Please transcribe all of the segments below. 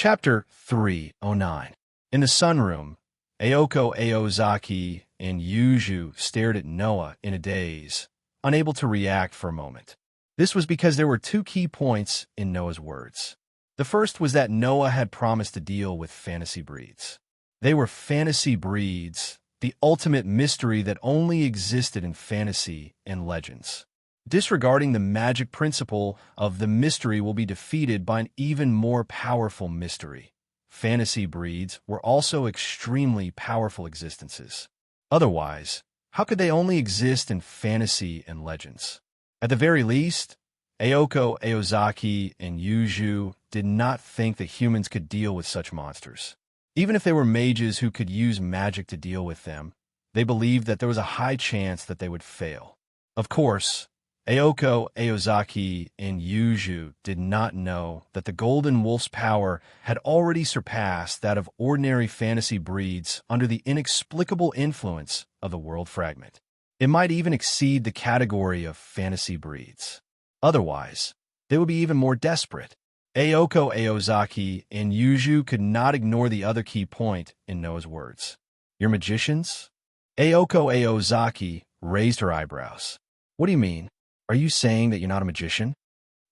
Chapter 309. In the sunroom, Aoko Aozaki and Yuju stared at Noah in a daze, unable to react for a moment. This was because there were two key points in Noah's words. The first was that Noah had promised to deal with fantasy breeds. They were fantasy breeds, the ultimate mystery that only existed in fantasy and legends. Disregarding the magic principle of the mystery will be defeated by an even more powerful mystery. Fantasy breeds were also extremely powerful existences. Otherwise, how could they only exist in fantasy and legends? At the very least, Aoko Aozaki and Yuju did not think that humans could deal with such monsters. Even if they were mages who could use magic to deal with them, they believed that there was a high chance that they would fail. Of course, Aoko Aozaki and Yuju did not know that the Golden Wolf's power had already surpassed that of ordinary fantasy breeds under the inexplicable influence of the World Fragment. It might even exceed the category of fantasy breeds. Otherwise, they would be even more desperate. Aoko Aozaki and Yuju could not ignore the other key point in Noah's words. "You're magicians?" Aoko Aozaki raised her eyebrows. "What do you mean? Are you saying that you're not a magician?"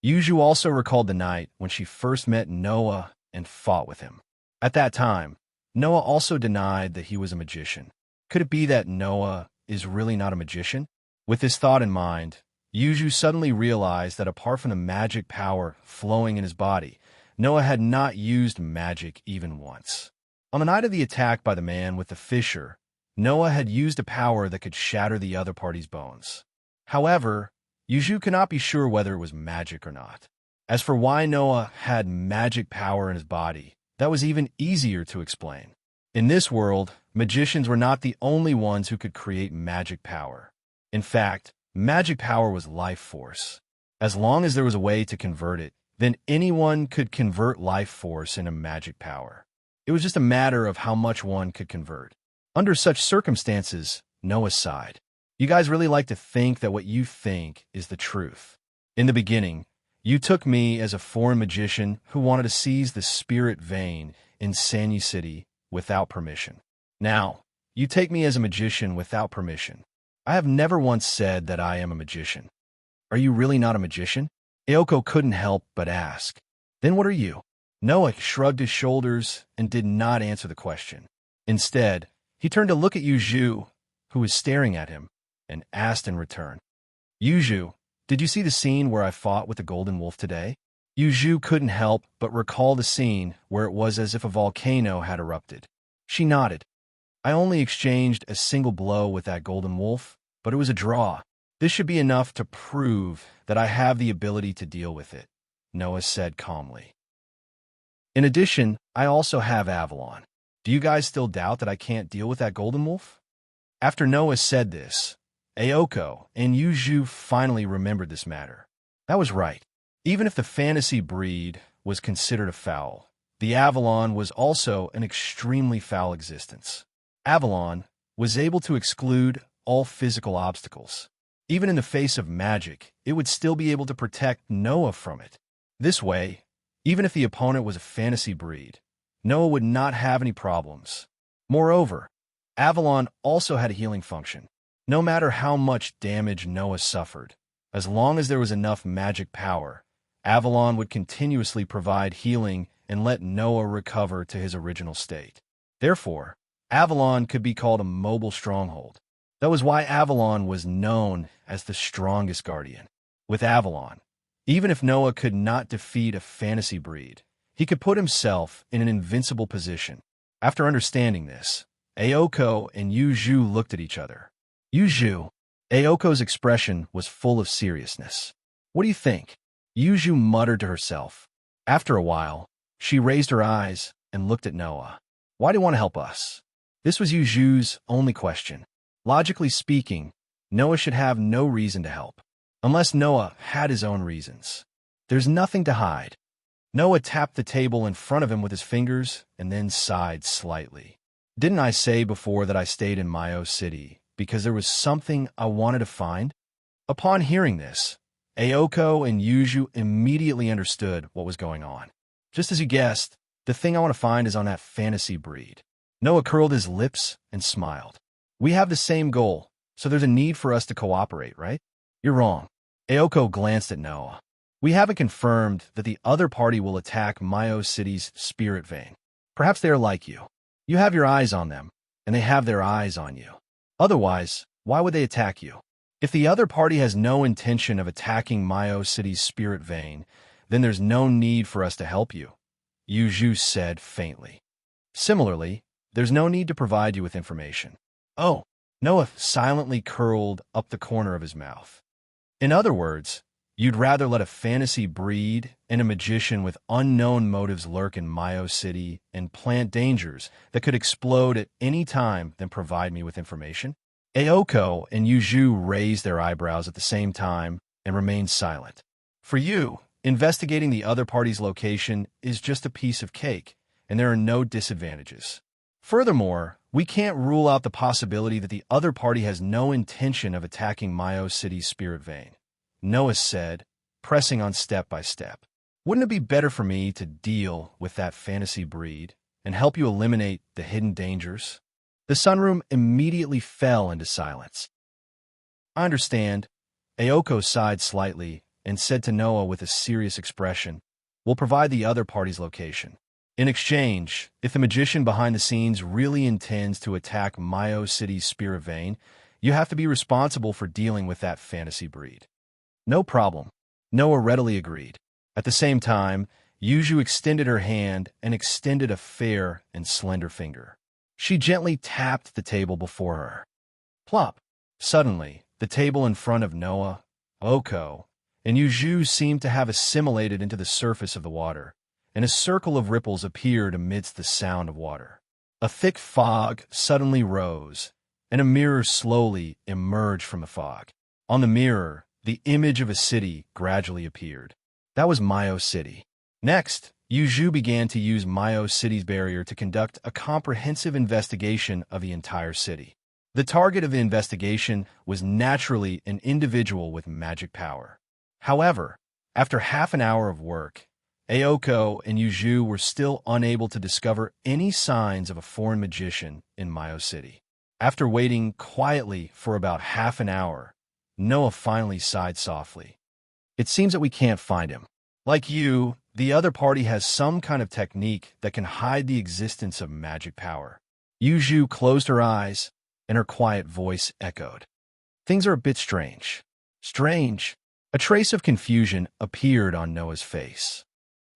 Yuju also recalled the night when she first met Noah and fought with him. At that time, Noah also denied that he was a magician. Could it be that Noah is really not a magician? With this thought in mind, Yuju suddenly realized that apart from the magic power flowing in his body, Noah had not used magic even once. On the night of the attack by the man with the fissure, Noah had used a power that could shatter the other party's bones. However, Yuju could not be sure whether it was magic or not. As for why Noah had magic power in his body, that was even easier to explain. In this world, magicians were not the only ones who could create magic power. In fact, magic power was life force. As long as there was a way to convert it, then anyone could convert life force into magic power. It was just a matter of how much one could convert. Under such circumstances, Noah sighed. "You guys really like to think that what you think is the truth. In the beginning, you took me as a foreign magician who wanted to seize the spirit vein in Sanyu City without permission. Now, you take me as a magician without permission. I have never once said that I am a magician. Are you really not a magician?" Aoko couldn't help but ask. "Then what are you?" Noah shrugged his shoulders and did not answer the question. Instead, he turned to look at Yuju, who was staring at him, and asked in return, "Yuju, did you see the scene where I fought with the Golden Wolf today?" Yuju couldn't help but recall the scene where it was as if a volcano had erupted. She nodded. "I only exchanged a single blow with that Golden Wolf, but it was a draw. This should be enough to prove that I have the ability to deal with it," Noah said calmly. "In addition, I also have Avalon. Do you guys still doubt that I can't deal with that Golden Wolf?" After Noah said this, Aoko and Yuju finally remembered this matter. That was right. Even if the fantasy breed was considered a foul, the Avalon was also an extremely foul existence. Avalon was able to exclude all physical obstacles. Even in the face of magic, it would still be able to protect Noah from it. This way, even if the opponent was a fantasy breed, Noah would not have any problems. Moreover, Avalon also had a healing function. No matter how much damage Noah suffered, as long as there was enough magic power, Avalon would continuously provide healing and let Noah recover to his original state. Therefore, Avalon could be called a mobile stronghold. That was why Avalon was known as the strongest guardian. With Avalon, even if Noah could not defeat a fantasy breed, he could put himself in an invincible position. After understanding this, Aoko and Yuju looked at each other. "Yuju." Aoko's expression was full of seriousness. "What do you think?" Yuju muttered to herself. After a while, she raised her eyes and looked at Noah. "Why do you want to help us?" This was Yuju's only question. Logically speaking, Noah should have no reason to help, unless Noah had his own reasons. There's nothing to hide. Noah tapped the table in front of him with his fingers and then sighed slightly. "Didn't I say before that I stayed in Mayo City because there was something I wanted to find?" Upon hearing this, Aoko and Yuju immediately understood what was going on. Just as you guessed, The thing I want to find is on that fantasy breed. Noah curled his lips and smiled. We have the same goal, so there's a need for us to cooperate, right? You're wrong. Aoko glanced at Noah. We haven't confirmed that the other party will attack Mayo City's spirit vein. Perhaps they are like you. You have your eyes on them, and they have their eyes on you. Otherwise, why would they attack you? If the other party has no intention of attacking Mayo City's spirit vein, then there's no need for us to help you, Yuju said faintly. Similarly, there's no need to provide you with information. Oh, Noah silently curled up the corner of his mouth. In other words, you'd rather let a fantasy breed and a magician with unknown motives lurk in Mayo City and plant dangers that could explode at any time than provide me with information? Aoko and Yuju raised their eyebrows at the same time and remained silent. For you, investigating the other party's location is just a piece of cake, and there are no disadvantages. Furthermore, we can't rule out the possibility that the other party has no intention of attacking Mayo City's spirit vein, Noah said, pressing on step by step. Wouldn't it be better for me to deal with that fantasy breed and help you eliminate the hidden dangers? The sunroom immediately fell into silence. I understand. Aoko sighed slightly and said to Noah with a serious expression, we'll provide the other party's location. In exchange, if the magician behind the scenes really intends to attack Mayo City's spirit vein, you have to be responsible for dealing with that fantasy breed. No problem. Noah readily agreed. At the same time, Yuju extended her hand and extended a fair and slender finger. She gently tapped the table before her. Plop! Suddenly, the table in front of Noah, Oko, and Yuju seemed to have assimilated into the surface of the water, and a circle of ripples appeared amidst the sound of water. A thick fog suddenly rose, and a mirror slowly emerged from the fog. On the mirror, the image of a city gradually appeared. That was Mayo City. Next, Yuju began to use Mayo City's barrier to conduct a comprehensive investigation of the entire city. The target of the investigation was naturally an individual with magic power. However, after half an hour of work, Aoko and Yuju were still unable to discover any signs of a foreign magician in Mayo City. After waiting quietly for about half an hour, Noah finally sighed softly. It seems that we can't find him. Like you, the other party has some kind of technique that can hide the existence of magic power. Yuju closed her eyes, and her quiet voice echoed. Things are a bit strange. Strange? A trace of confusion appeared on Noah's face.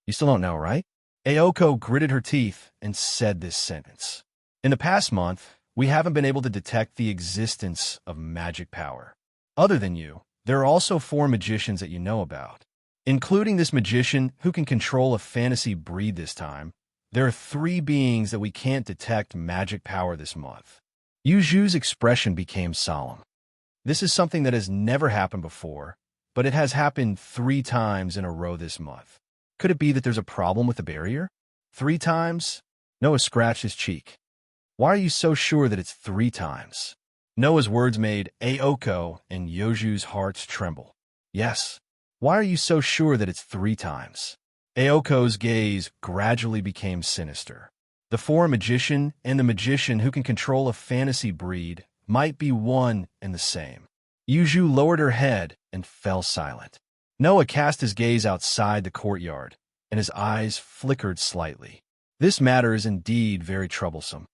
You still don't know, right? Aoko gritted her teeth and said this sentence. In the past month, we haven't been able to detect the existence of magic power. Other than you, there are also 4 magicians that you know about. Including this magician who can control a fantasy breed this time, there are 3 beings that we can't detect magic power this month. Yuju's expression became solemn. This is something that has never happened before, but it has happened 3 times in a row this month. Could it be that there's a problem with the barrier? 3 times? Noah scratched his cheek. Why are you so sure that it's 3 times? Noah's words made Aoko and Yuju's hearts tremble. Yes. Why are you so sure that it's 3 times? Aoko's gaze gradually became sinister. The foreign magician and the magician who can control a fantasy breed might be one and the same. Yuju lowered her head and fell silent. Noah cast his gaze outside the courtyard, and his eyes flickered slightly. This matter is indeed very troublesome.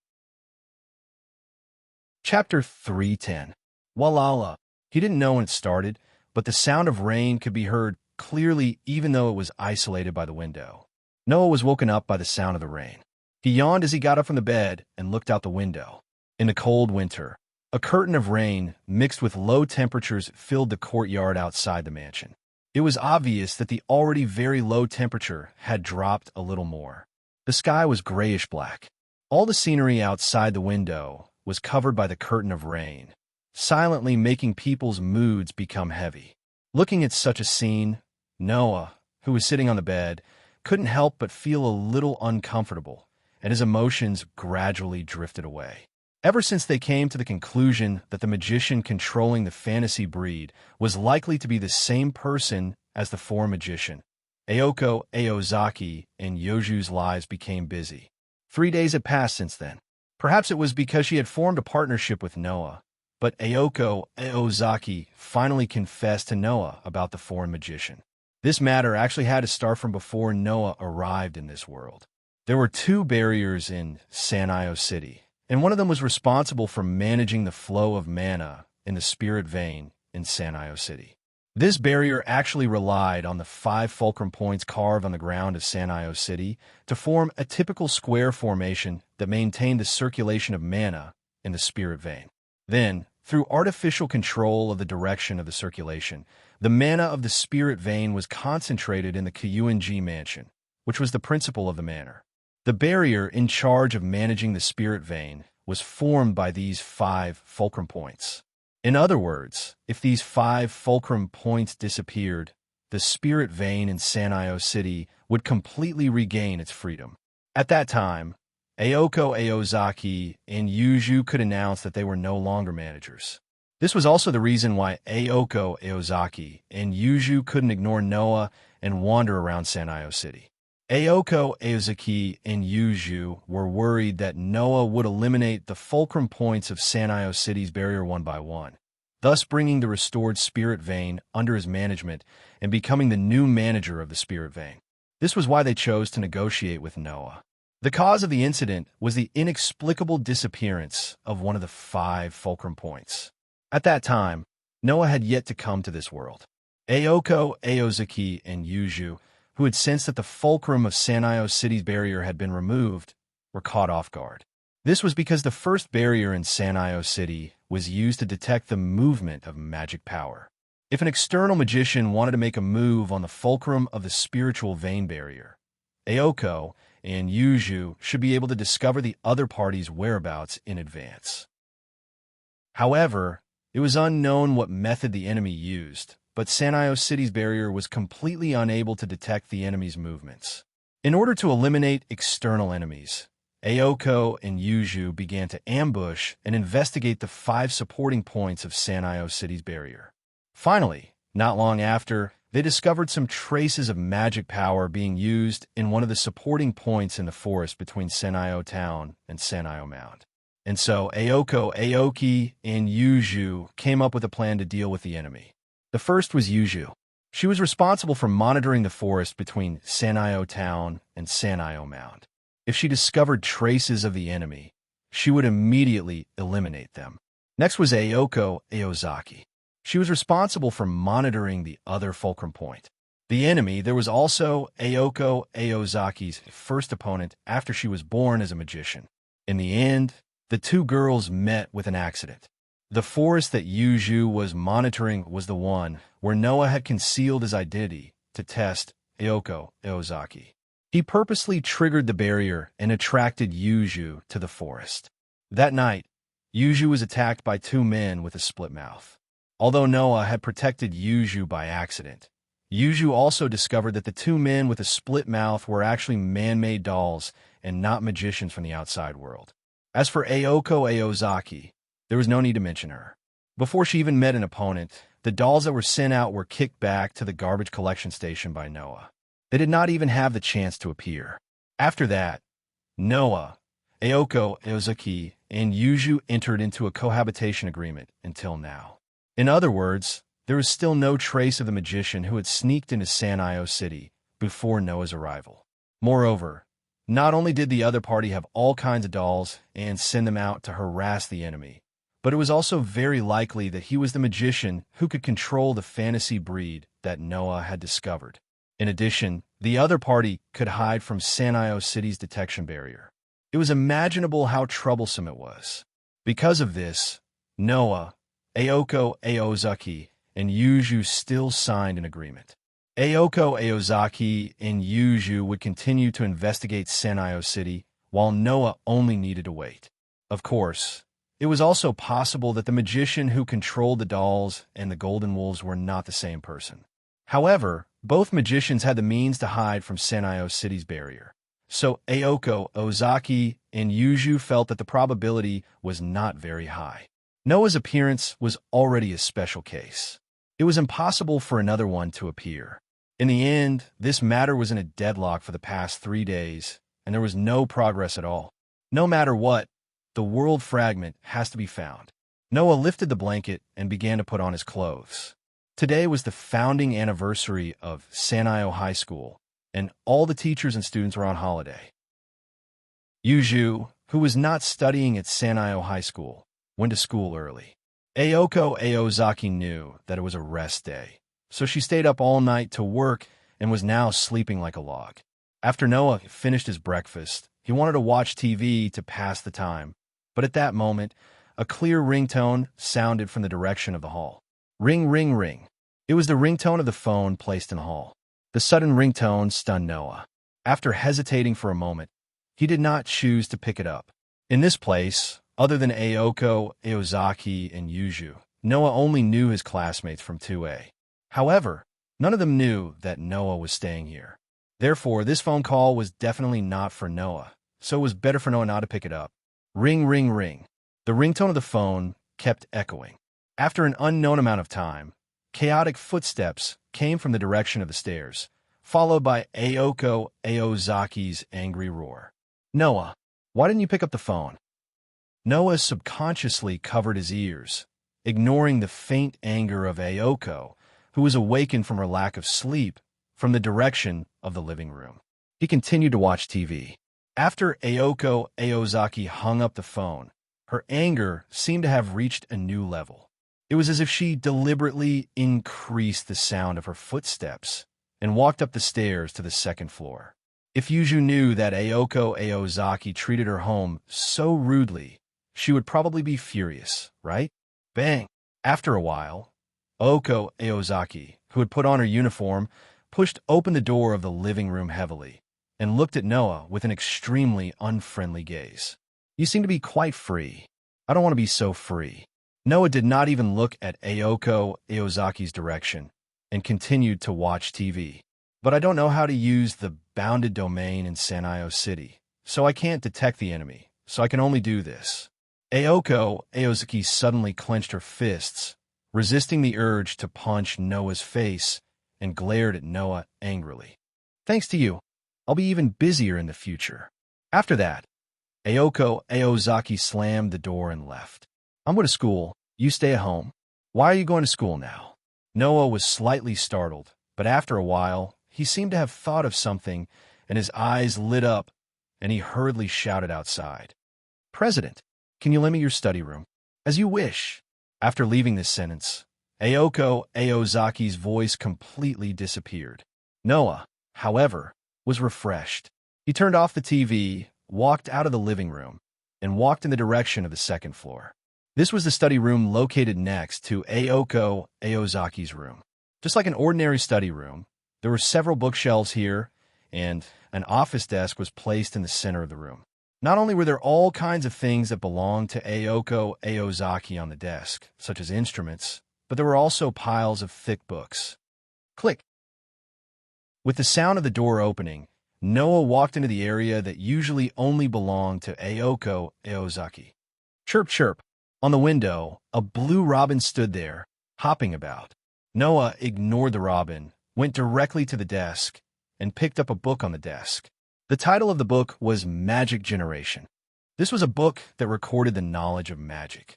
Chapter 310. Walala. He didn't know when it started, but the sound of rain could be heard clearly even though it was isolated by the window. Noah was woken up by the sound of the rain. He yawned as he got up from the bed and looked out the window. In the cold winter, a curtain of rain mixed with low temperatures filled the courtyard outside the mansion. It was obvious that the already very low temperature had dropped a little more. The sky was grayish-black. All the scenery outside the window was covered by the curtain of rain, silently making people's moods become heavy. Looking at such a scene, Noah, who was sitting on the bed, couldn't help but feel a little uncomfortable, and his emotions gradually drifted away. Ever since they came to the conclusion that the magician controlling the fantasy breed was likely to be the same person as the foreign magician, Aoko, Aozaki, and Yoju's lives became busy. 3 days had passed since then. Perhaps it was because she had formed a partnership with Noah, but Aoko, Aozaki finally confessed to Noah about the foreign magician. This matter actually had to start from before Noah arrived in this world. There were 2 barriers in Sanio City, and one of them was responsible for managing the flow of mana in the spirit vein in Sanio City. This barrier actually relied on the 5 fulcrum points carved on the ground of Sanio City to form a typical square formation that maintained the circulation of mana in the spirit vein. Then, through artificial control of the direction of the circulation, the mana of the spirit vein was concentrated in the Kyuin-ji mansion, which was the principal of the manor. The barrier in charge of managing the spirit vein was formed by these 5 fulcrum points. In other words, if these 5 fulcrum points disappeared, the spirit vein in Sanio City would completely regain its freedom. At that time, Aoko Aozaki and Yuju could announce that they were no longer managers. This was also the reason why Aoko Aozaki and Yuju couldn't ignore Noah and wander around Sanio City. Aoko Aozaki and Yuju were worried that Noah would eliminate the fulcrum points of Sanio City's barrier one by one, thus bringing the restored spirit vein under his management and becoming the new manager of the spirit vein. This was why they chose to negotiate with Noah. The cause of the incident was the inexplicable disappearance of one of the 5 fulcrum points. At that time, Noah had yet to come to this world. Aoko Aozaki and Yuju, who had sensed that the fulcrum of Sanio City's barrier had been removed, were caught off guard. This was because the first barrier in Sanio City was used to detect the movement of magic power. If an external magician wanted to make a move on the fulcrum of the spiritual vein barrier, Aoko and Yuju should be able to discover the other party's whereabouts in advance. However, it was unknown what method the enemy used, but Sanio City's barrier was completely unable to detect the enemy's movements. In order to eliminate external enemies, Aoko and Yuju began to ambush and investigate the 5 supporting points of Sanio City's barrier. Finally, not long after, they discovered some traces of magic power being used in one of the supporting points in the forest between Sanio Town and Sanio Mound. And so Aoko, Aoki, and Yuju came up with a plan to deal with the enemy. The first was Yuju. She was responsible for monitoring the forest between Sanio Town and Sanio Mound. If she discovered traces of the enemy, she would immediately eliminate them. Next was Aoko Aozaki. She was responsible for monitoring the other fulcrum point. The enemy, there was also Aoko Aozaki's first opponent after she was born as a magician. In the end, the 2 girls met with an accident. The forest that Yuju was monitoring was the one where Noah had concealed his identity to test Aoko Aozaki. He purposely triggered the barrier and attracted Yuju to the forest. That night, Yuju was attacked by 2 men with a split mouth. Although Noah had protected Yuju by accident, Yuju also discovered that the 2 men with a split mouth were actually man-made dolls and not magicians from the outside world. As for Aoko Aozaki, there was no need to mention her. Before she even met an opponent, the dolls that were sent out were kicked back to the garbage collection station by Noah. They did not even have the chance to appear. After that, Noah, Aoko Aozaki, and Yuju entered into a cohabitation agreement until now. In other words, there was still no trace of the magician who had sneaked into Sanio City before Noah's arrival. Moreover, not only did the other party have all kinds of dolls and send them out to harass the enemy, but it was also very likely that he was the magician who could control the fantasy breed that Noah had discovered. In addition, the other party could hide from Sanio City's detection barrier. It was imaginable how troublesome it was. Because of this, Noah, Aoko Aozaki, and Yuju still signed an agreement. Aoko Aozaki and Yuju would continue to investigate Sanio City, while Noah only needed to wait. Of course, it was also possible that the magician who controlled the dolls and the golden wolves were not the same person. However, both magicians had the means to hide from Sanio City's barrier. So Aoko Aozaki and Yuju felt that the probability was not very high. Noah's appearance was already a special case. It was impossible for another one to appear. In the end, this matter was in a deadlock for the past 3 days, and there was no progress at all. No matter what, the world fragment has to be found. Noah lifted the blanket and began to put on his clothes. Today was the founding anniversary of Sanio High School, and all the teachers and students were on holiday. Yuju, who was not studying at Sanio High School, went to school early. Ayoko Aozaki knew that it was a rest day, so she stayed up all night to work and was now sleeping like a log. After Noah finished his breakfast, he wanted to watch TV to pass the time, but at that moment, a clear ringtone sounded from the direction of the hall. Ring, ring, ring. It was the ringtone of the phone placed in the hall. The sudden ringtone stunned Noah. After hesitating for a moment, he did not choose to pick it up. In this place, other than Ayoko, Aozaki, and Yuju, Noah only knew his classmates from 2A. However, none of them knew that Noah was staying here. Therefore, this phone call was definitely not for Noah, so it was better for Noah not to pick it up. Ring, ring, ring. The ringtone of the phone kept echoing. After an unknown amount of time, chaotic footsteps came from the direction of the stairs, followed by Ayoko Aozaki's angry roar. Noah, why didn't you pick up the phone? Noah subconsciously covered his ears, ignoring the faint anger of Ayoko, who was awakened from her lack of sleep from the direction of the living room. He continued to watch TV. After Ayoko Aozaki hung up the phone, her anger seemed to have reached a new level. It was as if she deliberately increased the sound of her footsteps and walked up the stairs to the second floor. If Yuju knew that Ayoko Aozaki treated her home so rudely, she would probably be furious, right? Bang! After a while, Ayoko Aozaki, who had put on her uniform, pushed open the door of the living room heavily and looked at Noah with an extremely unfriendly gaze. You seem to be quite free. I don't want to be so free. Noah did not even look at Ayoko Aozaki's direction and continued to watch TV. But I don't know how to use the bounded domain in Sanio City, so I can't detect the enemy, so I can only do this. Ayoko Aozaki suddenly clenched her fists, resisting the urge to punch Noah's face, and glared at Noah angrily. Thanks to you, I'll be even busier in the future. After that, Ayoko Aozaki slammed the door and left. I'm going to school. You stay at home. Why are you going to school now? Noah was slightly startled, but after a while, he seemed to have thought of something, and his eyes lit up, and he hurriedly shouted outside. President, can you lend me your study room? As you wish. After leaving this sentence, Ayoko Aozaki's voice completely disappeared. Noah, however, was refreshed. He turned off the TV, walked out of the living room, and walked in the direction of the second floor. This was the study room located next to Ayoko Aozaki's room. Just like an ordinary study room, there were several bookshelves here, and an office desk was placed in the center of the room. Not only were there all kinds of things that belonged to Ayoko Aozaki on the desk, such as instruments, but there were also piles of thick books. Click. With the sound of the door opening, Noah walked into the area that usually only belonged to Ayoko Aozaki. Chirp, chirp. On the window, a blue robin stood there, hopping about. Noah ignored the robin, went directly to the desk, and picked up a book on the desk. The title of the book was Magic Generation. This was a book that recorded the knowledge of magic.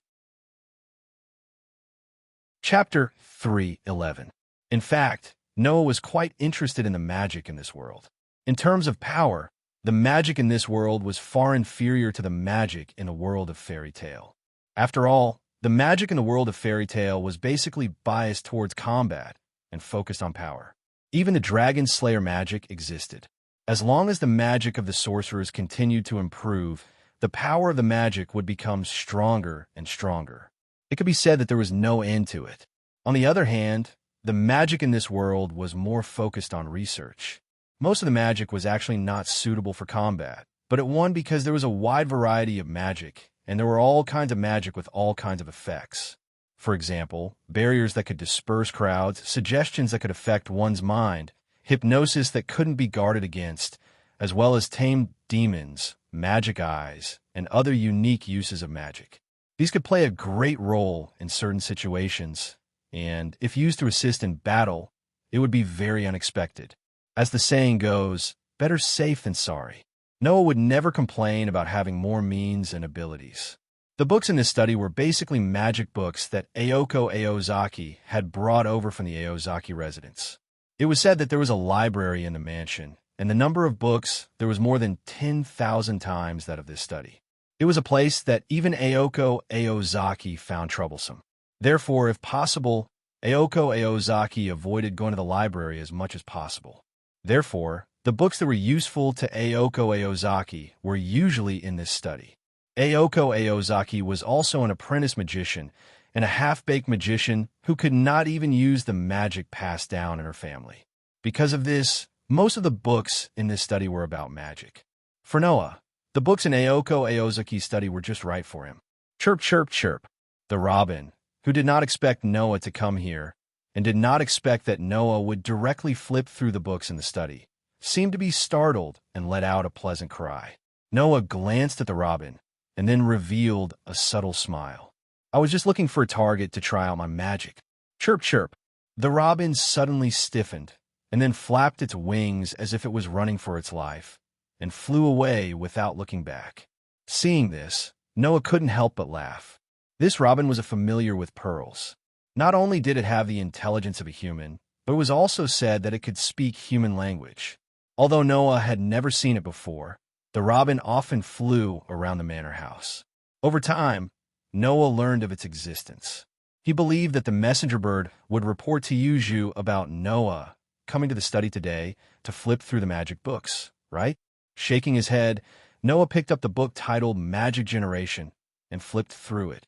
Chapter 3:11. In fact, Noah was quite interested in the magic in this world. In terms of power, the magic in this world was far inferior to the magic in the world of fairy tale. After all, the magic in the world of fairy tale was basically biased towards combat and focused on power. Even the dragon slayer magic existed. As long as the magic of the sorcerers continued to improve, the power of the magic would become stronger and stronger. It could be said that there was no end to it. On the other hand, the magic in this world was more focused on research. Most of the magic was actually not suitable for combat, but it won because there was a wide variety of magic, and there were all kinds of magic with all kinds of effects. For example, barriers that could disperse crowds, suggestions that could affect one's mind, hypnosis that couldn't be guarded against, as well as tamed demons, magic eyes, and other unique uses of magic. These could play a great role in certain situations, and if used to assist in battle, it would be very unexpected. As the saying goes, better safe than sorry. Noah would never complain about having more means and abilities. The books in this study were basically magic books that Ayako Aozaki had brought over from the Aozaki residence. It was said that there was a library in the mansion, and the number of books, there was more than 10,000 times that of this study. It was a place that even Ayako Aozaki found troublesome. Therefore, if possible, Ayako Aozaki avoided going to the library as much as possible. Therefore, the books that were useful to Ayako Aozaki were usually in this study. Ayako Aozaki was also an apprentice magician and a half-baked magician who could not even use the magic passed down in her family. Because of this, most of the books in this study were about magic. For Noah, the books in Ayako Aozaki's study were just right for him. Chirp, chirp, chirp. The robin, who did not expect Noah to come here and did not expect that Noah would directly flip through the books in the study, seemed to be startled and let out a pleasant cry. Noah glanced at the robin and then revealed a subtle smile. I was just looking for a target to try out my magic. Chirp, chirp. The robin suddenly stiffened and then flapped its wings as if it was running for its life and flew away without looking back. Seeing this, Noah couldn't help but laugh. This robin was familiar with pearls. Not only did it have the intelligence of a human, but it was also said that it could speak human language. Although Noah had never seen it before, the robin often flew around the manor house. Over time, Noah learned of its existence. He believed that the messenger bird would report to Yuju about Noah coming to the study today to flip through the magic books, right? Shaking his head, Noah picked up the book titled Magic Generation and flipped through it.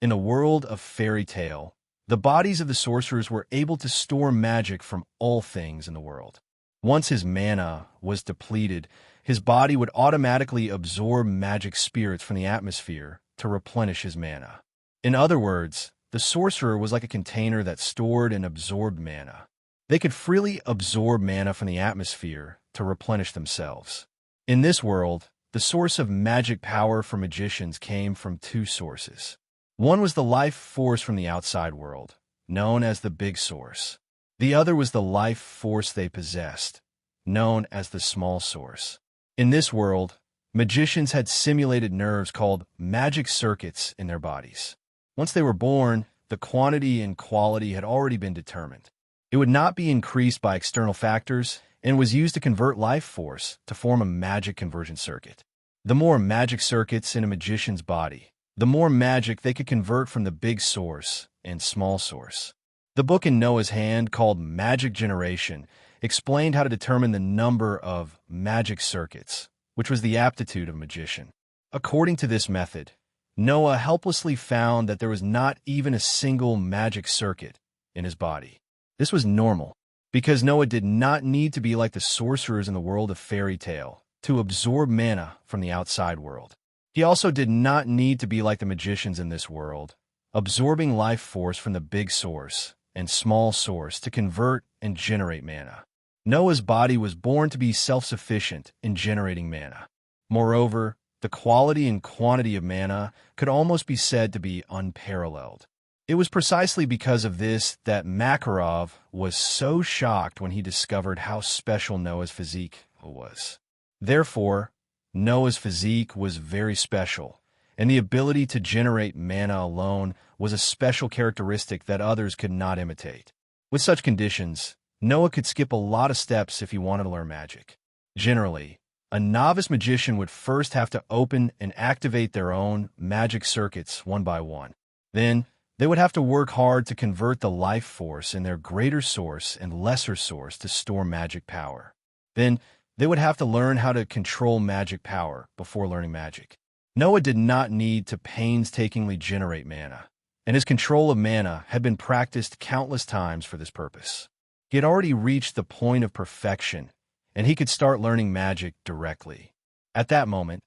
In a world of fairy tale, the bodies of the sorcerers were able to store magic from all things in the world. Once his mana was depleted, his body would automatically absorb magic spirits from the atmosphere to replenish his mana. In other words, the sorcerer was like a container that stored and absorbed mana. They could freely absorb mana from the atmosphere to replenish themselves. In this world, the source of magic power for magicians came from two sources. One was the life force from the outside world, known as the big source. The other was the life force they possessed, known as the small source. In this world, magicians had simulated nerves called magic circuits in their bodies. Once they were born, the quantity and quality had already been determined. It would not be increased by external factors and was used to convert life force to form a magic conversion circuit. The more magic circuits in a magician's body, the more magic they could convert from the big source and small source. The book in Noah's hand, called Magic Generation, explained how to determine the number of magic circuits, which was the aptitude of a magician. According to this method, Noah helplessly found that there was not even a single magic circuit in his body. This was normal, because Noah did not need to be like the sorcerers in the world of fairy tale to absorb mana from the outside world. He also did not need to be like the magicians in this world, absorbing life force from the big source and small source to convert and generate mana. Noah's body was born to be self-sufficient in generating mana. Moreover, the quality and quantity of mana could almost be said to be unparalleled. It was precisely because of this that Makarov was so shocked when he discovered how special Noah's physique was. Therefore, Noah's physique was very special, and the ability to generate mana alone was a special characteristic that others could not imitate. With such conditions, Noah could skip a lot of steps if he wanted to learn magic. Generally, a novice magician would first have to open and activate their own magic circuits one by one. Then, they would have to work hard to convert the life force in their greater source and lesser source to store magic power. Then, they would have to learn how to control magic power before learning magic. Noah did not need to painstakingly generate mana, and his control of mana had been practiced countless times for this purpose. He had already reached the point of perfection, and he could start learning magic directly. At that moment,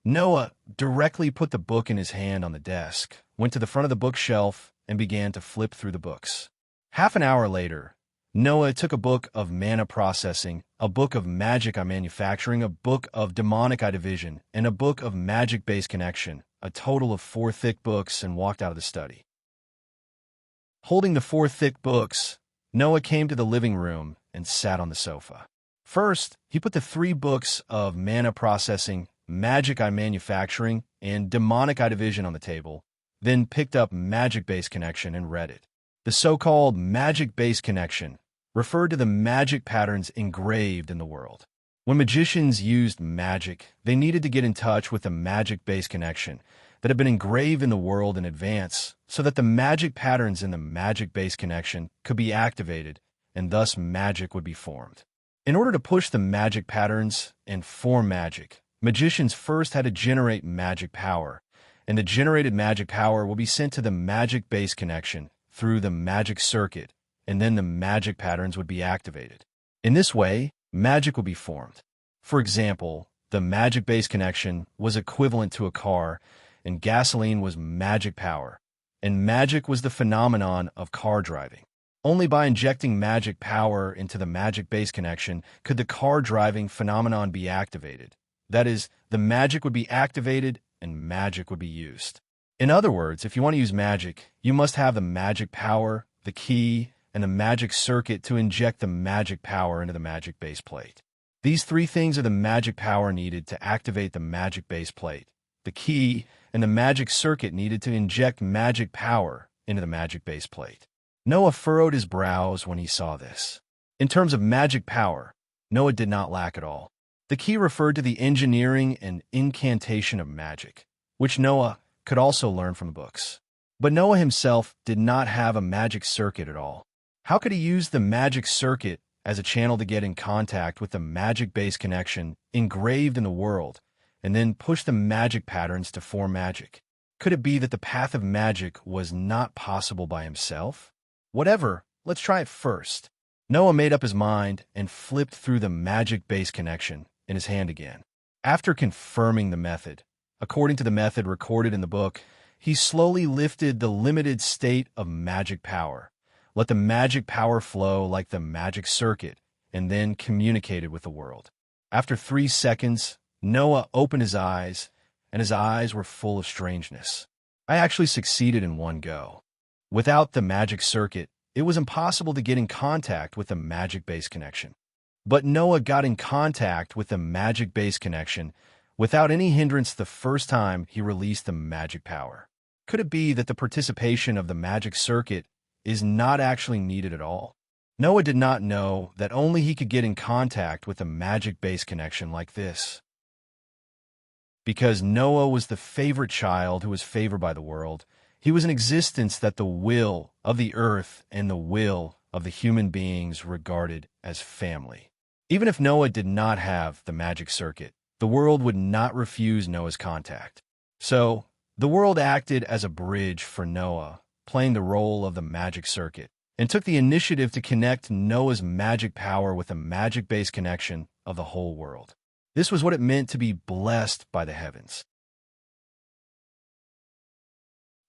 Noah directly put the book in his hand on the desk, went to the front of the bookshelf, and began to flip through the books. Half an hour later, Noah took a book of mana processing, a book of magic eye manufacturing, a book of demonic eye division, and a book of magic-based connection, a total of 4 thick books, and walked out of the study. Holding the 4 thick books, Noah came to the living room and sat on the sofa. First, he put the 3 books of mana processing, magic eye manufacturing, and demonic eye division on the table, then picked up magic-based connection and read it. The so-called magic-based connection referred to the magic patterns engraved in the world. When magicians used magic, they needed to get in touch with the magic-based connection that had been engraved in the world in advance so that the magic patterns in the magic-based connection could be activated and thus magic would be formed. In order to push the magic patterns and form magic, magicians first had to generate magic power, and the generated magic power will be sent to the magic-based connection through the magic circuit, and then the magic patterns would be activated. In this way, magic would be formed. For example, the magic-based connection was equivalent to a car, and gasoline was magic power, and magic was the phenomenon of car driving. Only by injecting magic power into the magic-based connection could the car driving phenomenon be activated. That is, the magic would be activated and magic would be used. In other words, if you want to use magic, you must have the magic power, the key, and the magic circuit to inject the magic power into the magic base plate. These 3 things are the magic power needed to activate the magic base plate, the key, and the magic circuit needed to inject magic power into the magic base plate. Noah furrowed his brows when he saw this. In terms of magic power, Noah did not lack at all. The key referred to the engineering and incantation of magic, which Noah could also learn from the books. But Noah himself did not have a magic circuit at all. How could he use the magic circuit as a channel to get in contact with the magic-based connection engraved in the world, and then push the magic patterns to form magic? Could it be that the path of magic was not possible by himself? Whatever, let's try it first. Noah made up his mind and flipped through the magic-based connection in his hand again. After confirming the method, according to the method recorded in the book, he slowly lifted the limited state of magic power, let the magic power flow like the magic circuit, and then communicated with the world. After 3 seconds, Noah opened his eyes, and his eyes were full of strangeness. I actually succeeded in one go. Without the magic circuit, it was impossible to get in contact with the magic-based connection. But Noah got in contact with the magic-based connection without any hindrance the first time he released the magic power. Could it be that the participation of the magic circuit is not actually needed at all? Noah did not know that only he could get in contact with a magic-based connection like this. Because Noah was the favorite child who was favored by the world, he was an existence that the will of the earth and the will of the human beings regarded as family. Even if Noah did not have the magic circuit, the world would not refuse Noah's contact. So, the world acted as a bridge for Noah, playing the role of the magic circuit, and took the initiative to connect Noah's magic power with the magic-based connection of the whole world. This was what it meant to be blessed by the heavens.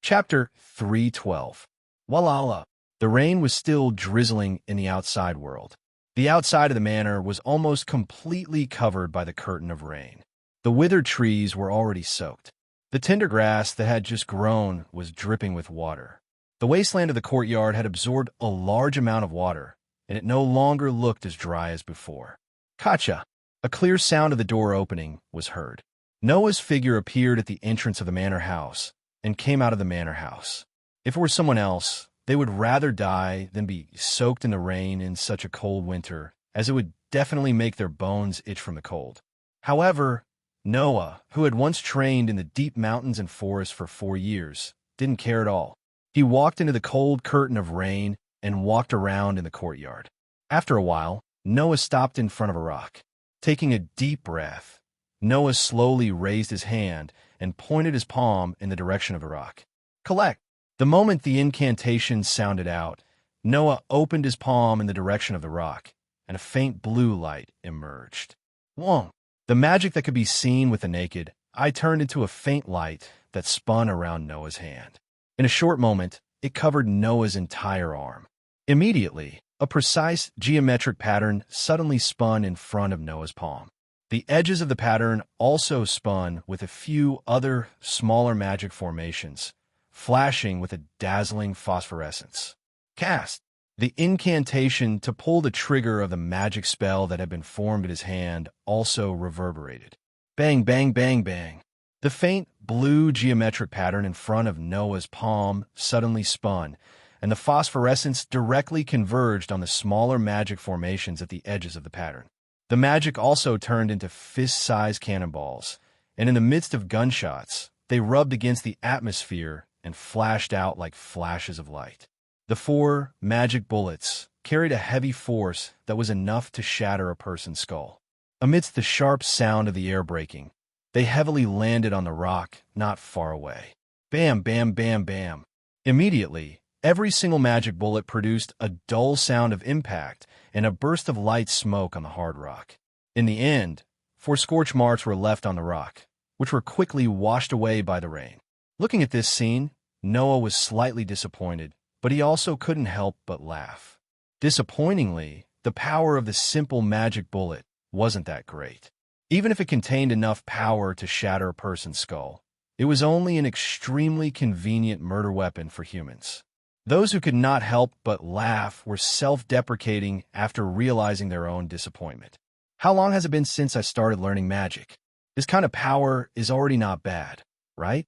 Chapter 3:12. Walala. The rain was still drizzling in the outside world. The outside of the manor was almost completely covered by the curtain of rain. The withered trees were already soaked. The tender grass that had just grown was dripping with water. The wasteland of the courtyard had absorbed a large amount of water, and it no longer looked as dry as before. Kacha! A clear sound of the door opening was heard. Noah's figure appeared at the entrance of the manor house and came out of the manor house. If it were someone else, they would rather die than be soaked in the rain in such a cold winter, as it would definitely make their bones itch from the cold. However, Noah, who had once trained in the deep mountains and forests for 4 years, didn't care at all. He walked into the cold curtain of rain and walked around in the courtyard. After a while, Noah stopped in front of a rock. Taking a deep breath, Noah slowly raised his hand and pointed his palm in the direction of the rock. Collect! The moment the incantation sounded out, Noah opened his palm in the direction of the rock, and a faint blue light emerged. Whoa! The magic that could be seen with the naked eye turned into a faint light that spun around Noah's hand. In a short moment, it covered Noah's entire arm. Immediately, a precise geometric pattern suddenly spun in front of Noah's palm. The edges of the pattern also spun with a few other smaller magic formations, flashing with a dazzling phosphorescence. Cast! The incantation to pull the trigger of the magic spell that had been formed in his hand also reverberated. Bang, bang, bang, bang. The faint blue geometric pattern in front of Noah's palm suddenly spun, and the phosphorescence directly converged on the smaller magic formations at the edges of the pattern. The magic also turned into fist-sized cannonballs, and in the midst of gunshots, they rubbed against the atmosphere and flashed out like flashes of light. The 4 magic bullets carried a heavy force that was enough to shatter a person's skull. Amidst the sharp sound of the air breaking, they heavily landed on the rock not far away. Bam, bam, bam, bam. Immediately, every single magic bullet produced a dull sound of impact and a burst of light smoke on the hard rock. In the end, 4 scorch marks were left on the rock, which were quickly washed away by the rain. Looking at this scene, Noah was slightly disappointed, but he also couldn't help but laugh. Disappointingly, the power of the simple magic bullet wasn't that great. Even if it contained enough power to shatter a person's skull, it was only an extremely convenient murder weapon for humans. Those who could not help but laugh were self-deprecating after realizing their own disappointment. How long has it been since I started learning magic? This kind of power is already not bad, right?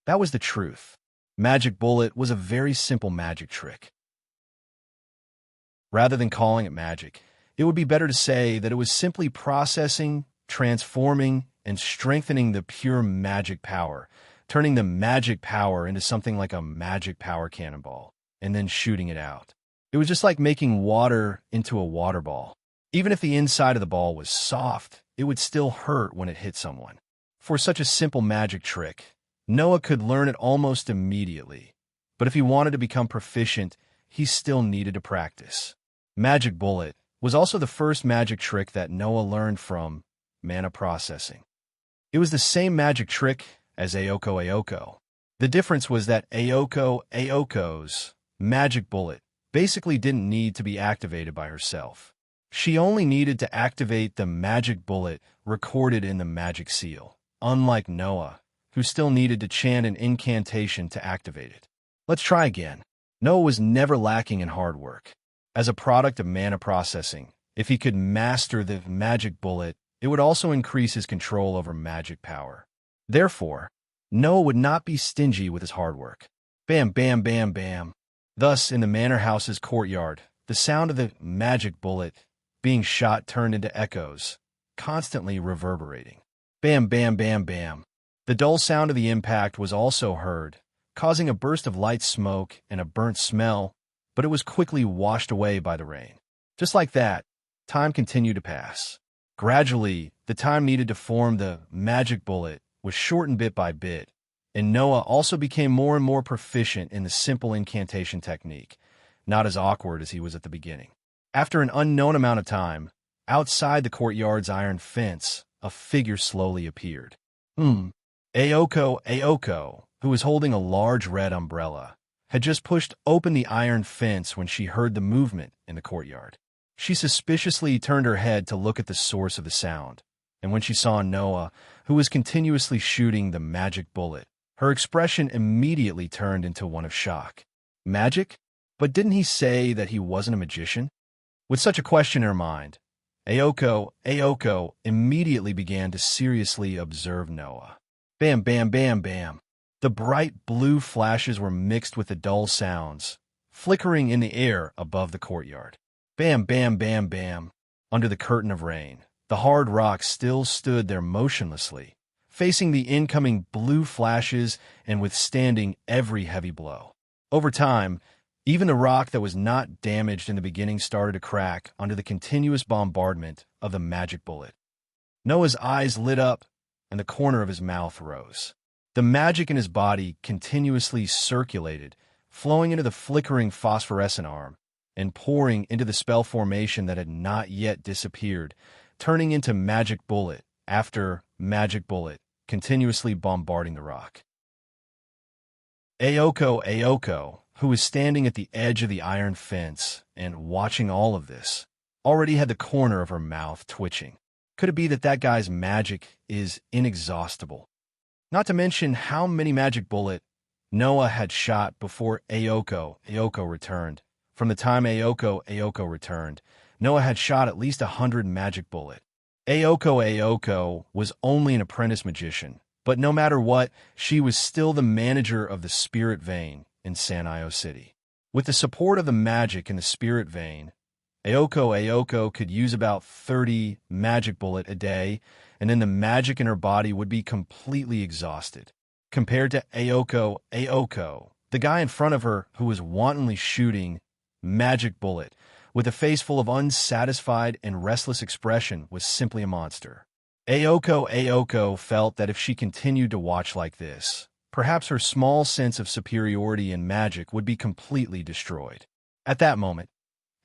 That was the truth. Magic Bullet was a very simple magic trick. Rather than calling it magic, it would be better to say that it was simply processing, transforming, and strengthening the pure magic power, turning the magic power into something like a magic power cannonball, and then shooting it out. It was just like making water into a water ball. Even if the inside of the ball was soft, it would still hurt when it hit someone. For such a simple magic trick, Noah could learn it almost immediately, but if he wanted to become proficient, he still needed to practice. Magic Bullet was also the first magic trick that Noah learned from mana processing. It was the same magic trick as Aoko. The difference was that Aoko's magic bullet basically didn't need to be activated by herself. She only needed to activate the magic bullet recorded in the magic seal, unlike Noah, who still needed to chant an incantation to activate it. Let's try again. Noah was never lacking in hard work. As a product of mana processing, if he could master the magic bullet, it would also increase his control over magic power. Therefore, Noah would not be stingy with his hard work. Bam, bam, bam, bam. Thus, in the manor house's courtyard, the sound of the magic bullet being shot turned into echoes, constantly reverberating. Bam, bam, bam, bam. The dull sound of the impact was also heard, causing a burst of light smoke and a burnt smell, but it was quickly washed away by the rain. Just like that, time continued to pass. Gradually, the time needed to form the magic bullet was shortened bit by bit, and Noah also became more and more proficient in the simple incantation technique, not as awkward as he was at the beginning. After an unknown amount of time, outside the courtyard's iron fence, a figure slowly appeared. Aoko, who was holding a large red umbrella, had just pushed open the iron fence when she heard the movement in the courtyard. She suspiciously turned her head to look at the source of the sound, and when she saw Noah, who was continuously shooting the magic bullet, her expression immediately turned into one of shock. Magic? But didn't he say that he wasn't a magician? With such a question in her mind, Aoko immediately began to seriously observe Noah. Bam, bam, bam, bam. The bright blue flashes were mixed with the dull sounds, flickering in the air above the courtyard. Bam, bam, bam, bam. Under the curtain of rain, the hard rock still stood there motionlessly, facing the incoming blue flashes and withstanding every heavy blow. Over time, even the rock that was not damaged in the beginning started to crack under the continuous bombardment of the magic bullet. Noah's eyes lit up, and the corner of his mouth rose. The magic in his body continuously circulated, flowing into the flickering phosphorescent arm, and pouring into the spell formation that had not yet disappeared, turning into magic bullet after magic bullet, continuously bombarding the rock. Aoko, who was standing at the edge of the iron fence and watching all of this, already had the corner of her mouth twitching. Could it be that that guy's magic is inexhaustible? Not to mention how many magic bullet Noah had shot before Aoko returned, From the time Ayoko returned, Noah had shot at least 100 magic bullets. Ayoko was only an apprentice magician, but no matter what, she was still the manager of the Spirit Vein in Sanio City. With the support of the magic in the Spirit Vein, Ayoko could use about 30 magic bullets a day, and then the magic in her body would be completely exhausted. Compared to Ayoko, the guy in front of her who was wantonly shooting magic bullet with a face full of unsatisfied and restless expression was simply a monster. Ayoko felt that if she continued to watch like this, perhaps her small sense of superiority in magic would be completely destroyed. At that moment,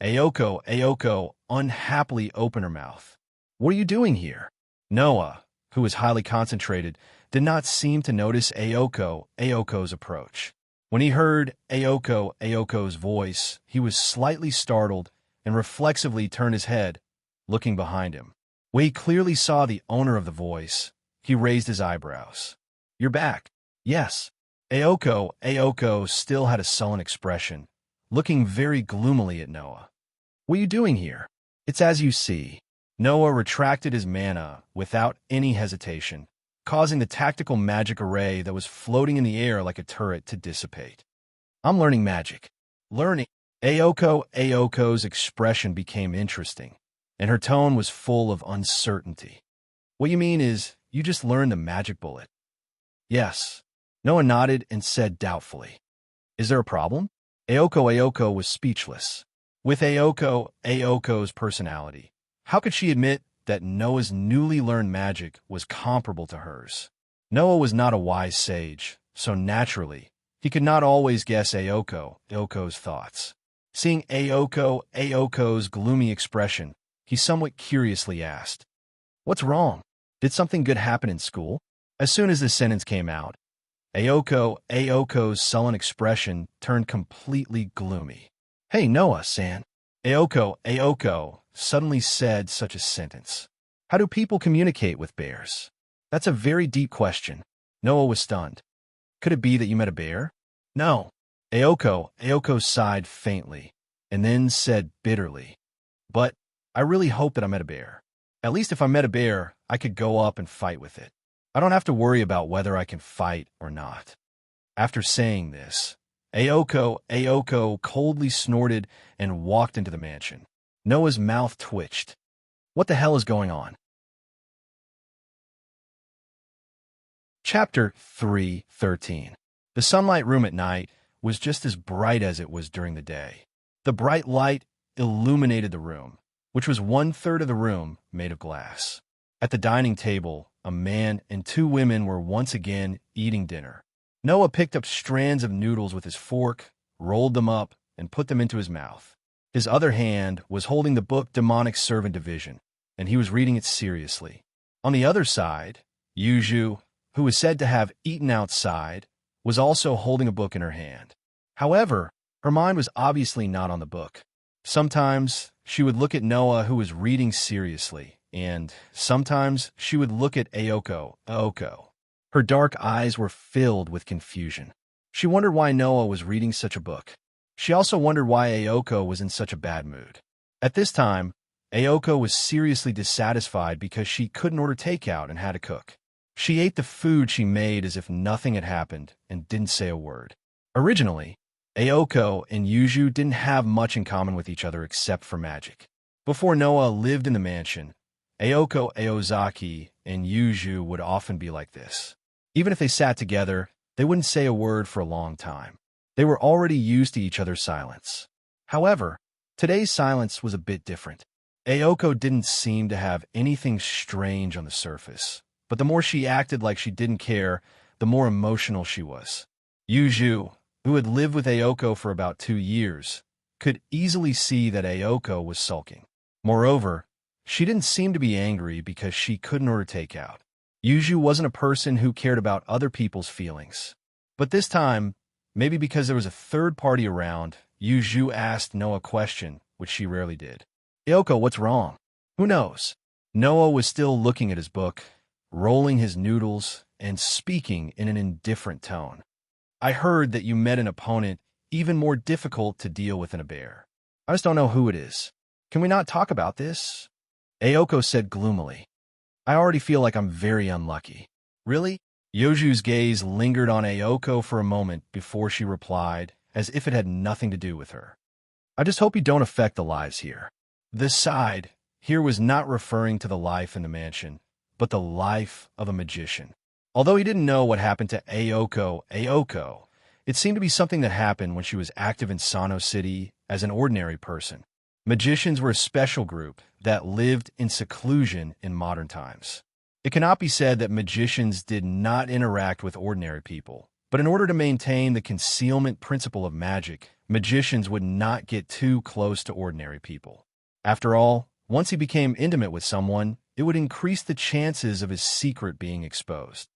Ayoko unhappily opened her mouth. "What are you doing here?" Noah, who was highly concentrated, did not seem to notice Ayoko's approach. When he heard Ayoko's voice, he was slightly startled and reflexively turned his head, looking behind him. When he clearly saw the owner of the voice, he raised his eyebrows. "You're back." "Yes." Ayoko still had a sullen expression, looking very gloomily at Noah. "What are you doing here?" "It's as you see." Noah retracted his mana without any hesitation, causing the tactical magic array that was floating in the air like a turret to dissipate. "I'm learning magic." "Learning?" Ayoko's expression became interesting, and her tone was full of uncertainty. "What you mean is, you just learned the magic bullet?" "Yes." Noah nodded and said doubtfully. "Is there a problem?" Ayoko was speechless. With Ayoko's personality, how could she admit that Noah's newly learned magic was comparable to hers? Noah was not a wise sage, so naturally, he could not always guess Ayoko's thoughts. Seeing Ayoko's gloomy expression, he somewhat curiously asked, "What's wrong? Did something good happen in school?" As soon as the sentence came out, Ayoko's sullen expression turned completely gloomy. "Hey, Noah-san." Ayoko suddenly said such a sentence. "How do people communicate with bears?" "That's a very deep question." Noah was stunned. "Could it be that you met a bear?" "No." Ayoko sighed faintly, and then said bitterly, "But I really hope that I met a bear. At least if I met a bear, I could go up and fight with it. I don't have to worry about whether I can fight or not." After saying this, Ayoko coldly snorted and walked into the mansion. Noah's mouth twitched. What the hell is going on? Chapter 3:13. The sunlight room at night was just as bright as it was during the day. The bright light illuminated the room, which was 1/3 of the room made of glass. At the dining table, a man and two women were once again eating dinner. Noah picked up strands of noodles with his fork, rolled them up, and put them into his mouth. His other hand was holding the book Demonic Servant Division, and he was reading it seriously. On the other side, Yuju, who was said to have eaten outside, was also holding a book in her hand. However, her mind was obviously not on the book. Sometimes she would look at Noah, who was reading seriously, and sometimes she would look at Ayoko. Her dark eyes were filled with confusion. She wondered why Noah was reading such a book. She also wondered why Ayoko was in such a bad mood. At this time, Ayoko was seriously dissatisfied because she couldn't order takeout and had to cook. She ate the food she made as if nothing had happened and didn't say a word. Originally, Ayoko and Yuju didn't have much in common with each other except for magic. Before Noah lived in the mansion, Ayoko Aozaki and Yuju would often be like this. Even if they sat together, they wouldn't say a word for a long time. They were already used to each other's silence. However, today's silence was a bit different. Ayoko didn't seem to have anything strange on the surface, but the more she acted like she didn't care, the more emotional she was. Yuju, who had lived with Ayoko for about 2 years, could easily see that Ayoko was sulking. Moreover, she didn't seem to be angry because she couldn't order takeout. Yuju wasn't a person who cared about other people's feelings. But this time, maybe because there was a third party around, Yuju asked Noah a question, which she rarely did. "Ayoko, what's wrong?" "Who knows?" Noah was still looking at his book, rolling his noodles, and speaking in an indifferent tone. "I heard that you met an opponent even more difficult to deal with than a bear. I just don't know who it is. Can we not talk about this? Aoko said gloomily. I already feel like I'm very unlucky. Really? Yoju's gaze lingered on Aoko for a moment before she replied, as if it had nothing to do with her. I just hope you don't affect the lives here. This side here was not referring to the life in the mansion, but the life of a magician. Although he didn't know what happened to Aoko, it seemed to be something that happened when she was active in Sano City as an ordinary person. Magicians were a special group that lived in seclusion in modern times. It cannot be said that magicians did not interact with ordinary people, but in order to maintain the concealment principle of magic, magicians would not get too close to ordinary people. After all, once he became intimate with someone, it would increase the chances of his secret being exposed.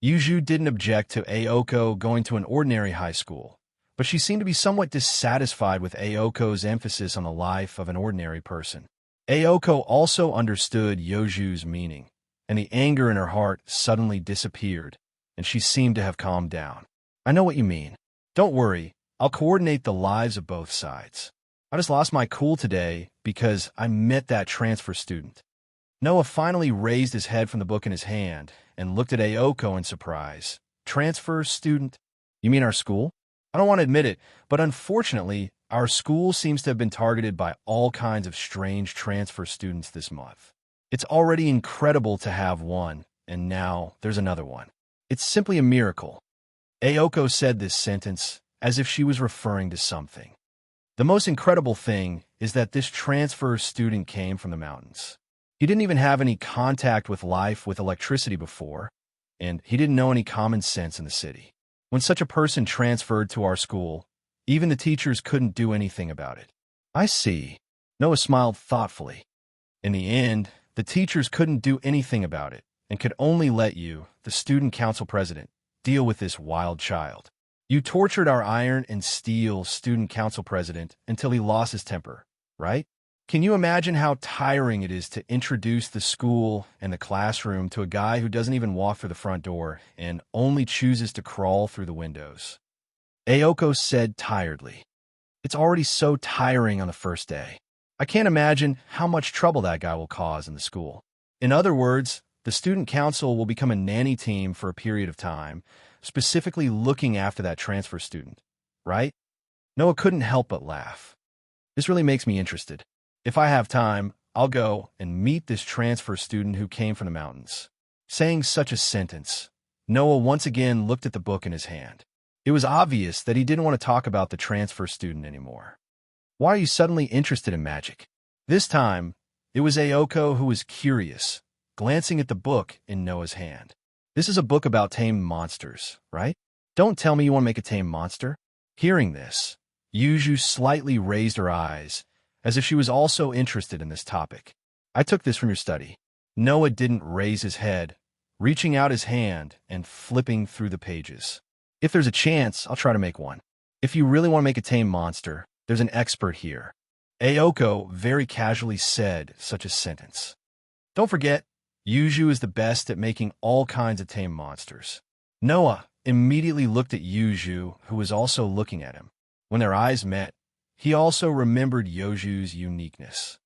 Yuju didn't object to Aoko going to an ordinary high school, but she seemed to be somewhat dissatisfied with Aoko's emphasis on the life of an ordinary person. Aoko also understood Yoju's meaning, and the anger in her heart suddenly disappeared, and she seemed to have calmed down. I know what you mean. Don't worry, I'll coordinate the lives of both sides. I just lost my cool today because I met that transfer student. Noah finally raised his head from the book in his hand and looked at Aoko in surprise. Transfer student? You mean our school? I don't want to admit it, but unfortunately, our school seems to have been targeted by all kinds of strange transfer students this month. It's already incredible to have one, and now there's another one. It's simply a miracle. Aoko said this sentence as if she was referring to something. The most incredible thing is that this transfer student came from the mountains. He didn't even have any contact with life with electricity before, and he didn't know any common sense in the city. When such a person transferred to our school, even the teachers couldn't do anything about it. I see. Noah smiled thoughtfully. In the end, the teachers couldn't do anything about it and could only let you, the student council president, deal with this wild child. You tortured our iron and steel student council president until he lost his temper, right? Can you imagine how tiring it is to introduce the school and the classroom to a guy who doesn't even walk through the front door and only chooses to crawl through the windows? Aoko said tiredly. It's already so tiring on the first day. I can't imagine how much trouble that guy will cause in the school. In other words, the student council will become a nanny team for a period of time, specifically looking after that transfer student, right? Noah couldn't help but laugh. This really makes me interested. If I have time, I'll go and meet this transfer student who came from the mountains. Saying such a sentence, Noah once again looked at the book in his hand. It was obvious that he didn't want to talk about the transfer student anymore. Why are you suddenly interested in magic? This time, it was Aoko who was curious, glancing at the book in Noah's hand. This is a book about tamed monsters, right? Don't tell me you want to make a tamed monster. Hearing this, Yuju slightly raised her eyes, as if she was also interested in this topic. I took this from your study. Noah didn't raise his head, reaching out his hand and flipping through the pages. If there's a chance, I'll try to make one. If you really want to make a tame monster, there's an expert here. Aoko very casually said such a sentence. Don't forget, Yuju is the best at making all kinds of tame monsters. Noah immediately looked at Yuju, who was also looking at him. When their eyes met, he also remembered Yoju's uniqueness.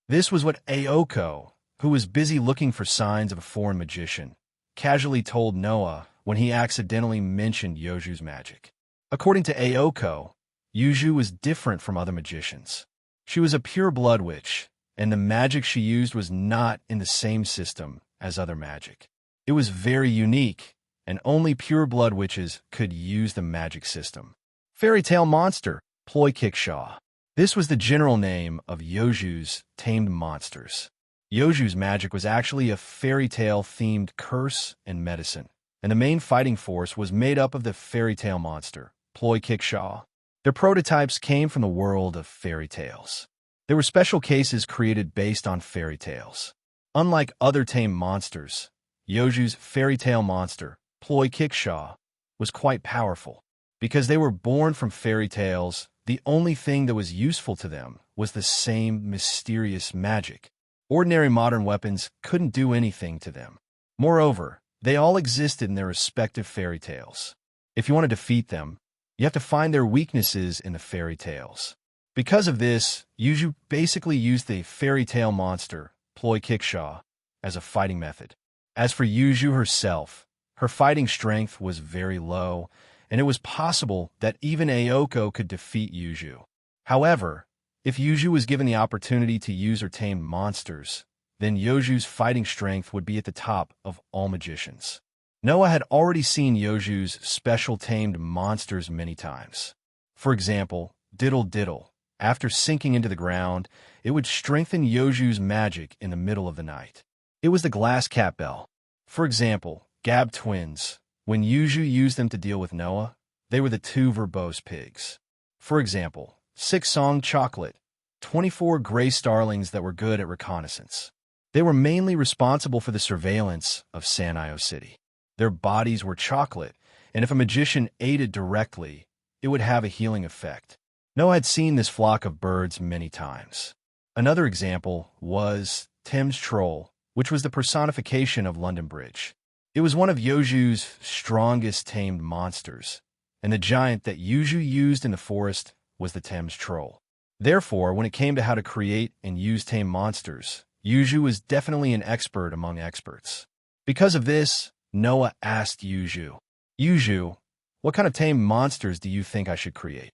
This was what Aoko, who was busy looking for signs of a foreign magician, casually told Noah when he accidentally mentioned Yoju's magic. According to Aoko, Yuju was different from other magicians. She was a pure blood witch, and the magic she used was not in the same system as other magic. It was very unique, and only pure blood witches could use the magic system. Fairy tale monster, Ploy Kickshaw. This was the general name of Yoju's tamed monsters. Yoju's magic was actually a fairy tale-themed curse and medicine, and the main fighting force was made up of the fairy tale monster, Ploy Kickshaw. Their prototypes came from the world of fairy tales. There were special cases created based on fairy tales. Unlike other tame monsters, Yoju's fairy tale monster, Ploy Kickshaw, was quite powerful. Because they were born from fairy tales, the only thing that was useful to them was the same mysterious magic. Ordinary modern weapons couldn't do anything to them. Moreover, they all existed in their respective fairy tales. If you want to defeat them, you have to find their weaknesses in the fairy tales. Because of this, Yuju basically used the fairy tale monster, Ploy Kickshaw, as a fighting method. As for Yuju herself, her fighting strength was very low, and it was possible that even Aoko could defeat Yuju. However, if Yuju was given the opportunity to use her tamed monsters, then Yoju's fighting strength would be at the top of all magicians. Noah had already seen Yoju's special tamed monsters many times. For example, Diddle Diddle. After sinking into the ground, it would strengthen Yoju's magic in the middle of the night. It was the Glass Cat Bell. For example, Gab twins. When Yuju used them to deal with Noah, they were the two verbose pigs. For example, Six Song Chocolate. 24 gray starlings that were good at reconnaissance. They were mainly responsible for the surveillance of Sanio City. Their bodies were chocolate, and if a magician ate it directly, it would have a healing effect. Noah had seen this flock of birds many times. Another example was Thames Troll, which was the personification of London Bridge. It was one of Yoju's strongest tamed monsters, and the giant that Yuju used in the forest was the Thames Troll. Therefore, when it came to how to create and use tame monsters, Yuju was definitely an expert among experts. Because of this, Noah asked Yuju, "Yuju, what kind of tame monsters do you think I should create?"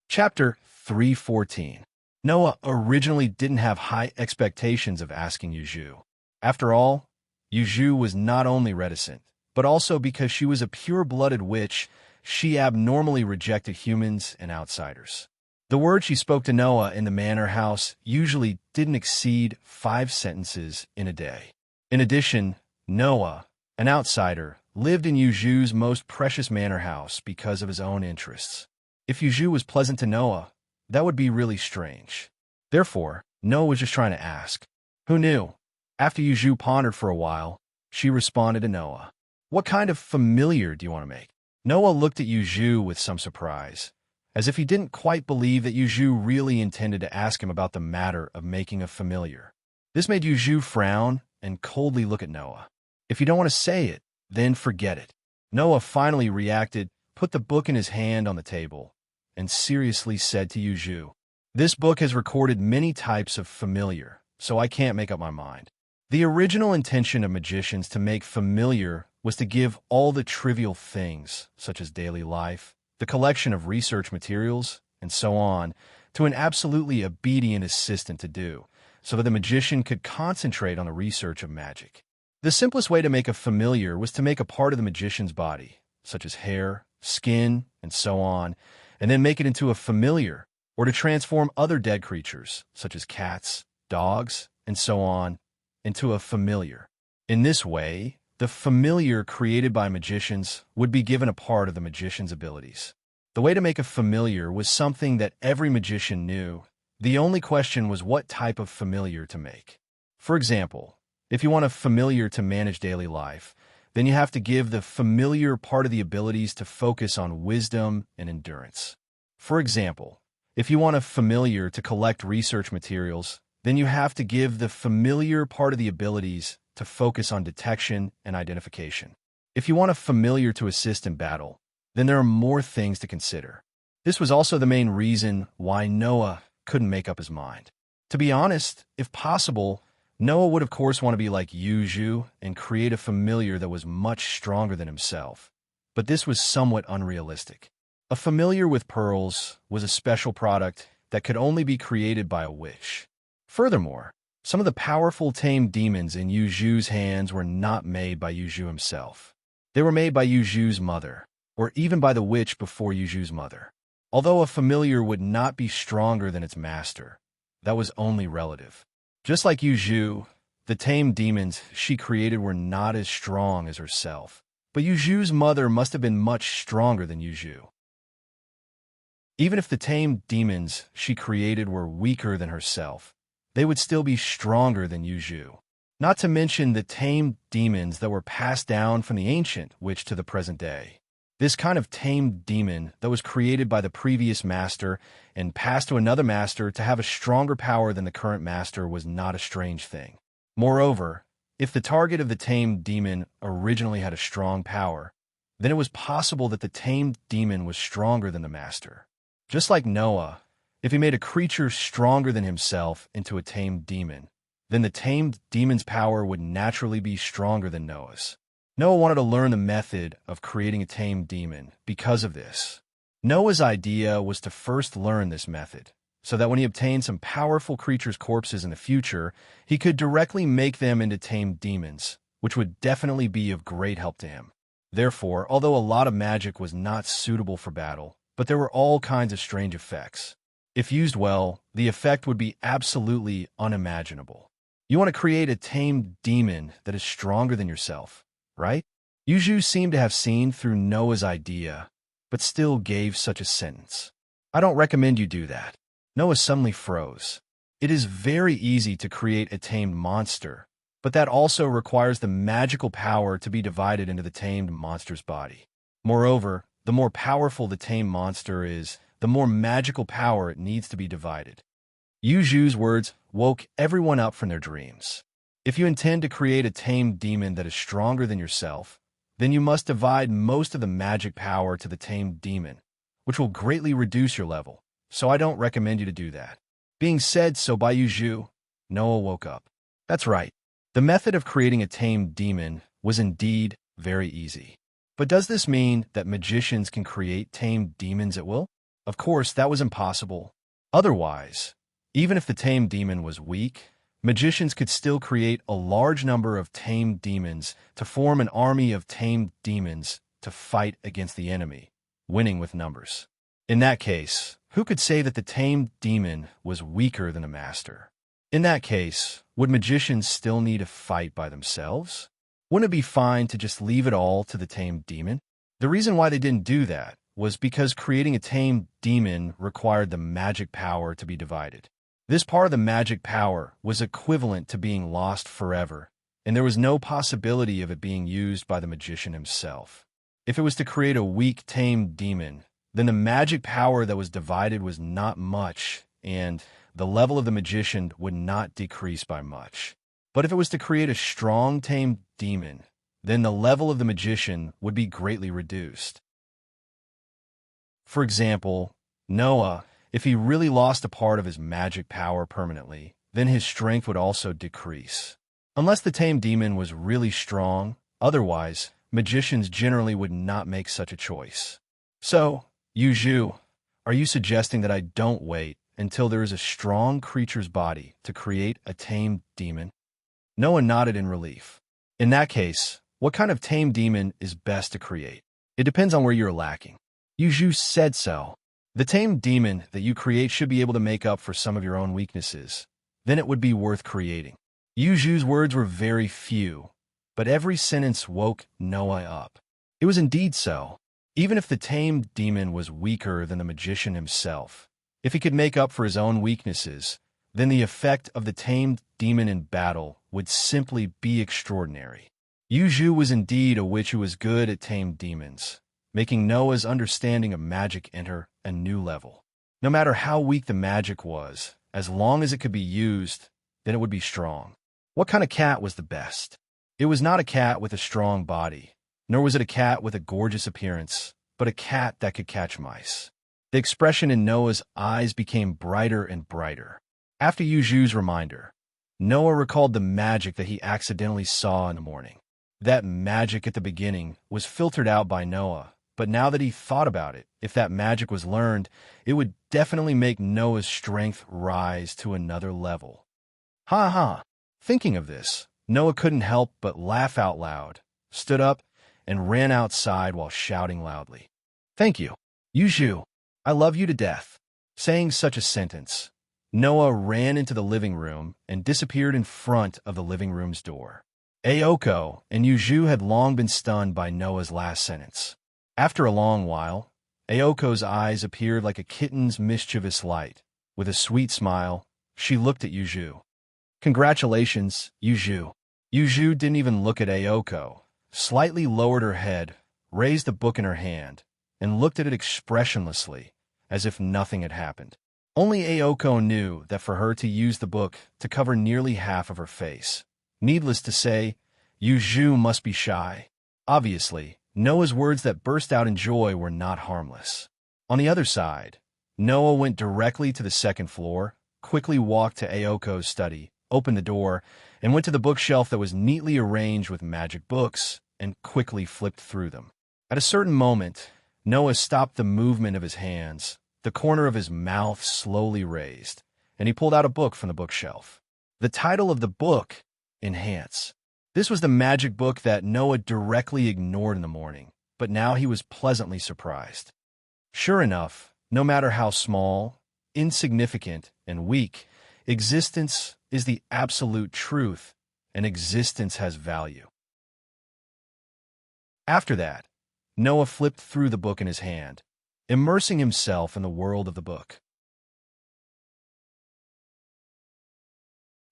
Chapter 314. Noah originally didn't have high expectations of asking Yuju. After all, Yuju was not only reticent, but also because she was a pure-blooded witch, she abnormally rejected humans and outsiders. The words she spoke to Noah in the manor house usually didn't exceed 5 sentences in a day. In addition, Noah, an outsider, lived in Yuju's most precious manor house because of his own interests. If Yuju was pleasant to Noah, that would be really strange. Therefore, Noah was just trying to ask. Who knew? After Yuju pondered for a while, she responded to Noah. "What kind of familiar do you want to make?" Noah looked at Yuju with some surprise, as if he didn't quite believe that Yuju really intended to ask him about the matter of making a familiar. This made Yuju frown and coldly look at Noah. "If you don't want to say it, then forget it." Noah finally reacted, put the book in his hand on the table, and seriously said to Yuju, "This book has recorded many types of familiar, so I can't make up my mind. The original intention of magicians to make familiar was to give all the trivial things, such as daily life, the collection of research materials, and so on, to an absolutely obedient assistant to do, so that the magician could concentrate on the research of magic. The simplest way to make a familiar was to make a part of the magician's body, such as hair, skin, and so on, and then make it into a familiar, or to transform other dead creatures, such as cats, dogs, and so on, into a familiar. In this way, the familiar created by magicians would be given a part of the magician's abilities. The way to make a familiar was something that every magician knew. The only question was what type of familiar to make. For example, if you want a familiar to manage daily life, then you have to give the familiar part of the abilities to focus on wisdom and endurance. For example, if you want a familiar to collect research materials, then you have to give the familiar part of the abilities to focus on detection and identification. If you want a familiar to assist in battle, then there are more things to consider. This was also the main reason why Noah couldn't make up his mind. To be honest, if possible, Noah would of course want to be like Yuju and create a familiar that was much stronger than himself, but this was somewhat unrealistic. A familiar with pearls was a special product that could only be created by a witch. Furthermore, some of the powerful tamed demons in Yuju's hands were not made by Yuju himself. They were made by Yuju's mother, or even by the witch before Yuju's mother. Although a familiar would not be stronger than its master, that was only relative. Just like Yuju, the tamed demons she created were not as strong as herself, but Yuju's mother must have been much stronger than Yuju. Even if the tamed demons she created were weaker than herself, they would still be stronger than Yuju. Not to mention the tamed demons that were passed down from the ancient witch to the present day. This kind of tamed demon that was created by the previous master and passed to another master to have a stronger power than the current master was not a strange thing. Moreover, If the target of the tamed demon originally had a strong power, then it was possible that the tamed demon was stronger than the master. Just like Noah, if he made a creature stronger than himself into a tamed demon, then the tamed demon's power would naturally be stronger than Noah's. Noah wanted to learn the method of creating a tamed demon because of this. Noah's idea was to first learn this method, so that when he obtained some powerful creatures' corpses in the future, he could directly make them into tamed demons, which would definitely be of great help to him. Therefore, although a lot of magic was not suitable for battle, but there were all kinds of strange effects. If used well, the effect would be absolutely unimaginable. You want to create a tamed demon that is stronger than yourself, right? Yuju seemed to have seen through Noah's idea, but still gave such a sentence. I don't recommend you do that. Noah suddenly froze. It is very easy to create a tamed monster, but that also requires the magical power to be divided into the tamed monster's body. Moreover, the more powerful the tamed monster is, the more magical power it needs to be divided. Yuju's words woke everyone up from their dreams. If you intend to create a tamed demon that is stronger than yourself, then you must divide most of the magic power to the tamed demon, which will greatly reduce your level, so I don't recommend you to do that. Being said so by Yuju, Noah woke up. That's right. The method of creating a tamed demon was indeed very easy. But does this mean that magicians can create tamed demons at will? Of course, that was impossible. Otherwise, even if the tamed demon was weak, magicians could still create a large number of tamed demons to form an army of tamed demons to fight against the enemy, winning with numbers. In that case, who could say that the tamed demon was weaker than a master? In that case, would magicians still need to fight by themselves? Wouldn't it be fine to just leave it all to the tamed demon? The reason why they didn't do that was because creating a tamed demon required the magic power to be divided. This part of the magic power was equivalent to being lost forever, and there was no possibility of it being used by the magician himself. If it was to create a weak tamed demon, then the magic power that was divided was not much, and the level of the magician would not decrease by much. But if it was to create a strong tamed demon, then the level of the magician would be greatly reduced. For example, Noah, if he really lost a part of his magic power permanently, then his strength would also decrease. Unless the tamed demon was really strong, otherwise, magicians generally would not make such a choice. So, Yuju, are you suggesting that I don't wait until there is a strong creature's body to create a tamed demon? Noah nodded in relief. In that case, what kind of tamed demon is best to create? It depends on where you're lacking. Yuju said so. The tamed demon that you create should be able to make up for some of your own weaknesses. Then it would be worth creating. Yuju's words were very few, but every sentence woke Noah up. It was indeed so. Even if the tamed demon was weaker than the magician himself, if he could make up for his own weaknesses, then the effect of the tamed demon in battle would simply be extraordinary. Yuju was indeed a witch who was good at tamed demons, making Noah's understanding of magic enter a new level. No matter how weak the magic was, as long as it could be used, then it would be strong. What kind of cat was the best? It was not a cat with a strong body, nor was it a cat with a gorgeous appearance, but a cat that could catch mice. The expression in Noah's eyes became brighter and brighter. After Yuju's reminder, Noah recalled the magic that he accidentally saw in the morning. That magic at the beginning was filtered out by Noah, but now that he thought about it, if that magic was learned, it would definitely make Noah's strength rise to another level. Ha ha! Thinking of this, Noah couldn't help but laugh out loud, stood up, and ran outside while shouting loudly. Thank you, Yuju. I love you to death. Saying such a sentence, Noah ran into the living room and disappeared in front of the living room's door. Ayoko and Yuju had long been stunned by Noah's last sentence. After a long while, Ayoko's eyes appeared like a kitten's mischievous light. With a sweet smile, she looked at Yuju. Congratulations, Yuju. Yuju didn't even look at Ayoko, slightly lowered her head, raised the book in her hand, and looked at it expressionlessly, as if nothing had happened. Only Ayoko knew that for her to use the book to cover nearly half of her face, Needless to say, Yuju must be shy. Obviously, Noah's words that burst out in joy were not harmless. On the other side, Noah went directly to the second floor, quickly walked to Aoko's study, opened the door, and went to the bookshelf that was neatly arranged with magic books, and quickly flipped through them. At a certain moment, Noah stopped the movement of his hands, the corner of his mouth slowly raised, and he pulled out a book from the bookshelf. The title of the book, Enhance. This was the magic book that Noah directly ignored in the morning, but now he was pleasantly surprised. Sure enough, no matter how small, insignificant, and weak, existence is the absolute truth, and existence has value. After that, Noah flipped through the book in his hand, immersing himself in the world of the book.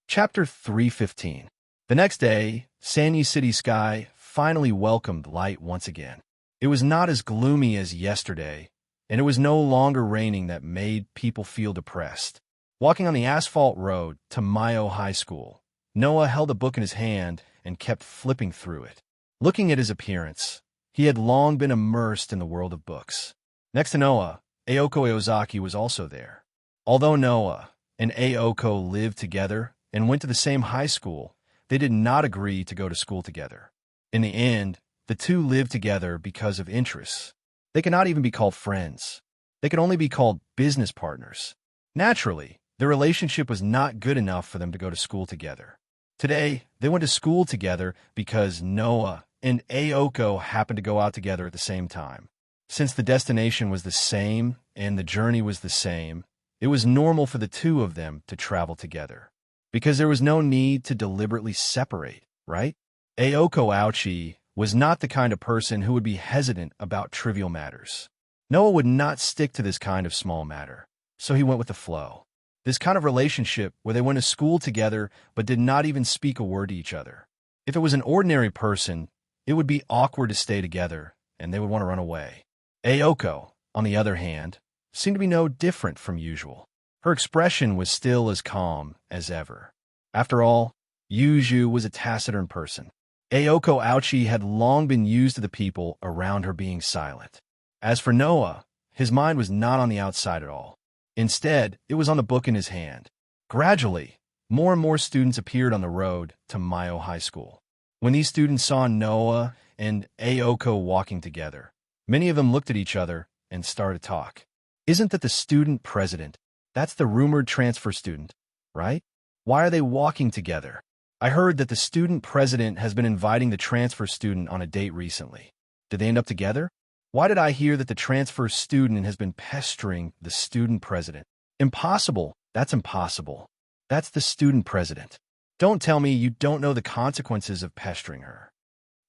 Chapter 315. The next day, Sanyi City sky finally welcomed light once again. It was not as gloomy as yesterday, and it was no longer raining that made people feel depressed. Walking on the asphalt road to Mayo High School, Noah held a book in his hand and kept flipping through it. Looking at his appearance, he had long been immersed in the world of books. Next to Noah, Aoko Ozaki was also there. Although Noah and Aoko lived together and went to the same high school, they did not agree to go to school together. In the end, the two lived together because of interests. They could not even be called friends. They could only be called business partners. Naturally, their relationship was not good enough for them to go to school together. Today, they went to school together because Noah and Aoko happened to go out together at the same time. Since the destination was the same and the journey was the same, it was normal for the two of them to travel together. Because there was no need to deliberately separate, right? Aoko Aochi was not the kind of person who would be hesitant about trivial matters. Noah would not stick to this kind of small matter, so he went with the flow. This kind of relationship where they went to school together but did not even speak a word to each other. If it was an ordinary person, it would be awkward to stay together, and they would want to run away. Aoko, on the other hand, seemed to be no different from usual. Her expression was still as calm as ever. After all, Yuju was a taciturn person. Aoko Aochi had long been used to the people around her being silent. As for Noah, his mind was not on the outside at all. Instead, it was on the book in his hand. Gradually, more and more students appeared on the road to Mayo High School. When these students saw Noah and Aoko walking together, many of them looked at each other and started to talk. Isn't that the student president? That's the rumored transfer student, right? Why are they walking together? I heard that the student president has been inviting the transfer student on a date recently. Did they end up together? Why did I hear that the transfer student has been pestering the student president? Impossible. That's impossible. That's the student president. Don't tell me you don't know the consequences of pestering her.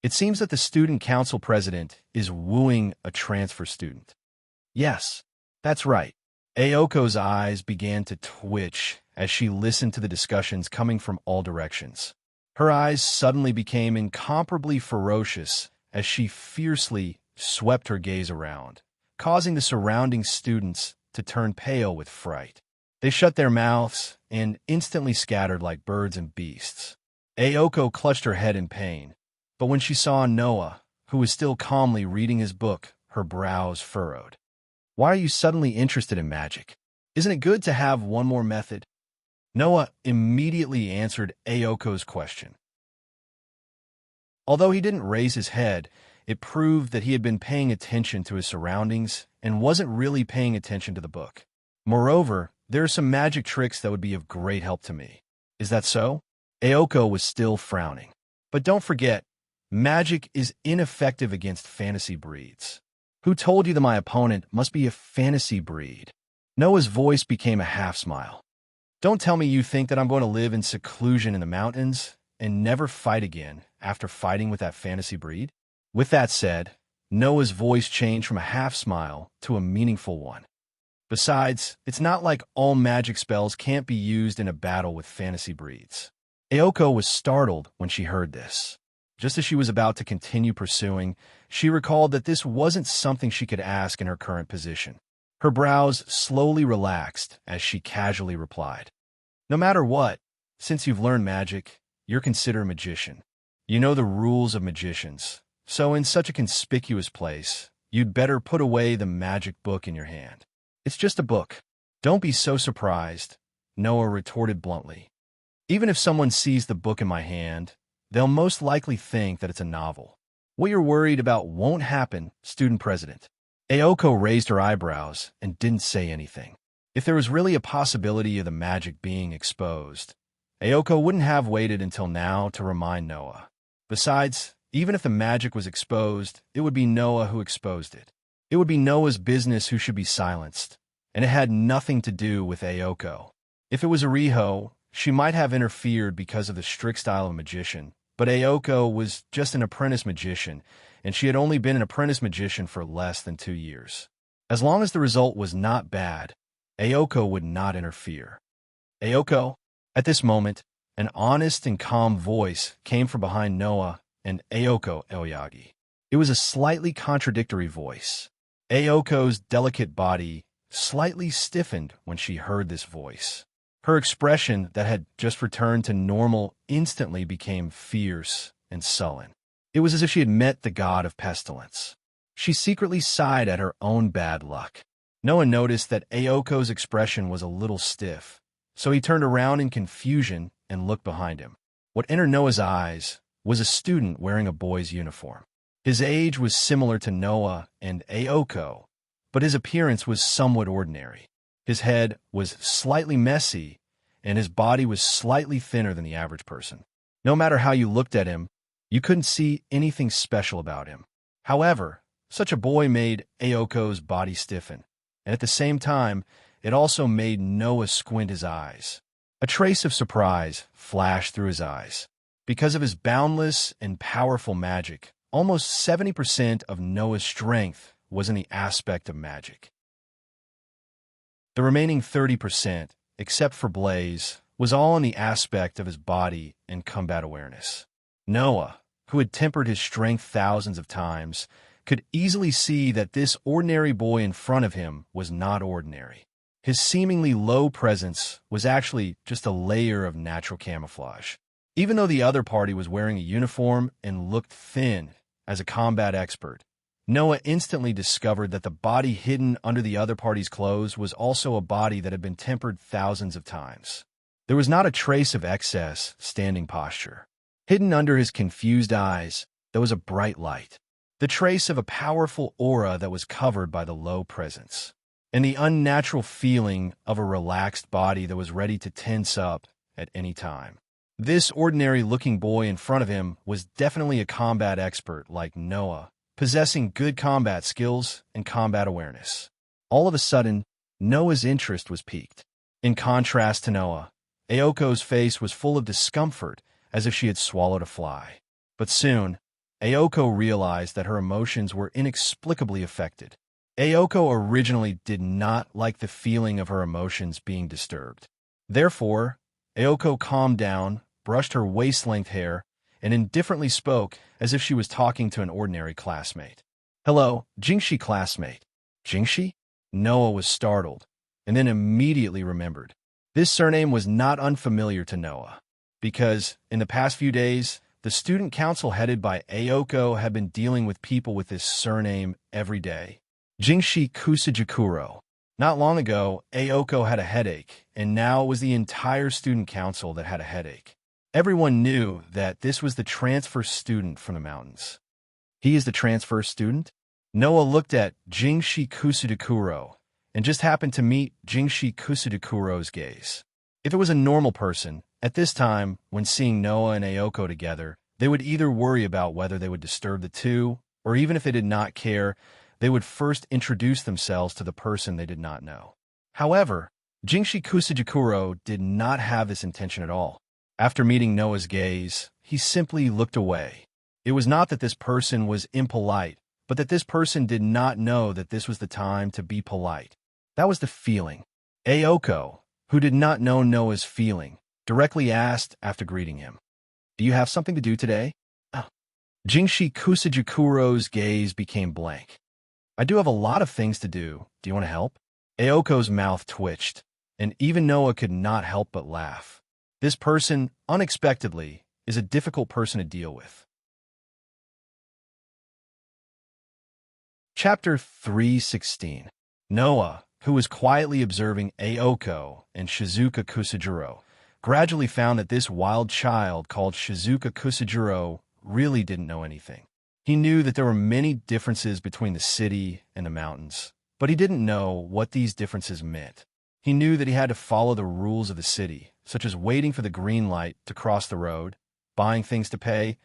It seems that the student council president is wooing a transfer student. Yes, that's right. Aoko's eyes began to twitch as she listened to the discussions coming from all directions. Her eyes suddenly became incomparably ferocious as she fiercely swept her gaze around, causing the surrounding students to turn pale with fright. They shut their mouths and instantly scattered like birds and beasts. Aoko clutched her head in pain, but when she saw Noah, who was still calmly reading his book, her brows furrowed. Why are you suddenly interested in magic? Isn't it good to have one more method? Noah immediately answered Aoko's question. Although he didn't raise his head, it proved that he had been paying attention to his surroundings and wasn't really paying attention to the book. Moreover, there are some magic tricks that would be of great help to me. Is that so? Aoko was still frowning. But don't forget, magic is ineffective against fantasy breeds. Who told you that my opponent must be a fantasy breed? Noah's voice became a half-smile. Don't tell me you think that I'm going to live in seclusion in the mountains and never fight again after fighting with that fantasy breed? With that said, Noah's voice changed from a half-smile to a meaningful one. Besides, it's not like all magic spells can't be used in a battle with fantasy breeds. Aoko was startled when she heard this. Just as she was about to continue pursuing, she recalled that this wasn't something she could ask in her current position. Her brows slowly relaxed as she casually replied, "No matter what, since you've learned magic, you're considered a magician. You know the rules of magicians, so in such a conspicuous place, you'd better put away the magic book in your hand. It's just a book. Don't be so surprised, Noah retorted bluntly. Even if someone sees the book in my hand, they'll most likely think that it's a novel. What you're worried about won't happen, student president. Aoko raised her eyebrows and didn't say anything. If there was really a possibility of the magic being exposed, Aoko wouldn't have waited until now to remind Noah. Besides, even if the magic was exposed, it would be Noah who exposed it. It would be Noah's business who should be silenced, and it had nothing to do with Aoko. If it was Ariho, she might have interfered because of the strict style of a magician, but Aoko was just an apprentice magician, and she had only been an apprentice magician for less than 2 years. As long as the result was not bad, Aoko would not interfere. Aoko? At this moment, an honest and calm voice came from behind Noah and Aoko Aoyagi. It was a slightly contradictory voice. Aoko's delicate body slightly stiffened when she heard this voice. Her expression that had just returned to normal instantly became fierce and sullen. It was as if she had met the god of pestilence. She secretly sighed at her own bad luck. Noah noticed that Aoko's expression was a little stiff, so he turned around in confusion and looked behind him. What entered Noah's eyes was a student wearing a boy's uniform. His age was similar to Noah and Aoko, but his appearance was somewhat ordinary. His head was slightly messy, and his body was slightly thinner than the average person. No matter how you looked at him, you couldn't see anything special about him. However, such a boy made Aoko's body stiffen, and at the same time, it also made Noah squint his eyes. A trace of surprise flashed through his eyes. Because of his boundless and powerful magic, almost 70% of Noah's strength was in the aspect of magic. The remaining 30%, except for Blaze, was all in the aspect of his body and combat awareness. Noah, who had tempered his strength thousands of times, could easily see that this ordinary boy in front of him was not ordinary. His seemingly low presence was actually just a layer of natural camouflage. Even though the other party was wearing a uniform and looked thin as a combat expert, Noah instantly discovered that the body hidden under the other party's clothes was also a body that had been tempered thousands of times. There was not a trace of excess standing posture. Hidden under his confused eyes, there was a bright light, the trace of a powerful aura that was covered by the low presence, and the unnatural feeling of a relaxed body that was ready to tense up at any time. This ordinary-looking boy in front of him was definitely a combat expert like Noah, possessing good combat skills and combat awareness. All of a sudden, Noah's interest was piqued. In contrast to Noah, Aoko's face was full of discomfort, as if she had swallowed a fly. But soon, Aoko realized that her emotions were inexplicably affected. Aoko originally did not like the feeling of her emotions being disturbed. Therefore, Aoko calmed down, brushed her waist-length hair, and indifferently spoke as if she was talking to an ordinary classmate. "Hello, Jingshi classmate." Jingshi? Noah was startled, and then immediately remembered. This surname was not unfamiliar to Noah, because, in the past few days, the student council headed by Aoko had been dealing with people with this surname every day. Jingshi Kusajikuro. Not long ago, Aoko had a headache, and now it was the entire student council that had a headache. Everyone knew that this was the transfer student from the mountains. He is the transfer student? Noah looked at Jingshi Kusudakuro and just happened to meet Jingshi Kusudakuro's gaze. If it was a normal person, at this time, when seeing Noah and Aoko together, they would either worry about whether they would disturb the two, or even if they did not care, they would first introduce themselves to the person they did not know. However, Jingshi Kusudakuro did not have this intention at all. After meeting Noah's gaze, he simply looked away. It was not that this person was impolite, but that this person did not know that this was the time to be polite. That was the feeling. Aoko, who did not know Noah's feeling, directly asked after greeting him, "Do you have something to do today?" Oh. Jingshi Kusajakuro's gaze became blank. "I do have a lot of things to do. Do you want to help?" Aoko's mouth twitched, and even Noah could not help but laugh. This person, unexpectedly, is a difficult person to deal with. Chapter 316. Noah, who was quietly observing Aoko and Shizuka Kusajiro, gradually found that this wild child called Shizuka Kusajiro really didn't know anything. He knew that there were many differences between the city and the mountains, but he didn't know what these differences meant. He knew that he had to follow the rules of the city, such as waiting for the green light to cross the road, buying things to pay,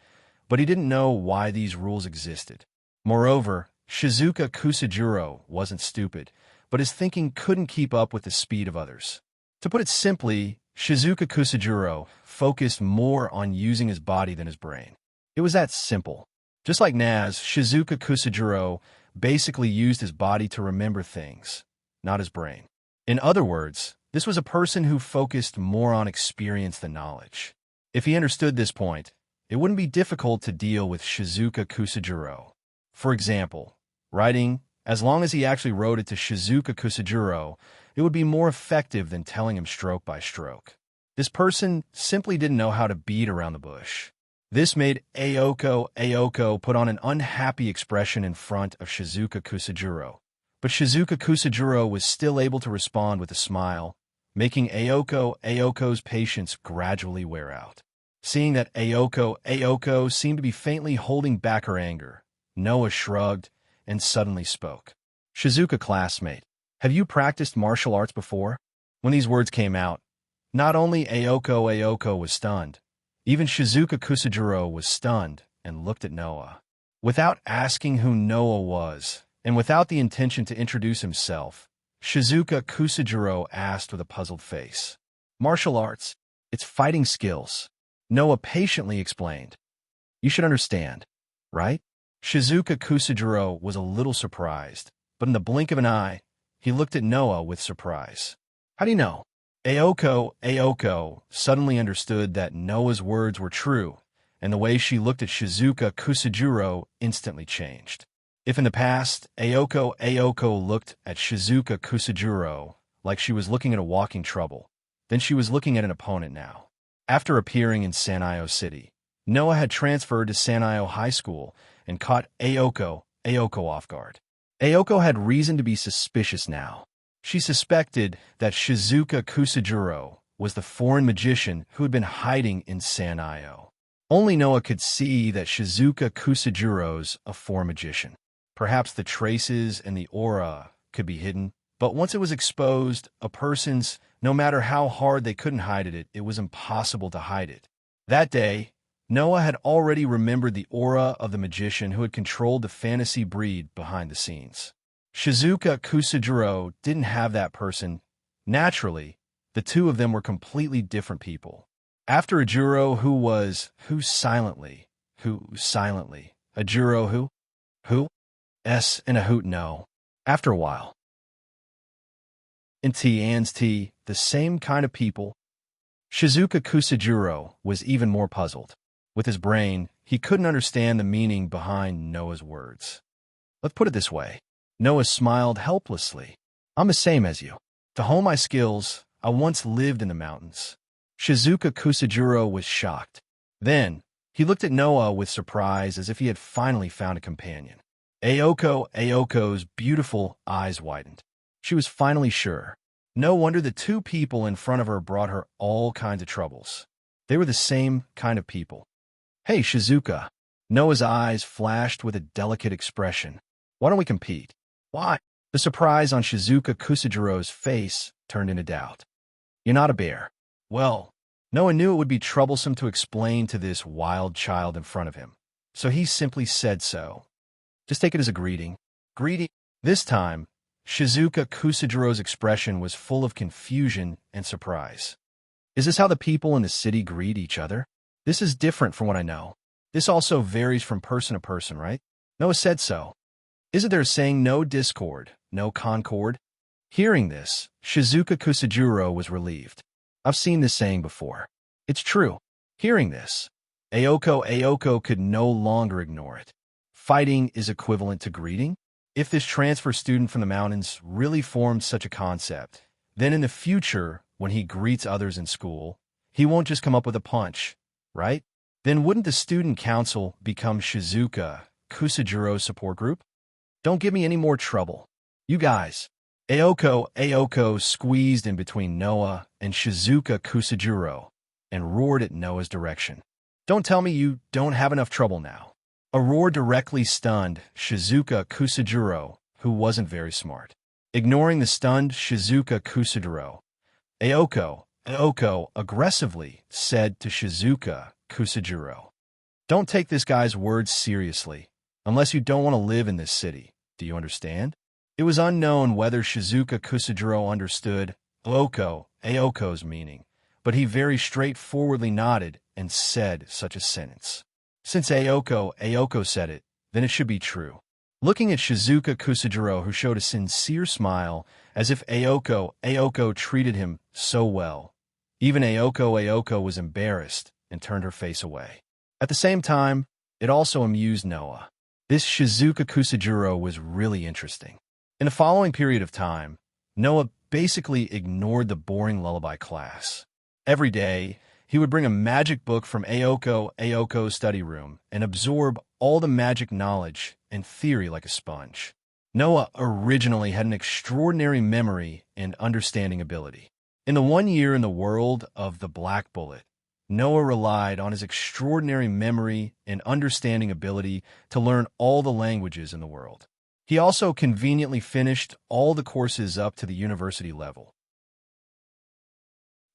but he didn't know why these rules existed. Moreover, Shizuka Kusajiro wasn't stupid, but his thinking couldn't keep up with the speed of others. To put it simply, Shizuka Kusajiro focused more on using his body than his brain. It was that simple. Just like Naz, Shizuka Kusajiro basically used his body to remember things, not his brain. In other words, this was a person who focused more on experience than knowledge. If he understood this point, it wouldn't be difficult to deal with Shizuka Kusajiro. For example, writing, as long as he actually wrote it to Shizuka Kusajiro, it would be more effective than telling him stroke by stroke. This person simply didn't know how to beat around the bush. This made Aoko put on an unhappy expression in front of Shizuka Kusajiro. But Shizuka Kusajiro was still able to respond with a smile, making Aoko's patience gradually wear out. Seeing that Aoko seemed to be faintly holding back her anger, Noah shrugged and suddenly spoke. Shizuka classmate, have you practiced martial arts before? When these words came out, not only Aoko was stunned, even Shizuka Kusajiro was stunned and looked at Noah. Without asking who Noah was, and without the intention to introduce himself, Shizuka Kusajiro asked with a puzzled face. Martial arts, it's fighting skills. Noah patiently explained. You should understand, right? Shizuka Kusajiro was a little surprised, but in the blink of an eye, he looked at Noah with surprise. How do you know? Aoko suddenly understood that Noah's words were true, and the way she looked at Shizuka Kusajiro instantly changed. If in the past, Aoko looked at Shizuka Kusajiro like she was looking at a walking trouble, then she was looking at an opponent now. After appearing in Sanio City, Noah had transferred to Sanio High School and caught Aoko off guard. Aoko had reason to be suspicious now. She suspected that Shizuka Kusajiro was the foreign magician who had been hiding in Sanio. Only Noah could see that Shizuka Kusajiro's a foreign magician. Perhaps the traces and the aura could be hidden, but once it was exposed, a person's, no matter how hard they couldn't hide it, it was impossible to hide it. That day, Noah had already remembered the aura of the magician who had controlled the fantasy breed behind the scenes. Shizuka Kusajiro didn't have that person. Naturally, the two of them were completely different people. After a Juro who silently, a Juro who, S and a hoot no. After a while. In An's T, the same kind of people. Shizuka Kusajiro was even more puzzled. With his brain, he couldn't understand the meaning behind Noah's words. Let's put it this way. Noah smiled helplessly. I'm the same as you. To hone my skills, I once lived in the mountains. Shizuka Kusajiro was shocked. Then, he looked at Noah with surprise as if he had finally found a companion. Aoko's beautiful eyes widened. She was finally sure. No wonder the two people in front of her brought her all kinds of troubles. They were the same kind of people. Hey, Shizuka. Noah's eyes flashed with a delicate expression. Why don't we compete? Why? The surprise on Shizuka Kusajiro's face turned into doubt. You're not a bear. Well, Noah knew it would be troublesome to explain to this wild child in front of him, so he simply said so. Just take it as a greeting. Greeting. This time, Shizuka Kusajiro's expression was full of confusion and surprise. Is this how the people in the city greet each other? This is different from what I know. This also varies from person to person, right? Noah said so. Isn't there a saying, no discord, no concord? Hearing this, Shizuka Kusajiro was relieved. I've seen this saying before. It's true. Hearing this, Aoko could no longer ignore it. Fighting is equivalent to greeting? If this transfer student from the mountains really formed such a concept, then in the future, when he greets others in school, he won't just come up with a punch, right? then wouldn't the student council become Shizuka Kusajiro's support group? Don't give me any more trouble. You guys. Ayoko squeezed in between Noah and Shizuka Kusajiro and roared at Noah's direction. Don't tell me you don't have enough trouble now. A roar directly stunned Shizuka Kusajiro, who wasn't very smart. Ignoring the stunned Shizuka Kusajiro, Ayoko aggressively said to Shizuka Kusajiro, "Don't take this guy's words seriously, unless you don't want to live in this city. Do you understand?" It was unknown whether Shizuka Kusajiro understood Ayoko's meaning, but he very straightforwardly nodded and said such a sentence. Since Ayoko said it, then it should be true. Looking at Shizuka Kusajiro, who showed a sincere smile, as if Ayoko treated him so well, even Ayoko was embarrassed and turned her face away. At the same time, it also amused Noah. This Shizuka Kusajiro was really interesting. In the following period of time, Noah basically ignored the boring lullaby class. Every day, he would bring a magic book from Ayoko's study room and absorb all the magic knowledge and theory like a sponge. Noah originally had an extraordinary memory and understanding ability. In the 1 year in the world of the Black Bullet, Noah relied on his extraordinary memory and understanding ability to learn all the languages in the world. He also conveniently finished all the courses up to the university level.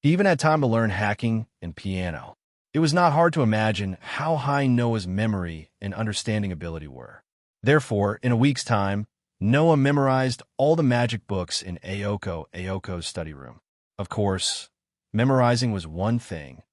He even had time to learn hacking and piano. It was not hard to imagine how high Noah's memory and understanding ability were. Therefore, in a week's time, Noah memorized all the magic books in Ayoko's study room. Of course, memorizing was one thing,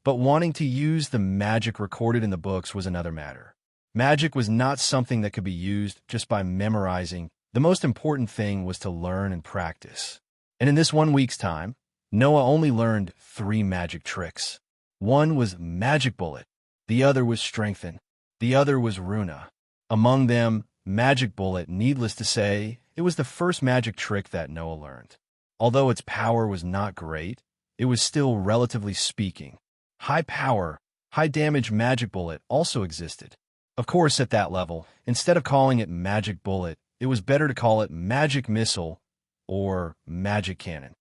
but wanting to use the magic recorded in the books was another matter. Magic was not something that could be used just by memorizing. The most important thing was to learn and practice. And in this 1 week's time, Noah only learned 3 magic tricks. One was Magic Bullet, the other was Strengthen, the other was Runa. Among them, Magic Bullet, needless to say, it was the first magic trick that Noah learned. Although its power was not great, it was still, relatively speaking, high power, high damage. Magic Bullet also existed. Of course, at that level, instead of calling it Magic Bullet, it was better to call it Magic Missile or Magic Cannon.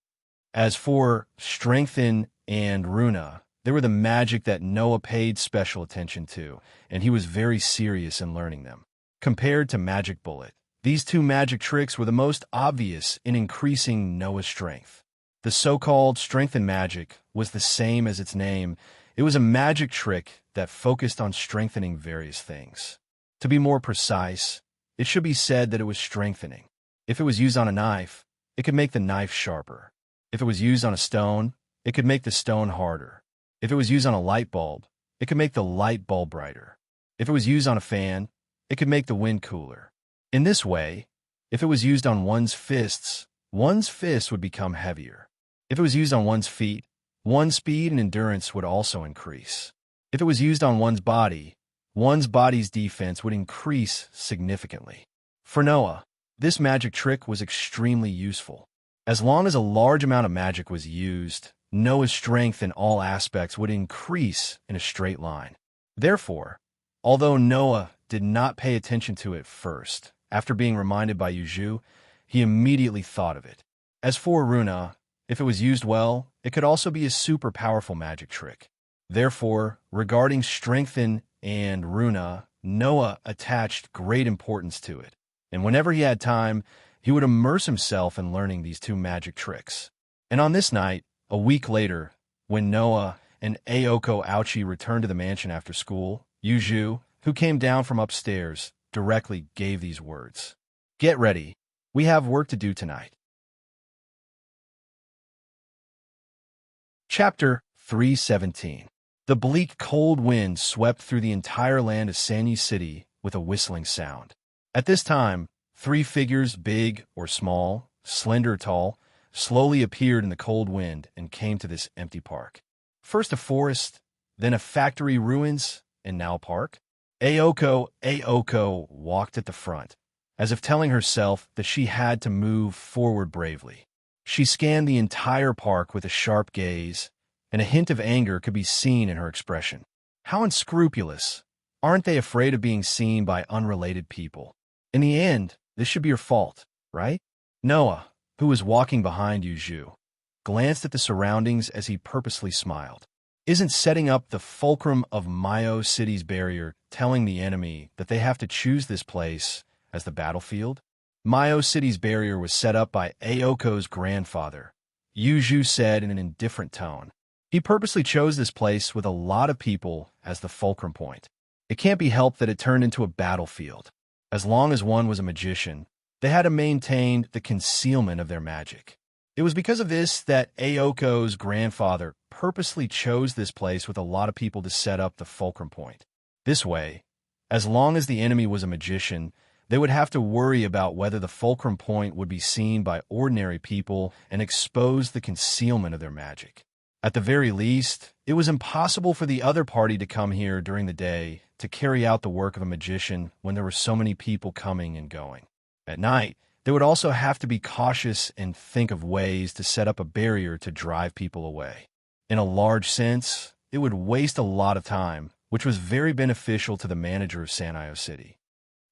As for Strengthen and Runa, they were the magic that Noah paid special attention to, and he was very serious in learning them. Compared to Magic Bullet, these 2 magic tricks were the most obvious in increasing Noah's strength. The so-called Strengthen magic was the same as its name. It was a magic trick that focused on strengthening various things. To be more precise, it should be said that it was strengthening. If it was used on a knife, it could make the knife sharper. If it was used on a stone, it could make the stone harder. If it was used on a light bulb, it could make the light bulb brighter. If it was used on a fan, it could make the wind cooler. In this way, if it was used on one's fists would become heavier. If it was used on one's feet, one's speed and endurance would also increase. If it was used on one's body's defense would increase significantly. For Noah, this magic trick was extremely useful. As long as a large amount of magic was used, Noah's strength in all aspects would increase in a straight line. Therefore, although Noah did not pay attention to it first, after being reminded by Yuju, he immediately thought of it. As for Runa, if it was used well, it could also be a super powerful magic trick. Therefore, regarding Strengthen and Runa, Noah attached great importance to it, and whenever he had time, he would immerse himself in learning these 2 magic tricks. And on this night, a week later, when Noah and Ayoko returned to the mansion after school, Yuju, who came down from upstairs, directly gave these words. "Get ready. We have work to do tonight." Chapter 317. The bleak, cold wind swept through the entire land of Sanyi City with a whistling sound. At this time, 3 figures, big or small, slender or tall, slowly appeared in the cold wind and came to this empty park. First a forest, then a factory ruins, and now a park. Ayoko walked at the front, as if telling herself that she had to move forward bravely. She scanned the entire park with a sharp gaze, and a hint of anger could be seen in her expression. How unscrupulous. Aren't they afraid of being seen by unrelated people? In the end, this should be your fault, right? Noah, who was walking behind Yuju, glanced at the surroundings as he purposely smiled. Isn't setting up the fulcrum of Mayo City's barrier telling the enemy that they have to choose this place as the battlefield? Mayo City's barrier was set up by Aoko's grandfather, Yuju said in an indifferent tone. He purposely chose this place with a lot of people as the fulcrum point. It can't be helped that it turned into a battlefield. As long as one was a magician, they had to maintain the concealment of their magic. It was because of this that Aoko's grandfather purposely chose this place with a lot of people to set up the fulcrum point. This way, as long as the enemy was a magician, they would have to worry about whether the fulcrum point would be seen by ordinary people and expose the concealment of their magic. At the very least, it was impossible for the other party to come here during the day to carry out the work of a magician when there were so many people coming and going. At night, they would also have to be cautious and think of ways to set up a barrier to drive people away. In a large sense, it would waste a lot of time, which was very beneficial to the manager of Sanyo City.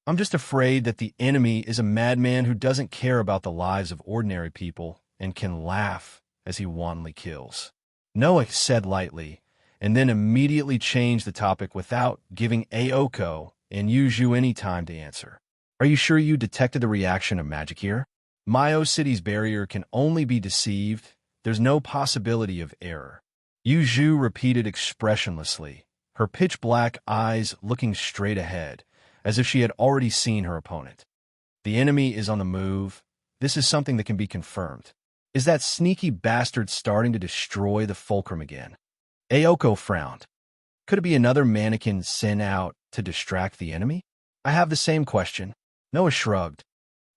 I'm just afraid that the enemy is a madman who doesn't care about the lives of ordinary people and can laugh as he wantonly kills. Noah said lightly, and then immediately changed the topic without giving Aoko and Yuju any time to answer. Are you sure you detected the reaction of magic here? Mayo City's barrier can only be deceived. There's no possibility of error. Yuju repeated expressionlessly, her pitch-black eyes looking straight ahead, as if she had already seen her opponent. The enemy is on the move. This is something that can be confirmed. Is that sneaky bastard starting to destroy the fulcrum again? Aoko frowned. Could it be another mannequin sent out to distract the enemy? I have the same question. Noah shrugged.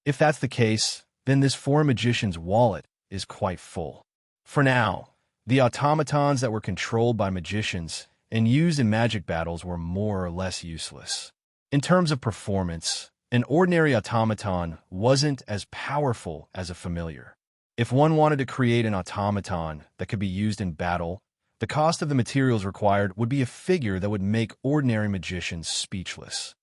If that's the case, then this foreign magician's wallet is quite full. For now, the automatons that were controlled by magicians and used in magic battles were more or less useless. In terms of performance, an ordinary automaton wasn't as powerful as a familiar. If one wanted to create an automaton that could be used in battle, the cost of the materials required would be a figure that would make ordinary magicians speechless.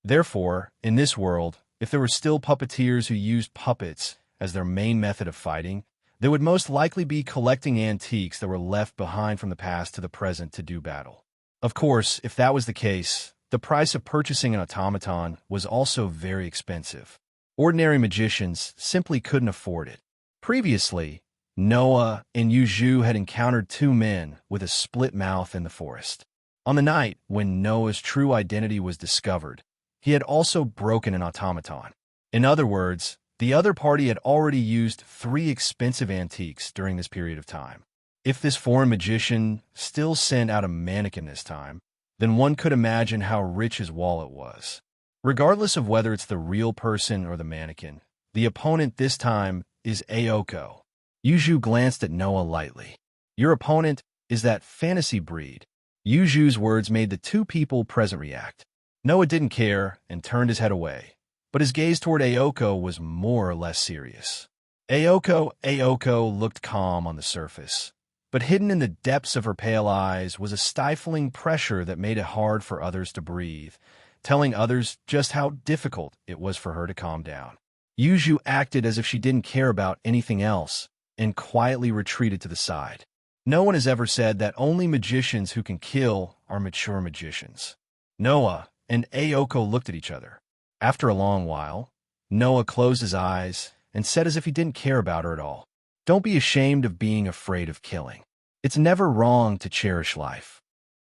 Therefore, in this world, if there were still puppeteers who used puppets as their main method of fighting, they would most likely be collecting antiques that were left behind from the past to the present to do battle. Of course, if that was the case, the price of purchasing an automaton was also very expensive. Ordinary magicians simply couldn't afford it. Previously, Noah and Yuju had encountered two men with a split mouth in the forest. On the night when Noah's true identity was discovered, he had also broken an automaton. In other words, the other party had already used 3 expensive antiques during this period of time. If this foreign magician still sent out a mannequin this time, then one could imagine how rich his wallet was. Regardless of whether it's the real person or the mannequin, the opponent this time is Aoko. Yuju glanced at Noah lightly. Your opponent is that fantasy breed. Yuju's words made the two people present react. Noah didn't care and turned his head away, but his gaze toward Aoko was more or less serious. Aoko looked calm on the surface, but hidden in the depths of her pale eyes was a stifling pressure that made it hard for others to breathe, telling others just how difficult it was for her to calm down. Yuju acted as if she didn't care about anything else and quietly retreated to the side. No one has ever said that only magicians who can kill are mature magicians. Noah and Aoko looked at each other. After a long while, Noah closed his eyes and said as if he didn't care about her at all, "Don't be ashamed of being afraid of killing. It's never wrong to cherish life,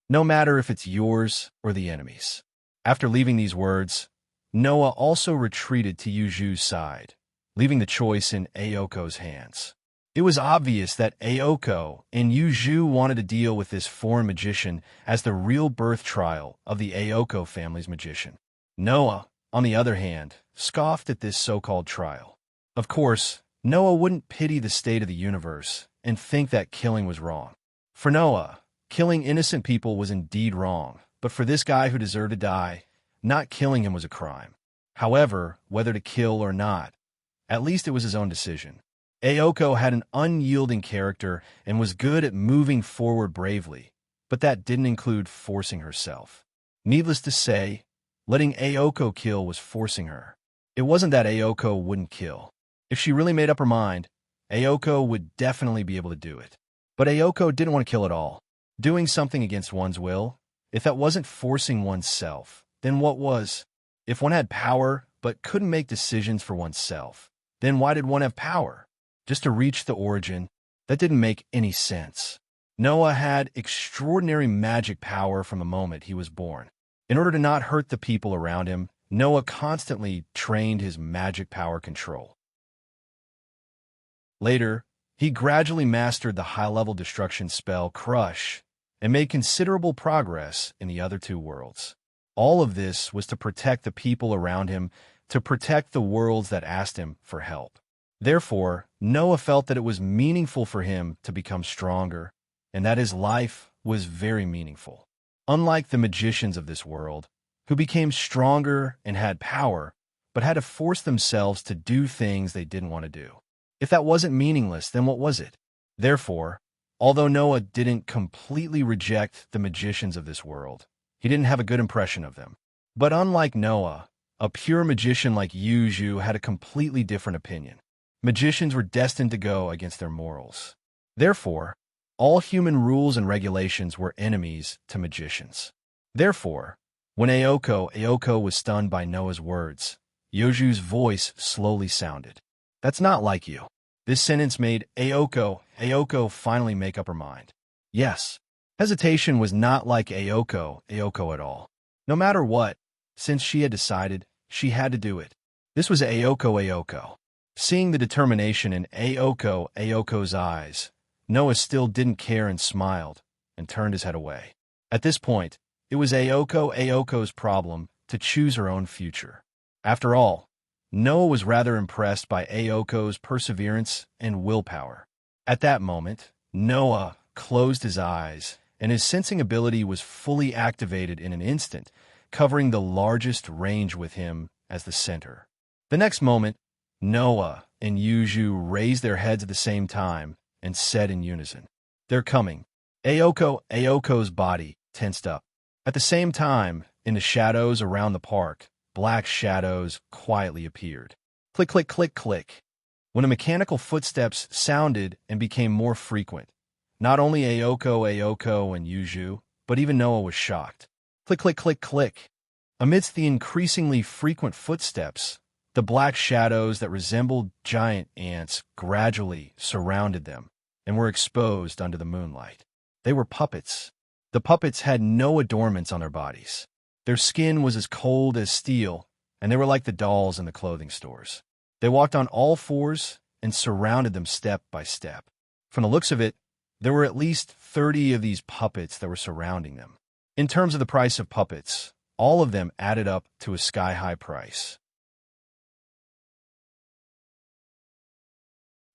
no matter if it's yours or the enemy's." After leaving these words, Noah also retreated to Yuju's side, leaving the choice in Aoko's hands. It was obvious that Aoko and Yuju wanted to deal with this foreign magician as the real birth trial of the Aoko family's magician. Noah, on the other hand, scoffed at this so-called trial. Of course, Noah wouldn't pity the state of the universe and think that killing was wrong. For Noah, killing innocent people was indeed wrong, but for this guy who deserved to die, not killing him was a crime. However, whether to kill or not, at least it was his own decision. Aoko had an unyielding character and was good at moving forward bravely, but but that didn't include forcing herself. Needless to say, letting Aoko kill was forcing her. It wasn't that Aoko wouldn't kill. If she really made up her mind, Aoko would definitely be able to do it. But Aoko didn't want to kill at all. Doing something against one's will, if that wasn't forcing oneself, then what was? If one had power but couldn't make decisions for oneself, then why did one have power? Just to reach the origin? That didn't make any sense. Noah had extraordinary magic power from the moment he was born. In order to not hurt the people around him, Noah constantly trained his magic power control. Later, he gradually mastered the high-level destruction spell Crush and made considerable progress in the other two worlds. All of this was to protect the people around him, to protect the worlds that asked him for help. Therefore, Noah felt that it was meaningful for him to become stronger, and that his life was very meaningful. Unlike the magicians of this world, who became stronger and had power, but had to force themselves to do things they didn't want to do. If that wasn't meaningless, then what was it? Therefore, although Noah didn't completely reject the magicians of this world, he didn't have a good impression of them. But unlike Noah, a pure magician like Yuju had a completely different opinion. Magicians were destined to go against their morals. Therefore, all human rules and regulations were enemies to magicians. Therefore, when Aoko was stunned by Noah's words, Yuju's voice slowly sounded. That's not like you. This sentence made Aoko finally make up her mind. Yes, hesitation was not like Aoko at all. No matter what, since she had decided, she had to do it. This was Aoko. Seeing the determination in Aoko's eyes, Noah still didn't care and smiled and turned his head away. At this point, it was Aoko's problem to choose her own future. After all, Noah was rather impressed by Aoko's perseverance and willpower. At that moment, Noah closed his eyes, and his sensing ability was fully activated in an instant, covering the largest range with him as the center. The next moment, Noah and Yuju raised their heads at the same time and said in unison, "They're coming." Aoko's body tensed up. At the same time, in the shadows around the park, black shadows quietly appeared. Click, click, click, click. When the mechanical footsteps sounded and became more frequent, not only Aoko and Yuju, but even Noah was shocked. Click, click, click, click. Amidst the increasingly frequent footsteps, the black shadows that resembled giant ants gradually surrounded them and were exposed under the moonlight. They were puppets. The puppets had no adornments on their bodies. Their skin was as cold as steel, and they were like the dolls in the clothing stores. They walked on all fours and surrounded them step by step. From the looks of it, there were at least 30 of these puppets that were surrounding them. In terms of the price of puppets, all of them added up to a sky-high price.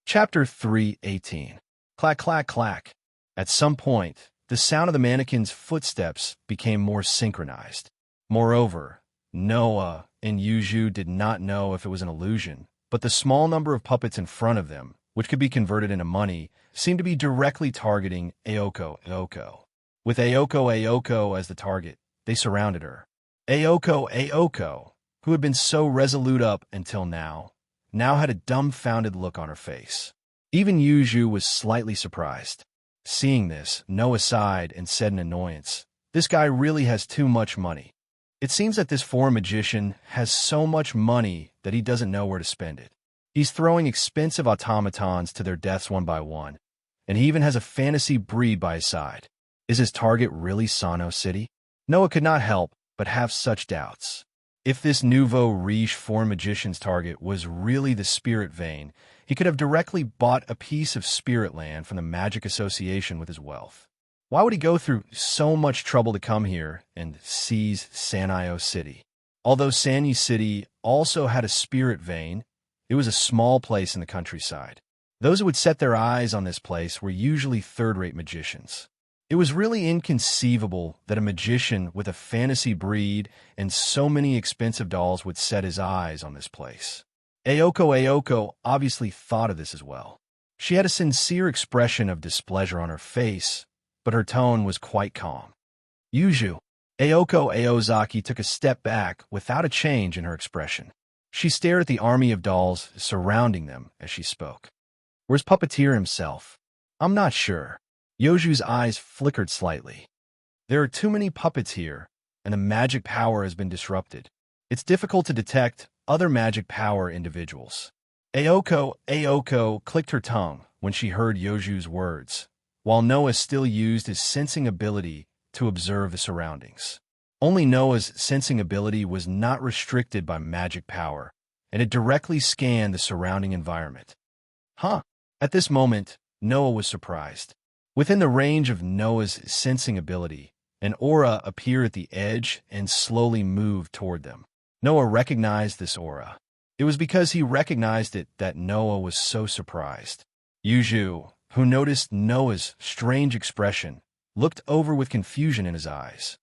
Chapter 3:18. Clack, clack, clack. At some point, the sound of the mannequin's footsteps became more synchronized. Moreover, Noah and Yuju did not know if it was an illusion, but the small number of puppets in front of them, which could be converted into money, seemed to be directly targeting Aoko. With Aoko as the target, they surrounded her. Aoko, who had been so resolute up until now had a dumbfounded look on her face. Even Yuju was slightly surprised. Seeing this, Noah sighed and said in annoyance, "This guy really has too much money. It seems that this foreign magician has so much money that he doesn't know where to spend it. He's throwing expensive automatons to their deaths one by one, and he even has a fantasy breed by his side. Is his target really Sano City?" Noah could not help but have such doubts. If this nouveau riche foreign magician's target was really the Spirit Vein, he could have directly bought a piece of Spirit Land from the Magic Association with his wealth. Why would he go through so much trouble to come here and seize Sanyo City? Although Sanyo City also had a Spirit Vein, it was a small place in the countryside. Those who would set their eyes on this place were usually third-rate magicians. It was really inconceivable that a magician with a fantasy breed and so many expensive dolls would set his eyes on this place. Aoko obviously thought of this as well. She had a sincere expression of displeasure on her face, but her tone was quite calm. Yuju. Ayoko Aozaki took a step back without a change in her expression. She stared at the army of dolls surrounding them as she spoke. Where's Puppeteer himself? I'm not sure. Yoju's eyes flickered slightly. There are too many puppets here, and the magic power has been disrupted. It's difficult to detect other magic power individuals. Ayoko clicked her tongue when she heard Yoju's words, while Noah still used his sensing ability to observe the surroundings. Only Noah's sensing ability was not restricted by magic power, and it directly scanned the surrounding environment. Huh? At this moment, Noah was surprised. Within the range of Noah's sensing ability, an aura appeared at the edge and slowly moved toward them. Noah recognized this aura. It was because he recognized it that Noah was so surprised. Yuju, who noticed Noah's strange expression, looked over with confusion in his eyes.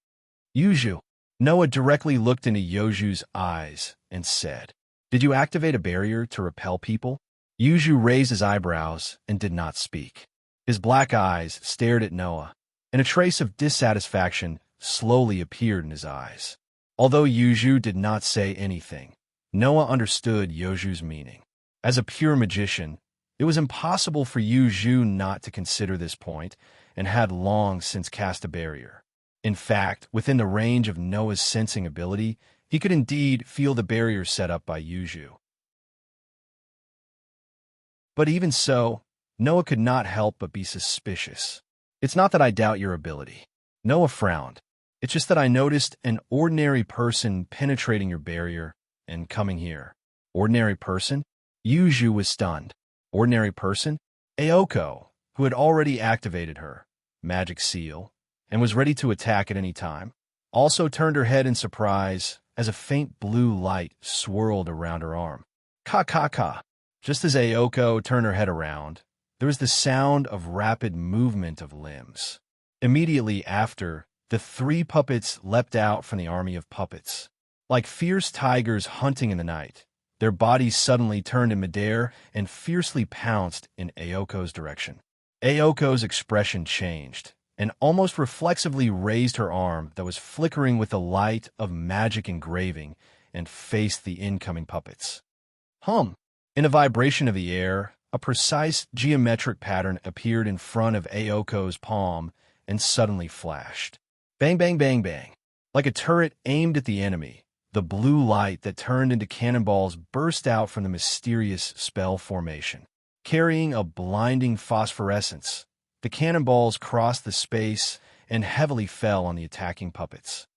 Yuju. Noah directly looked into Yoju's eyes and said, "Did you activate a barrier to repel people?" Yuju raised his eyebrows and did not speak. His black eyes stared at Noah, and a trace of dissatisfaction slowly appeared in his eyes. Although Yuju did not say anything, Noah understood Yoju's meaning. As a pure magician, it was impossible for Yuju not to consider this point and had long since cast a barrier. In fact, within the range of Noah's sensing ability, he could indeed feel the barrier set up by Yuju. But even so, Noah could not help but be suspicious. "It's not that I doubt your ability." Noah frowned. "It's just that I noticed an ordinary person penetrating your barrier and coming here." "Ordinary person?" Yuju was stunned. "Ordinary person?" Ayoko, who had already activated her magic seal and was ready to attack at any time, also turned her head in surprise as a faint blue light swirled around her arm. Ka. Just as Ayoko turned her head around, there was the sound of rapid movement of limbs. Immediately after, the three puppets leapt out from the army of puppets. Like fierce tigers hunting in the night, their bodies suddenly turned in midair and fiercely pounced in Ayoko's direction. Ayoko's expression changed, and almost reflexively raised her arm that was flickering with the light of magic engraving and faced the incoming puppets. Hum! In a vibration of the air, a precise geometric pattern appeared in front of Ayoko's palm and suddenly flashed. Bang, bang, bang, bang. Like a turret aimed at the enemy, the blue light that turned into cannonballs burst out from the mysterious spell formation. Carrying a blinding phosphorescence, the cannonballs crossed the space and heavily fell on the attacking puppets.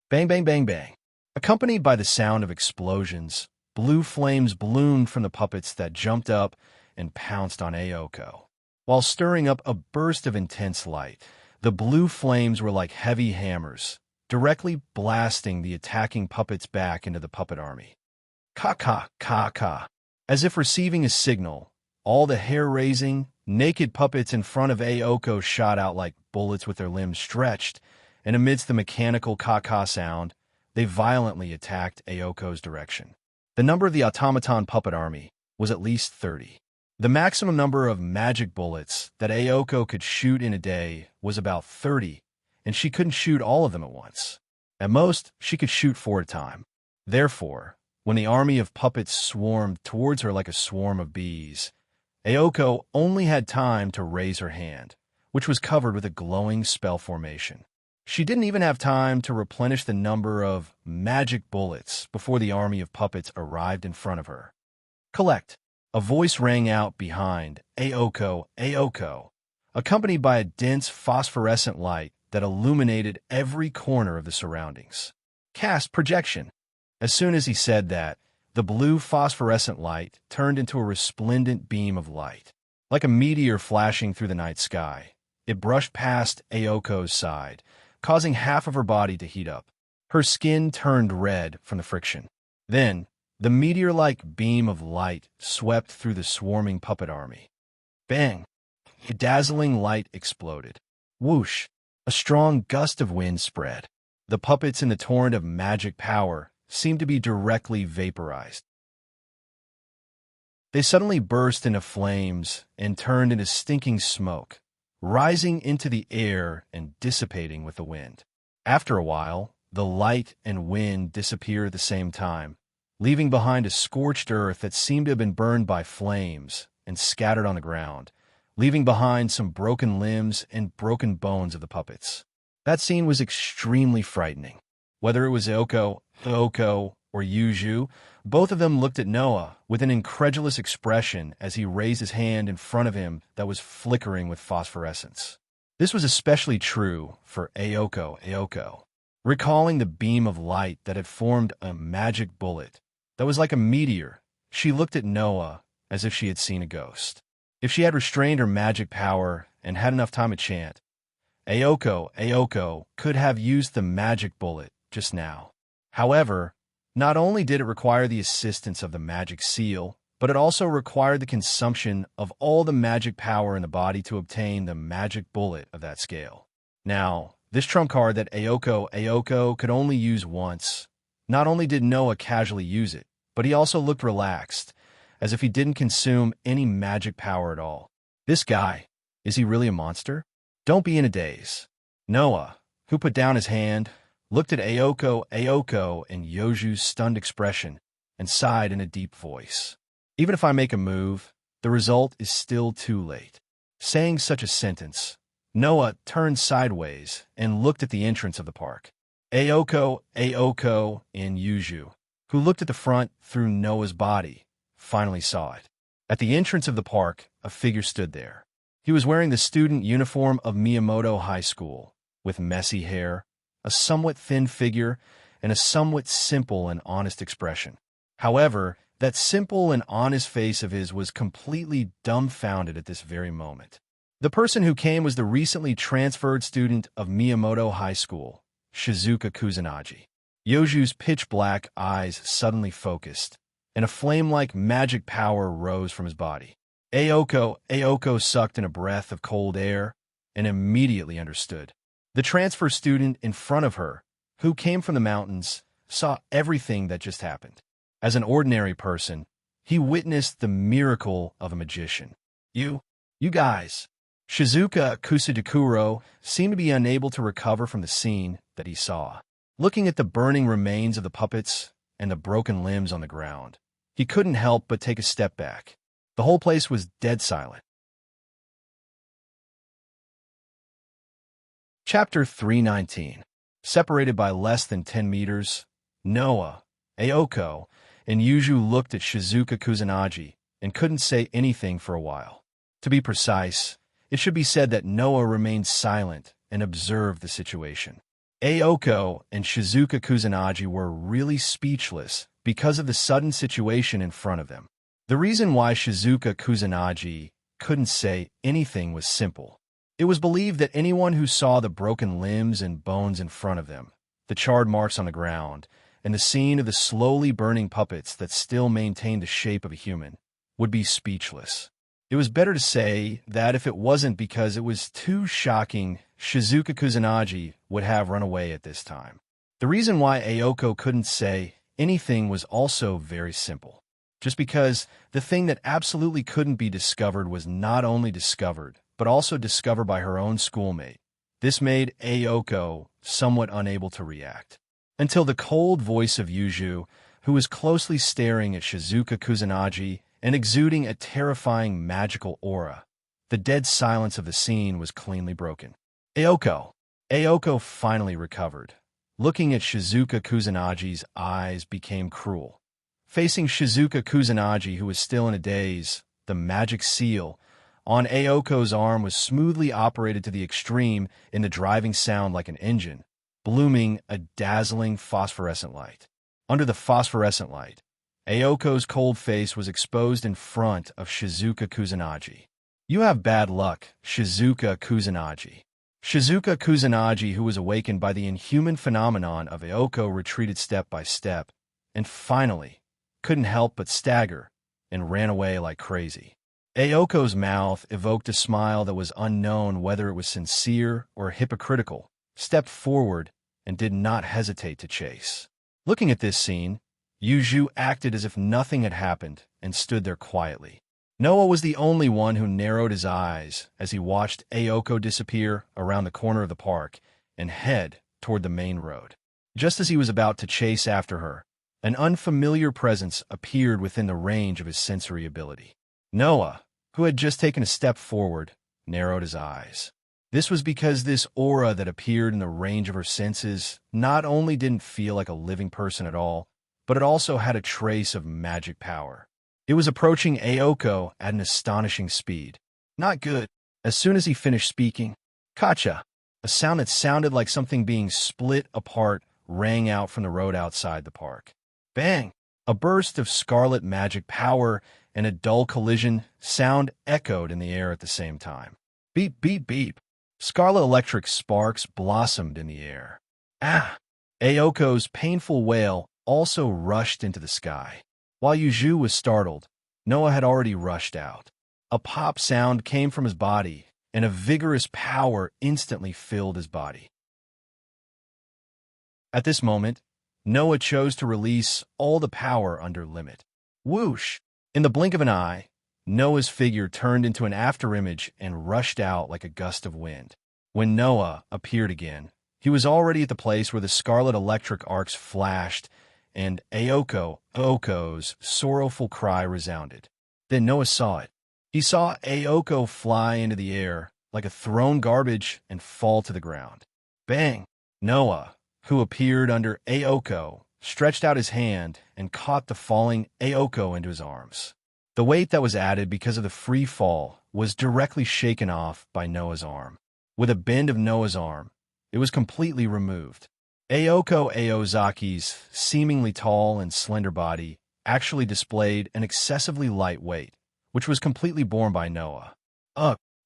Bang, bang, bang, bang. Accompanied by the sound of explosions, blue flames bloomed from the puppets that jumped up and pounced on Ayoko. While stirring up a burst of intense light, the blue flames were like heavy hammers, directly blasting the attacking puppets back into the puppet army. Ka. As if receiving a signal, all the hair-raising, naked puppets in front of Ayoko shot out like bullets with their limbs stretched, and amidst the mechanical ka sound, they violently attacked Ayoko's direction. The number of the automaton puppet army was at least 30. The maximum number of magic bullets that Ayoko could shoot in a day was about 30, and she couldn't shoot all of them at once. At most, she could shoot 4 at a time. Therefore, when the army of puppets swarmed towards her like a swarm of bees, Ayoko only had time to raise her hand, which was covered with a glowing spell formation. She didn't even have time to replenish the number of magic bullets before the army of puppets arrived in front of her. Collect. A voice rang out behind Ayoko, accompanied by a dense phosphorescent light that illuminated every corner of the surroundings. Cast projection. As soon as he said that, the blue phosphorescent light turned into a resplendent beam of light. Like a meteor flashing through the night sky, it brushed past Ayoko's side, causing half of her body to heat up. Her skin turned red from the friction. Then, the meteor-like beam of light swept through the swarming puppet army. Bang! A dazzling light exploded. Whoosh! A strong gust of wind spread. The puppets in the torrent of magic power seemed to be directly vaporized. They suddenly burst into flames and turned into stinking smoke, rising into the air and dissipating with the wind. After a while, the light and wind disappeared at the same time, leaving behind a scorched earth that seemed to have been burned by flames and scattered on the ground, leaving behind some broken limbs and broken bones of the puppets. That scene was extremely frightening. Whether it was Aoko, or Yuju, both of them looked at Noah with an incredulous expression as he raised his hand in front of him that was flickering with phosphorescence. This was especially true for Aoko. Recalling the beam of light that had formed a magic bullet that was like a meteor, she looked at Noah as if she had seen a ghost. If she had restrained her magic power and had enough time to chant, Aoko could have used the magic bullet just now. However, not only did it require the assistance of the magic seal, but it also required the consumption of all the magic power in the body to obtain the magic bullet of that scale. Now, this trump card that Aoko could only use once. Not only did Noah casually use it, but he also looked relaxed, as if he didn't consume any magic power at all. This guy, is he really a monster? Don't be in a daze. Noah, who put down his hand, looked at Aoko and Yoju's stunned expression and sighed in a deep voice. Even if I make a move, the result is still too late. Saying such a sentence, Noah turned sideways and looked at the entrance of the park. Aoko and Yuju, who looked at the front through Noah's body, finally saw it. At the entrance of the park, a figure stood there. He was wearing the student uniform of Miyamoto High School, with messy hair, a somewhat thin figure, and a somewhat simple and honest expression. However, that simple and honest face of his was completely dumbfounded at this very moment. The person who came was the recently transferred student of Miyamoto High School, Shizuka Kusanagi. Yoju's pitch-black eyes suddenly focused, and a flame-like magic power rose from his body. Aoko sucked in a breath of cold air and immediately understood. The transfer student in front of her, who came from the mountains, saw everything that just happened. As an ordinary person, he witnessed the miracle of a magician. You guys. Shizuka Kusadakuro seemed to be unable to recover from the scene that he saw. Looking at the burning remains of the puppets and the broken limbs on the ground, he couldn't help but take a step back. The whole place was dead silent. Chapter 319. Separated by less than 10 meters, Noah, Aoko, and Yuju looked at Shizuka Kusanagi and couldn't say anything for a while. To be precise, it should be said that Noah remained silent and observed the situation. Aoko and Shizuka Kusanagi were really speechless because of the sudden situation in front of them. The reason why Shizuka Kusanagi couldn't say anything was simple. It was believed that anyone who saw the broken limbs and bones in front of them, the charred marks on the ground, and the scene of the slowly burning puppets that still maintained the shape of a human, would be speechless. It was better to say that if it wasn't because it was too shocking, Shizuka Kusanagi would have run away at this time. The reason why Aoko couldn't say anything was also very simple. Just because the thing that absolutely couldn't be discovered was not only discovered, but also discovered by her own schoolmate. This made Aoko somewhat unable to react. Until the cold voice of Yuju, who was closely staring at Shizuka Kusanagi and exuding a terrifying magical aura, the dead silence of the scene was cleanly broken. Aoko finally recovered. Looking at Shizuka Kusanagi's eyes became cruel. Facing Shizuka Kusanagi, who was still in a daze, the magic seal on Aoko's arm was smoothly operated to the extreme in the driving sound like an engine, blooming a dazzling phosphorescent light. Under the phosphorescent light, Aoko's cold face was exposed in front of Shizuka Kusanagi. You have bad luck, Shizuka Kusanagi. Shizuka Kusanagi, who was awakened by the inhuman phenomenon of Aoko, retreated step by step, and finally couldn't help but stagger and ran away like crazy. Aoko's mouth evoked a smile that was unknown whether it was sincere or hypocritical, stepped forward, and did not hesitate to chase. Looking at this scene, Yuju acted as if nothing had happened and stood there quietly. Noah was the only one who narrowed his eyes as he watched Ayoko disappear around the corner of the park and head toward the main road. Just as he was about to chase after her, an unfamiliar presence appeared within the range of his sensory ability. Noah, who had just taken a step forward, narrowed his eyes. This was because this aura that appeared in the range of her senses not only didn't feel like a living person at all, but it also had a trace of magic power. It was approaching Ayoko at an astonishing speed. Not good. As soon as he finished speaking, Kacha, a sound that sounded like something being split apart, rang out from the road outside the park. Bang! A burst of scarlet magic power and a dull collision sound echoed in the air at the same time. Beep, beep, beep. Scarlet electric sparks blossomed in the air. Ah! Ayoko's painful wail also rushed into the sky. While Yuju was startled, Noah had already rushed out. A pop sound came from his body, and a vigorous power instantly filled his body. At this moment, Noah chose to release all the power under limit. Whoosh! In the blink of an eye, Noah's figure turned into an afterimage and rushed out like a gust of wind. When Noah appeared again, he was already at the place where the scarlet electric arcs flashed and Ayoko's sorrowful cry resounded. Then Noah saw it. He saw Ayoko fly into the air like a thrown garbage and fall to the ground. Bang! Noah, who appeared under Ayoko, stretched out his hand and caught the falling Ayoko into his arms. The weight that was added because of the free fall was directly shaken off by Noah's arm. With a bend of Noah's arm, it was completely removed. Ayoko Aozaki's seemingly tall and slender body actually displayed an excessively light weight, which was completely borne by Noah.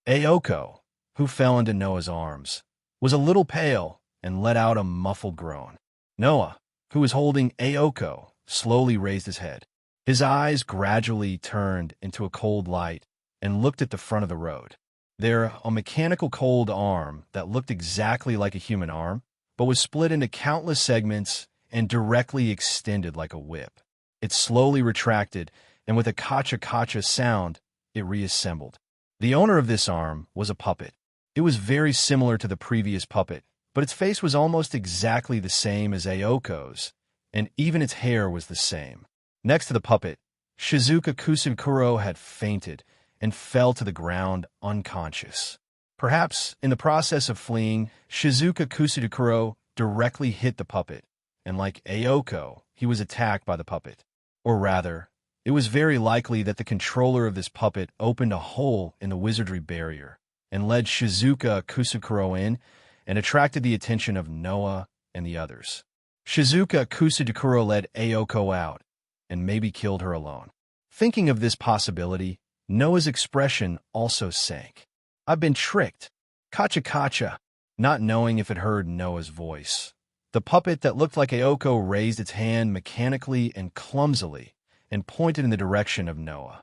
Ayoko, who fell into Noah's arms, was a little pale and let out a muffled groan. Noah, who was holding Ayoko, slowly raised his head. His eyes gradually turned into a cold light and looked at the front of the road. There, a mechanical cold arm that looked exactly like a human arm, but was split into countless segments and directly extended like a whip. It slowly retracted, and with a kacha-kacha sound, it reassembled. The owner of this arm was a puppet. It was very similar to the previous puppet, but its face was almost exactly the same as Ayoko's, and even its hair was the same. Next to the puppet, Shizuka Kusukuro had fainted and fell to the ground unconscious. Perhaps, in the process of fleeing, Shizuka Kusukuro directly hit the puppet, and like Ayoko, he was attacked by the puppet. Or rather, it was very likely that the controller of this puppet opened a hole in the wizardry barrier and led Shizuka Kusukuro in and attracted the attention of Noah and the others. Shizuka Kusukuro led Ayoko out and maybe killed her alone. Thinking of this possibility, Noah's expression also sank. I've been tricked. Kacha-kacha. Not knowing if it heard Noah's voice, the puppet that looked like Ayoko raised its hand mechanically and clumsily and pointed in the direction of Noah.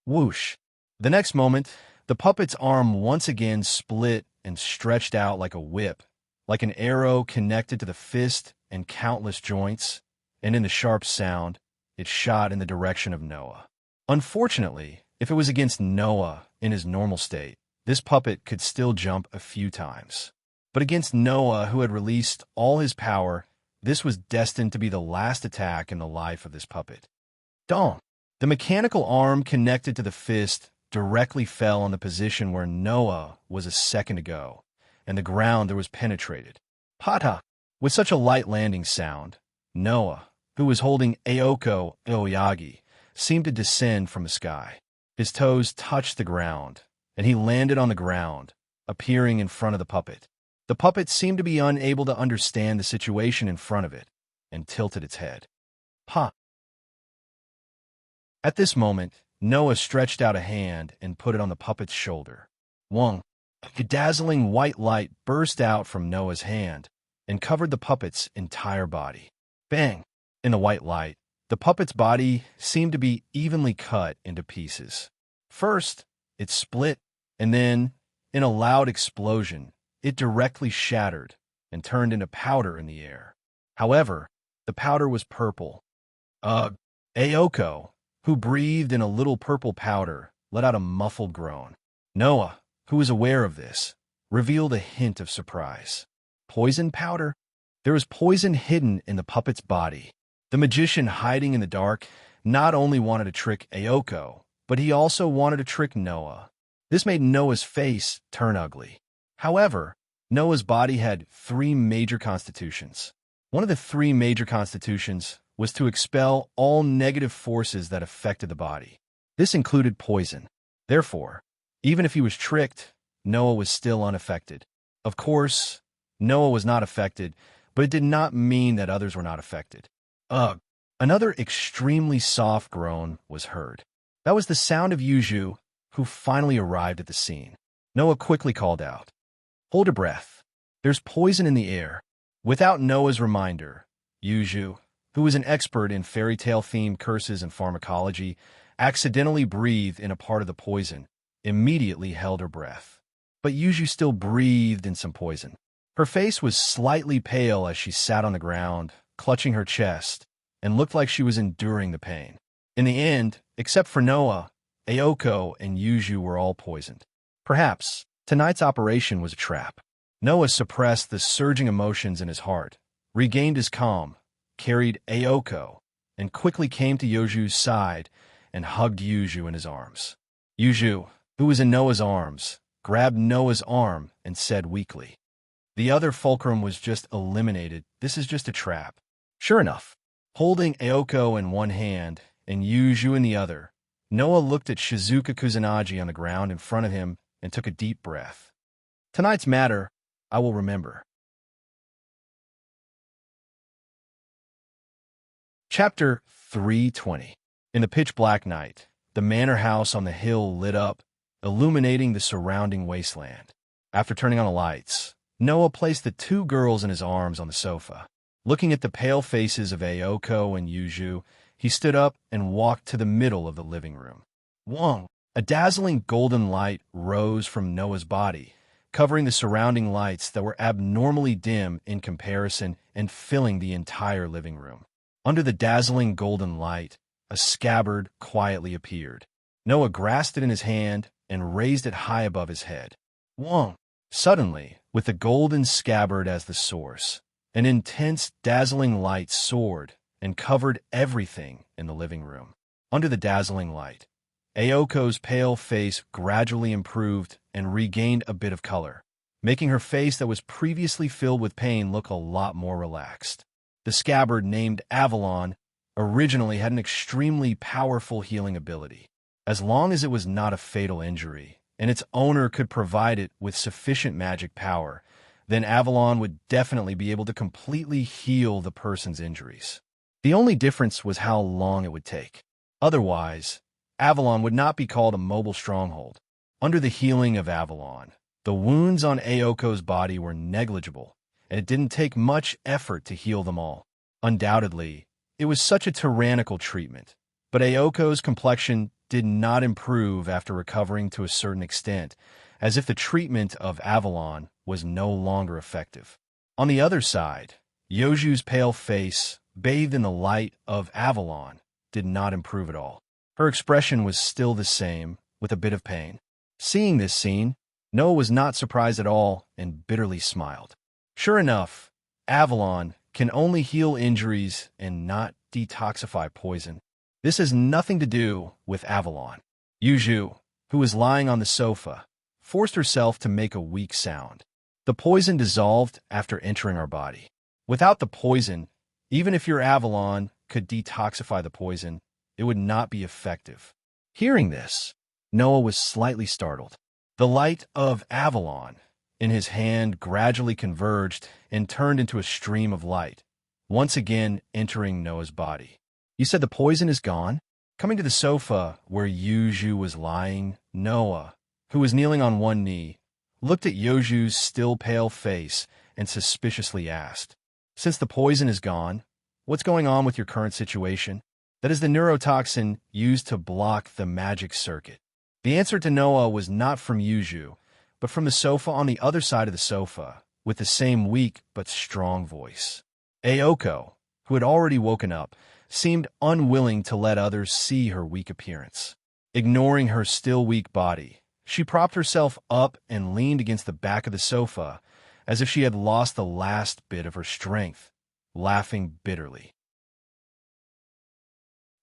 Whoosh! The next moment, the puppet's arm once again split and stretched out like a whip, like an arrow connected to the fist and countless joints, and in the sharp sound, it shot in the direction of Noah. Unfortunately, if it was against Noah in his normal state, this puppet could still jump a few times. But against Noah, who had released all his power, this was destined to be the last attack in the life of this puppet. Dong! The mechanical arm connected to the fist directly fell on the position where Noah was a second ago, and the ground there was penetrated. Pata! With such a light landing sound, Noah, who was holding Ayoko Aoyagi, seemed to descend from the sky. His toes touched the ground, and he landed on the ground, appearing in front of the puppet. The puppet seemed to be unable to understand the situation in front of it, and tilted its head. Pa! At this moment, Noah stretched out a hand and put it on the puppet's shoulder. Wong! A dazzling white light burst out from Noah's hand and covered the puppet's entire body. Bang! In the white light, the puppet's body seemed to be evenly cut into pieces. First, it split, and then, in a loud explosion, it directly shattered and turned into powder in the air. However, the powder was purple. Ayoko, who breathed in a little purple powder, let out a muffled groan. Noah, who was aware of this, revealed a hint of surprise. Poison powder? There was poison hidden in the puppet's body. The magician hiding in the dark not only wanted to trick Ayoko, but he also wanted to trick Noah. This made Noah's face turn ugly. However, Noah's body had 3 major constitutions. One of the 3 major constitutions was to expel all negative forces that affected the body. This included poison. Therefore, even if he was tricked, Noah was still unaffected. Of course, Noah was not affected, but it did not mean that others were not affected. Ugh! Another extremely soft groan was heard. That was the sound of Yuju, who finally arrived at the scene. Noah quickly called out, "Hold your breath. There's poison in the air." Without Noah's reminder, Yuju, who was an expert in fairy tale-themed curses and pharmacology, accidentally breathed in a part of the poison, immediately held her breath. But Yuju still breathed in some poison. Her face was slightly pale as she sat on the ground, clutching her chest, and looked like she was enduring the pain. In the end, except for Noah, Ayoko and Yuju were all poisoned. Perhaps tonight's operation was a trap. Noah suppressed the surging emotions in his heart, regained his calm, carried Ayoko, and quickly came to Yuju's side and hugged Yuju in his arms. Yuju, who was in Noah's arms, grabbed Noah's arm and said weakly, "The other fulcrum was just eliminated. This is just a trap." Sure enough, holding Ayoko in one hand and Yuju in the other, Noah looked at Shizuka Kusanagi on the ground in front of him and took a deep breath. Tonight's matter, I will remember. Chapter 320. In the pitch-black night, the manor house on the hill lit up, illuminating the surrounding wasteland. After turning on the lights, Noah placed the 2 girls in his arms on the sofa. Looking at the pale faces of Ayoko and Yuju, he stood up and walked to the middle of the living room. Wong! A dazzling golden light rose from Noah's body, covering the surrounding lights that were abnormally dim in comparison and filling the entire living room. Under the dazzling golden light, a scabbard quietly appeared. Noah grasped it in his hand and raised it high above his head. Wong! Suddenly, with the golden scabbard as the source, an intense, dazzling light soared and covered everything in the living room. Under the dazzling light, Ayoko's pale face gradually improved and regained a bit of color, making her face that was previously filled with pain look a lot more relaxed. The scabbard, named Avalon, originally had an extremely powerful healing ability. As long as it was not a fatal injury, and its owner could provide it with sufficient magic power, then Avalon would definitely be able to completely heal the person's injuries. The only difference was how long it would take. Otherwise, Avalon would not be called a mobile stronghold. Under the healing of Avalon, the wounds on Ayoko's body were negligible, and it didn't take much effort to heal them all. Undoubtedly, it was such a tyrannical treatment, but Ayoko's complexion did not improve after recovering to a certain extent, as if the treatment of Avalon was no longer effective. On the other side, Yoju's pale face, bathed in the light of Avalon, did not improve at all. Her expression was still the same, with a bit of pain. Seeing this scene, Noah was not surprised at all and bitterly smiled. Sure enough, Avalon can only heal injuries and not detoxify poison. This has nothing to do with Avalon. Yuju, who was lying on the sofa, forced herself to make a weak sound. The poison dissolved after entering our body. Without the poison, even if your Avalon could detoxify the poison, it would not be effective. Hearing this, Noah was slightly startled. The light of Avalon in his hand gradually converged and turned into a stream of light, once again entering Noah's body. "You said the poison is gone?" Coming to the sofa where Yuju was lying, Noah, who was kneeling on one knee, looked at Yoju's still pale face and suspiciously asked, "Since the poison is gone, what's going on with your current situation?" "That is the neurotoxin used to block the magic circuit." The answer to Noah was not from Yuju, but from the sofa on the other side of the sofa, with the same weak but strong voice. Ayoko, who had already woken up, seemed unwilling to let others see her weak appearance. Ignoring her still weak body, she propped herself up and leaned against the back of the sofa, as if she had lost the last bit of her strength, laughing bitterly.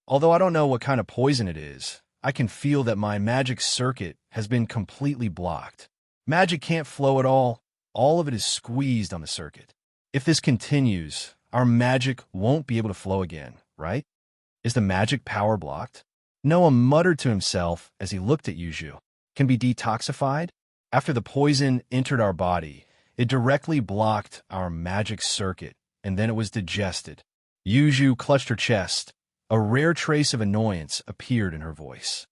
Although I don't know what kind of poison it is, I can feel that my magic circuit has been completely blocked. Magic can't flow at all of it is squeezed on the circuit. If this continues, our magic won't be able to flow again, right? Is the magic power blocked? Noah muttered to himself as he looked at Yuju. Can be detoxified? After the poison entered our body, it directly blocked our magic circuit, and then it was digested. Yuju clutched her chest. A rare trace of annoyance appeared in her voice.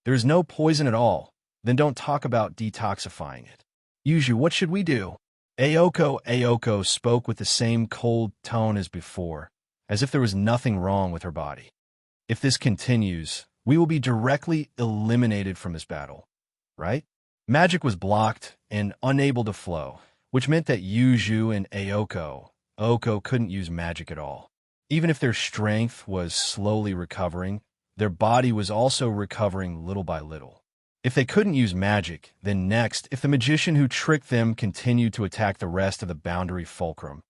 There is no poison at all. Then don't talk about detoxifying it. Yuju, what should we do? Ayoko spoke with the same cold tone as before, as if there was nothing wrong with her body. If this continues, we will be directly eliminated from this battle, right? Magic was blocked and unable to flow, which meant that Yuju and Oko couldn't use magic at all. Even if their strength was slowly recovering, their body was also recovering little by little. If they couldn't use magic, then next, if the magician who tricked them continued to attack the rest of the boundary fulcrum,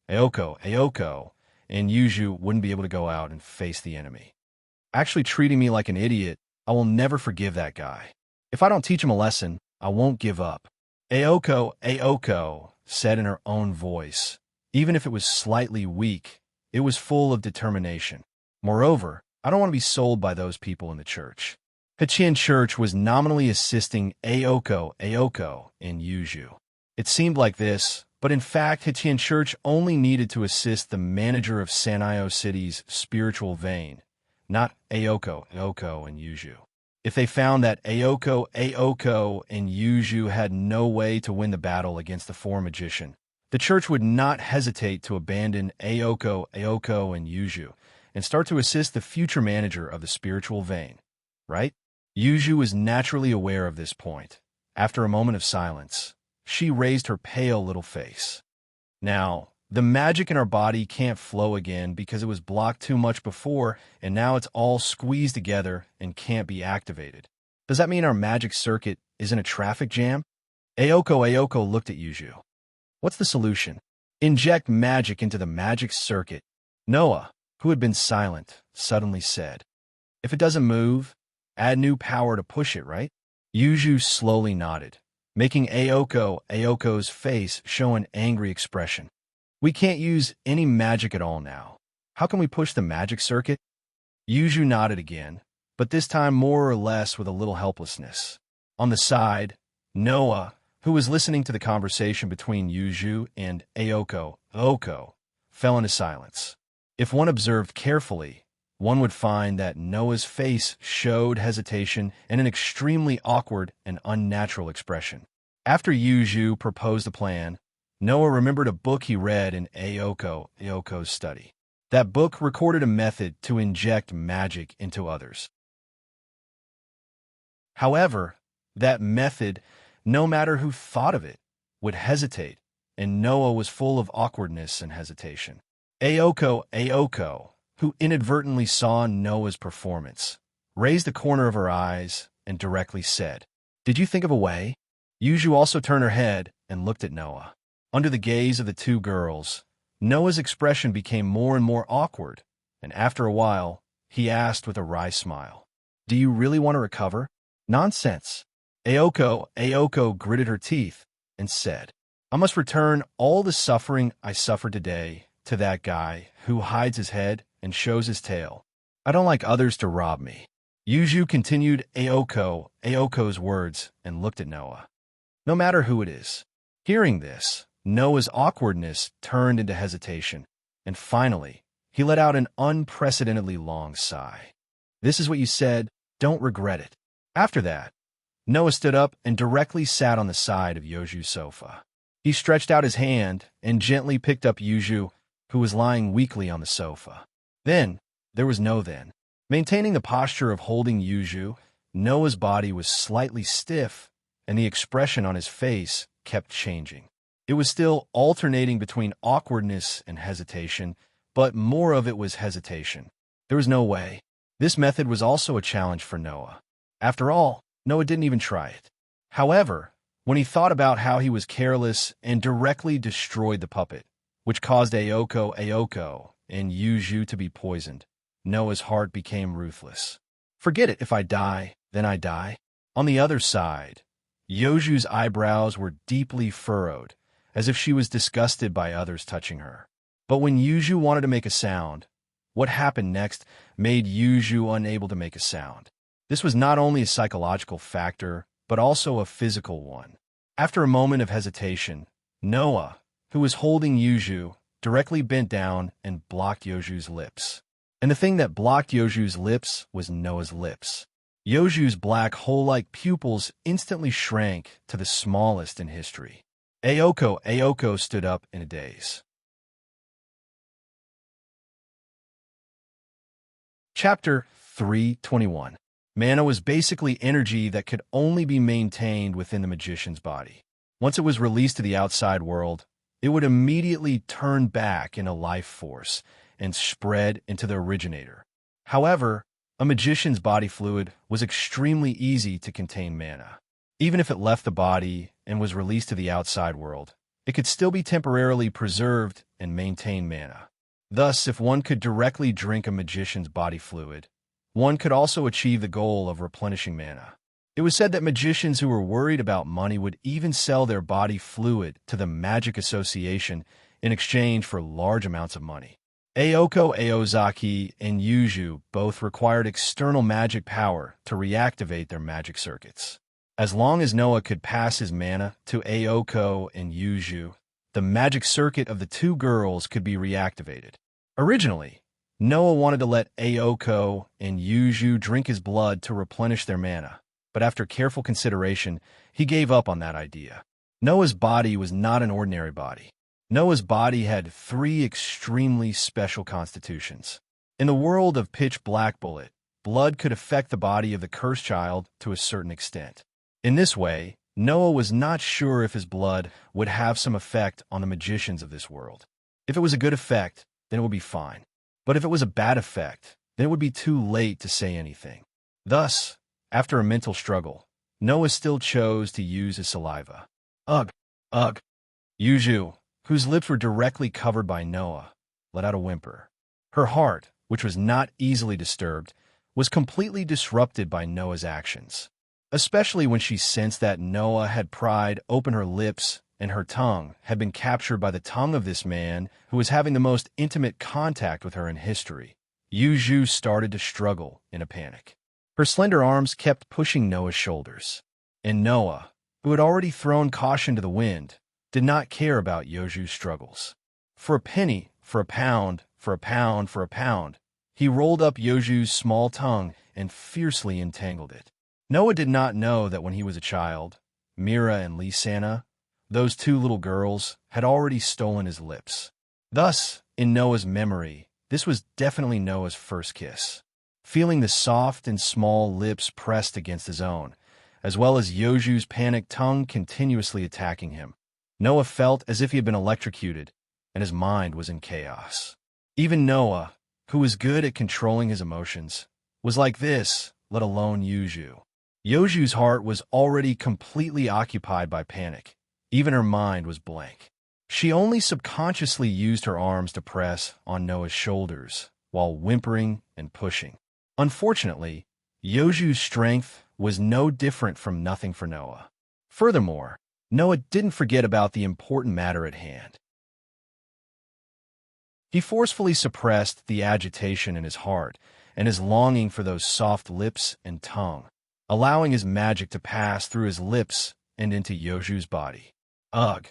Ayoko, and Yuju wouldn't be able to go out and face the enemy. Actually treating me like an idiot, I will never forgive that guy. If I don't teach him a lesson, I won't give up. Ayoko said in her own voice. Even if it was slightly weak, it was full of determination. Moreover, I don't want to be sold by those people in the church. Hachian Church was nominally assisting Ayoko and Yuju. It seemed like this, but in fact, Hachian Church only needed to assist the manager of Sanyo City's spiritual vein, not Ayoko and Yuju. If they found that Ayoko and Yuju had no way to win the battle against the foreign magician, the church would not hesitate to abandon Ayoko and Yuju and start to assist the future manager of the spiritual vein, right? Yuju was naturally aware of this point. After a moment of silence, she raised her pale little face. Now, the magic in our body can't flow again because it was blocked too much before, and now it's all squeezed together and can't be activated. Does that mean our magic circuit is in a traffic jam? Ayoko looked at Yuju. What's the solution? Inject magic into the magic circuit. Noah, who had been silent, suddenly said. If it doesn't move, add new power to push it, right? Yuju slowly nodded, making Ayoko's face show an angry expression. We can't use any magic at all now. How can we push the magic circuit? Yuju nodded again, but this time more or less with a little helplessness. On the side, Noah, who was listening to the conversation between Yuju and Ayoko, fell into silence. If one observed carefully, one would find that Noah's face showed hesitation and an extremely awkward and unnatural expression. After Yuju proposed the plan, Noah remembered a book he read in Ayoko's study. That book recorded a method to inject magic into others. However, that method, no matter who thought of it, would hesitate, and Noah was full of awkwardness and hesitation. Ayoko, who inadvertently saw Noah's performance, raised the corner of her eyes and directly said, "Did you think of a way?" Yuju also turned her head and looked at Noah. Under the gaze of the two girls, Noah's expression became more and more awkward, and after a while, he asked with a wry smile, "Do you really want to recover?" "Nonsense." Ayoko gritted her teeth and said, "I must return all the suffering I suffered today to that guy who hides his head and shows his tail. I don't like others to rob me." Yuju continued Ayoko's words and looked at Noah. No matter who it is. Hearing this, Noah's awkwardness turned into hesitation, and finally, he let out an unprecedentedly long sigh. "This is what you said, don't regret it." After that, Noah stood up and directly sat on the side of Yuju's sofa. He stretched out his hand and gently picked up Yuju, who was lying weakly on the sofa. Then, there was no then. Maintaining the posture of holding Yuju, Noah's body was slightly stiff, and the expression on his face kept changing. It was still alternating between awkwardness and hesitation, but more of it was hesitation. There was no way. This method was also a challenge for Noah. After all, Noah didn't even try it. However, when he thought about how he was careless and directly destroyed the puppet, which caused Ayoko, and Yuju to be poisoned, Noah's heart became ruthless. Forget it, if I die, then I die. On the other side, Yoju's eyebrows were deeply furrowed, as if she was disgusted by others touching her. But when Yuju wanted to make a sound, what happened next made Yuju unable to make a sound. This was not only a psychological factor, but also a physical one. After a moment of hesitation, Noah, who was holding Yuju, directly bent down and blocked Yoju's lips. And the thing that blocked Yoju's lips was Noah's lips. Yoju's black hole-like pupils instantly shrank to the smallest in history. Ayoko stood up in a daze. Chapter 3:21. Mana was basically energy that could only be maintained within the magician's body. Once it was released to the outside world, it would immediately turn back into life force and spread into the originator. However, a magician's body fluid was extremely easy to contain mana. Even if it left the body and was released to the outside world, it could still be temporarily preserved and maintain mana. Thus, if one could directly drink a magician's body fluid, one could also achieve the goal of replenishing mana. It was said that magicians who were worried about money would even sell their body fluid to the Magic Association in exchange for large amounts of money. Ayoko Aozaki and Yuju both required external magic power to reactivate their magic circuits. As long as Noah could pass his mana to Ayoko and Yuju, the magic circuit of the two girls could be reactivated. Originally, Noah wanted to let Ayoko and Yuju drink his blood to replenish their mana, but after careful consideration, he gave up on that idea. Noah's body was not an ordinary body. Noah's body had 3 extremely special constitutions. In the world of Pitch Black Bullet, blood could affect the body of the cursed child to a certain extent. In this way, Noah was not sure if his blood would have some effect on the magicians of this world. If it was a good effect, then it would be fine. But if it was a bad effect, then it would be too late to say anything. Thus, after a mental struggle, Noah still chose to use his saliva. Ugh. Yuju, whose lips were directly covered by Noah, let out a whimper. Her heart, which was not easily disturbed, was completely disrupted by Noah's actions, especially when she sensed that Noah had pried open her lips and her tongue had been captured by the tongue of this man who was having the most intimate contact with her in history. Yuju started to struggle in a panic. Her slender arms kept pushing Noah's shoulders, and Noah, who had already thrown caution to the wind, did not care about Yoju's struggles. For a penny, for a pound, for a pound, for a pound, he rolled up Yoju's small tongue and fiercely entangled it. Noah did not know that when he was a child, Mira and Lisana, those 2 little girls, had already stolen his lips. Thus, in Noah's memory, this was definitely Noah's first kiss. Feeling the soft and small lips pressed against his own, as well as Yoju's panicked tongue continuously attacking him, Noah felt as if he had been electrocuted, and his mind was in chaos. Even Noah, who was good at controlling his emotions, was like this, let alone Yuju. Yoju's heart was already completely occupied by panic. Even her mind was blank. She only subconsciously used her arms to press on Noah's shoulders, while whimpering and pushing. Unfortunately, Yoju's strength was no different from nothing for Noah. Furthermore, Noah didn't forget about the important matter at hand. He forcefully suppressed the agitation in his heart and his longing for those soft lips and tongue, allowing his magic to pass through his lips and into Yoju's body. Ugh.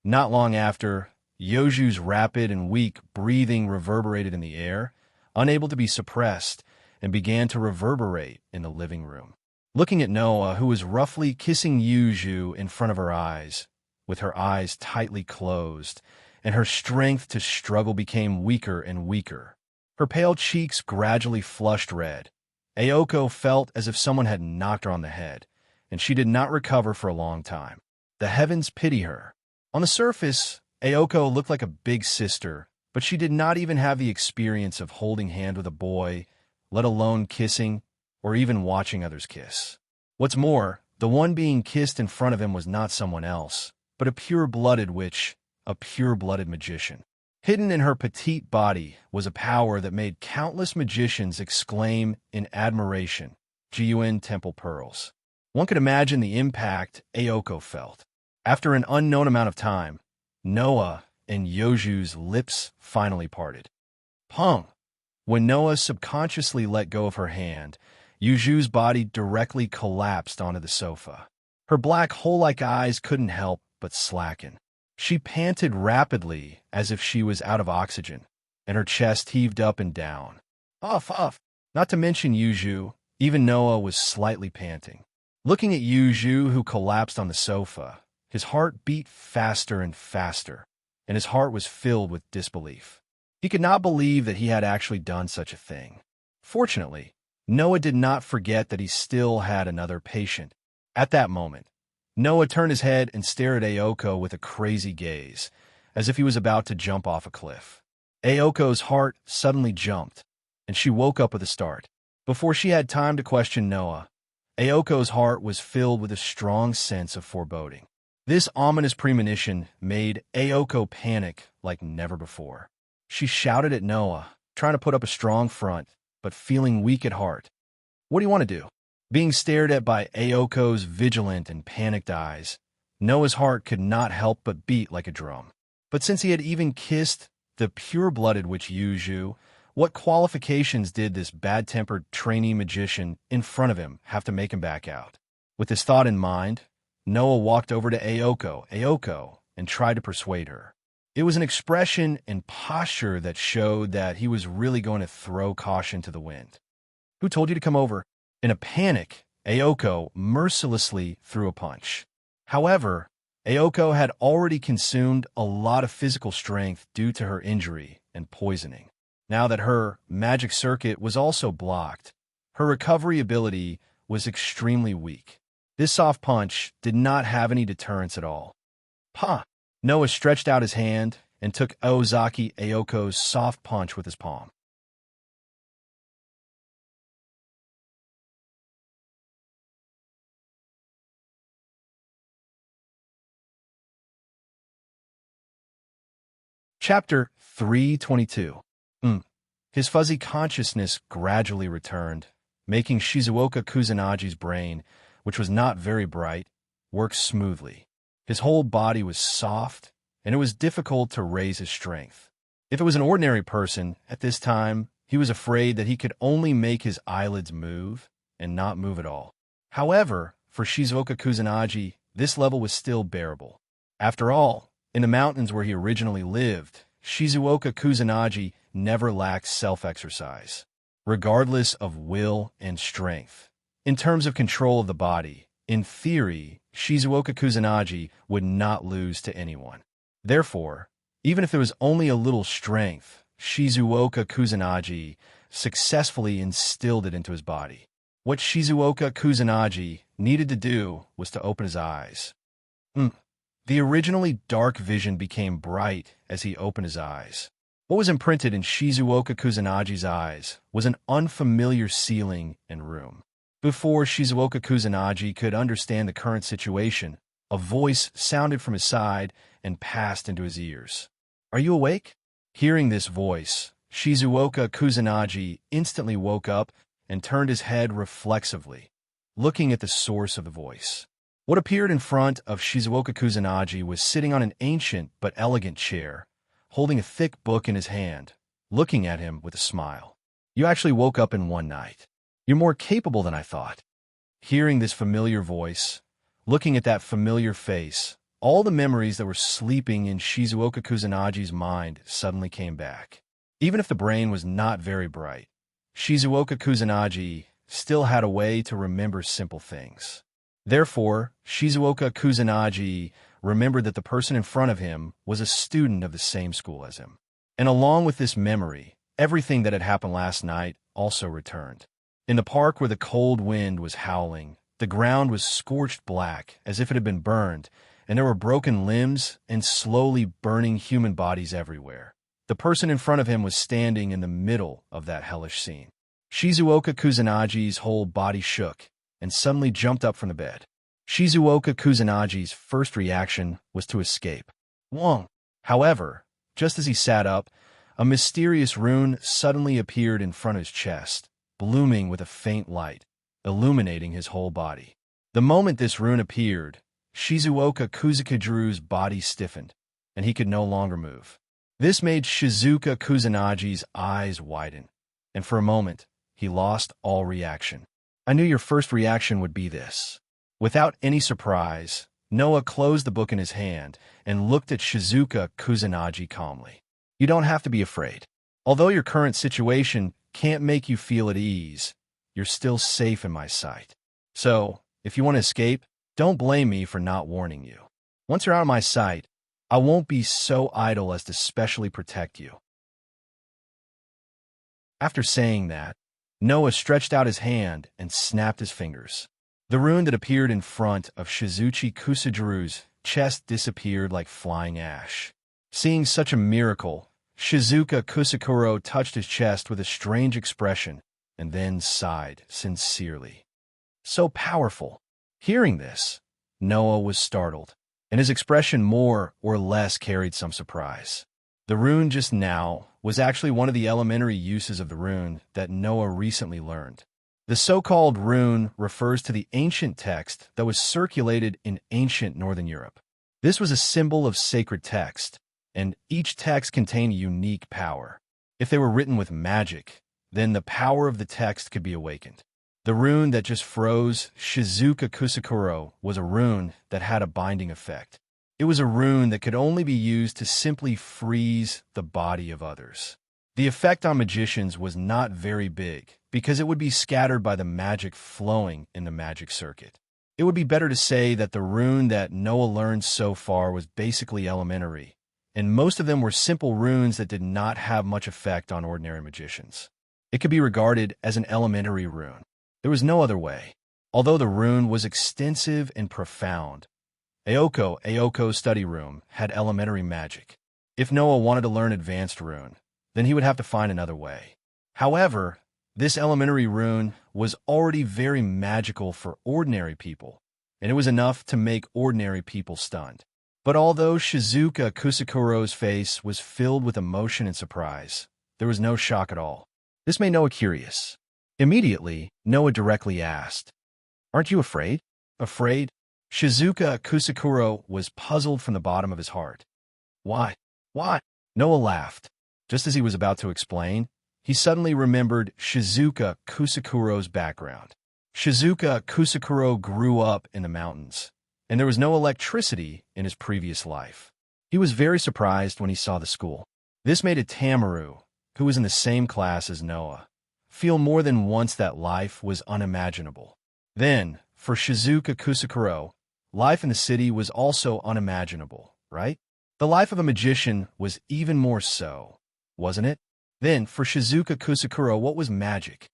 Not long after, Yoju's rapid and weak breathing reverberated in the air, unable to be suppressed, and began to reverberate in the living room. Looking at Noah, who was roughly kissing Yuju in front of her eyes, with her eyes tightly closed, and her strength to struggle became weaker and weaker. Her pale cheeks gradually flushed red. Ayoko felt as if someone had knocked her on the head, and she did not recover for a long time. The heavens pity her. On the surface, Ayoko looked like a big sister, but she did not even have the experience of holding hand with a boy, let alone kissing, or even watching others kiss. What's more, the one being kissed in front of him was not someone else, but a pure-blooded witch, a pure-blooded magician. Hidden in her petite body was a power that made countless magicians exclaim in admiration, "Jiuan Temple Pearls." One could imagine the impact Ayoko felt. After an unknown amount of time, Noah and Yoju's lips finally parted. Pong! When Noah subconsciously let go of her hand, Yuju's body directly collapsed onto the sofa. Her black hole-like eyes couldn't help but slacken. She panted rapidly as if she was out of oxygen, and her chest heaved up and down. Off. Not to mention Yuju, even Noah was slightly panting. Looking at Yuju, who collapsed on the sofa, his heart beat faster and faster, and his heart was filled with disbelief. He could not believe that he had actually done such a thing. Fortunately, Noah did not forget that he still had another patient. At that moment, Noah turned his head and stared at Ayoko with a crazy gaze, as if he was about to jump off a cliff. Ayoko's heart suddenly jumped, and she woke up with a start. Before she had time to question Noah, Ayoko's heart was filled with a strong sense of foreboding. This ominous premonition made Ayoko panic like never before. She shouted at Noah, trying to put up a strong front, but feeling weak at heart. "What do you want to do?" Being stared at by Ayoko's vigilant and panicked eyes, Noah's heart could not help but beat like a drum. But since he had even kissed the pure-blooded witch Yuju, what qualifications did this bad-tempered trainee magician in front of him have to make him back out? With this thought in mind, Noah walked over to Ayoko, and tried to persuade her. It was an expression and posture that showed that he was really going to throw caution to the wind. "Who told you to come over?" In a panic, Ayoko mercilessly threw a punch. However, Ayoko had already consumed a lot of physical strength due to her injury and poisoning. Now that her magic circuit was also blocked, her recovery ability was extremely weak. This soft punch did not have any deterrence at all. "Pah!" Noah stretched out his hand and took Ozaki Ayoko's soft punch with his palm. Chapter 322. His fuzzy consciousness gradually returned, making Shizuoka Kusunagi's brain, which was not very bright, work smoothly. His whole body was soft, and it was difficult to raise his strength. If it was an ordinary person, at this time, he was afraid that he could only make his eyelids move, and not move at all. However, for Shizuoka Kusunagi, this level was still bearable. After all, in the mountains where he originally lived, Shizuoka Kusunagi never lacked self-exercise, regardless of will and strength. In terms of control of the body, in theory, Shizuoka Kusunagi would not lose to anyone. Therefore, even if there was only a little strength, Shizuoka Kusunagi successfully instilled it into his body. What Shizuoka Kusunagi needed to do was to open his eyes. The originally dark vision became bright as he opened his eyes. What was imprinted in Shizuoka Kusunagi's eyes was an unfamiliar ceiling and room. Before Shizuoka Kusunagi could understand the current situation, a voice sounded from his side and passed into his ears. "Are you awake?" Hearing this voice, Shizuoka Kusunagi instantly woke up and turned his head reflexively, looking at the source of the voice. What appeared in front of Shizuoka Kusunagi was sitting on an ancient but elegant chair, holding a thick book in his hand, looking at him with a smile. "You actually woke up in one night. You're more capable than I thought." Hearing this familiar voice, looking at that familiar face, all the memories that were sleeping in Shizuoka Kusunagi's mind suddenly came back. Even if the brain was not very bright, Shizuoka Kusunagi still had a way to remember simple things. Therefore, Shizuoka Kusunagi remembered that the person in front of him was a student of the same school as him. And along with this memory, everything that had happened last night also returned. In the park where the cold wind was howling, the ground was scorched black as if it had been burned, and there were broken limbs and slowly burning human bodies everywhere. The person in front of him was standing in the middle of that hellish scene. Shizuoka Kusunagi's whole body shook and suddenly jumped up from the bed. Shizuoka Kusunagi's first reaction was to escape. Wong. However, just as he sat up, a mysterious rune suddenly appeared in front of his chest, blooming with a faint light, illuminating his whole body. The moment this rune appeared, Shizuoka Kusukajuru's body stiffened, and he could no longer move. This made Shizuka Kusunagi's eyes widen, and for a moment, he lost all reaction. I knew your first reaction would be this. Without any surprise, Noah closed the book in his hand and looked at Shizuka Kusunagi calmly. You don't have to be afraid. Although your current situation can't make you feel at ease, you're still safe in my sight. So, if you want to escape, don't blame me for not warning you. Once you're out of my sight, I won't be so idle as to specially protect you. After saying that, Noah stretched out his hand and snapped his fingers. The rune that appeared in front of Shizuchi Kusujuru's chest disappeared like flying ash. Seeing such a miracle, Shizuka Kusakuro touched his chest with a strange expression and then sighed sincerely. So powerful. Hearing this, Noah was startled, and his expression more or less carried some surprise. The rune just now was actually one of the elementary uses of the rune that Noah recently learned. The so-called rune refers to the ancient text that was circulated in ancient Northern Europe. This was a symbol of sacred text, and each text contained a unique power. If they were written with magic, then the power of the text could be awakened. The rune that just froze Shizuka Kusakuro was a rune that had a binding effect. It was a rune that could only be used to simply freeze the body of others. The effect on magicians was not very big, because it would be scattered by the magic flowing in the magic circuit. It would be better to say that the rune that Noah learned so far was basically elementary, and most of them were simple runes that did not have much effect on ordinary magicians. It could be regarded as an elementary rune. There was no other way. Although the rune was extensive and profound, Aoko's study room had elementary magic. If Noah wanted to learn advanced rune, then he would have to find another way. However, this elementary rune was already very magical for ordinary people, and it was enough to make ordinary people stunned. But although Shizuka Kusakuro's face was filled with emotion and surprise, there was no shock at all. This made Noah curious. Immediately, Noah directly asked, "Aren't you afraid?" Afraid? Shizuka Kusakuro was puzzled from the bottom of his heart. Why? Why? Noah laughed. Just as he was about to explain, he suddenly remembered Shizuka Kusakuro's background. Shizuka Kusakuro grew up in the mountains, and there was no electricity in his previous life. He was very surprised when he saw the school. This made Tamaru, who was in the same class as Noah, feel more than once that life was unimaginable. Then, for Shizuka Kusakuro, life in the city was also unimaginable, right? The life of a magician was even more so, wasn't it? Then, for Shizuka Kusakuro, what was magic?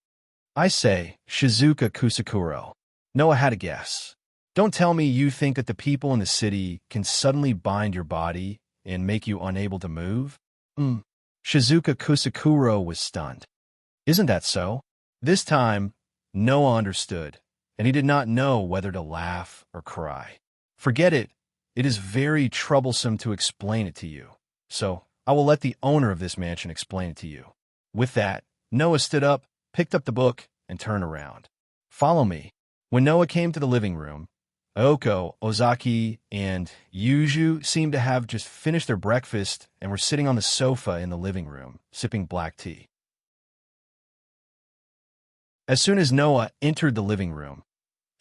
I say, Shizuka Kusakuro. Noah had a guess. Don't tell me you think that the people in the city can suddenly bind your body and make you unable to move? Shizuka Kusakuro was stunned. Isn't that so? This time, Noah understood, and he did not know whether to laugh or cry. Forget it. It is very troublesome to explain it to you. So, I will let the owner of this mansion explain it to you. With that, Noah stood up, picked up the book, and turned around. Follow me. When Noah came to the living room, Aoko, Ozaki, and Yuju seemed to have just finished their breakfast and were sitting on the sofa in the living room, sipping black tea. As soon as Noah entered the living room,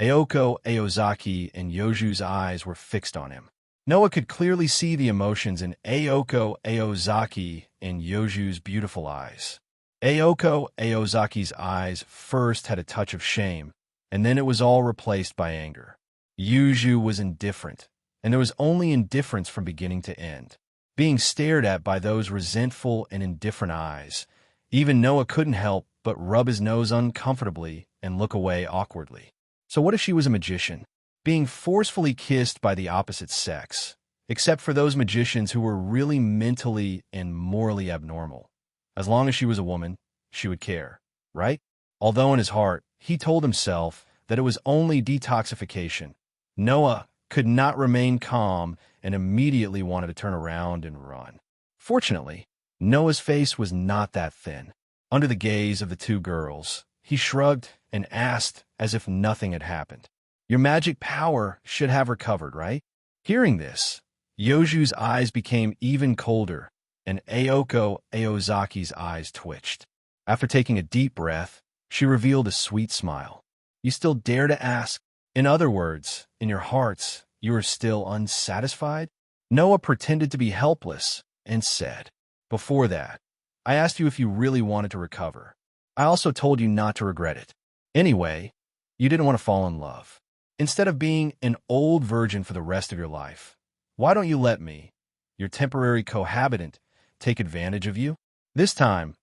Aoko, Aozaki, and Yoju's eyes were fixed on him. Noah could clearly see the emotions in Aoko, Aozaki, and Yoju's beautiful eyes. Aoko, Aozaki's eyes first had a touch of shame, and then it was all replaced by anger. Yuju was indifferent, and there was only indifference from beginning to end. Being stared at by those resentful and indifferent eyes, even Noah couldn't help but rub his nose uncomfortably and look away awkwardly. So what if she was a magician? Being forcefully kissed by the opposite sex, except for those magicians who were really mentally and morally abnormal. As long as she was a woman, she would care, right? Although in his heart, he told himself that it was only detoxification, Noah could not remain calm and immediately wanted to turn around and run. Fortunately, Noah's face was not that thin. Under the gaze of the two girls, he shrugged and asked as if nothing had happened. Your magic power should have recovered, right? Hearing this, Yoju's eyes became even colder, and Ayako Aozaki's eyes twitched. After taking a deep breath, she revealed a sweet smile. You still dare to ask? In other words, in your hearts, you are still unsatisfied? Noah pretended to be helpless and said, Before that, I asked you if you really wanted to recover. I also told you not to regret it. Anyway, you didn't want to fall in love. Instead of being an old virgin for the rest of your life, why don't you let me, your temporary cohabitant, take advantage of you? This time,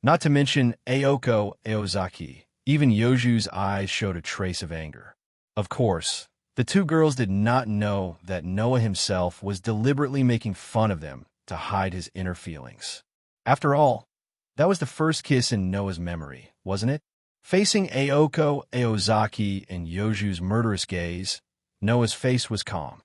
not to mention Ayako Aozaki, even Yoju's eyes showed a trace of anger. Of course, the two girls did not know that Noah himself was deliberately making fun of them to hide his inner feelings. After all, that was the first kiss in Noah's memory, wasn't it? Facing Ayako Aozaki and Yoju's murderous gaze, Noah's face was calm.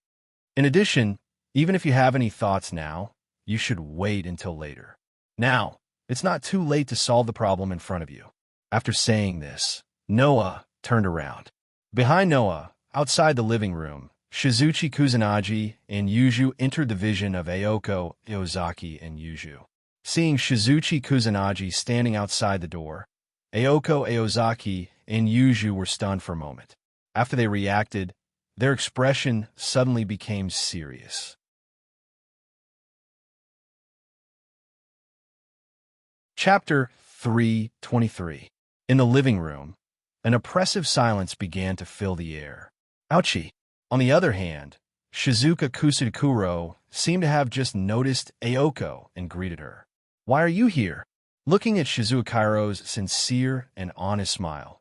In addition, even if you have any thoughts now, you should wait until later. Now, it's not too late to solve the problem in front of you. After saying this, Noah turned around. Behind Noah, outside the living room, Shizuchi Kusanagi and Yuju entered the vision of Ayako Aozaki and Yuju. Seeing Shizuchi Kusanagi standing outside the door, Ayako Aozaki and Yuju were stunned for a moment. After they reacted, their expression suddenly became serious. Chapter 323. In the living room, an oppressive silence began to fill the air. Ouchie! On the other hand, Shizuka Kusakuro seemed to have just noticed Ayako and greeted her. Why are you here? Looking at Shizukaro's sincere and honest smile,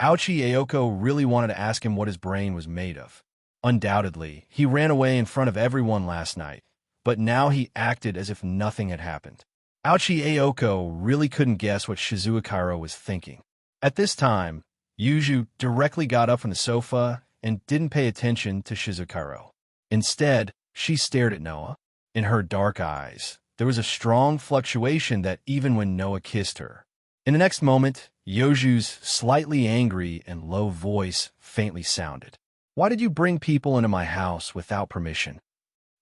Ouchie Ayako really wanted to ask him what his brain was made of. Undoubtedly, he ran away in front of everyone last night, but now he acted as if nothing had happened. Ouchie Ayako really couldn't guess what Shizukaro was thinking. At this time, Yuju directly got up from the sofa and didn't pay attention to Shizukaro. Instead, she stared at Noah. In her dark eyes, there was a strong fluctuation that even when Noah kissed her. In the next moment, Yoju's slightly angry and low voice faintly sounded. Why did you bring people into my house without permission?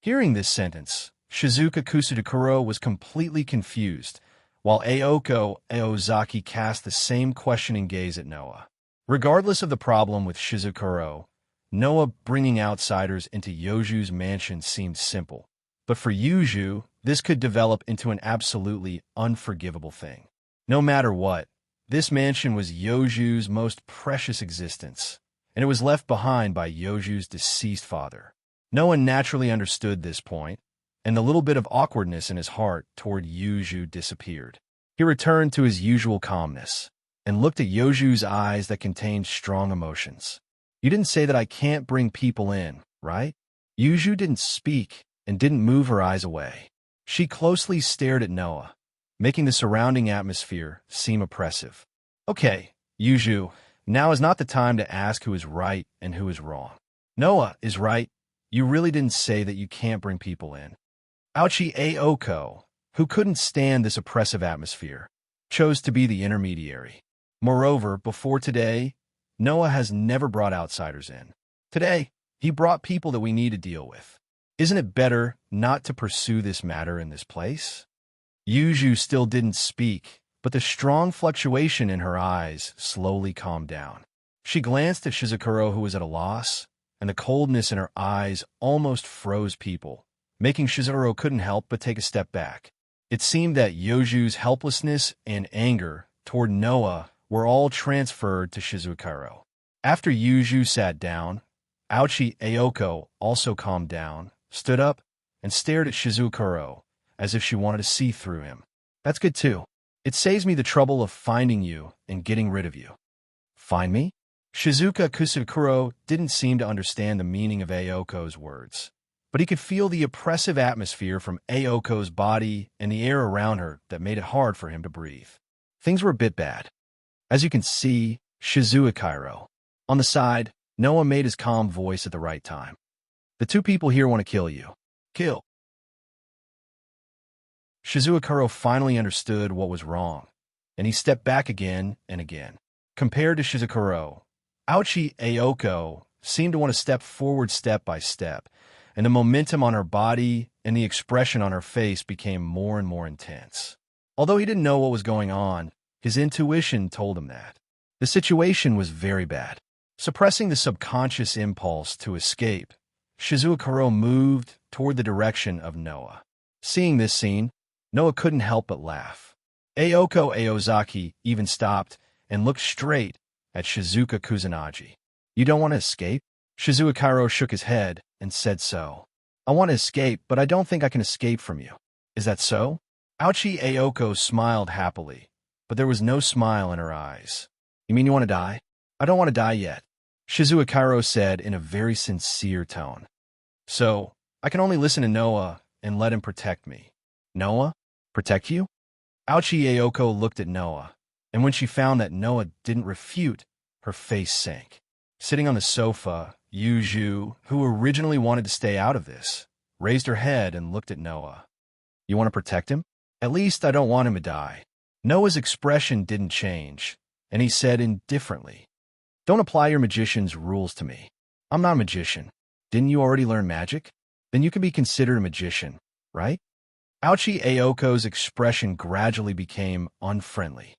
Hearing this sentence, Shizuka Kusudakuro was completely confused, while Ayako Aozaki cast the same questioning gaze at Noah. Regardless of the problem with Shizukuro, Noah bringing outsiders into Yoju's mansion seemed simple. But for Yuju, this could develop into an absolutely unforgivable thing. No matter what, this mansion was Yoju's most precious existence, and it was left behind by Yoju's deceased father. Noah naturally understood this point, and the little bit of awkwardness in his heart toward Yuju disappeared. He returned to his usual calmness and looked at Yoju's eyes that contained strong emotions. You didn't say that I can't bring people in, right? Yuju didn't speak and didn't move her eyes away. She closely stared at Noah, making the surrounding atmosphere seem oppressive. Okay, Yuju, now is not the time to ask who is right and who is wrong. Noah is right. You really didn't say that you can't bring people in. Ouchie Aoko, who couldn't stand this oppressive atmosphere, chose to be the intermediary. Moreover, before today, Noah has never brought outsiders in. Today, he brought people that we need to deal with. Isn't it better not to pursue this matter in this place? Yuju still didn't speak, but the strong fluctuation in her eyes slowly calmed down. She glanced at Shizukuro, who was at a loss, and the coldness in her eyes almost froze people, making Shizukuro couldn't help but take a step back. It seemed that Yoju's helplessness and anger toward Noah were all transferred to Shizukuro. After Yuju sat down, Ouchie Ayoko also calmed down, stood up, and stared at Shizukuro as if she wanted to see through him. That's good too. It saves me the trouble of finding you and getting rid of you. Find me? Shizuka Kusakuro didn't seem to understand the meaning of Aoko's words, but he could feel the oppressive atmosphere from Aoko's body and the air around her that made it hard for him to breathe. Things were a bit bad. As you can see, Shizuo. On the side, Noah made his calm voice at the right time. The two people here want to kill you. Kill. Shizuo finally understood what was wrong, and he stepped back again and again. Compared to Shizuo, Aochi Ayoko seemed to want to step forward step by step, and the momentum on her body and the expression on her face became more and more intense. Although he didn't know what was going on, his intuition told him that. The situation was very bad. Suppressing the subconscious impulse to escape, Shizuo moved toward the direction of Noah. Seeing this scene, Noah couldn't help but laugh. Ayoko Aozaki even stopped and looked straight at Shizuka Kusanagi. You don't want to escape? Shizuo shook his head and said so. I want to escape, but I don't think I can escape from you. Is that so? Aochi Ayoko smiled happily, but there was no smile in her eyes. You mean you want to die? I don't want to die yet, Shizuo said in a very sincere tone. So, I can only listen to Noah and let him protect me. Noah? Protect you? Aochi Ayoko looked at Noah, and when she found that Noah didn't refute, her face sank. Sitting on the sofa, Yuju, who originally wanted to stay out of this, raised her head and looked at Noah. You want to protect him? At least I don't want him to die. Noah's expression didn't change, and he said indifferently, Don't apply your magician's rules to me. I'm not a magician. Didn't you already learn magic? Then you can be considered a magician, right? Aochi Ayoko's expression gradually became unfriendly.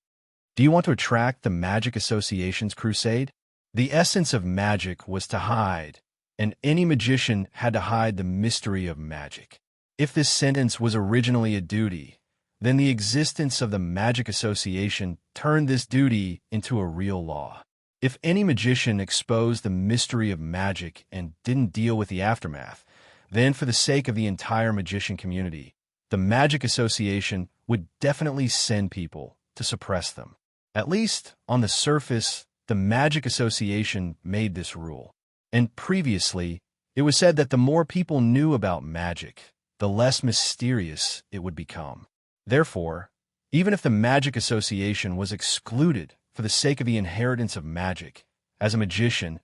Do you want to attract the Magic Association's crusade? The essence of magic was to hide, and any magician had to hide the mystery of magic. If this sentence was originally a duty, then the existence of the Magic Association turned this duty into a real law. If any magician exposed the mystery of magic and didn't deal with the aftermath, then for the sake of the entire magician community, the Magic Association would definitely send people to suppress them. At least, on the surface, the Magic Association made this rule. And previously, it was said that the more people knew about magic, the less mysterious it would become. Therefore, even if the Magic Association was excluded for the sake of the inheritance of magic, as a magician,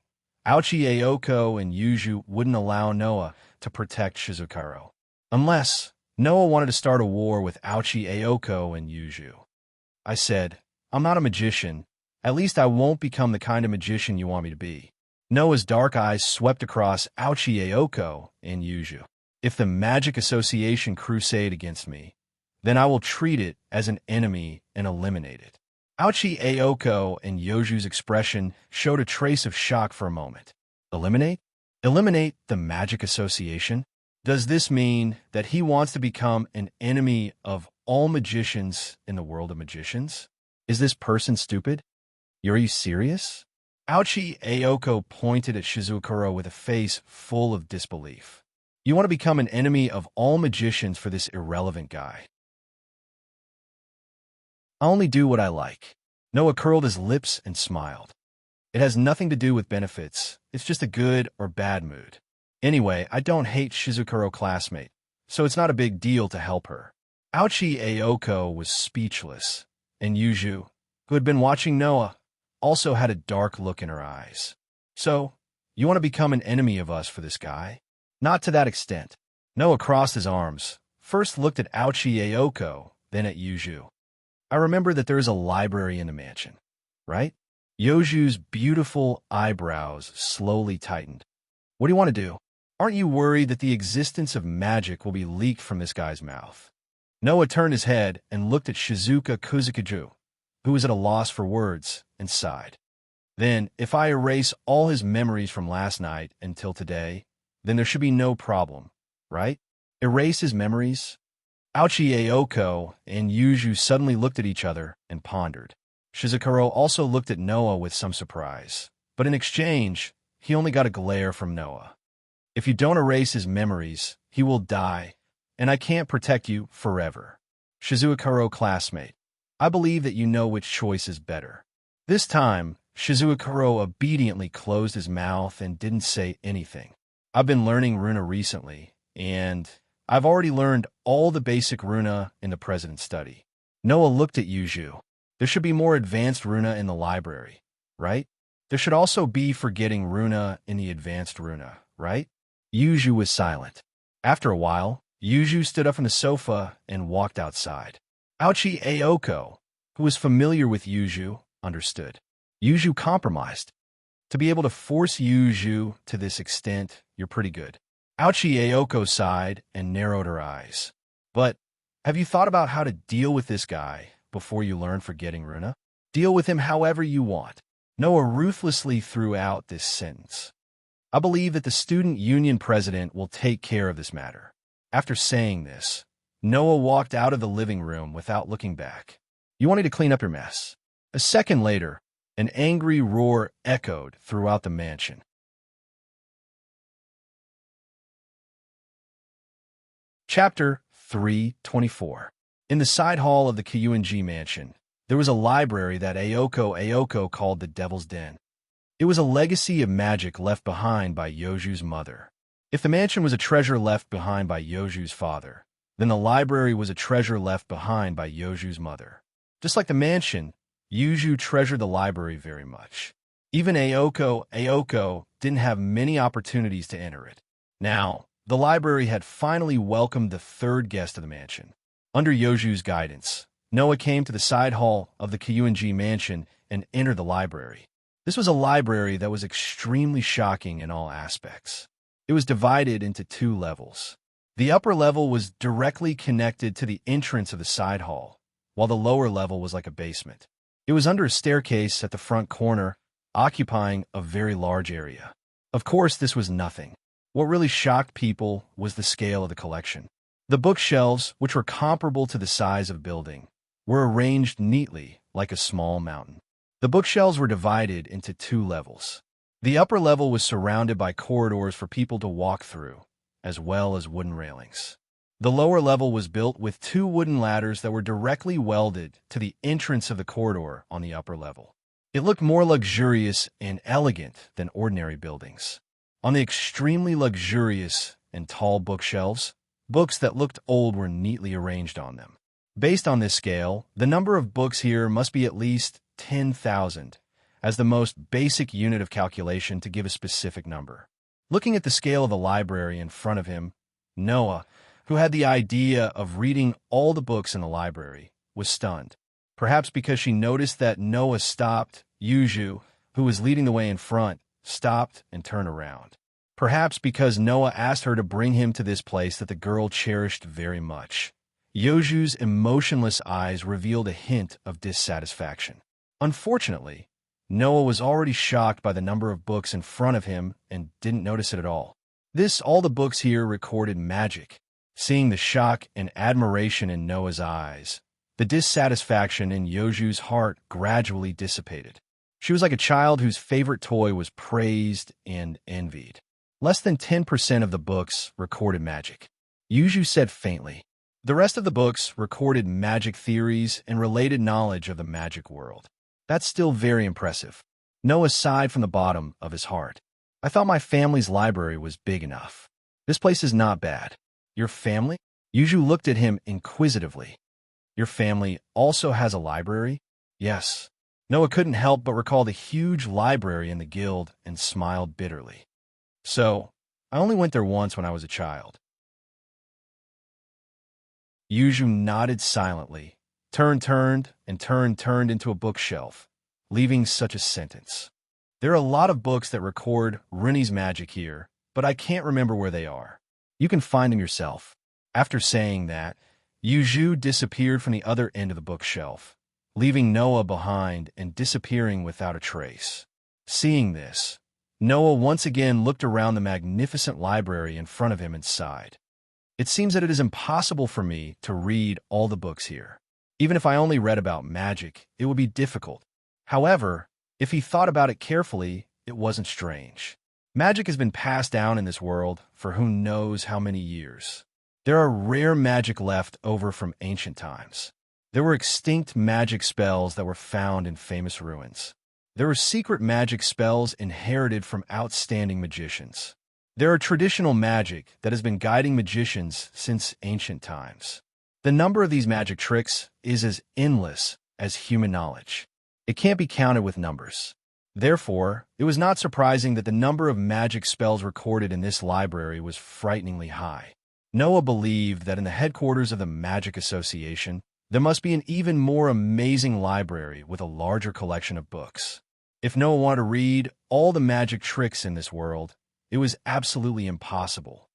Aochi Ayoko and Yuju wouldn't allow Noah to protect Shizuo. Unless Noah wanted to start a war with Aochi Ayoko and Yuju. I said, I'm not a magician. At least I won't become the kind of magician you want me to be. Noah's dark eyes swept across Aochi Ayoko and Yuju. If the Magic Association crusade against me, then I will treat it as an enemy and eliminate it. Aochi Ayoko and Yuju's expression showed a trace of shock for a moment. Eliminate? Eliminate the Magic Association? Does this mean that he wants to become an enemy of all magicians in the world of magicians? Is this person stupid? Are you serious? Aochi Ayoko pointed at Shizuo with a face full of disbelief. You want to become an enemy of all magicians for this irrelevant guy. I only do what I like. Noah curled his lips and smiled. It has nothing to do with benefits. It's just a good or bad mood. Anyway, I don't hate Shizuo classmate, so it's not a big deal to help her. Aochi Ayoko was speechless, and Yuju, who had been watching Noah, also had a dark look in her eyes. So, you want to become an enemy of us for this guy? Not to that extent. Noah crossed his arms, first looked at Aochi Ayoko, then at Yuju. I remember that there is a library in the mansion, right? Yuju's beautiful eyebrows slowly tightened. What do you want to do? Aren't you worried that the existence of magic will be leaked from this guy's mouth? Noah turned his head and looked at Shizuka Kusanagi, who was at a loss for words, and sighed. Then, if I erase all his memories from last night until today, then there should be no problem, right? Erase his memories? Aochi Ayoko and Yuju suddenly looked at each other and pondered. Shizuo also looked at Noah with some surprise, but in exchange, he only got a glare from Noah. If you don't erase his memories, he will die, and I can't protect you forever. Shizuo classmate, I believe that you know which choice is better. This time, Shizuo obediently closed his mouth and didn't say anything. I've been learning Runa recently, and I've already learned all the basic Runa in the President's study. Noah looked at Yuju. There should be more advanced runa in the library, right? There should also be forgetting runa in the advanced runa, right? Yuju was silent. After a while, Yuju stood up from the sofa and walked outside. Aochi Aoko, who was familiar with Yuju, understood. Yuju compromised. To be able to force Yuju to this extent, you're pretty good. Aochi Aoko sighed and narrowed her eyes. But have you thought about how to deal with this guy before you learn forgetting runa? Deal with him however you want. Noah ruthlessly threw out this sentence. I believe that the student union president will take care of this matter. After saying this, Noah walked out of the living room without looking back. You wanted to clean up your mess. A second later, an angry roar echoed throughout the mansion. Chapter 324. In the side hall of the Kyuinji mansion, there was a library that Aoko called the Devil's Den. It was a legacy of magic left behind by Yoju's mother. If the mansion was a treasure left behind by Yoju's father, then the library was a treasure left behind by Yoju's mother. Just like the mansion, Yuju treasured the library very much. Even Aoko didn't have many opportunities to enter it. Now, the library had finally welcomed the third guest of the mansion. Under Yoju's guidance, Noah came to the side hall of the Kyuinji mansion and entered the library. This was a library that was extremely shocking in all aspects. It was divided into two levels. The upper level was directly connected to the entrance of the side hall, while the lower level was like a basement. It was under a staircase at the front corner, occupying a very large area. Of course, this was nothing. What really shocked people was the scale of the collection. The bookshelves, which were comparable to the size of a building, were arranged neatly like a small mountain. The bookshelves were divided into two levels. The upper level was surrounded by corridors for people to walk through, as well as wooden railings. The lower level was built with two wooden ladders that were directly welded to the entrance of the corridor on the upper level. It looked more luxurious and elegant than ordinary buildings. On the extremely luxurious and tall bookshelves, books that looked old were neatly arranged on them. Based on this scale, the number of books here must be at least 10,000, as the most basic unit of calculation to give a specific number. Looking at the scale of the library in front of him, Noah, who had the idea of reading all the books in the library, was stunned. Perhaps because she noticed that Noah stopped, Yuju, who was leading the way in front, stopped and turned around. Perhaps because Noah asked her to bring him to this place that the girl cherished very much. Yoju's emotionless eyes revealed a hint of dissatisfaction. Unfortunately, Noah was already shocked by the number of books in front of him and didn't notice it at all. All the books here recorded magic. Seeing the shock and admiration in Noah's eyes, the dissatisfaction in Yoju's heart gradually dissipated. She was like a child whose favorite toy was praised and envied. Less than 10% of the books recorded magic. Yuju said faintly. The rest of the books recorded magic theories and related knowledge of the magic world. That's still very impressive. Noah sighed from the bottom of his heart. I thought my family's library was big enough. This place is not bad. Your family? Yuju looked at him inquisitively. Your family also has a library? Yes. Noah couldn't help but recall the huge library in the guild and smiled bitterly. So, I only went there once when I was a child. Yuju nodded silently, turned into a bookshelf, leaving such a sentence. There are a lot of books that record Runi's magic here, but I can't remember where they are. You can find them yourself. After saying that, Yuju disappeared from the other end of the bookshelf, leaving Noah behind and disappearing without a trace. Seeing this, Noah once again looked around the magnificent library in front of him and sighed. It seems that it is impossible for me to read all the books here. Even if I only read about magic, it would be difficult. However, if he thought about it carefully, it wasn't strange. Magic has been passed down in this world for who knows how many years. There are rare magic left over from ancient times. There were extinct magic spells that were found in famous ruins. There are secret magic spells inherited from outstanding magicians. There are traditional magic that has been guiding magicians since ancient times. The number of these magic tricks is as endless as human knowledge. It can't be counted with numbers. Therefore, it was not surprising that the number of magic spells recorded in this library was frighteningly high. Noah believed that in the headquarters of the Magic Association, there must be an even more amazing library with a larger collection of books. If Noah wanted to read all the magic tricks in this world, it was absolutely impossible.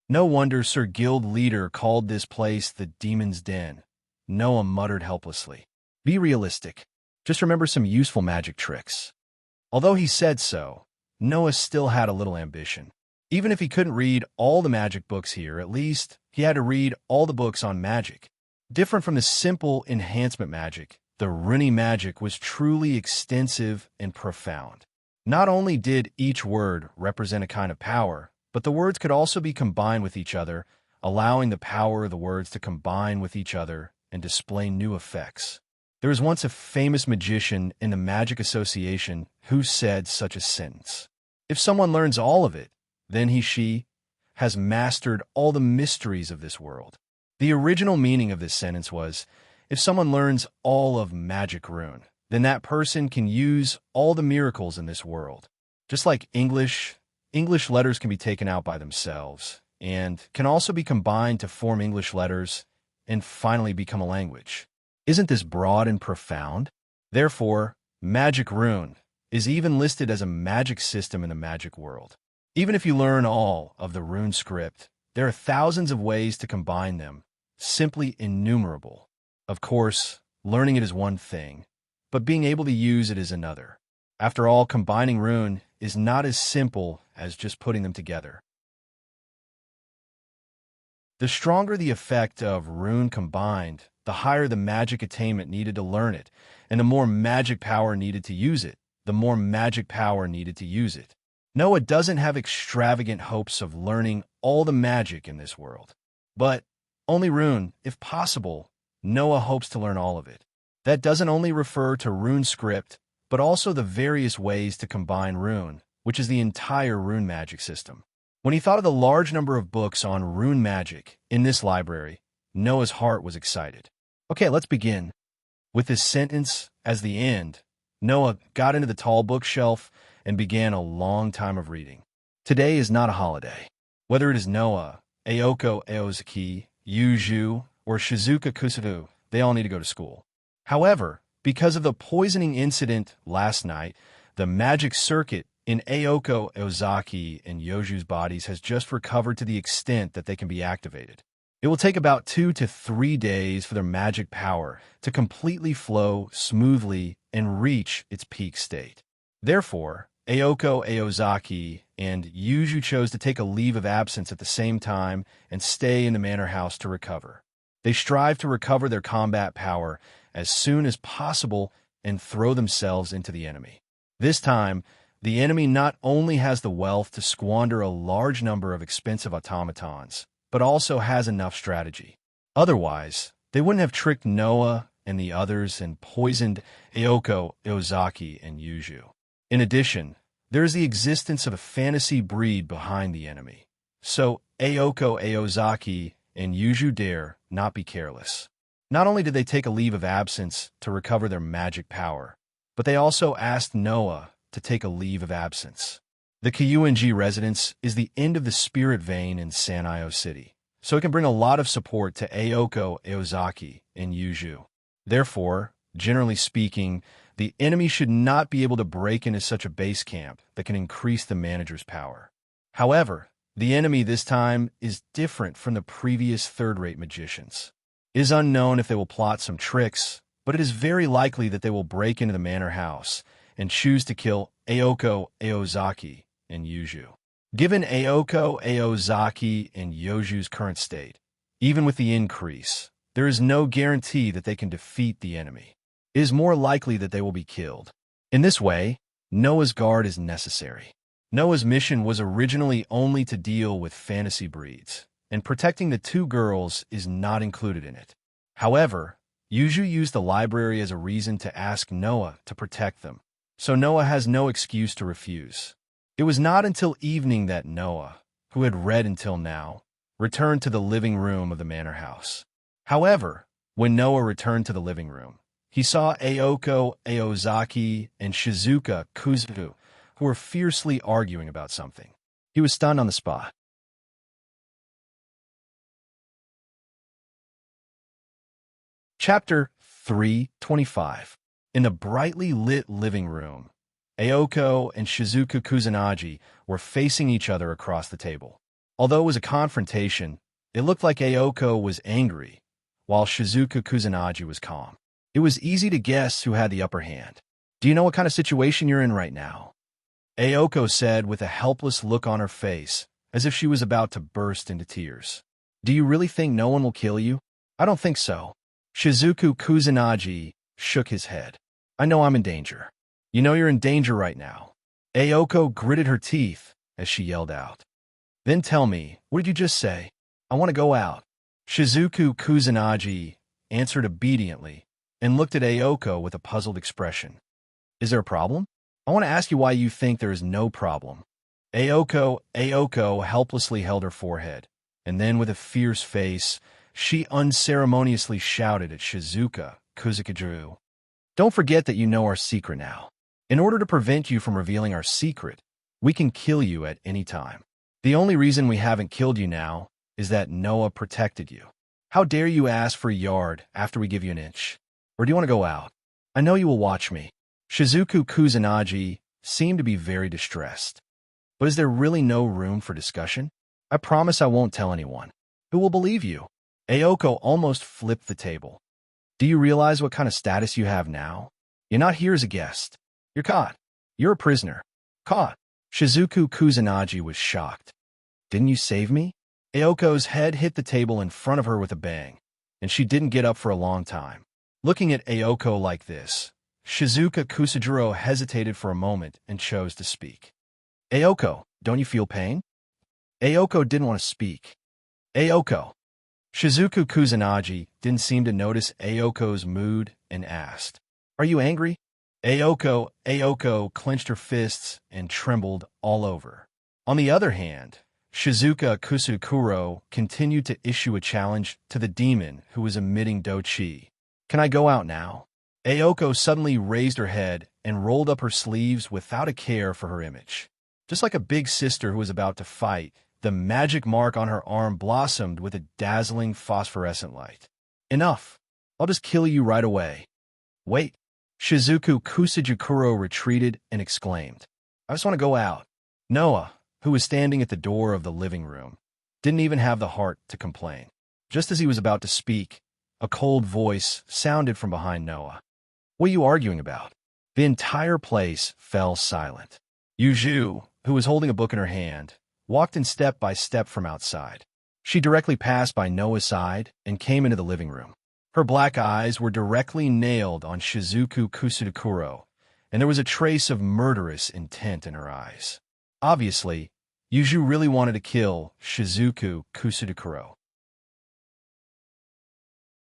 No wonder Sir Guild Leader called this place the Demon's Den. Noah muttered helplessly. Be realistic. Just remember some useful magic tricks. Although he said so, Noah still had a little ambition. Even if he couldn't read all the magic books here, at least he had to read all the books on magic. Different from the simple enhancement magic, the rune magic was truly extensive and profound. Not only did each word represent a kind of power, but the words could also be combined with each other, allowing the power of the words to combine with each other and display new effects. There was once a famous magician in the Magic Association who said such a sentence. If someone learns all of it, then she has mastered all the mysteries of this world. The original meaning of this sentence was, if someone learns all of Magic Rune, then that person can use all the miracles in this world. Just like English letters can be taken out by themselves and can also be combined to form English letters and finally become a language. Isn't this broad and profound? Therefore, Magic Rune is even listed as a magic system in the magic world. Even if you learn all of the rune script, there are thousands of ways to combine them, simply innumerable. Of course, learning it is one thing, but being able to use it is another. After all, combining rune is not as simple as just putting them together. The stronger the effect of rune combined, the higher the magic attainment needed to learn it, and the more magic power needed to use it, Noah doesn't have extravagant hopes of learning all the magic in this world. But only rune, if possible, Noah hopes to learn all of it. That doesn't only refer to rune script, but also the various ways to combine rune, which is the entire rune magic system. When he thought of the large number of books on rune magic in this library, Noah's heart was excited. Okay, let's begin. With this sentence as the end, Noah got into the tall bookshelf and began a long time of reading. Today is not a holiday. Whether it is Noah, Ayako Aozaki, Yuju, or Shizuka Kusuru, they all need to go to school. However, because of the poisoning incident last night, the magic circuit in Ayako Aozaki and Yoju's bodies has just recovered to the extent that they can be activated. It will take about 2 to 3 days for their magic power to completely flow smoothly and reach its peak state. Therefore, Ayako Aozaki and Yuju chose to take a leave of absence at the same time and stay in the manor house to recover. They strive to recover their combat power as soon as possible and throw themselves into the enemy. This time, the enemy not only has the wealth to squander a large number of expensive automatons, but also has enough strategy. Otherwise, they wouldn't have tricked Noah and the others and poisoned Ayako Aozaki and Yuju. In addition, there is the existence of a fantasy breed behind the enemy. So Ayako Aozaki and Yuju dare not be careless. Not only did they take a leave of absence to recover their magic power, but they also asked Noah to take a leave of absence. The Kyuing residence is the end of the spirit vein in Sanio City, so it can bring a lot of support to Ayako Aozaki and Yuju. Therefore, generally speaking, the enemy should not be able to break into such a base camp that can increase the manager's power. However, the enemy this time is different from the previous third-rate magicians. It is unknown if they will plot some tricks, but it is very likely that they will break into the manor house and choose to kill Ayako Aozaki and Yuju. Given Ayako Aozaki and Yoju's current state, even with the increase, there is no guarantee that they can defeat the enemy. It is more likely that they will be killed. In this way, Noah's guard is necessary. Noah's mission was originally only to deal with fantasy breeds, and protecting the 2 girls is not included in it. However, Yuju used the library as a reason to ask Noah to protect them, so Noah has no excuse to refuse. It was not until evening that Noah, who had read until now, returned to the living room of the manor house. However, when Noah returned to the living room, he saw Aoko Aozaki and Shizuka Kuzuku, who were fiercely arguing about something. He was stunned on the spot. Chapter 325. In the brightly lit living room, Aoko and Shizuka Kusanagi were facing each other across the table. Although it was a confrontation, it looked like Aoko was angry, while Shizuka Kusanagi was calm. It was easy to guess who had the upper hand. Do you know what kind of situation you're in right now? Aoko said with a helpless look on her face, as if she was about to burst into tears. Do you really think no one will kill you? I don't think so. Shizuku Kusanagi shook his head. I know I'm in danger. You know you're in danger right now. Aoko gritted her teeth as she yelled out. Then tell me, what did you just say? I want to go out. Shizuku Kusanagi answered obediently and looked at Aoko with a puzzled expression. Is there a problem? I want to ask you why you think there is no problem. Aoko helplessly held her forehead, and then with a fierce face, she unceremoniously shouted at Shizuka Kusanagi. Don't forget that you know our secret now. In order to prevent you from revealing our secret, we can kill you at any time. The only reason we haven't killed you now is that Noah protected you. How dare you ask for a yard after we give you an inch? Or do you want to go out? I know you will watch me. Shizuku Kusanagi seemed to be very distressed. But is there really no room for discussion? I promise I won't tell anyone. Who will believe you? Aoko almost flipped the table. Do you realize what kind of status you have now? You're not here as a guest. You're caught. You're a prisoner. Caught. Shizuku Kusanagi was shocked. Didn't you save me? Aoko's head hit the table in front of her with a bang, and she didn't get up for a long time. Looking at Aoko like this, Shizuka Kusanagi hesitated for a moment and chose to speak. Aoko, don't you feel pain? Aoko didn't want to speak. Aoko. Shizuku Kusanagi didn't seem to notice Aoko's mood and asked, Are you angry? Aoko clenched her fists and trembled all over. On the other hand, Shizuka Kusanagi continued to issue a challenge to the demon who was emitting do-chi. Can I go out now? Aoko suddenly raised her head and rolled up her sleeves without a care for her image. Just like a big sister who was about to fight, the magic mark on her arm blossomed with a dazzling phosphorescent light. Enough. I'll just kill you right away. Wait. Shizuku Kusanagi retreated and exclaimed, I just want to go out. Noah, who was standing at the door of the living room, didn't even have the heart to complain. Just as he was about to speak, a cold voice sounded from behind Noah. What are you arguing about? The entire place fell silent. Yuju, who was holding a book in her hand, walked in step by step from outside. She directly passed by Noah's side and came into the living room. Her black eyes were directly nailed on Shizuku Kusanagi, and there was a trace of murderous intent in her eyes. Obviously, Yuju really wanted to kill Shizuku Kusanagi.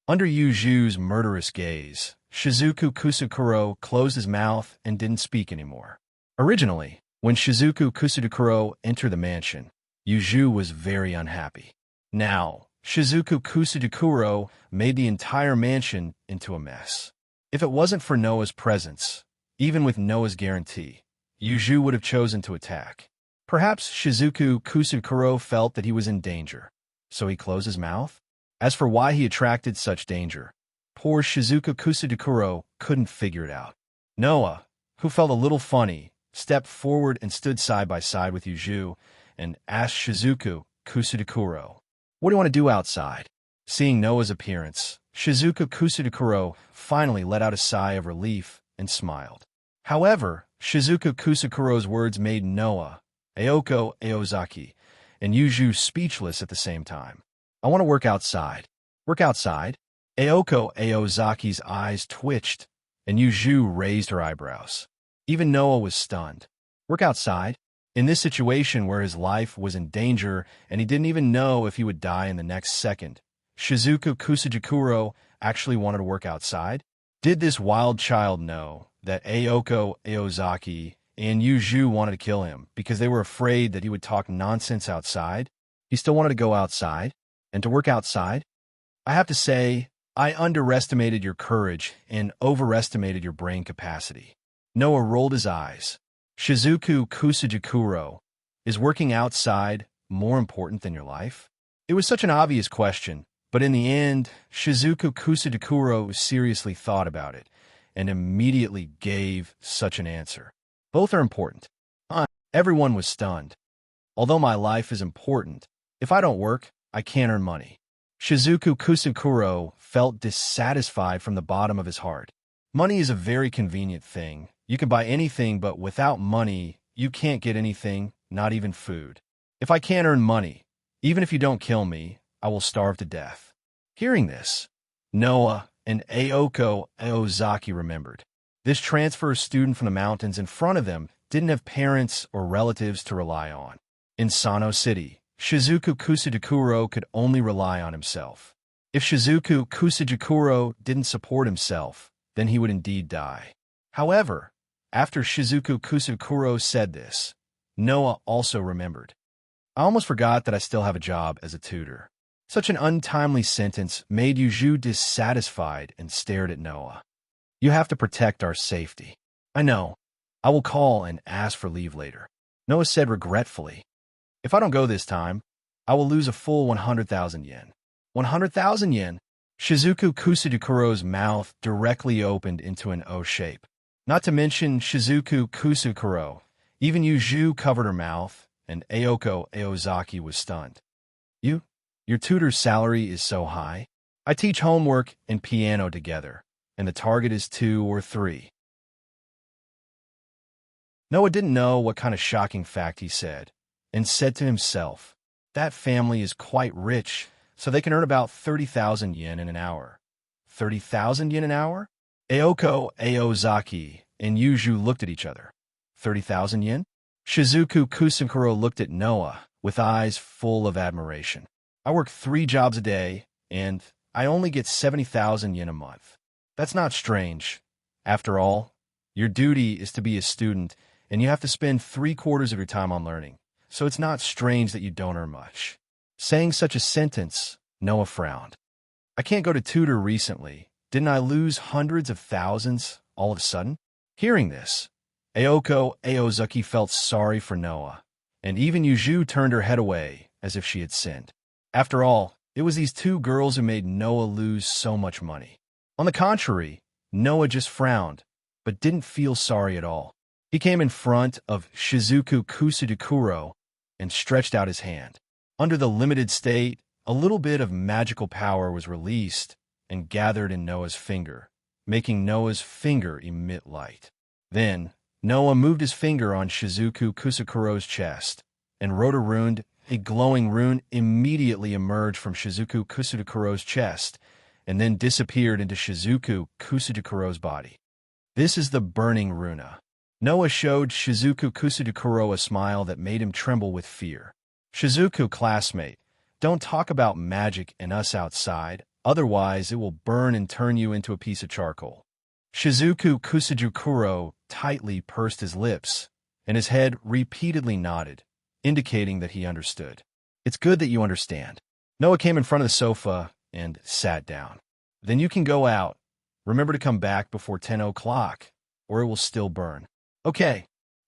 Under Yuju's murderous gaze, Shizuku Kusanagi closed his mouth and didn't speak anymore. Originally, when Shizuku Kusanagi entered the mansion, Yuju was very unhappy. Now, Shizuku Kusanagi made the entire mansion into a mess. If it wasn't for Noah's presence, even with Noah's guarantee, Yuju would have chosen to attack. Perhaps Shizuku Kusanagi felt that he was in danger, so he closed his mouth? As for why he attracted such danger, poor Shizuku Kusanagi couldn't figure it out. Noah, who felt a little funny, stepped forward and stood side by side with Yuju and asked Shizuku Kusanagi, What do you want to do outside? Seeing Noah's appearance, Shizuku Kusanagi finally let out a sigh of relief and smiled. However, Shizuku Kusanagi's words made Noah, Aoko Aozaki, and Yuju speechless at the same time. I want to work outside. Work outside? Aoko Aozaki's eyes twitched, and Yuju raised her eyebrows. Even Noah was stunned. Work outside? In this situation where his life was in danger and he didn't even know if he would die in the next second, Shizuku Kusanagi actually wanted to work outside? Did this wild child know that Aoko Aozaki and Yuju wanted to kill him because they were afraid that he would talk nonsense outside? He still wanted to go outside and to work outside? I have to say, I underestimated your courage and overestimated your brain capacity. Noah rolled his eyes. Shizuku Kusajikuro, is working outside more important than your life? It was such an obvious question, but in the end, Shizuku Kusajikuro seriously thought about it and immediately gave such an answer. Both are important. Everyone was stunned. Although my life is important, if I don't work, I can't earn money. Shizuku Kusakuro felt dissatisfied from the bottom of his heart. Money is a very convenient thing. You can buy anything, but without money, you can't get anything, not even food. If I can't earn money, even if you don't kill me, I will starve to death. Hearing this, Noah and Aoko Aozaki remembered. This transfer student from the mountains in front of them didn't have parents or relatives to rely on. In Sano City, Shizuku Kusajikuro could only rely on himself. If Shizuku Kusajikuro didn't support himself, then he would indeed die. However, after Shizuku Kusajikuro said this, Noah also remembered. I almost forgot that I still have a job as a tutor. Such an untimely sentence made Yuju dissatisfied and stared at Noah. You have to protect our safety. I know. I will call and ask for leave later. Noah said regretfully. If I don't go this time, I will lose a full 100,000 yen. 100,000 yen? Shizuku Kusajikuro's mouth directly opened into an O shape. Not to mention Shizuku Kusajikuro. Even Yuju covered her mouth, and Aoko Aozaki was stunned. Your tutor's salary is so high? I teach homework and piano together, and the target is 2 or 3. Noah didn't know what kind of shocking fact he said, and said to himself, that family is quite rich, so they can earn about 30,000 yen in an hour. 30,000 yen an hour? Aoko Aozaki and Yuju looked at each other. 30,000 yen? Shizuku Kusakuro looked at Noah with eyes full of admiration. I work 3 jobs a day, and I only get 70,000 yen a month. That's not strange. After all, your duty is to be a student, and you have to spend 3/4 of your time on learning, so it's not strange that you don't earn much. Saying such a sentence, Noah frowned. I can't go to tutor recently. Didn't I lose hundreds of thousands all of a sudden? Hearing this, Aoko Aozaki felt sorry for Noah, and even Yuju turned her head away as if she had sinned. After all, it was these 2 girls who made Noah lose so much money. On the contrary, Noah just frowned, but didn't feel sorry at all. He came in front of Shizuku Kusajikuro and stretched out his hand. Under the limited state, a little bit of magical power was released and gathered in Noah's finger, making Noah's finger emit light. Then, Noah moved his finger on Shizuku Kusakuro's chest and wrote a rune. A glowing rune immediately emerged from Shizuku Kusakuro's chest and then disappeared into Shizuku Kusakuro's body. This is the burning runa. Noah showed Shizuku Kusajikuro a smile that made him tremble with fear. Shizuku, classmate, don't talk about magic and us outside, otherwise it will burn and turn you into a piece of charcoal. Shizuku Kusajikuro tightly pursed his lips, and his head repeatedly nodded, indicating that he understood. It's good that you understand. Noah came in front of the sofa and sat down. Then you can go out. Remember to come back before 10 o'clock, or it will still burn. Okay.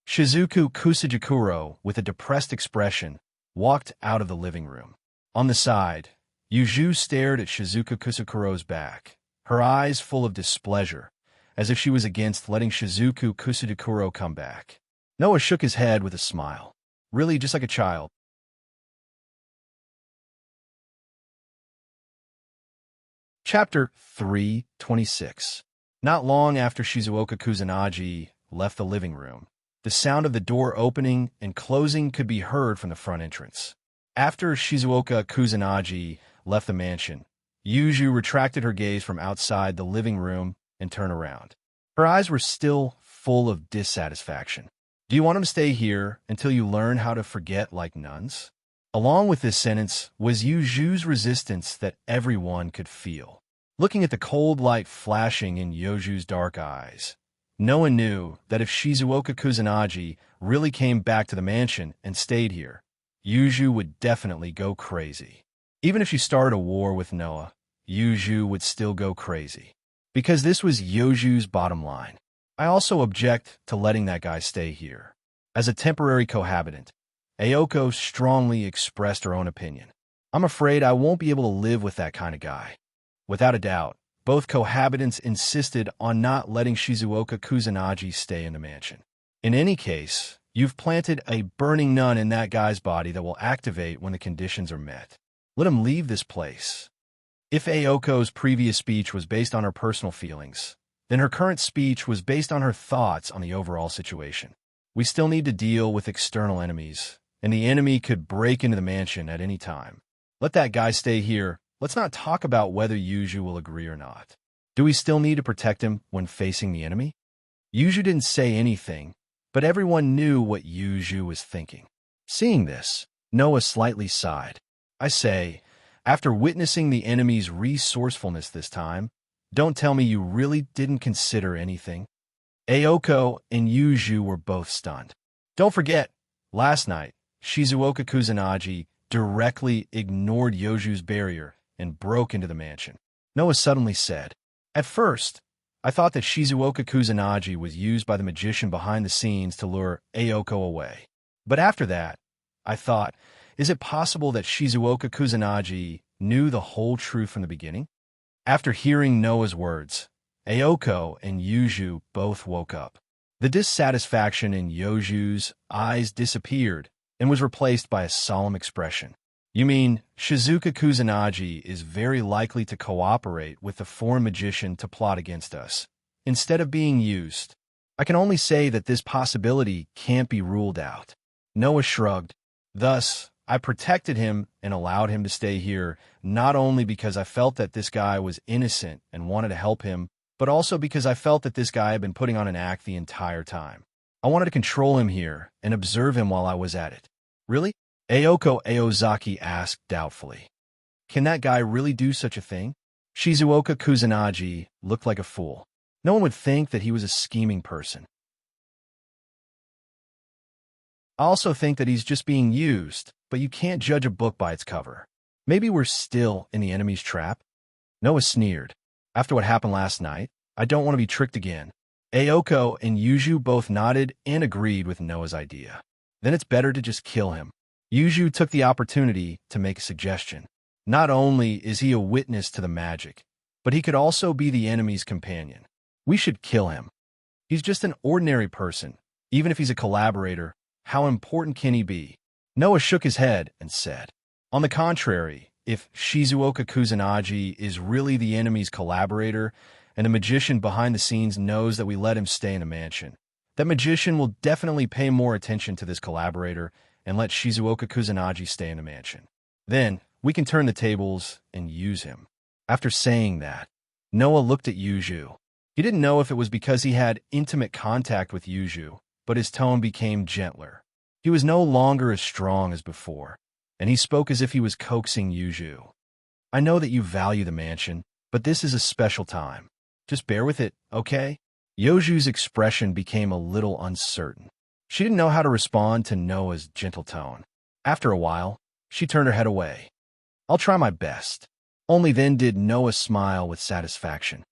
Shizuku Kusajikuro, with a depressed expression, walked out of the living room. On the side, Yuju stared at Shizuku Kusakuro's back, her eyes full of displeasure, as if she was against letting Shizuku Kusajikuro come back. Noah shook his head with a smile. Really, just like a child. Chapter 326. Not long after Shizuoka Kusanagi left the living room, the sound of the door opening and closing could be heard from the front entrance. After Shizuoka Kusanagi left the mansion, Yuju retracted her gaze from outside the living room and turned around. Her eyes were still full of dissatisfaction. Do you want him to stay here until you learn how to forget like nuns? Along with this sentence was Yuju's resistance that everyone could feel. Looking at the cold light flashing in Yuju's dark eyes, no one knew that if Shizuoka Kusanagi really came back to the mansion and stayed here, Yuju would definitely go crazy. Even if she started a war with Noah, Yuju would still go crazy. Because this was Yoju's bottom line. I also object to letting that guy stay here. As a temporary cohabitant, Ayoko strongly expressed her own opinion. I'm afraid I won't be able to live with that kind of guy. Without a doubt, both cohabitants insisted on not letting Shizuoka Kusanagi stay in the mansion. In any case, you've planted a burning nun in that guy's body that will activate when the conditions are met. Let him leave this place. If Ayoko's previous speech was based on her personal feelings, then her current speech was based on her thoughts on the overall situation. We still need to deal with external enemies, and the enemy could break into the mansion at any time. Let that guy stay here. Let's not talk about whether Yuju will agree or not. Do we still need to protect him when facing the enemy? Yuju didn't say anything, but everyone knew what Yuju was thinking. Seeing this, Noah slightly sighed. I say, after witnessing the enemy's resourcefulness this time, don't tell me you really didn't consider anything. Ayoko and Yuju were both stunned. Don't forget, last night, Shizuoka Kusanagi directly ignored Yoju's barrier and broke into the mansion. Noah suddenly said, at first, I thought that Shizuoka Kusanagi was used by the magician behind the scenes to lure Ayoko away. But after that, I thought, is it possible that Shizuoka Kusanagi knew the whole truth from the beginning? After hearing Noah's words, Ayoko and Yuju both woke up. The dissatisfaction in Yoju's eyes disappeared and was replaced by a solemn expression. You mean Shizuoka Kusanagi is very likely to cooperate with the foreign magician to plot against us, instead of being used? I can only say that this possibility can't be ruled out. Noah shrugged. Thus, I protected him and allowed him to stay here, not only because I felt that this guy was innocent and wanted to help him, but also because I felt that this guy had been putting on an act the entire time. I wanted to control him here and observe him while I was at it. Really? Ayoko Aozaki asked doubtfully. Can that guy really do such a thing? Shizuoka Kusanagi looked like a fool. No one would think that he was a scheming person. I also think that he's just being used, but you can't judge a book by its cover. Maybe we're still in the enemy's trap? Noah sneered. After what happened last night, I don't want to be tricked again. Ayoko and Yuju both nodded and agreed with Noah's idea. Then it's better to just kill him. Yuju took the opportunity to make a suggestion. Not only is he a witness to the magic, but he could also be the enemy's companion. We should kill him. He's just an ordinary person. Even if he's a collaborator, how important can he be? Noah shook his head and said, on the contrary, if Shizuoka Kusanagi is really the enemy's collaborator, and the magician behind the scenes knows that we let him stay in the mansion, that magician will definitely pay more attention to this collaborator and let Shizuoka Kusanagi stay in the mansion. Then, we can turn the tables and use him. After saying that, Noah looked at Yuju. He didn't know if it was because he had intimate contact with Yuju, but his tone became gentler. He was no longer as strong as before, and he spoke as if he was coaxing Yuju. I know that you value the mansion, but this is a special time. Just bear with it, okay? Yoju's expression became a little uncertain. She didn't know how to respond to Noah's gentle tone. After a while, she turned her head away. I'll try my best. Only then did Noah smile with satisfaction.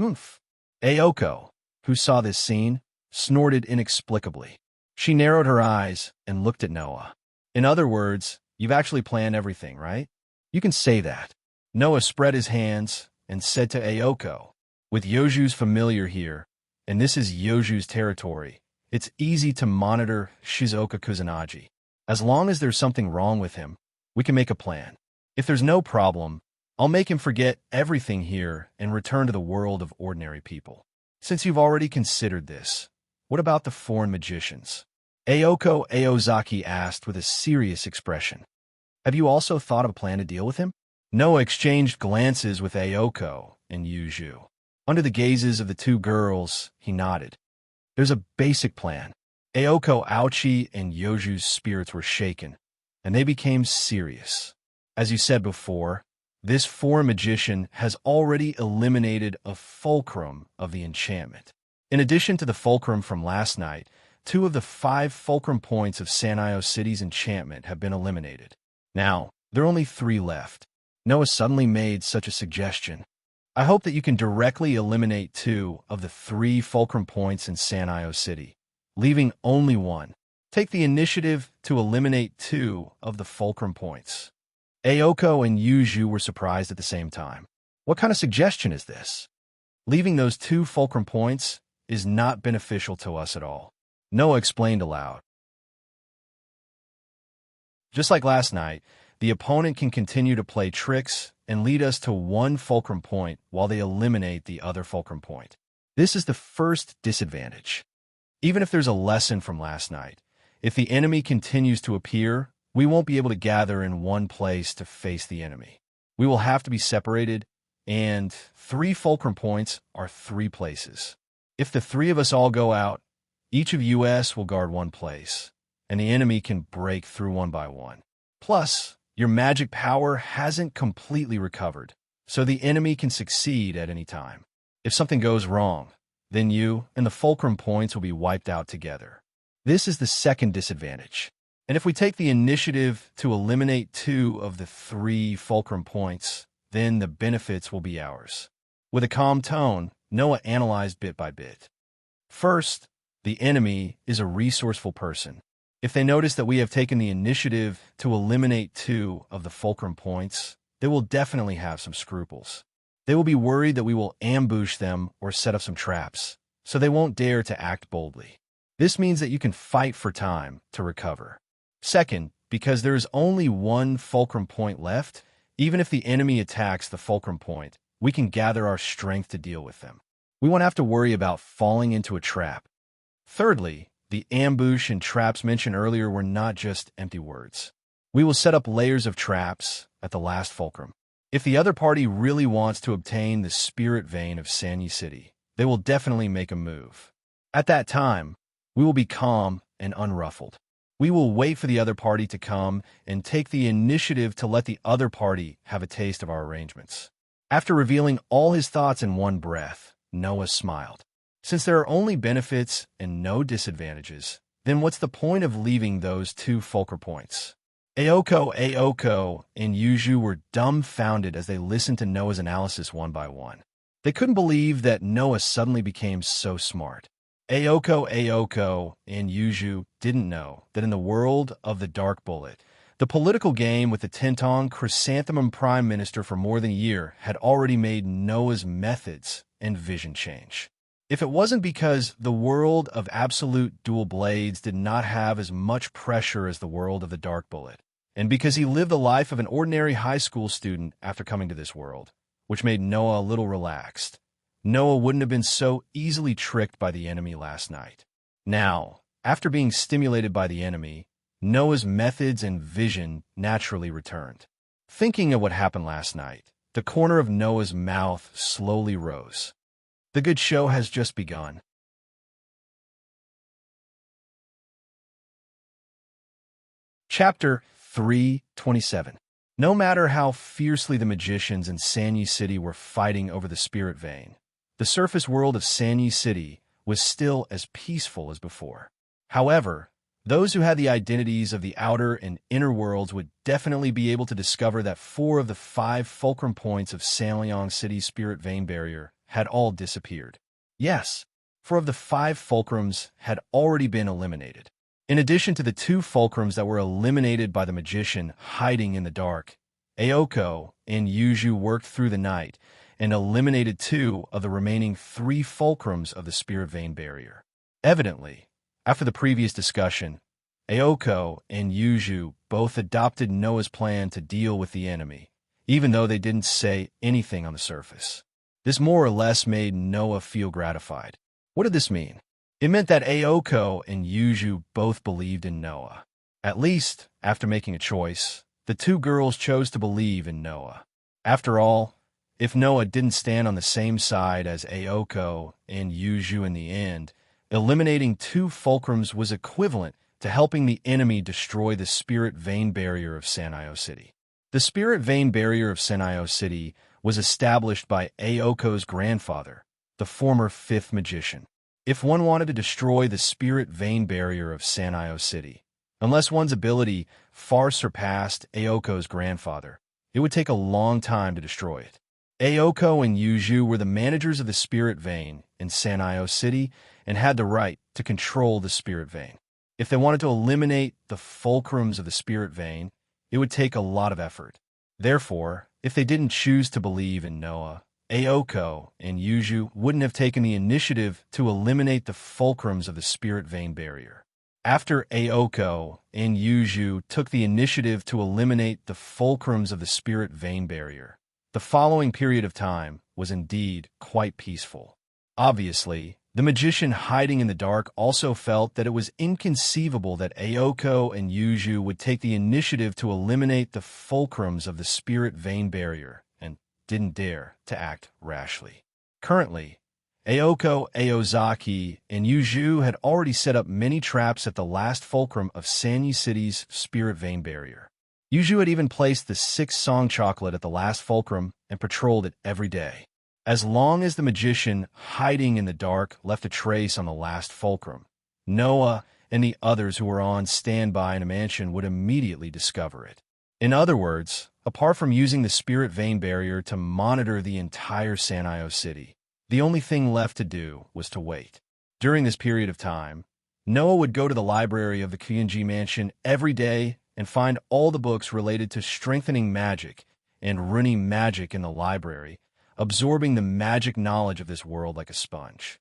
Oomph. Ayoko, who saw this scene, snorted inexplicably. She narrowed her eyes and looked at Noah. In other words, you've actually planned everything, right? You can say that. Noah spread his hands and said to Ayoko, with Yoju's familiar here, and this is Yoju's territory, it's easy to monitor Shizuoka Kusanagi. As long as there's something wrong with him, we can make a plan. If there's no problem, I'll make him forget everything here and return to the world of ordinary people. Since you've already considered this, what about the foreign magicians? Ayoko Aozaki asked with a serious expression. Have you also thought of a plan to deal with him? Noah exchanged glances with Ayoko and Yuju. Under the gazes of the two girls, he nodded. There's a basic plan. Ayoko Aochi and Yoju's spirits were shaken, and they became serious. As you said before, this foreign magician has already eliminated a fulcrum of the enchantment. In addition to the fulcrum from last night, 2 of the 5 fulcrum points of Sanio City's enchantment have been eliminated. Now, there are only 3 left. Noah suddenly made such a suggestion. I hope that you can directly eliminate 2 of the 3 fulcrum points in San Io City, leaving only 1. Take the initiative to eliminate 2 of the fulcrum points. Aoko and Yuju were surprised at the same time. What kind of suggestion is this? Leaving those 2 fulcrum points is not beneficial to us at all. Noah explained aloud. Just like last night, the opponent can continue to play tricks and lead us to 1 fulcrum point while they eliminate the other fulcrum point. This is the first disadvantage. Even if there's a lesson from last night, if the enemy continues to appear, we won't be able to gather in one place to face the enemy. We will have to be separated, and 3 fulcrum points are 3 places. If the 3 of us all go out, each of us will guard 1 place, and the enemy can break through 1 by 1. Plus, your magic power hasn't completely recovered, so the enemy can succeed at any time. If something goes wrong, then you and the fulcrum points will be wiped out together. This is the second disadvantage. And if we take the initiative to eliminate 2 of the 3 fulcrum points, then the benefits will be ours. With a calm tone, Noah analyzed bit by bit. First, the enemy is a resourceful person. If they notice that we have taken the initiative to eliminate 2 of the fulcrum points, they will definitely have some scruples. They will be worried that we will ambush them or set up some traps, so they won't dare to act boldly. This means that you can fight for time to recover. Second, because there is only 1 fulcrum point left, even if the enemy attacks the fulcrum point, we can gather our strength to deal with them. We won't have to worry about falling into a trap. Thirdly, the ambush and traps mentioned earlier were not just empty words. We will set up layers of traps at the last fulcrum. If the other party really wants to obtain the spirit vein of Sanyi City, they will definitely make a move. At that time, we will be calm and unruffled. We will wait for the other party to come and take the initiative to let the other party have a taste of our arrangements. After revealing all his thoughts in one breath, Noah smiled. Since there are only benefits and no disadvantages, then what's the point of leaving those 2 fulcrum points? Aoko, and Yuju were dumbfounded as they listened to Noah's analysis 1 by 1. They couldn't believe that Noah suddenly became so smart. Aoko, and Yuju didn't know that in the world of the Dark Bullet, the political game with the Tentong Chrysanthemum Prime Minister for more than a year had already made Noah's methods and vision change. If it wasn't because the world of absolute dual blades did not have as much pressure as the world of the Dark Bullet, and because he lived the life of an ordinary high school student after coming to this world, which made Noah a little relaxed, Noah wouldn't have been so easily tricked by the enemy last night. Now, after being stimulated by the enemy, Noah's methods and vision naturally returned. Thinking of what happened last night, the corner of Noah's mouth slowly rose. The good show has just begun. Chapter 327. No matter how fiercely the magicians in Sanyi City were fighting over the spirit vein, the surface world of Sanyi City was still as peaceful as before. However, those who had the identities of the outer and inner worlds would definitely be able to discover that 4 of the 5 fulcrum points of Sanliang City's spirit vein barrier had all disappeared. Yes, 4 of the 5 fulcrums had already been eliminated. In addition to the 2 fulcrums that were eliminated by the magician hiding in the dark, Aoko and Yuju worked through the night and eliminated 2 of the remaining 3 fulcrums of the spirit vein barrier. Evidently, after the previous discussion, Aoko and Yuju both adopted Noah's plan to deal with the enemy, even though they didn't say anything on the surface. This more or less made Noah feel gratified. What did this mean? It meant that Aoko and Yuju both believed in Noah. At least, after making a choice, the 2 girls chose to believe in Noah. After all, if Noah didn't stand on the same side as Aoko and Yuju in the end, eliminating 2 fulcrums was equivalent to helping the enemy destroy the spirit vein barrier of Sanio City. The spirit vein barrier of Sanio City was established by Aoko's grandfather, the former 5th magician. If one wanted to destroy the spirit vein barrier of Sanio City, unless one's ability far surpassed Aoko's grandfather, it would take a long time to destroy it. Aoko and Yuju were the managers of the spirit vein in Sanyo City and had the right to control the spirit vein. If they wanted to eliminate the fulcrums of the spirit vein, it would take a lot of effort. Therefore, if they didn't choose to believe in Noah, Aoko and Yuju wouldn't have taken the initiative to eliminate the fulcrums of the spirit vein barrier. After Aoko and Yuju took the initiative to eliminate the fulcrums of the spirit vein barrier, the following period of time was indeed quite peaceful. Obviously, the magician hiding in the dark also felt that it was inconceivable that Aoko and Yuju would take the initiative to eliminate the fulcrums of the spirit vein barrier and didn't dare to act rashly. Currently, Aoko, Aozaki, and Yuju had already set up many traps at the last fulcrum of Sanyi City's spirit vein barrier. Yuju had even placed the 6-song chocolate at the last fulcrum and patrolled it every day. As long as the magician hiding in the dark left a trace on the last fulcrum, Noah and the others who were on standby in a mansion would immediately discover it. In other words, apart from using the spirit vein barrier to monitor the entire Sanyo City, the only thing left to do was to wait. During this period of time, Noah would go to the library of the Kyunji mansion every day and find all the books related to strengthening magic and running magic in the library, absorbing the magic knowledge of this world like a sponge.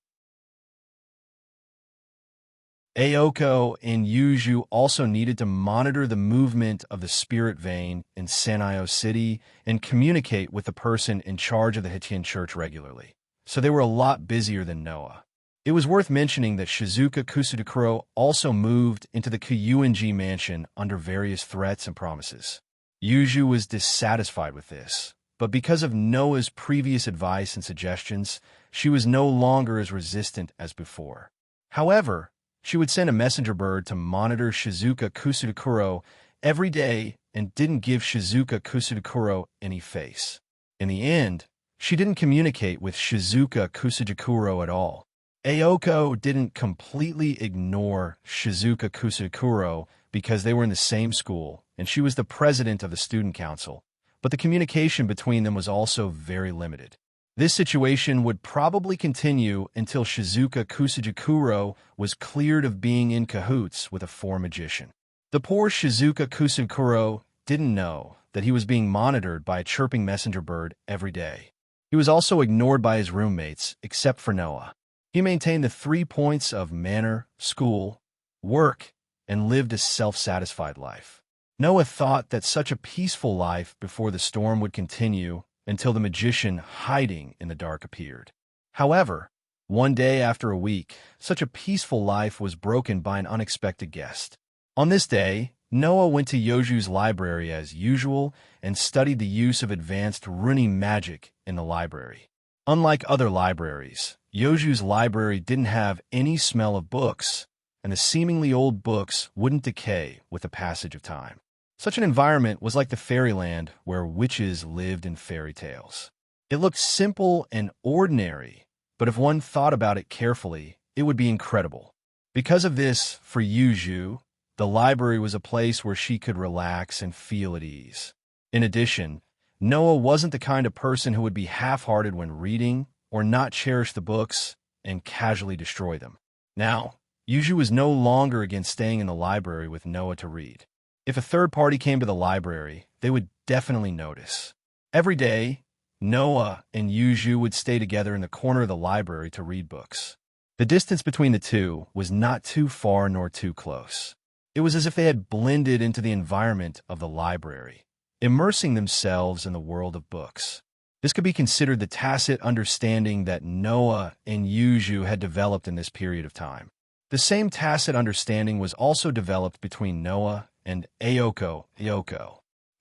Aoko and Yuju also needed to monitor the movement of the spirit vein in Sanyo City and communicate with the person in charge of the Hitien Church regularly, so they were a lot busier than Noah. It was worth mentioning that Shizuka Kusudokuro also moved into the Kyunji mansion under various threats and promises. Yuju was dissatisfied with this, but because of Noah's previous advice and suggestions, she was no longer as resistant as before. However, she would send a messenger bird to monitor Shizuka Kusudokuro every day and didn't give Shizuka Kusudokuro any face. In the end, she didn't communicate with Shizuka Kusudokuro at all. Aoko didn't completely ignore Shizuka Kusudokuro because they were in the same school and she was the president of the student council, but the communication between them was also very limited. This situation would probably continue until Shizuka Kusudokuro was cleared of being in cahoots with a foreign magician. The poor Shizuka Kusudokuro didn't know that he was being monitored by a chirping messenger bird every day. He was also ignored by his roommates, except for Noah. He maintained the 3 points of manner, school, work, and lived a self-satisfied life. Noah thought that such a peaceful life before the storm would continue until the magician hiding in the dark appeared. However, one day after a week, such a peaceful life was broken by an unexpected guest. On this day, Noah went to Yoju's library as usual and studied the use of advanced running magic in the library. Unlike other libraries, Yoju's library didn't have any smell of books, and the seemingly old books wouldn't decay with the passage of time. Such an environment was like the fairyland where witches lived in fairy tales. It looked simple and ordinary, but if one thought about it carefully, it would be incredible. Because of this, for Yuju, the library was a place where she could relax and feel at ease. In addition, Noah wasn't the kind of person who would be half-hearted when reading or not cherish the books and casually destroy them. Now, Yuju was no longer against staying in the library with Noah to read. If a third party came to the library, they would definitely notice. Every day, Noah and Yuju would stay together in the corner of the library to read books. The distance between the two was not too far nor too close. It was as if they had blended into the environment of the library, immersing themselves in the world of books. This could be considered the tacit understanding that Noah and Yuju had developed in this period of time. The same tacit understanding was also developed between Noah and Aoko.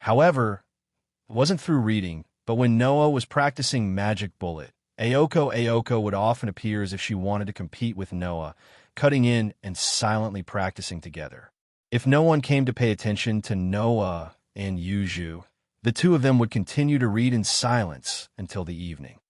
However, it wasn't through reading, but when Noah was practicing Magic Bullet, Aoko would often appear as if she wanted to compete with Noah, cutting in and silently practicing together. If no one came to pay attention to Noah and Yuju, the two of them would continue to read in silence until the evening.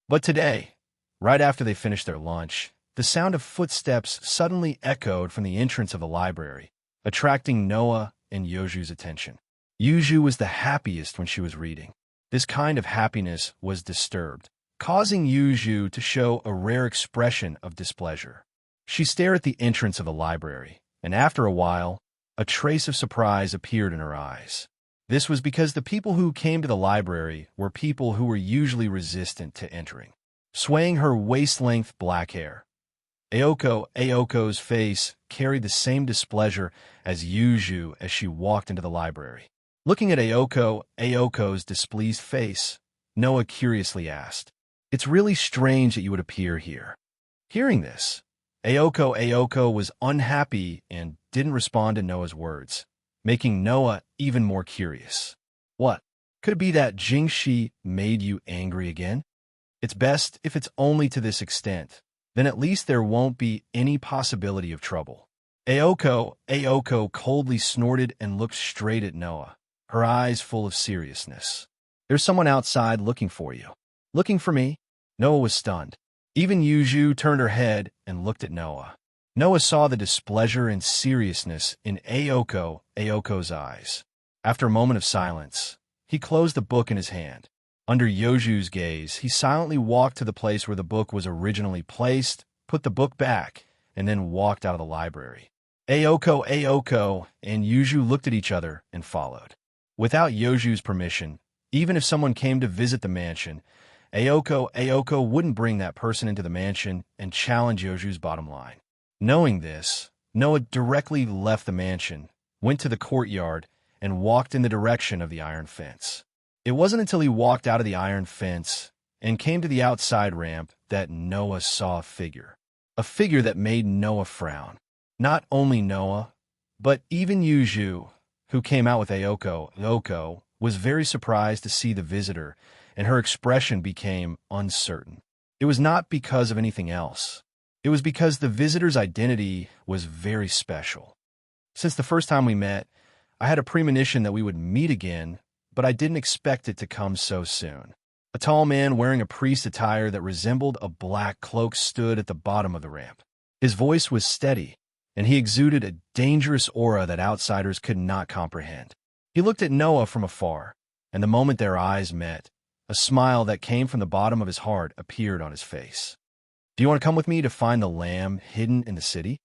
But today, right after they finished their lunch, the sound of footsteps suddenly echoed from the entrance of the library, attracting Noah and Yoju's attention. Yuju was the happiest when she was reading. This kind of happiness was disturbed, causing Yuju to show a rare expression of displeasure. She stared at the entrance of the library, and after a while, a trace of surprise appeared in her eyes. This was because the people who came to the library were people who were usually resistant to entering. Swaying her waist-length black hair, Aoko's face carried the same displeasure as Yuju as she walked into the library. Looking at Aoko's displeased face, Noah curiously asked, "It's really strange that you would appear here." Hearing this, Aoko was unhappy and didn't respond to Noah's words, making Noah even more curious. What? Could it be that Jingxi made you angry again? It's best if it's only to this extent. Then at least there won't be any possibility of trouble. Aoko coldly snorted and looked straight at Noah, her eyes full of seriousness. "There's someone outside looking for you." "Looking for me?" Noah was stunned. Even Yuju turned her head and looked at Noah. Noah saw the displeasure and seriousness in Aoko's eyes. After a moment of silence, he closed the book in his hand. Under Yoju's gaze, he silently walked to the place where the book was originally placed, put the book back, and then walked out of the library. Aoko and Yuju looked at each other and followed. Without Yoju's permission, even if someone came to visit the mansion, Aoko wouldn't bring that person into the mansion and challenge Yoju's bottom line. Knowing this, Noah directly left the mansion, went to the courtyard, and walked in the direction of the iron fence. It wasn't until he walked out of the iron fence and came to the outside ramp that Noah saw a figure that made Noah frown. Not only Noah, but even Yuju, who came out with Aoko, was very surprised to see the visitor, and her expression became uncertain. It was not because of anything else. It was because the visitor's identity was very special. Since the first time we met, I had a premonition that we would meet again, but I didn't expect it to come so soon. A tall man wearing a priest attire that resembled a black cloak stood at the bottom of the ramp. His voice was steady, and he exuded a dangerous aura that outsiders could not comprehend. He looked at Noah from afar, and the moment their eyes met, a smile that came from the bottom of his heart appeared on his face. "Do you want to come with me to find the lamb hidden in the city?"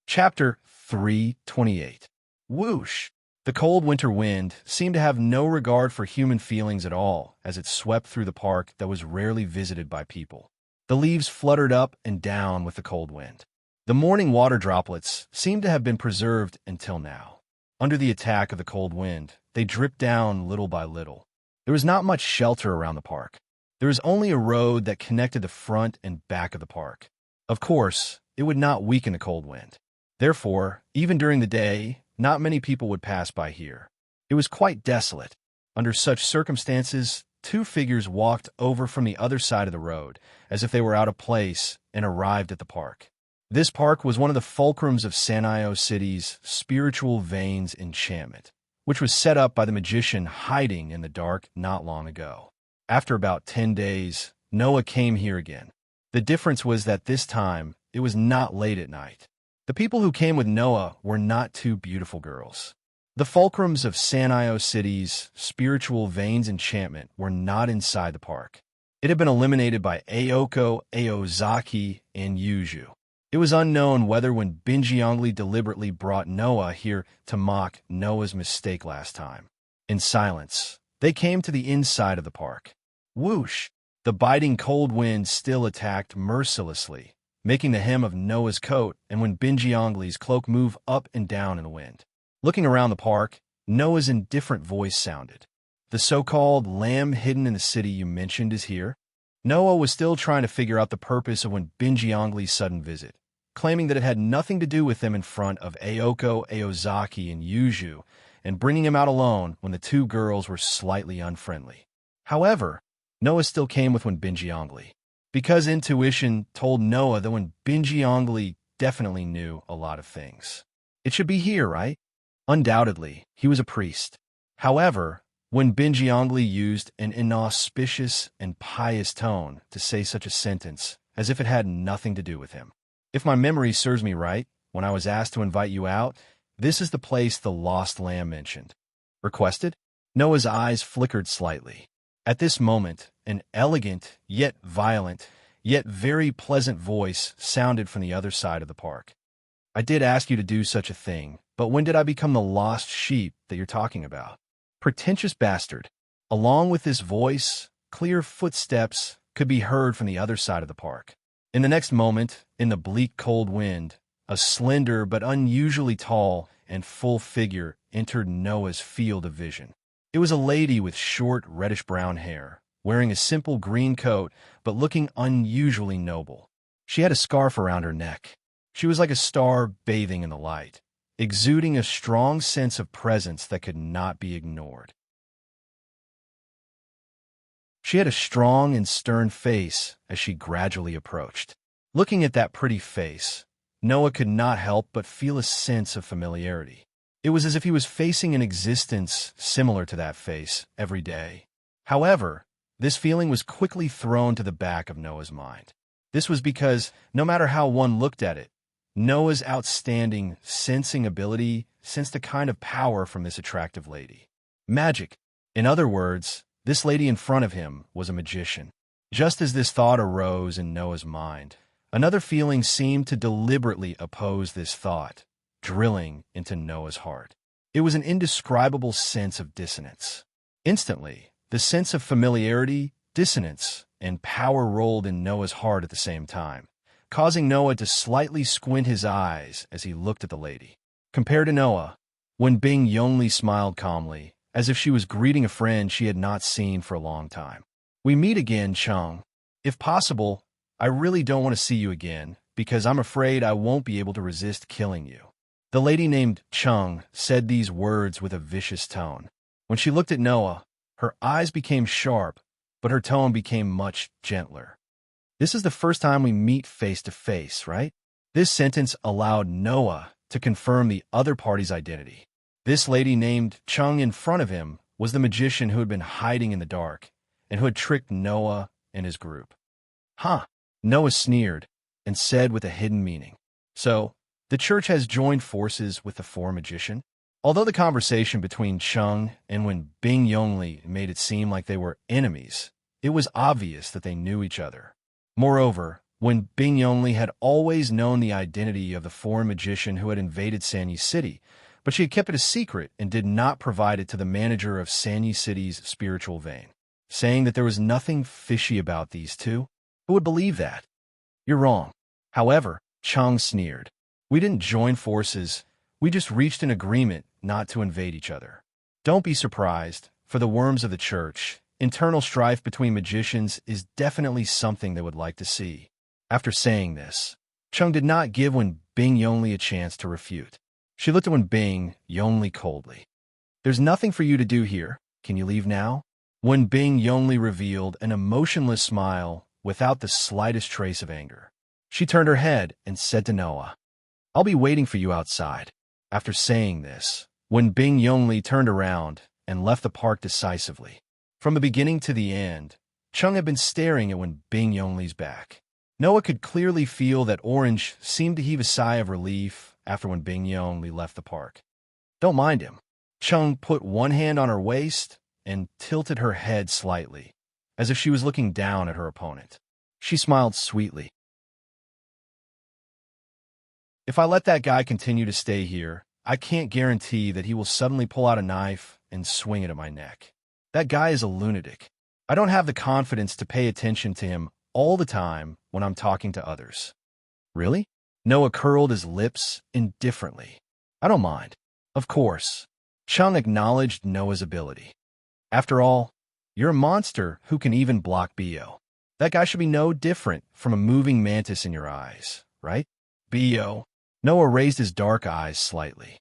Chapter 328. Whoosh! The cold winter wind seemed to have no regard for human feelings at all as it swept through the park that was rarely visited by people. The leaves fluttered up and down with the cold wind. The morning water droplets seemed to have been preserved until now. Under the attack of the cold wind, they dripped down little by little. There was not much shelter around the park. There was only a road that connected the front and back of the park. Of course, it would not weaken the cold wind. Therefore, even during the day, not many people would pass by here. It was quite desolate. Under such circumstances, two figures walked over from the other side of the road, as if they were out of place, and arrived at the park. This park was one of the fulcrums of Sanyo City's spiritual veins enchantment, which was set up by the magician hiding in the dark not long ago. After about 10 days, Noah came here again. The difference was that this time, it was not late at night. The people who came with Noah were not two beautiful girls. The fulcrums of Sanyo City's spiritual veins enchantment were not inside the park. It had been eliminated by Aoko, Aozaki, and Yuju. It was unknown whether when Binjiangli deliberately brought Noah here to mock Noah's mistake last time. In silence, they came to the inside of the park. Whoosh! The biting cold wind still attacked mercilessly, making the hem of Noah's coat and when Binjiangli's cloak move up and down in the wind. Looking around the park, Noah's indifferent voice sounded. "The so-called lamb hidden in the city you mentioned is here?" Noah was still trying to figure out the purpose of when Binjiangli's sudden visit, claiming that it had nothing to do with them in front of Aoko, Aozaki, and Yuju, and bringing him out alone when the two girls were slightly unfriendly. However, Noah still came with when Binjiangli, because intuition told Noah that when Binjiangli definitely knew a lot of things. It should be here, right? Undoubtedly, he was a priest. However, when Binjiangli used an inauspicious and pious tone to say such a sentence, as if it had nothing to do with him. If my memory serves me right, when I was asked to invite you out, this is the place the lost lamb mentioned. Requested? Noah's eyes flickered slightly. At this moment, an elegant, yet violent, yet very pleasant voice sounded from the other side of the park. I did ask you to do such a thing, but when did I become the lost sheep that you're talking about? Pretentious bastard. Along with this voice, clear footsteps could be heard from the other side of the park. In the next moment, in the bleak cold wind, a slender but unusually tall and full figure entered Noah's field of vision. It was a lady with short reddish-brown hair, wearing a simple green coat but looking unusually noble. She had a scarf around her neck. She was like a star bathing in the light, exuding a strong sense of presence that could not be ignored. She had a strong and stern face as she gradually approached. Looking at that pretty face, Noah could not help but feel a sense of familiarity. It was as if he was facing an existence similar to that face every day. However, this feeling was quickly thrown to the back of Noah's mind. This was because, no matter how one looked at it, Noah's outstanding sensing ability sensed a kind of power from this attractive lady. Magic. In other words, this lady in front of him was a magician. Just as this thought arose in Noah's mind, another feeling seemed to deliberately oppose this thought, drilling into Noah's heart. It was an indescribable sense of dissonance. Instantly, the sense of familiarity, dissonance, and power rolled in Noah's heart at the same time, causing Noah to slightly squint his eyes as he looked at the lady. Compared to Noah, when Bing Yongli smiled calmly, as if she was greeting a friend she had not seen for a long time. "We meet again, Chung. If possible, I really don't want to see you again, because I'm afraid I won't be able to resist killing you." The lady named Chung said these words with a vicious tone. When she looked at Noah, her eyes became sharp, but her tone became much gentler. "This is the first time we meet face to face, right?" This sentence allowed Noah to confirm the other party's identity. This lady named Chung in front of him was the magician who had been hiding in the dark and who had tricked Noah and his group. "Huh," Noah sneered and said with a hidden meaning. "So, the church has joined forces with the foreign magician?" Although the conversation between Chung and Wen Bing Yongli made it seem like they were enemies, it was obvious that they knew each other. Moreover, Wen Bing Yongli had always known the identity of the foreign magician who had invaded Sanyi City, but she had kept it a secret and did not provide it to the manager of Sanyi City's spiritual vein, saying that there was nothing fishy about these two. Who would believe that? "You're wrong." However, Chung sneered. "We didn't join forces. We just reached an agreement not to invade each other. Don't be surprised. For the worms of the church, internal strife between magicians is definitely something they would like to see." After saying this, Chung did not give Wen Bing Yongli a chance to refute. She looked at Wen Bing Yongli coldly. "There's nothing for you to do here. Can you leave now?" Wen Bing Yongli revealed an emotionless smile without the slightest trace of anger. She turned her head and said to Noah, "I'll be waiting for you outside." After saying this, Wen Bing Yongli turned around and left the park decisively. From the beginning to the end, Chung had been staring at Wen Bing Yongli's back. Noah could clearly feel that Orange seemed to heave a sigh of relief after Wen Bing Yongli left the park. "Don't mind him." Chung put one hand on her waist and tilted her head slightly, as if she was looking down at her opponent. She smiled sweetly. "If I let that guy continue to stay here, I can't guarantee that he will suddenly pull out a knife and swing it at my neck. That guy is a lunatic. I don't have the confidence to pay attention to him all the time when I'm talking to others." "Really?" Noah curled his lips indifferently. "I don't mind." "Of course." Chung acknowledged Noah's ability. "After all, you're a monster who can even block Bo. That guy should be no different from a moving mantis in your eyes, right?" "Bo." Noah raised his dark eyes slightly.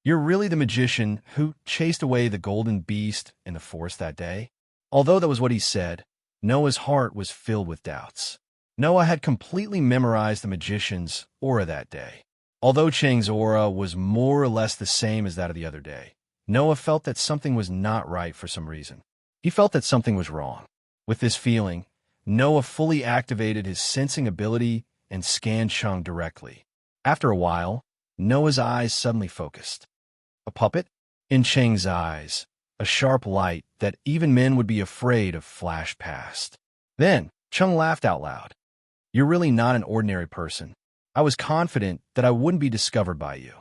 "You're really the magician who chased away the golden beast in the forest that day?" Although that was what he said, Noah's heart was filled with doubts. Noah had completely memorized the magician's aura that day. Although Cheng's aura was more or less the same as that of the other day, Noah felt that something was not right for some reason. He felt that something was wrong. With this feeling, Noah fully activated his sensing ability and scanned Chung directly. After a while, Noah's eyes suddenly focused. A puppet? In Cheng's eyes, a sharp light that even men would be afraid of flashed past. Then, Chung laughed out loud. You're really not an ordinary person. I was confident that I wouldn't be discovered by you.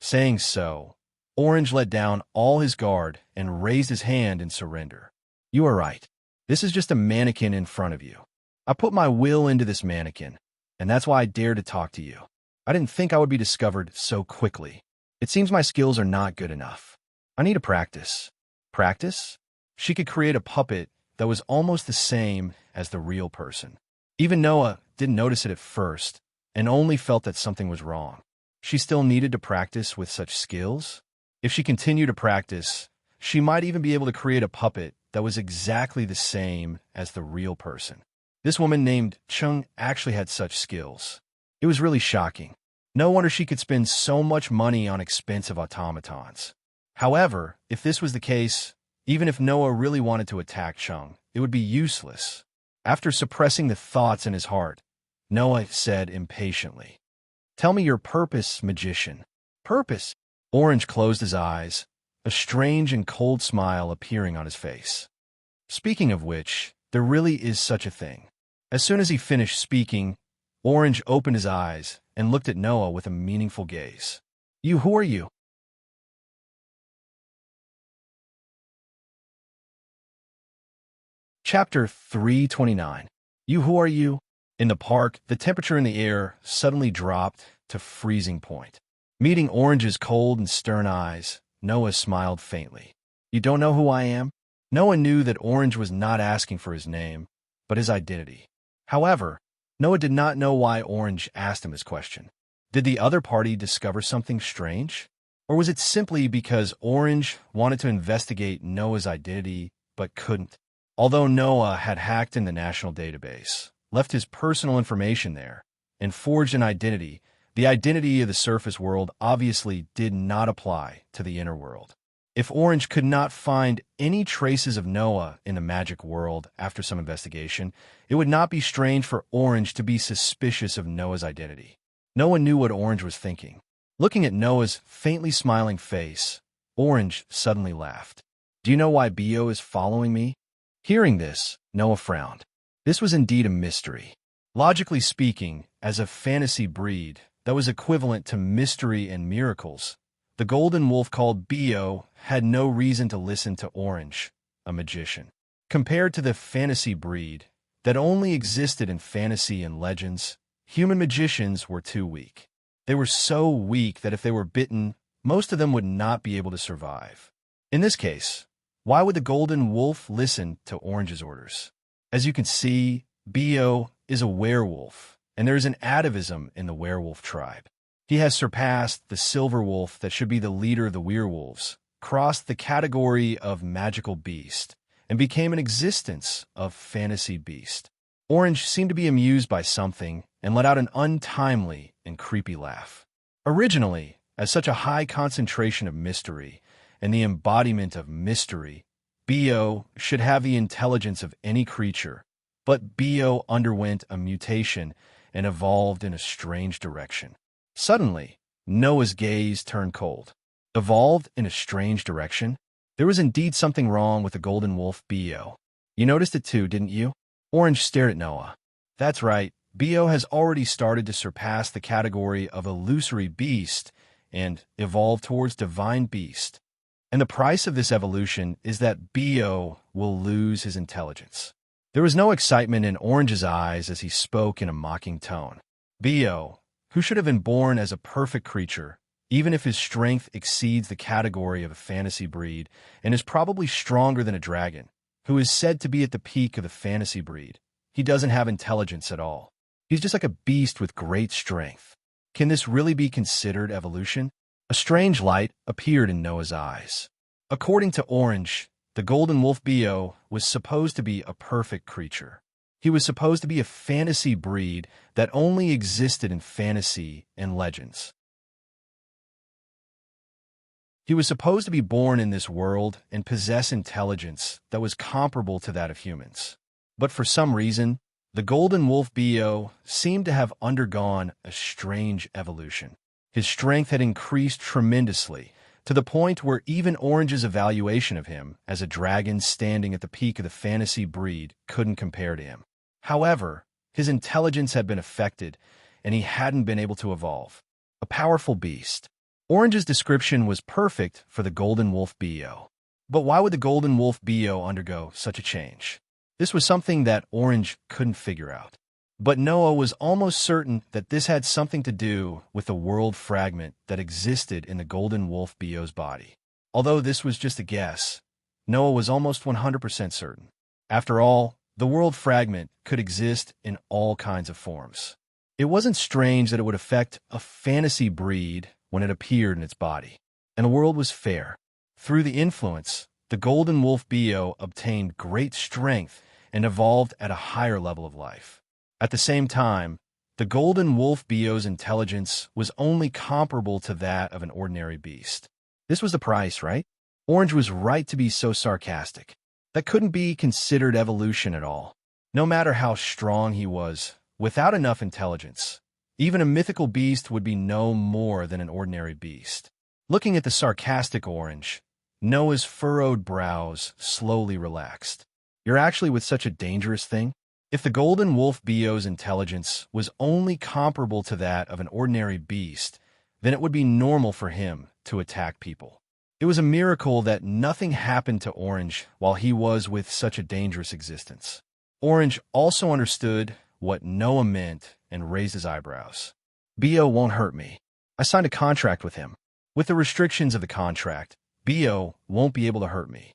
Saying so, Orange let down all his guard and raised his hand in surrender. You are right. This is just a mannequin in front of you. I put my will into this mannequin, and that's why I dared to talk to you. I didn't think I would be discovered so quickly. It seems my skills are not good enough. I need to practice. Practice? She could create a puppet that was almost the same as the real person. Even Noah didn't notice it at first and only felt that something was wrong. She still needed to practice with such skills? If she continued to practice, she might even be able to create a puppet that was exactly the same as the real person. This woman named Chung actually had such skills. It was really shocking. No wonder she could spend so much money on expensive automatons. However, if this was the case, even if Noah really wanted to attack Chung, it would be useless. After suppressing the thoughts in his heart, Noah said impatiently, "Tell me your purpose, magician." Purpose? Orange closed his eyes, a strange and cold smile appearing on his face. Speaking of which, there really is such a thing. As soon as he finished speaking, Orange opened his eyes and looked at Noah with a meaningful gaze. Who are you? Chapter 329. Who are you? In the park, the temperature in the air suddenly dropped to freezing point. Meeting Orange's cold and stern eyes, Noah smiled faintly. You don't know who I am? Noah knew that Orange was not asking for his name, but his identity. However, Noah did not know why Orange asked him this question. Did the other party discover something strange? Or was it simply because Orange wanted to investigate Noah's identity but couldn't? Although Noah had hacked in the national database, left his personal information there, and forged an identity, the identity of the surface world obviously did not apply to the inner world. If Orange could not find any traces of Noah in the magic world after some investigation, it would not be strange for Orange to be suspicious of Noah's identity. Noah knew what Orange was thinking. Looking at Noah's faintly smiling face, Orange suddenly laughed. Do you know why Bio is following me? Hearing this, Noah frowned. This was indeed a mystery. Logically speaking, as a fantasy breed that was equivalent to mystery and miracles, the golden wolf called Bio had no reason to listen to Orange, a magician. Compared to the fantasy breed that only existed in fantasy and legends, human magicians were too weak. They were so weak that if they were bitten, most of them would not be able to survive. In this case, why would the golden wolf listen to Orange's orders? As you can see, Bio is a werewolf, and there is an atavism in the werewolf tribe. He has surpassed the silver wolf that should be the leader of the werewolves, crossed the category of magical beast, and became an existence of fantasy beast. Orange seemed to be amused by something and let out an untimely and creepy laugh. Originally, as such a high concentration of mystery and the embodiment of mystery, Bio should have the intelligence of any creature, but Bio underwent a mutation and evolved in a strange direction. Suddenly, Noah's gaze turned cold. Evolved in a strange direction? There was indeed something wrong with the golden wolf Bio. You noticed it too, didn't you? Orange stared at Noah. That's right, Bio has already started to surpass the category of illusory beast and evolve towards divine beast. And the price of this evolution is that Bio will lose his intelligence. There was no excitement in Orange's eyes as he spoke in a mocking tone. Bio, who should have been born as a perfect creature, even if his strength exceeds the category of a fantasy breed, and is probably stronger than a dragon, who is said to be at the peak of the fantasy breed, he doesn't have intelligence at all. He's just like a beast with great strength. Can this really be considered evolution? A strange light appeared in Noah's eyes. According to Orange, the golden wolf Bio was supposed to be a perfect creature. He was supposed to be a fantasy breed that only existed in fantasy and legends. He was supposed to be born in this world and possess intelligence that was comparable to that of humans. But for some reason, the golden wolf Bo seemed to have undergone a strange evolution. His strength had increased tremendously, to the point where even Orange's evaluation of him as a dragon standing at the peak of the fantasy breed couldn't compare to him. However, his intelligence had been affected, and he hadn't been able to evolve. A powerful beast. Orange's description was perfect for the golden wolf Bo. But why would the golden wolf Bo undergo such a change? This was something that Orange couldn't figure out. But Noah was almost certain that this had something to do with the world fragment that existed in the golden wolf Bo's body. Although this was just a guess, Noah was almost 100% certain. After all, the world fragment could exist in all kinds of forms. It wasn't strange that it would affect a fantasy breed when it appeared in its body. And the world was fair. Through the influence, the golden wolf Bo obtained great strength and evolved at a higher level of life. At the same time, the golden wolf Bo's intelligence was only comparable to that of an ordinary beast. This was the price, right? Orange was right to be so sarcastic. That couldn't be considered evolution at all. No matter how strong he was, without enough intelligence, even a mythical beast would be no more than an ordinary beast. Looking at the sarcastic Orange, Noah's furrowed brows slowly relaxed. You're actually with such a dangerous thing? If the golden wolf Bo's intelligence was only comparable to that of an ordinary beast, then it would be normal for him to attack people. It was a miracle that nothing happened to Orange while he was with such a dangerous existence. Orange also understood what Noah meant and raised his eyebrows. Bo won't hurt me. I signed a contract with him. With the restrictions of the contract, Bo won't be able to hurt me.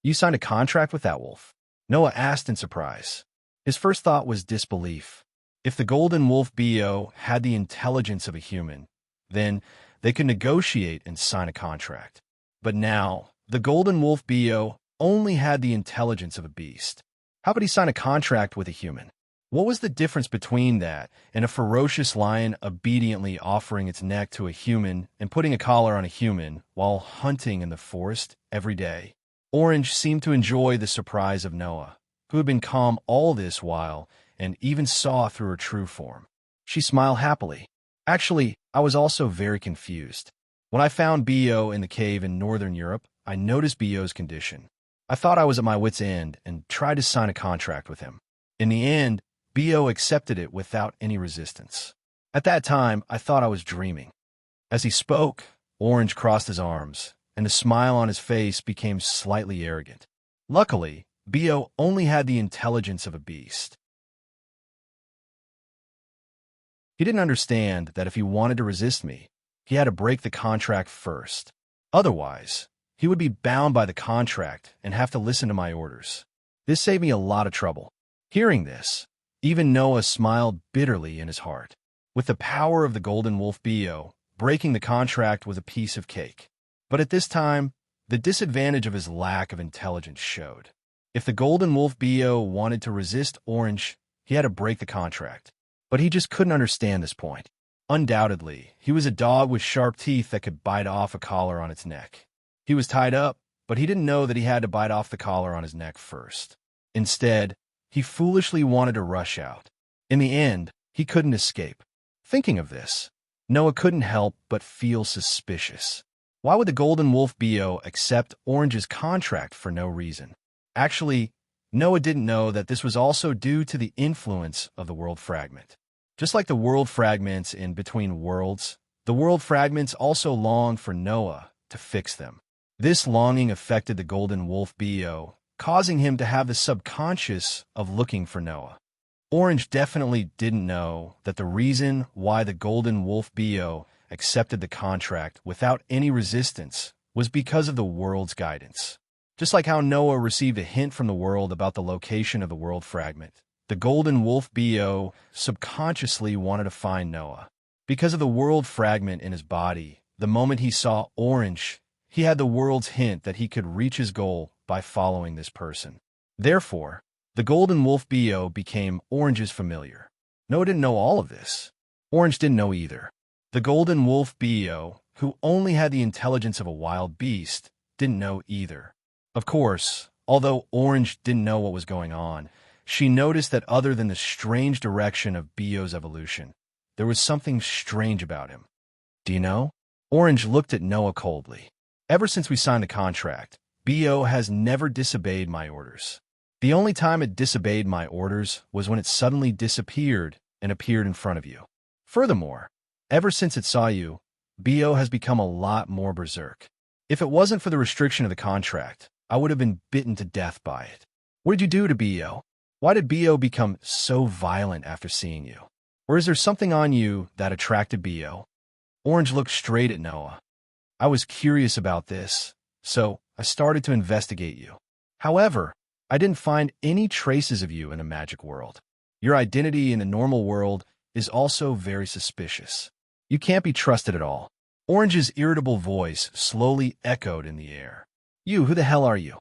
You signed a contract with that wolf? Noah asked in surprise. His first thought was disbelief. If the golden wolf Bo had the intelligence of a human, then they could negotiate and sign a contract. But now, the golden wolf Bo only had the intelligence of a beast. How could he sign a contract with a human? What was the difference between that and a ferocious lion obediently offering its neck to a human and putting a collar on a human while hunting in the forest every day? Orange seemed to enjoy the surprise of Noah, who had been calm all this while and even saw through her true form. She smiled happily. Actually, I was also very confused. When I found Bo in the cave in northern Europe, I noticed Bo's condition. I thought I was at my wit's end and tried to sign a contract with him. In the end, Bo accepted it without any resistance. At that time, I thought I was dreaming. As he spoke, Orange crossed his arms, and the smile on his face became slightly arrogant. Luckily, Bo only had the intelligence of a beast. He didn't understand that if he wanted to resist me, he had to break the contract first. Otherwise, he would be bound by the contract and have to listen to my orders. This saved me a lot of trouble. Hearing this, even Noah smiled bitterly in his heart. With the power of the golden wolf Bo, breaking the contract was a piece of cake. But at this time, the disadvantage of his lack of intelligence showed. If the golden wolf Bo wanted to resist Orange, he had to break the contract. But he just couldn't understand this point. Undoubtedly, he was a dog with sharp teeth that could bite off a collar on its neck. He was tied up, but he didn't know that he had to bite off the collar on his neck first. Instead, he foolishly wanted to rush out. In the end, he couldn't escape. Thinking of this, Noah couldn't help but feel suspicious. Why would the golden wolf Bo accept Orange's contract for no reason? Actually, Noah didn't know that this was also due to the influence of the world fragment. Just like the world fragments in Between Worlds, the world fragments also longed for Noah to fix them. This longing affected the golden wolf Bo, causing him to have the subconscious of looking for Noah. Orange definitely didn't know that the reason why the golden wolf Bo accepted the contract without any resistance was because of the world's guidance. Just like how Noah received a hint from the world about the location of the world fragment, the golden wolf Bo subconsciously wanted to find Noah. Because of the world fragment in his body, the moment he saw Orange, he had the world's hint that he could reach his goal by following this person. Therefore, the golden wolf Bo became Orange's familiar. Noah didn't know all of this. Orange didn't know either. The golden wolf Bo, who only had the intelligence of a wild beast, didn't know either. Of course, although Orange didn't know what was going on, she noticed that other than the strange direction of Bio's evolution, there was something strange about him. Do you know? Orange looked at Noah coldly. Ever since we signed the contract, Bio has never disobeyed my orders. The only time it disobeyed my orders was when it suddenly disappeared and appeared in front of you. Furthermore, ever since it saw you, Bio has become a lot more berserk. If it wasn't for the restriction of the contract, I would have been bitten to death by it. What did you do to Bio? Why did Bio become so violent after seeing you? Or is there something on you that attracted Bio? Orange looked straight at Noah. I was curious about this, so I started to investigate you. However, I didn't find any traces of you in a magic world. Your identity in the normal world is also very suspicious. You can't be trusted at all. Orange's irritable voice slowly echoed in the air. You, who the hell are you?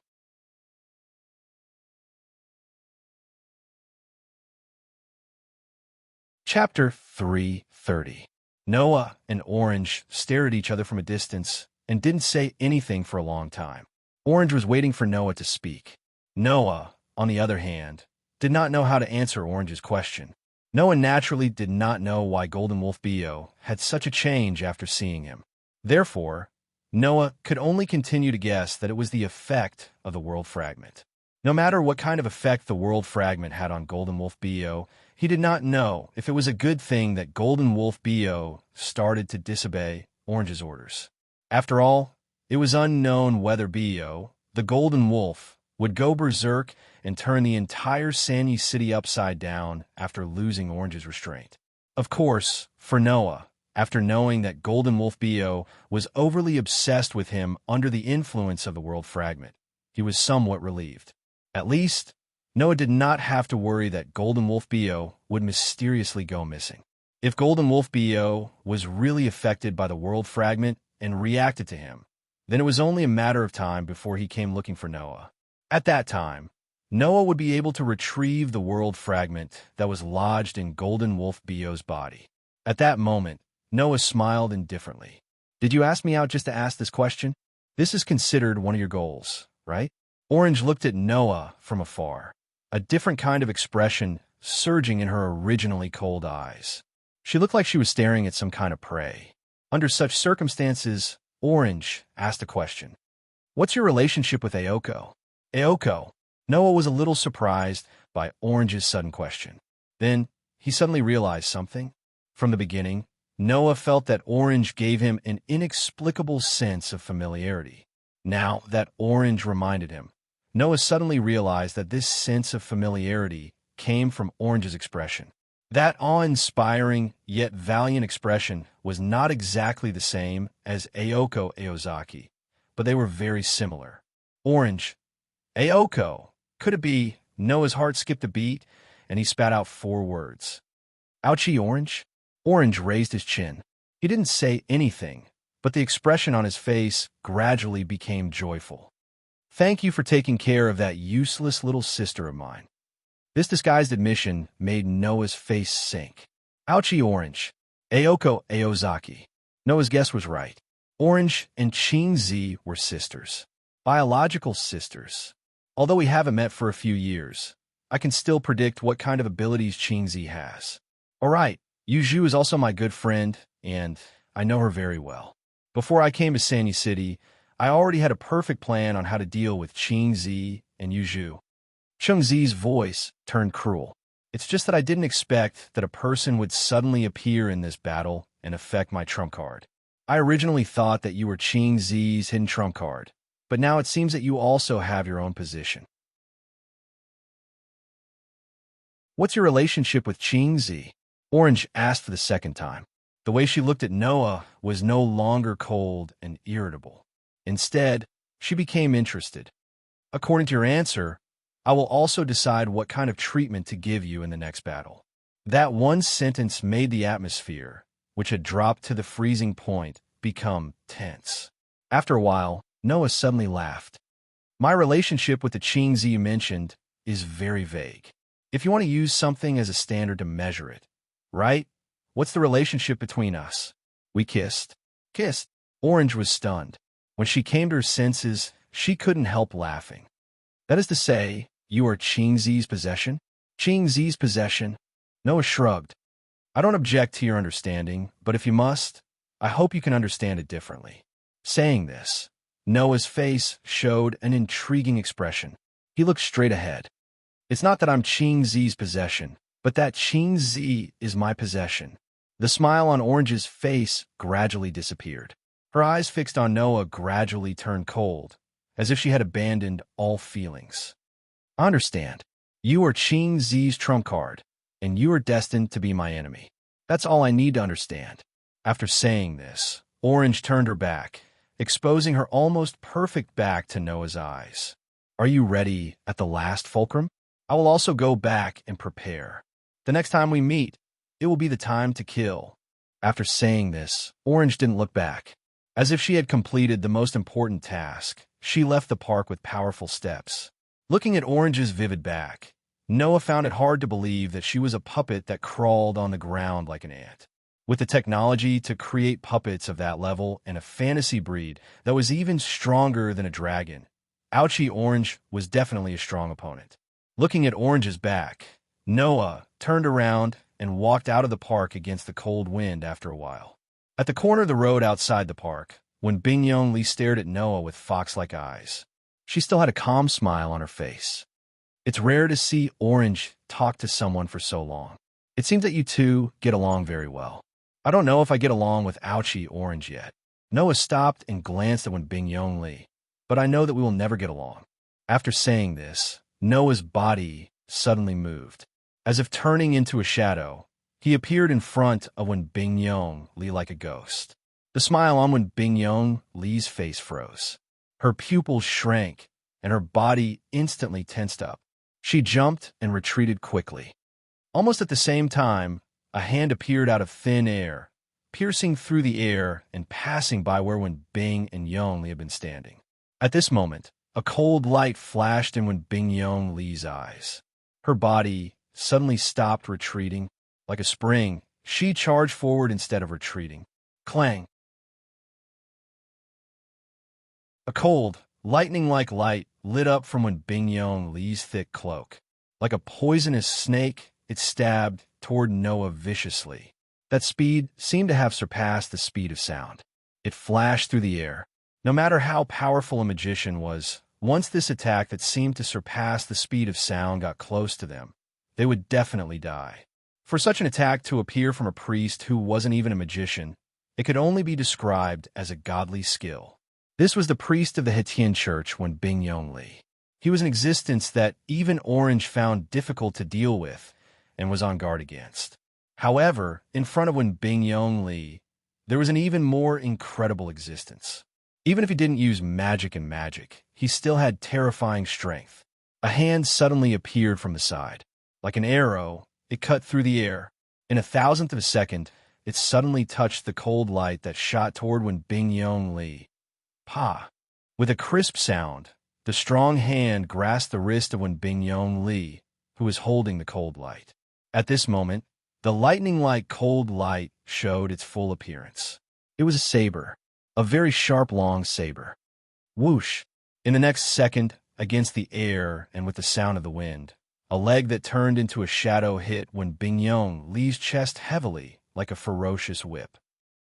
Chapter 330. Noah and Orange stared at each other from a distance and didn't say anything for a long time. Orange was waiting for Noah to speak. Noah, on the other hand, did not know how to answer Orange's question. Noah naturally did not know why Golden Wolf Bio had such a change after seeing him. Therefore, Noah could only continue to guess that it was the effect of the world fragment. No matter what kind of effect the world fragment had on Golden Wolf Bio, he did not know if it was a good thing that Golden Wolf Bio started to disobey Orange's orders. After all, it was unknown whether Bio, the Golden Wolf, would go berserk and turn the entire Sandy City upside down after losing Orange's restraint. Of course, for Noah, after knowing that Golden Wolf Bio was overly obsessed with him under the influence of the world fragment, he was somewhat relieved. At least, Noah did not have to worry that Golden Wolf Bio would mysteriously go missing. If Golden Wolf Bio was really affected by the world fragment and reacted to him, then it was only a matter of time before he came looking for Noah. At that time, Noah would be able to retrieve the world fragment that was lodged in Golden Wolf Bio's body. At that moment, Noah smiled indifferently. Did you ask me out just to ask this question? This is considered one of your goals, right? Orange looked at Noah from afar, a different kind of expression surging in her originally cold eyes. She looked like she was staring at some kind of prey. Under such circumstances, Orange asked a question. What's your relationship with Aoko? Aoko. Noah was a little surprised by Orange's sudden question. Then, he suddenly realized something. From the beginning, Noah felt that Orange gave him an inexplicable sense of familiarity. Now that Orange reminded him, Noah suddenly realized that this sense of familiarity came from Orange's expression. That awe-inspiring yet valiant expression was not exactly the same as Aoko Aozaki, but they were very similar. Orange. Aoko. Could it be? Noah's heart skipped a beat, and he spat out 4 words. Ouchie, Orange? Orange raised his chin. He didn't say anything, but the expression on his face gradually became joyful. Thank you for taking care of that useless little sister of mine. This disguised admission made Noah's face sink. Ouchie, Orange. Aoko Aozaki. Noah's guess was right. Orange and Chin-Z were sisters. Biological sisters. Although we haven't met for a few years, I can still predict what kind of abilities Chin-Z has. Alright, Yuju is also my good friend, and I know her very well. Before I came to Sandy City, I already had a perfect plan on how to deal with Chin-Z and Yuju. Chung-Zi's voice turned cruel. It's just that I didn't expect that a person would suddenly appear in this battle and affect my trump card. I originally thought that you were Chin-Zi's hidden trump card, but now it seems that you also have your own position. What's your relationship with Chin-Z? Orange asked for the second time. The way she looked at Noah was no longer cold and irritable. Instead, she became interested. According to your answer, I will also decide what kind of treatment to give you in the next battle. That one sentence made the atmosphere, which had dropped to the freezing point, become tense. After a while, Noah suddenly laughed. My relationship with the Chin-Z you mentioned is very vague. If you want to use something as a standard to measure it, right? What's the relationship between us? We kissed. Kissed. Orange was stunned. When she came to her senses, she couldn't help laughing. That is to say, you are Chin-Z's possession? Qing Zi's possession. Noah shrugged. I don't object to your understanding, but if you must, I hope you can understand it differently. Saying this, Noah's face showed an intriguing expression. He looked straight ahead. It's not that I'm Qing Zi's possession, but that Qing Zi is my possession. The smile on Orange's face gradually disappeared. Her eyes fixed on Noah gradually turned cold, as if she had abandoned all feelings. I understand. You are Qing Zi's trump card, and you are destined to be my enemy. That's all I need to understand. After saying this, Orange turned her back, exposing her almost perfect back to Noah's eyes. Are you ready at the last fulcrum? I will also go back and prepare. The next time we meet, it will be the time to kill. After saying this, Orange didn't look back. As if she had completed the most important task, she left the park with powerful steps. Looking at Orange's vivid back, Noah found it hard to believe that she was a puppet that crawled on the ground like an ant. With the technology to create puppets of that level and a fantasy breed that was even stronger than a dragon, Ouchie Orange was definitely a strong opponent. Looking at Orange's back, Noah turned around and walked out of the park against the cold wind after a while. At the corner of the road outside the park, when Bing-Yong Lee stared at Noah with fox-like eyes, she still had a calm smile on her face. It's rare to see Orange talk to someone for so long. It seems that you two get along very well. I don't know if I get along with Ouchie Orange yet. Noah stopped and glanced at Wen Bing-Yong Lee, but I know that we will never get along. After saying this, Noah's body suddenly moved. As if turning into a shadow, he appeared in front of Wen Bing-Yong Lee like a ghost. The smile on Wen Bing-Yong Lee's face froze. Her pupils shrank, and her body instantly tensed up. She jumped and retreated quickly. Almost at the same time, a hand appeared out of thin air, piercing through the air and passing by where Wen Bing and Yong Lee had been standing. At this moment, a cold light flashed in Wen Bing-Yong Lee's eyes. Her body suddenly stopped retreating. Like a spring, she charged forward instead of retreating. Clang! A cold, lightning-like light lit up from Wen Bing-Yong Lee's thick cloak. Like a poisonous snake, it stabbed toward Noah viciously. That speed seemed to have surpassed the speed of sound. It flashed through the air. No matter how powerful a magician was, once this attack that seemed to surpass the speed of sound got close to them, they would definitely die. For such an attack to appear from a priest who wasn't even a magician, it could only be described as a godly skill. This was the priest of the Hetian Church, Wen Bing-Yong Lee. He was an existence that even Orange found difficult to deal with and was on guard against. However, in front of Wen Bing-Yong Lee, there was an even more incredible existence. Even if he didn't use magic and magic, he still had terrifying strength. A hand suddenly appeared from the side. Like an arrow, it cut through the air. In a thousandth of a second, it suddenly touched the cold light that shot toward Wen Bing-Yong Lee. Pa! With a crisp sound, the strong hand grasped the wrist of Wen Bing-Yong Lee, who was holding the cold light. At this moment, the lightning-like cold light showed its full appearance. It was a saber, a very sharp, long saber. Whoosh! In the next second, against the air and with the sound of the wind, a leg that turned into a shadow hit Wen Bing-Yong Lee's chest heavily, like a ferocious whip.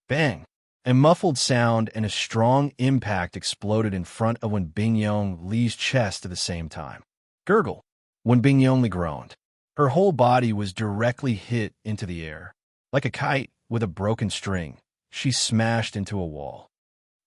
Bang! A muffled sound and a strong impact exploded in front of Wen Bing-Yong Lee's chest at the same time. Gurgle! Wen Bing-Yong Lee groaned. Her whole body was directly hit into the air. Like a kite with a broken string, she smashed into a wall.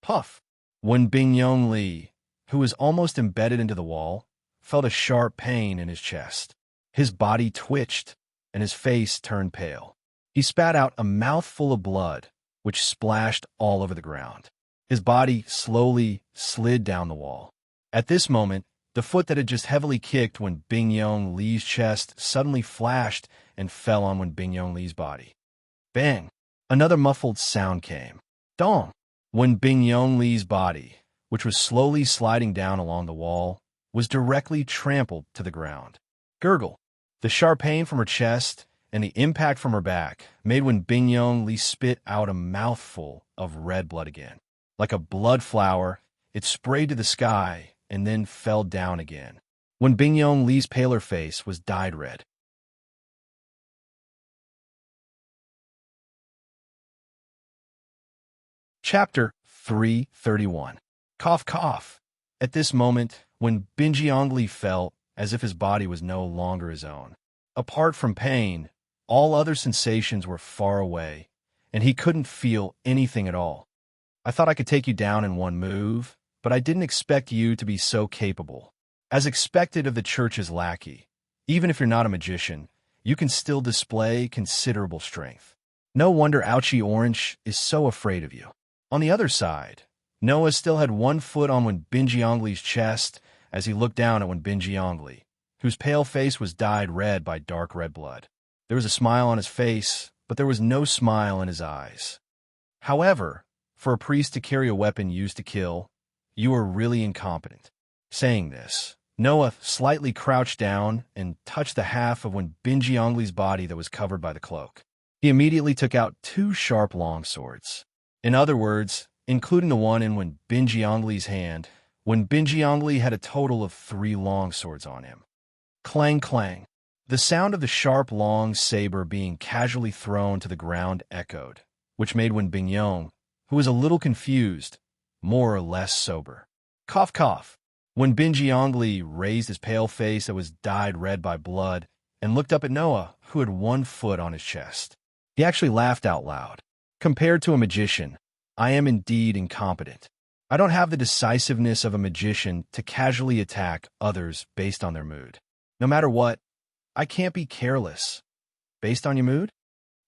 Puff! Wen Bing-Yong Lee, who was almost embedded into the wall, felt a sharp pain in his chest. His body twitched, and his face turned pale. He spat out a mouthful of blood, which splashed all over the ground. His body slowly slid down the wall. At this moment, the foot that had just heavily kicked Wen Bing-Yong Lee's chest suddenly flashed and fell on Wen Bing-Yong Lee's body. Bang! Another muffled sound came. Dong! Wen Bing-Yong Lee's body, which was slowly sliding down along the wall, was directly trampled to the ground. Gurgle! The sharp pain from her chest and the impact from her back made Wen Bing-Yong Lee spit out a mouthful of red blood again. Like a blood flower, it sprayed to the sky and then fell down again. Wen Bing-Yong Lee's paler face was dyed red. Chapter 331. Cough, cough. At this moment, when Binjiangli felt as if his body was no longer his own, apart from pain, all other sensations were far away, and he couldn't feel anything at all. I thought I could take you down in one move, but I didn't expect you to be so capable. As expected of the church's lackey, even if you're not a magician, you can still display considerable strength. No wonder Ouchie Orange is so afraid of you. On the other side, Noah still had one foot on Binjiangli's chest as he looked down at Binjiangli, whose pale face was dyed red by dark red blood. There was a smile on his face, but there was no smile in his eyes. However, for a priest to carry a weapon used to kill, you are really incompetent. Saying this, Noah slightly crouched down and touched the half of Binjiangli's body that was covered by the cloak. He immediately took out 2 sharp long swords. In other words, including the one in Binjiangli's hand, Binjiangli had a total of 3 long swords on him. Clang, clang. The sound of the sharp long saber being casually thrown to the ground echoed, which made Binyong, who was a little confused, more or less sober. Cough, cough. Binjiangli raised his pale face that was dyed red by blood and looked up at Noah, who had 1 foot on his chest. He actually laughed out loud. Compared to a magician, I am indeed incompetent. I don't have the decisiveness of a magician to casually attack others based on their mood. No matter what, I can't be careless. Based on your mood?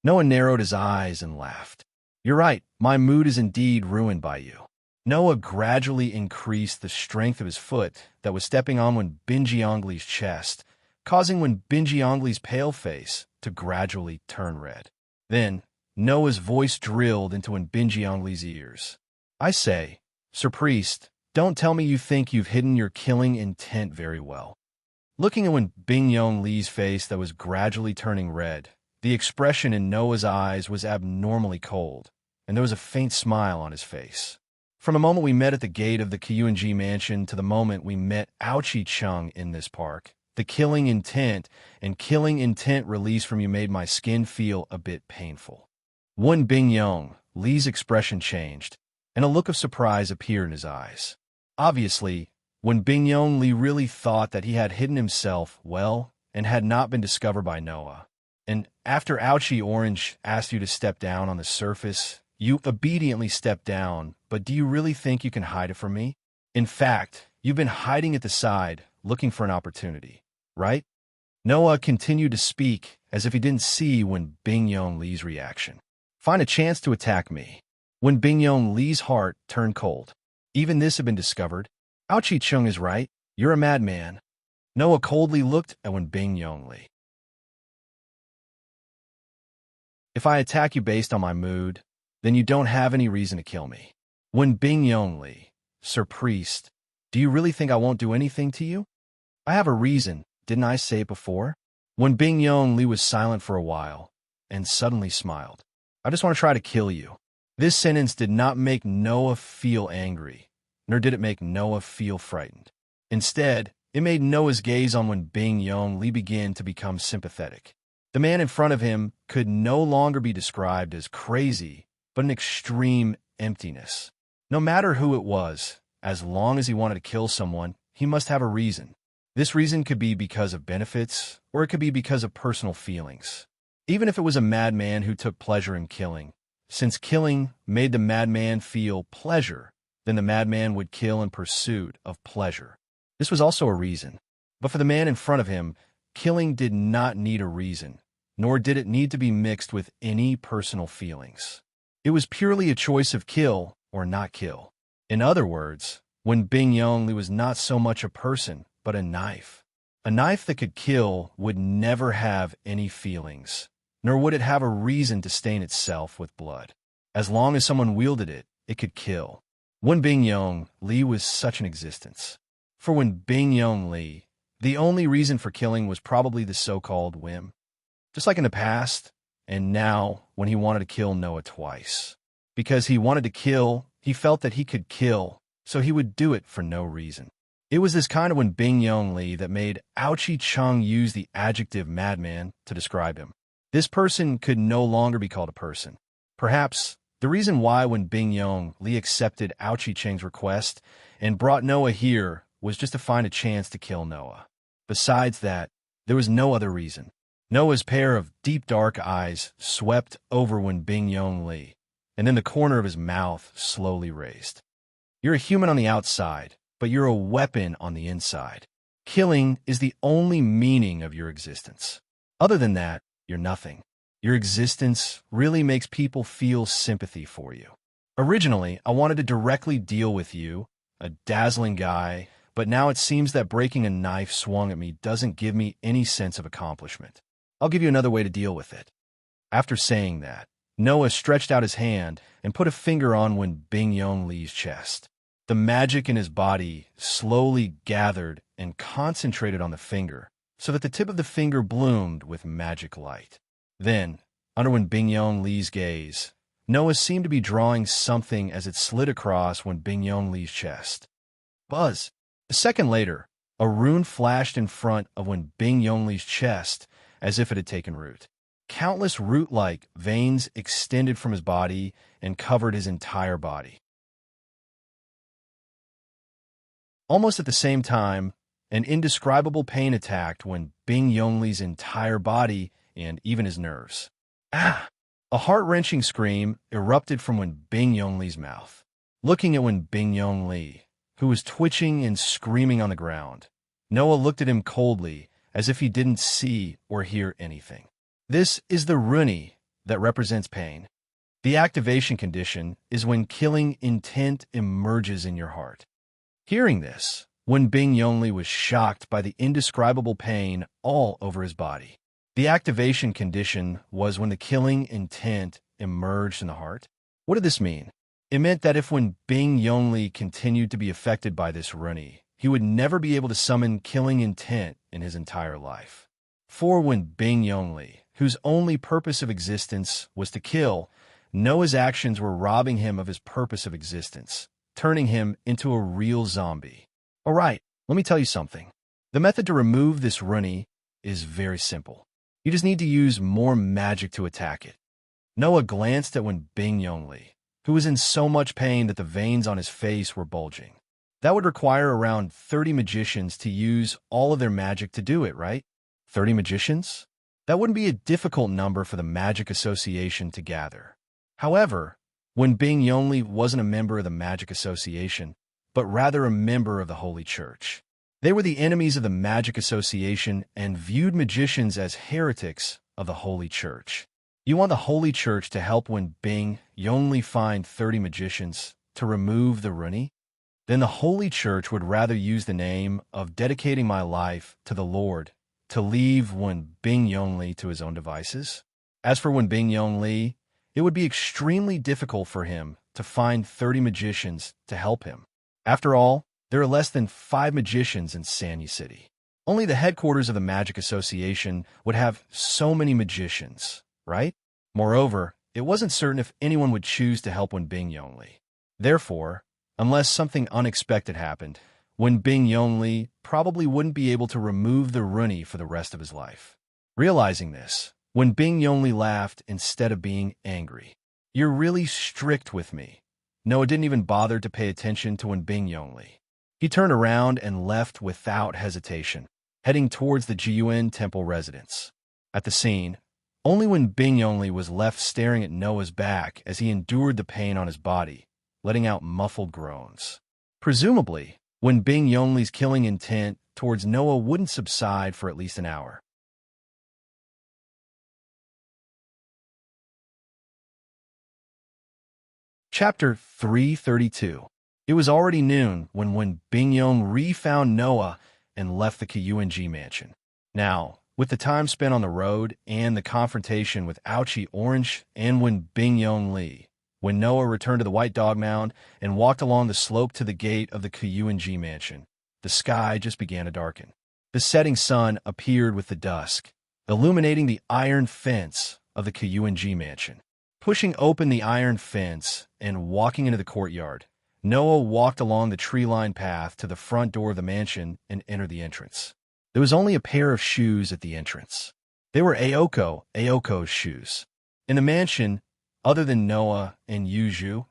Noah narrowed his eyes and laughed. You're right, my mood is indeed ruined by you. Noah gradually increased the strength of his foot that was stepping on Binjiangli's chest, causing Binjiangli's pale face to gradually turn red. Then, Noah's voice drilled into Binjiangli's ears. I say, Sir Priest, don't tell me you think you've hidden your killing intent very well. Looking at Binjiangli's face that was gradually turning red, the expression in Noah's eyes was abnormally cold, and there was a faint smile on his face. From the moment we met at the gate of the Kyunji mansion to the moment we met Ouchie Chung in this park, the killing intent released from you made my skin feel a bit painful. Bingyong, Li's expression changed, and a look of surprise appeared in his eyes. Obviously, Bingyong Li really thought that he had hidden himself well and had not been discovered by Noah. And after Ouchie Orange asked you to step down on the surface, you obediently stepped down, but do you really think you can hide it from me? In fact, you've been hiding at the side, looking for an opportunity, right? Noah continued to speak as if he didn't see Bingyong Li's reaction. Find a chance to attack me. Bingyong Li's heart turned cold. Even this had been discovered. Ouchie Chung is right. You're a madman. Noah coldly looked at Bingyong Li. If I attack you based on my mood, then you don't have any reason to kill me. Bingyong Li, Sir Priest, do you really think I won't do anything to you? I have a reason, didn't I say it before? Bingyong Li was silent for a while, and suddenly smiled. I just want to try to kill you. This sentence did not make Noah feel angry, nor did it make Noah feel frightened. Instead, it made Noah's gaze on Bingyong Li begin to become sympathetic. The man in front of him could no longer be described as crazy, but an extreme emptiness. No matter who it was, as long as he wanted to kill someone, he must have a reason. This reason could be because of benefits, or it could be because of personal feelings. Even if it was a madman who took pleasure in killing, since killing made the madman feel pleasure, then the madman would kill in pursuit of pleasure. This was also a reason. But for the man in front of him, killing did not need a reason, nor did it need to be mixed with any personal feelings. It was purely a choice of kill or not kill. In other words, Bingyong Li was not so much a person, but a knife. A knife that could kill would never have any feelings, nor would it have a reason to stain itself with blood. As long as someone wielded it, it could kill. Bingyong Li was such an existence. For Bingyong Li, the only reason for killing was probably the so-called whim. Just like in the past, and now when he wanted to kill Noah twice. Because he wanted to kill, he felt that he could kill, so he would do it for no reason. It was this kind of Bingyong Li that made Ouchie Chung use the adjective madman to describe him. This person could no longer be called a person. Perhaps The reason why when Bing Yong Li accepted Ouchi Cheng's request and brought Noah here was just to find a chance to kill Noah. Besides that, there was no other reason. Noah's pair of deep dark eyes swept over when Bing Yong Li, and then the corner of his mouth slowly raised. You're a human on the outside, but you're a weapon on the inside. Killing is the only meaning of your existence. Other than that, you're nothing. Your existence really makes people feel sympathy for you. Originally, I wanted to directly deal with you, a dazzling guy, but now it seems that breaking a knife swung at me doesn't give me any sense of accomplishment. I'll give you another way to deal with it. After saying that, Noah stretched out his hand and put a finger on when Bing Yong Li's chest. The magic in his body slowly gathered and concentrated on the finger, so that the tip of the finger bloomed with magic light. Then, under when Bing Yong Li's gaze, Noah seemed to be drawing something as it slid across when Bing Yong Li's chest. Buzz! A second later, a rune flashed in front of when Bing Yong Li's chest as if it had taken root. Countless root-like veins extended from his body and covered his entire body. Almost at the same time, an indescribable pain attacked when Bing Yong Li's entire body and even his nerves. Ah! A heart-wrenching scream erupted from when Bing Yong Li's mouth. Looking at when Bing Yong Li, who was twitching and screaming on the ground, Noah looked at him coldly, as if he didn't see or hear anything. This is the rune that represents pain. The activation condition is when killing intent emerges in your heart. Hearing this, when Bing Yong Li was shocked by the indescribable pain all over his body. The activation condition was when the killing intent emerged in the heart. What did this mean? It meant that if when Bing Yong Li continued to be affected by this rune, he would never be able to summon killing intent in his entire life. For when Bing Yong Li, whose only purpose of existence was to kill, Noah's actions were robbing him of his purpose of existence, turning him into a real zombie. All right, let me tell you something. The method to remove this rune is very simple. You just need to use more magic to attack it. Noah glanced at when Bing Yong Li, who was in so much pain that the veins on his face were bulging. That would require around 30 magicians to use all of their magic to do it, right? 30 magicians? That wouldn't be a difficult number for the Magic Association to gather. However, when Bing Yong Li wasn't a member of the Magic Association, but rather a member of the Holy Church. They were the enemies of the Magic Association and viewed magicians as heretics of the Holy Church. You want the Holy Church to help when Bing Yong Li find 30 magicians to remove the rune? Then the Holy Church would rather use the name of dedicating my life to the Lord to leave when Bing Yong Li to his own devices. As for when Bing Yong Li, it would be extremely difficult for him to find 30 magicians to help him. After all, there are less than 5 magicians in Sanyi City. Only the headquarters of the Magic Association would have so many magicians, right? Moreover, it wasn't certain if anyone would choose to help when Bing Yong Li. Therefore, unless something unexpected happened, when Bing Yong Li probably wouldn't be able to remove the rune for the rest of his life. Realizing this, when Bing Yong Li laughed instead of being angry. You're really strict with me. Noah didn't even bother to pay attention to when Bing Yong Li. He turned around and left without hesitation, heading towards the Jiyuan Temple residence. At the scene, only when Bing Yong Li was left staring at Noah's back as he endured the pain on his body, letting out muffled groans. Presumably, when Bing Yong Li's killing intent towards Noah wouldn't subside for at least an hour. Chapter 332. It was already noon when Bing Yong Li found Noah and left the Kyuan mansion. Now, with the time spent on the road and the confrontation with Ouchi Orange and when Bing Yong Li, when Noah returned to the White Dog Mound and walked along the slope to the gate of the Kyuan mansion, the sky just began to darken. The setting sun appeared with the dusk, illuminating the iron fence of the Kyuan mansion. Pushing open the iron fence and walking into the courtyard, Noah walked along the tree-lined path to the front door of the mansion and entered the entrance. There was only a pair of shoes at the entrance. They were Aoko's shoes. In the mansion, Other than Noah and Yuju,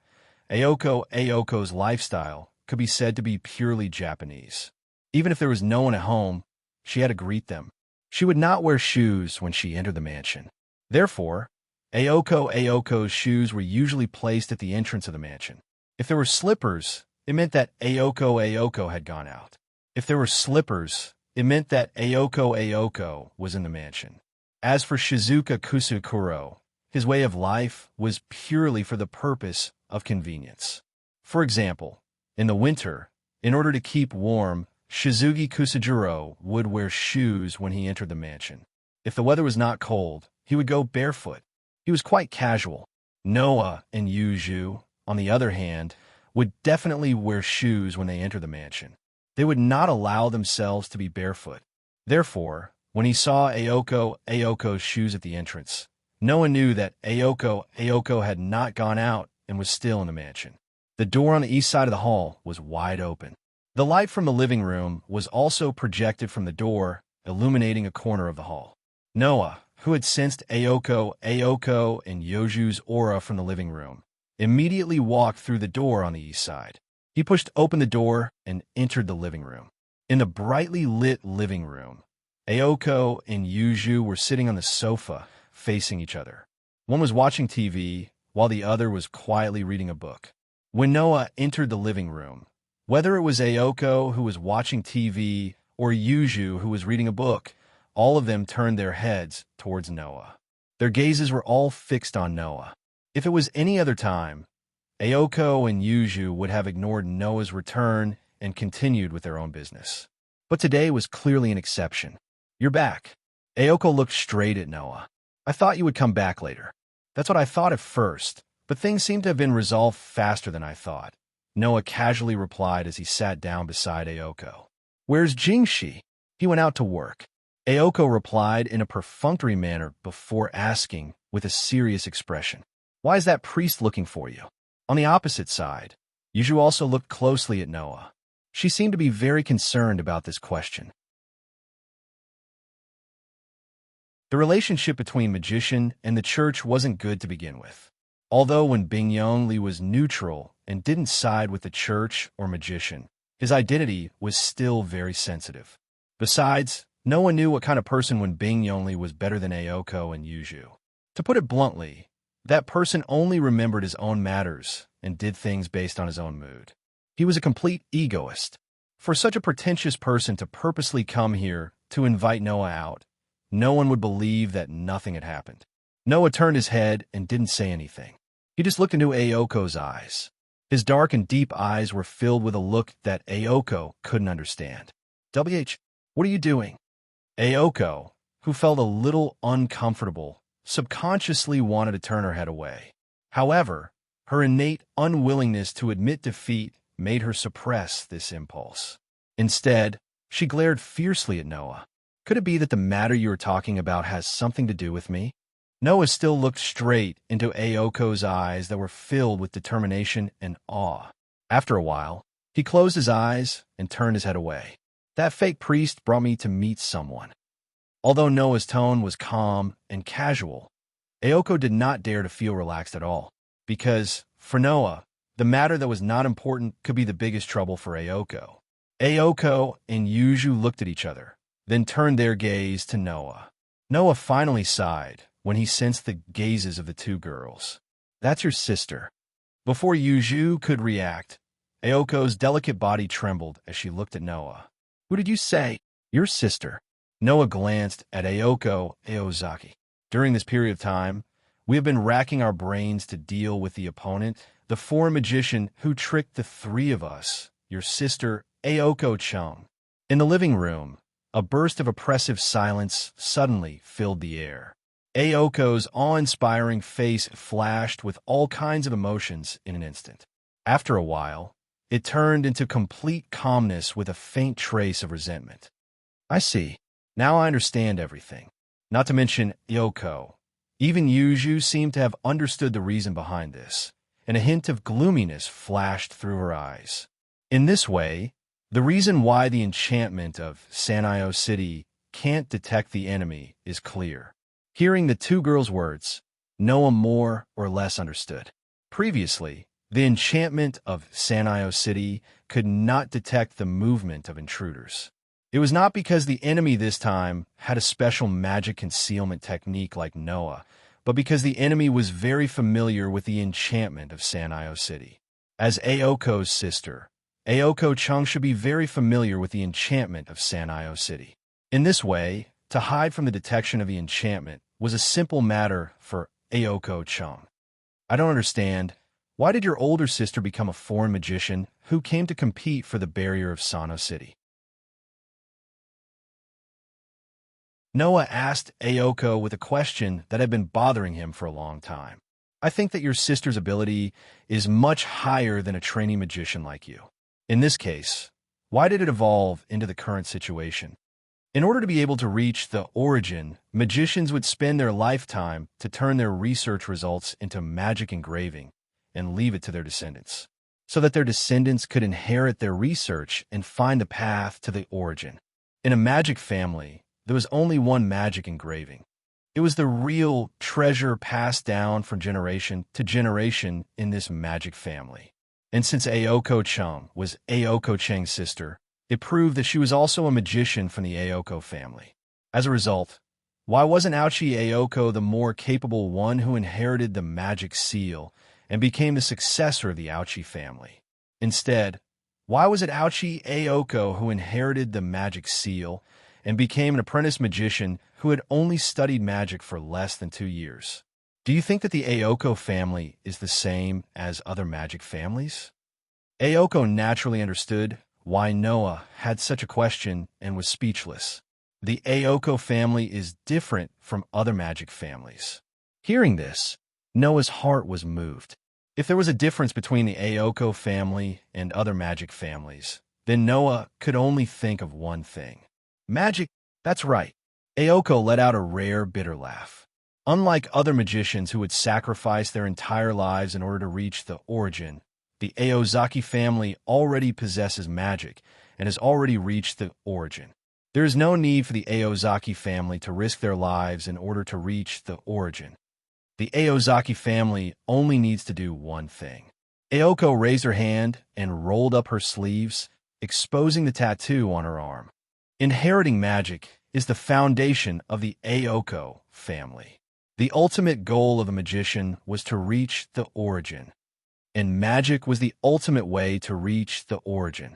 Aoko's lifestyle could be said to be purely Japanese. Even if there was no one at home, she had to greet them. She would not wear shoes when she entered the mansion. Therefore, Aoko's shoes were usually placed at the entrance of the mansion. If there were slippers, it meant that Aoko had gone out. If there were slippers, it meant that Aoko was in the mansion. As for Shizuka Kusukuro, his way of life was purely for the purpose of convenience. For example, in the winter, in order to keep warm, Shizuki Kusujiro would wear shoes when he entered the mansion. If the weather was not cold, he would go barefoot. He was quite casual. Noah and Yuju, on the other hand, would definitely wear shoes when they entered the mansion. They would not allow themselves to be barefoot. Therefore, when he saw Aoko's shoes at the entrance, Noah knew that Aoko had not gone out and was still in the mansion. The door on the east side of the hall was wide open. The light from the living room was also projected from the door, illuminating a corner of the hall. Noah, who had sensed Aoko and Yoju's aura from the living room, immediately walked through the door on the east side. He pushed open the door and entered the living room. In the brightly lit living room, Aoko and Yuju were sitting on the sofa, facing each other. One was watching TV, while the other was quietly reading a book. When Noah entered the living room, whether it was Aoko who was watching TV or Yuju who was reading a book, all of them turned their heads towards Noah. Their gazes were all fixed on Noah. If it was any other time, Aoko and Yuju would have ignored Noah's return and continued with their own business. But today was clearly an exception. "You're back." Aoko looked straight at Noah. "I thought you would come back later." "That's what I thought at first, but things seem to have been resolved faster than I thought," Noah casually replied as he sat down beside Aoko. "Where's Jingshi?" "He went out to work," Aoko replied in a perfunctory manner before asking with a serious expression, "Why is that priest looking for you?" On the opposite side, Yuju also looked closely at Noah. She seemed to be very concerned about this question. The relationship between magician and the church wasn't good to begin with. Although when Bing Yongli was neutral and didn't side with the church or magician, his identity was still very sensitive. Besides, no one knew what kind of person when Bing Yongli was better than Aoko and Yuju. To put it bluntly, that person only remembered his own matters and did things based on his own mood. He was a complete egoist. For such a pretentious person to purposely come here to invite Noah out, no one would believe that nothing had happened. Noah turned his head and didn't say anything. He just looked into Aoko's eyes. His dark and deep eyes were filled with a look that Aoko couldn't understand. What are you doing?" Aoko, who felt a little uncomfortable, subconsciously wanted to turn her head away. However, her innate unwillingness to admit defeat made her suppress this impulse. Instead, she glared fiercely at Noah. "Could it be that the matter you are talking about has something to do with me?" Noah still looked straight into Aoko's eyes that were filled with determination and awe. After a while, he closed his eyes and turned his head away. "That fake priest brought me to meet someone." Although Noah's tone was calm and casual, Aoko did not dare to feel relaxed at all, because, for Noah, the matter that was not important could be the biggest trouble for Aoko. Aoko and Yuju looked at each other, then turned their gaze to Noah. Noah finally sighed when he sensed the gazes of the two girls. "That's your sister." Before Yuju could react, Aoko's delicate body trembled as she looked at Noah. "Who did you say?" "Your sister." Noah glanced at Aoko Aozaki. "During this period of time, we have been racking our brains to deal with the opponent, the foreign magician who tricked the three of us, your sister, Aoko-chan." In the living room, a burst of oppressive silence suddenly filled the air. Aoko's awe-inspiring face flashed with all kinds of emotions in an instant. After a while, it turned into complete calmness with a faint trace of resentment. "I see. Now I understand everything." Not to mention Aoko. Even Yuju seemed to have understood the reason behind this, and a hint of gloominess flashed through her eyes. In this way, the reason why the enchantment of Sanyo City can't detect the enemy is clear. Hearing the two girls' words, Noah more or less understood. Previously, the enchantment of Sanio City could not detect the movement of intruders. It was not because the enemy this time had a special magic concealment technique like Noah, but because the enemy was very familiar with the enchantment of Sanio City. As Aoko's sister, Aoko-chung should be very familiar with the enchantment of Sanio City. In this way, to hide from the detection of the enchantment was a simple matter for Aoko-chung. I don't understand. Why did your older sister become a foreign magician who came to compete for the barrier of Sano City? Noah asked Aoko with a question that had been bothering him for a long time. I think that your sister's ability is much higher than a trainee magician like you. In this case, why did it evolve into the current situation? In order to be able to reach the origin, magicians would spend their lifetime to turn their research results into magic engraving and leave it to their descendants, so that their descendants could inherit their research and find the path to the origin. In a magic family, there was only one magic engraving. It was the real treasure passed down from generation to generation in this magic family. And since Aoko-chung was Aoko-cheng's sister, it proved that she was also a magician from the Aoko family. As a result, why wasn't Aochi Aoko the more capable one who inherited the magic seal and became the successor of the Aochi family? Instead, why was it Aochi Aoko who inherited the magic seal and became an apprentice magician who had only studied magic for less than 2 years? Do you think that the Aoko family is the same as other magic families? Aoko naturally understood why Noah had such a question and was speechless. The Aoko family is different from other magic families. Hearing this, Noah's heart was moved. If there was a difference between the Aoko family and other magic families, then Noah could only think of one thing. Magic, that's right. Aoko let out a rare, bitter laugh. Unlike other magicians who would sacrifice their entire lives in order to reach the origin, the Aozaki family already possesses magic and has already reached the origin. There is no need for the Aozaki family to risk their lives in order to reach the origin. The Aozaki family only needs to do one thing. Aoko raised her hand and rolled up her sleeves, exposing the tattoo on her arm. Inheriting magic is the foundation of the Aoko family. The ultimate goal of a magician was to reach the origin, and magic was the ultimate way to reach the origin.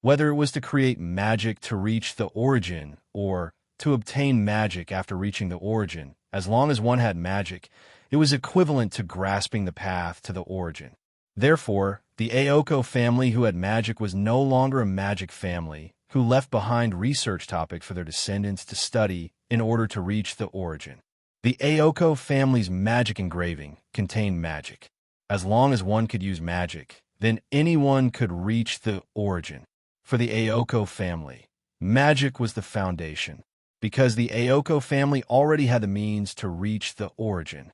Whether it was to create magic to reach the origin or to obtain magic after reaching the origin, as long as one had magic, it was equivalent to grasping the path to the origin. Therefore, the Aoko family who had magic was no longer a magic family who left behind research topic for their descendants to study in order to reach the origin. The Aoko family's magic engraving contained magic. As long as one could use magic, then anyone could reach the origin. For the Aoko family, magic was the foundation, because the Aoko family already had the means to reach the origin.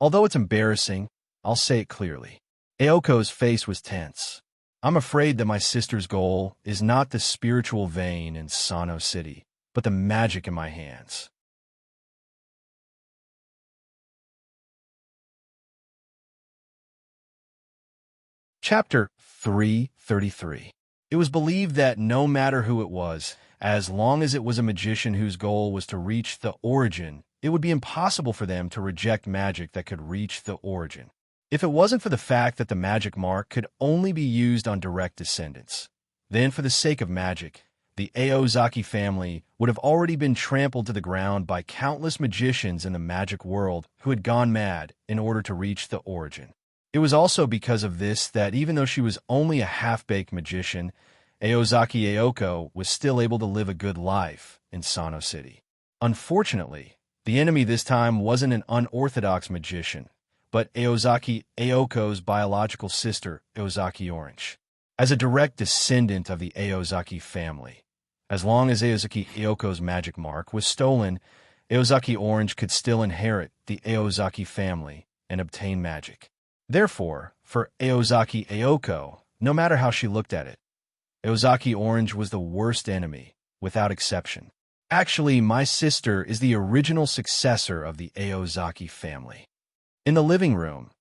Although it's embarrassing, I'll say it clearly. Aoko's face was tense. I'm afraid that my sister's goal is not the spiritual vein in Sano City, but the magic in my hands. Chapter 333. It was believed that no matter who it was, as long as it was a magician whose goal was to reach the origin, it would be impossible for them to reject magic that could reach the origin. If it wasn't for the fact that the magic mark could only be used on direct descendants, then for the sake of magic, the Aozaki family would have already been trampled to the ground by countless magicians in the magic world who had gone mad in order to reach the origin. It was also because of this that even though she was only a half-baked magician, Aozaki Aoko was still able to live a good life in Sano City. Unfortunately, the enemy this time wasn't an unorthodox magician, but Aozaki Aoko's biological sister, Aozaki Orange. As a direct descendant of the Aozaki family, as long as Aozaki Aoko's magic mark was stolen, Aozaki Orange could still inherit the Aozaki family and obtain magic. Therefore, for Aozaki Aoko, no matter how she looked at it, Aozaki Orange was the worst enemy, without exception. Actually, my sister is the original successor of the Aozaki family. In the living room,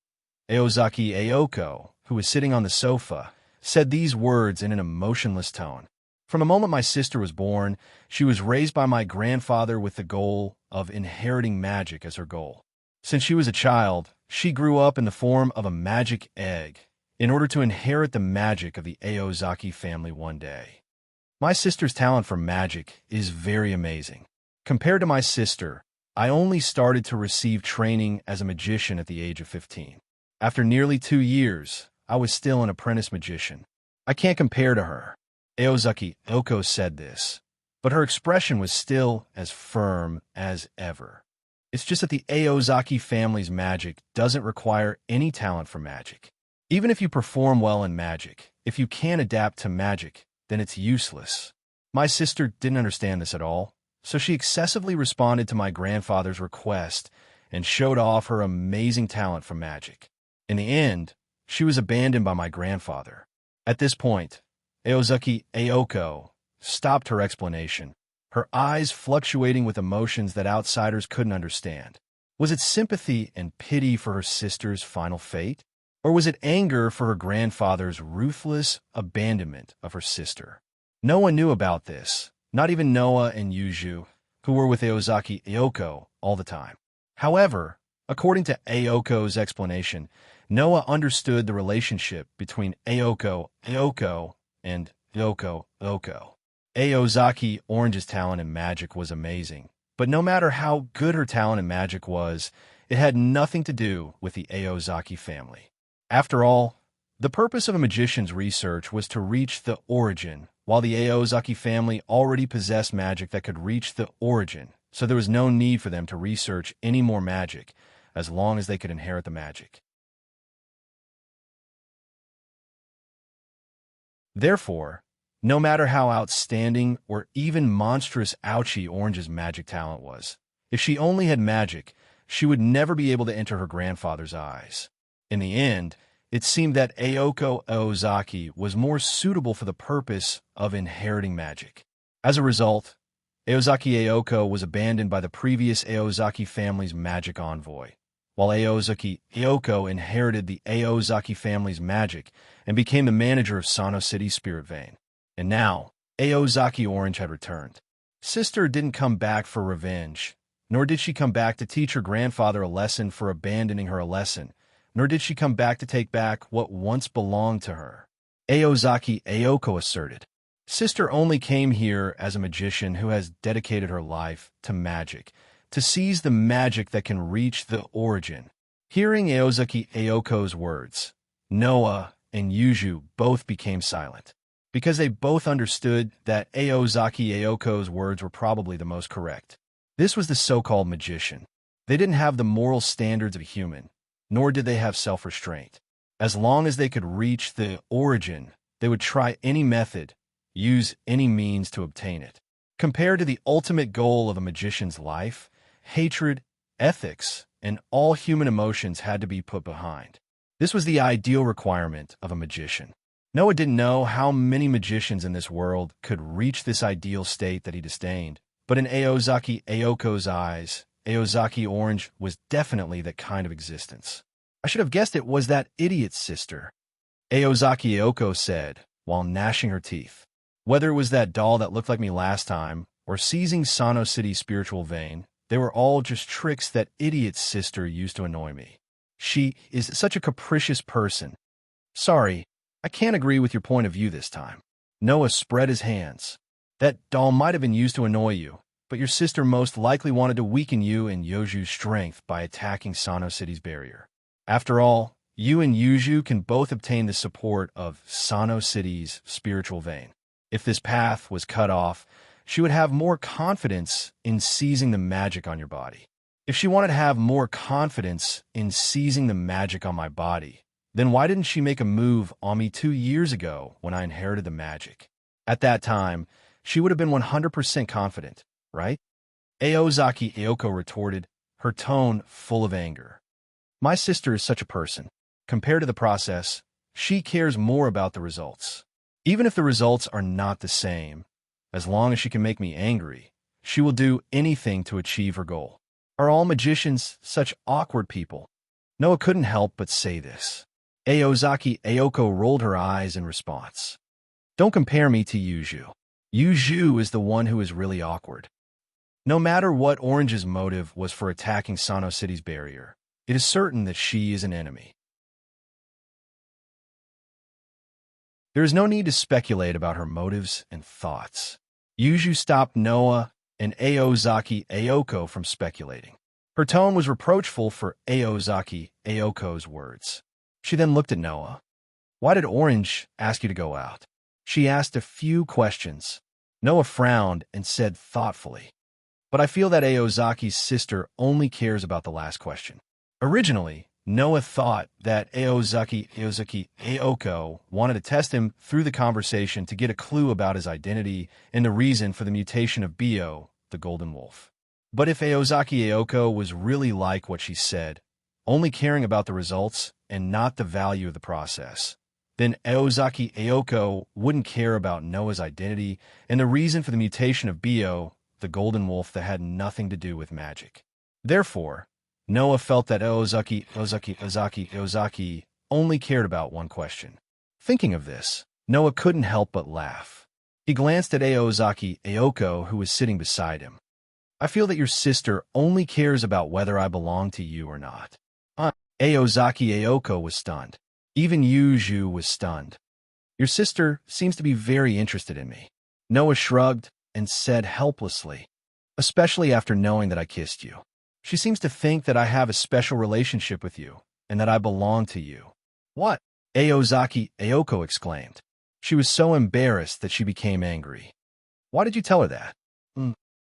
Aozaki Aoko, who was sitting on the sofa, said these words in an emotionless tone. From the moment my sister was born, she was raised by my grandfather with the goal of inheriting magic as her goal. Since she was a child, she grew up in the form of a magic egg in order to inherit the magic of the Aozaki family one day. My sister's talent for magic is very amazing. Compared to my sister, I only started to receive training as a magician at the age of 15. After nearly 2 years, I was still an apprentice magician. I can't compare to her. Aozaki Oko said this, but her expression was still as firm as ever. It's just that the Aozaki family's magic doesn't require any talent for magic. Even if you perform well in magic, if you can't adapt to magic, then it's useless. My sister didn't understand this at all, so she excessively responded to my grandfather's request and showed off her amazing talent for magic. In the end, she was abandoned by my grandfather. At this point, Aozaki Aoko stopped her explanation, her eyes fluctuating with emotions that outsiders couldn't understand. Was it sympathy and pity for her sister's final fate? Or was it anger for her grandfather's ruthless abandonment of her sister? No one knew about this, not even Noah and Yuju, who were with Aozaki Aoko all the time. However, according to Aoko's explanation, Noah understood the relationship between Aoko and Oko. Aozaki Orange's talent in magic was amazing, but no matter how good her talent in magic was, it had nothing to do with the Aozaki family. After all, the purpose of a magician's research was to reach the origin, while the Aozaki family already possessed magic that could reach the origin, so there was no need for them to research any more magic, as long as they could inherit the magic. Therefore, no matter how outstanding or even monstrous Ouchie Orange's magic talent was, if she only had magic, she would never be able to enter her grandfather's eyes. In the end, it seemed that Aoko Aozaki was more suitable for the purpose of inheriting magic. As a result, Aozaki Aoko was abandoned by the previous Aozaki family's magic envoy, while Aozaki Aoko inherited the Aozaki family's magic and became the manager of Sano City's spirit vein. And now, Aozaki Orange had returned. Sister didn't come back for revenge, nor did she come back to teach her grandfather a lesson for abandoning her a lesson, nor did she come back to take back what once belonged to her. Aozaki Aoko asserted, Sister only came here as a magician who has dedicated her life to magic, to seize the magic that can reach the origin. Hearing Aozaki Aoko's words, Noah and Yuju both became silent, because they both understood that Aozaki Aoko's words were probably the most correct. This was the so-called magician. They didn't have the moral standards of a human, nor did they have self-restraint. As long as they could reach the origin, they would try any method, use any means to obtain it. Compared to the ultimate goal of a magician's life, hatred, ethics, and all human emotions had to be put behind. This was the ideal requirement of a magician. Noah didn't know how many magicians in this world could reach this ideal state that he disdained, but in Aozaki Aoko's eyes, Aozaki Orange was definitely that kind of existence. I should have guessed it was that idiot's sister, Aozaki Aoko said, while gnashing her teeth. Whether it was that doll that looked like me last time, or seizing Sano City's spiritual vein, they were all just tricks that idiot's sister used to annoy me. She is such a capricious person. Sorry, I can't agree with your point of view this time. Noah spread his hands. That doll might have been used to annoy you, but your sister most likely wanted to weaken you and Yoju's strength by attacking Sano City's barrier. After all, you and Yuju can both obtain the support of Sano City's spiritual vein. If this path was cut off, she would have more confidence in seizing the magic on your body. If she wanted to have more confidence in seizing the magic on my body, then why didn't she make a move on me 2 years ago when I inherited the magic? At that time, she would have been 100% confident, right? Aozaki Aoko retorted, her tone full of anger. My sister is such a person. Compared to the process, she cares more about the results. Even if the results are not the same, as long as she can make me angry, she will do anything to achieve her goal. Are all magicians such awkward people? Noah couldn't help but say this. Ayako rolled her eyes in response. Don't compare me to Yuju. Yuju is the one who is really awkward. No matter what Orange's motive was for attacking Sano City's barrier, it is certain that she is an enemy. There is no need to speculate about her motives and thoughts. Yuju stopped Noah and Ayako from speculating. Her tone was reproachful for Ayoko's words. She then looked at Noah. Why did Orange ask you to go out? She asked a few questions. Noah frowned and said thoughtfully, but I feel that Ayozaki's sister only cares about the last question. Originally, Noah thought that Ayako wanted to test him through the conversation to get a clue about his identity and the reason for the mutation of Bio, the golden wolf. But if Ayako was really like what she said, only caring about the results and not the value of the process, then Ayako wouldn't care about Noah's identity and the reason for the mutation of Bio, the golden wolf that had nothing to do with magic. Therefore, Noah felt that Ayako only cared about one question. Thinking of this, Noah couldn't help but laugh. He glanced at Ayako, who was sitting beside him. I feel that your sister only cares about whether I belong to you or not. Ayako was stunned. Even Yuju was stunned. Your sister seems to be very interested in me. Noah shrugged and said helplessly, especially after knowing that I kissed you. She seems to think that I have a special relationship with you and that I belong to you. What? Ayako exclaimed. She was so embarrassed that she became angry. Why did you tell her that?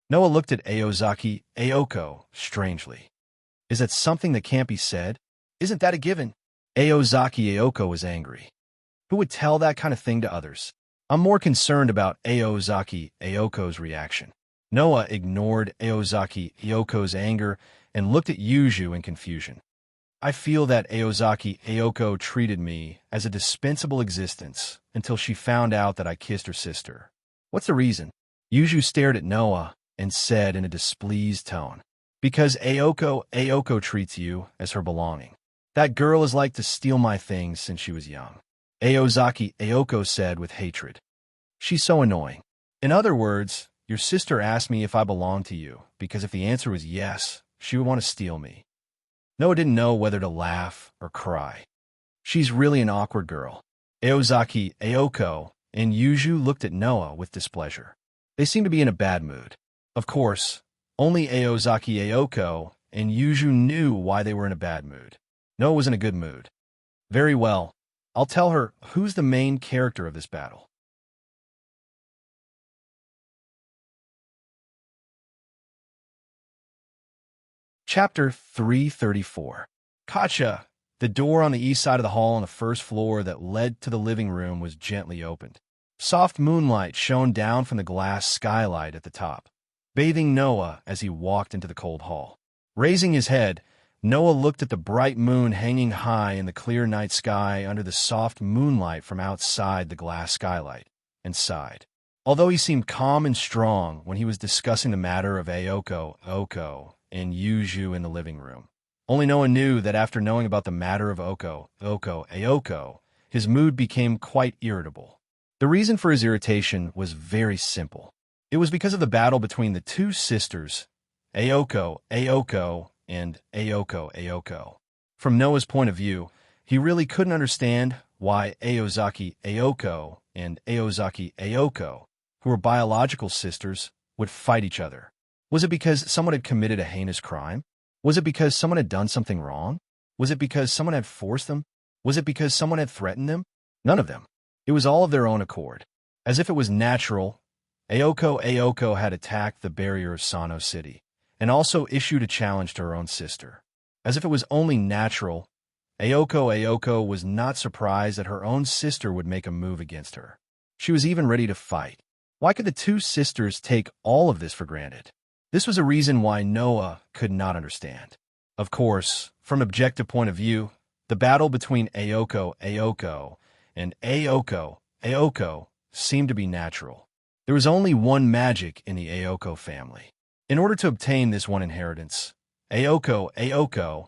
Noah looked at Ayako strangely. Is that something that can't be said? Isn't that a given? Ayako was angry. Who would tell that kind of thing to others? I'm more concerned about Ayoko's reaction. Noah ignored Ayoko's anger and looked at Yuju in confusion. I feel that Ayako treated me as a dispensable existence until she found out that I kissed her sister. What's the reason? Yuju stared at Noah and said in a displeased tone, because Ayako treats you as her belonging. That girl has liked to steal my things since she was young. Ayako said with hatred. She's so annoying. In other words, your sister asked me if I belong to you, because if the answer was yes, she would want to steal me. Noah didn't know whether to laugh or cry. She's really an awkward girl. Ayako and Yuju looked at Noah with displeasure. They seemed to be in a bad mood. Of course, only Ayako and Yuju knew why they were in a bad mood. Noah was in a good mood. Very well. I'll tell her who's the main character of this battle. Chapter 334. Kacha. The door on the east side of the hall on the first floor that led to the living room was gently opened. Soft moonlight shone down from the glass skylight at the top, bathing Noah as he walked into the cold hall. Raising his head, Noah looked at the bright moon hanging high in the clear night sky under the soft moonlight from outside the glass skylight, and sighed. Although he seemed calm and strong when he was discussing the matter of Ayako and Yuju in the living room, only Noah knew that after knowing about the matter of Ayako, his mood became quite irritable. The reason for his irritation was very simple. It was because of the battle between the two sisters, Ayako and Ayako. From Noah's point of view, he really couldn't understand why Ayako and Ayako, who were biological sisters, would fight each other. Was it because someone had committed a heinous crime? Was it because someone had done something wrong? Was it because someone had forced them? Was it because someone had threatened them? None of them. It was all of their own accord. As if it was natural, Ayako had attacked the barrier of Sano City, and also issued a challenge to her own sister. As if it was only natural, Ayako was not surprised that her own sister would make a move against her. She was even ready to fight. Why could the two sisters take all of this for granted? This was a reason why Noah could not understand. Of course, from an objective point of view, the battle between Ayako and Ayako seemed to be natural. There was only one magic in the Ayako family. In order to obtain this one inheritance, Ayako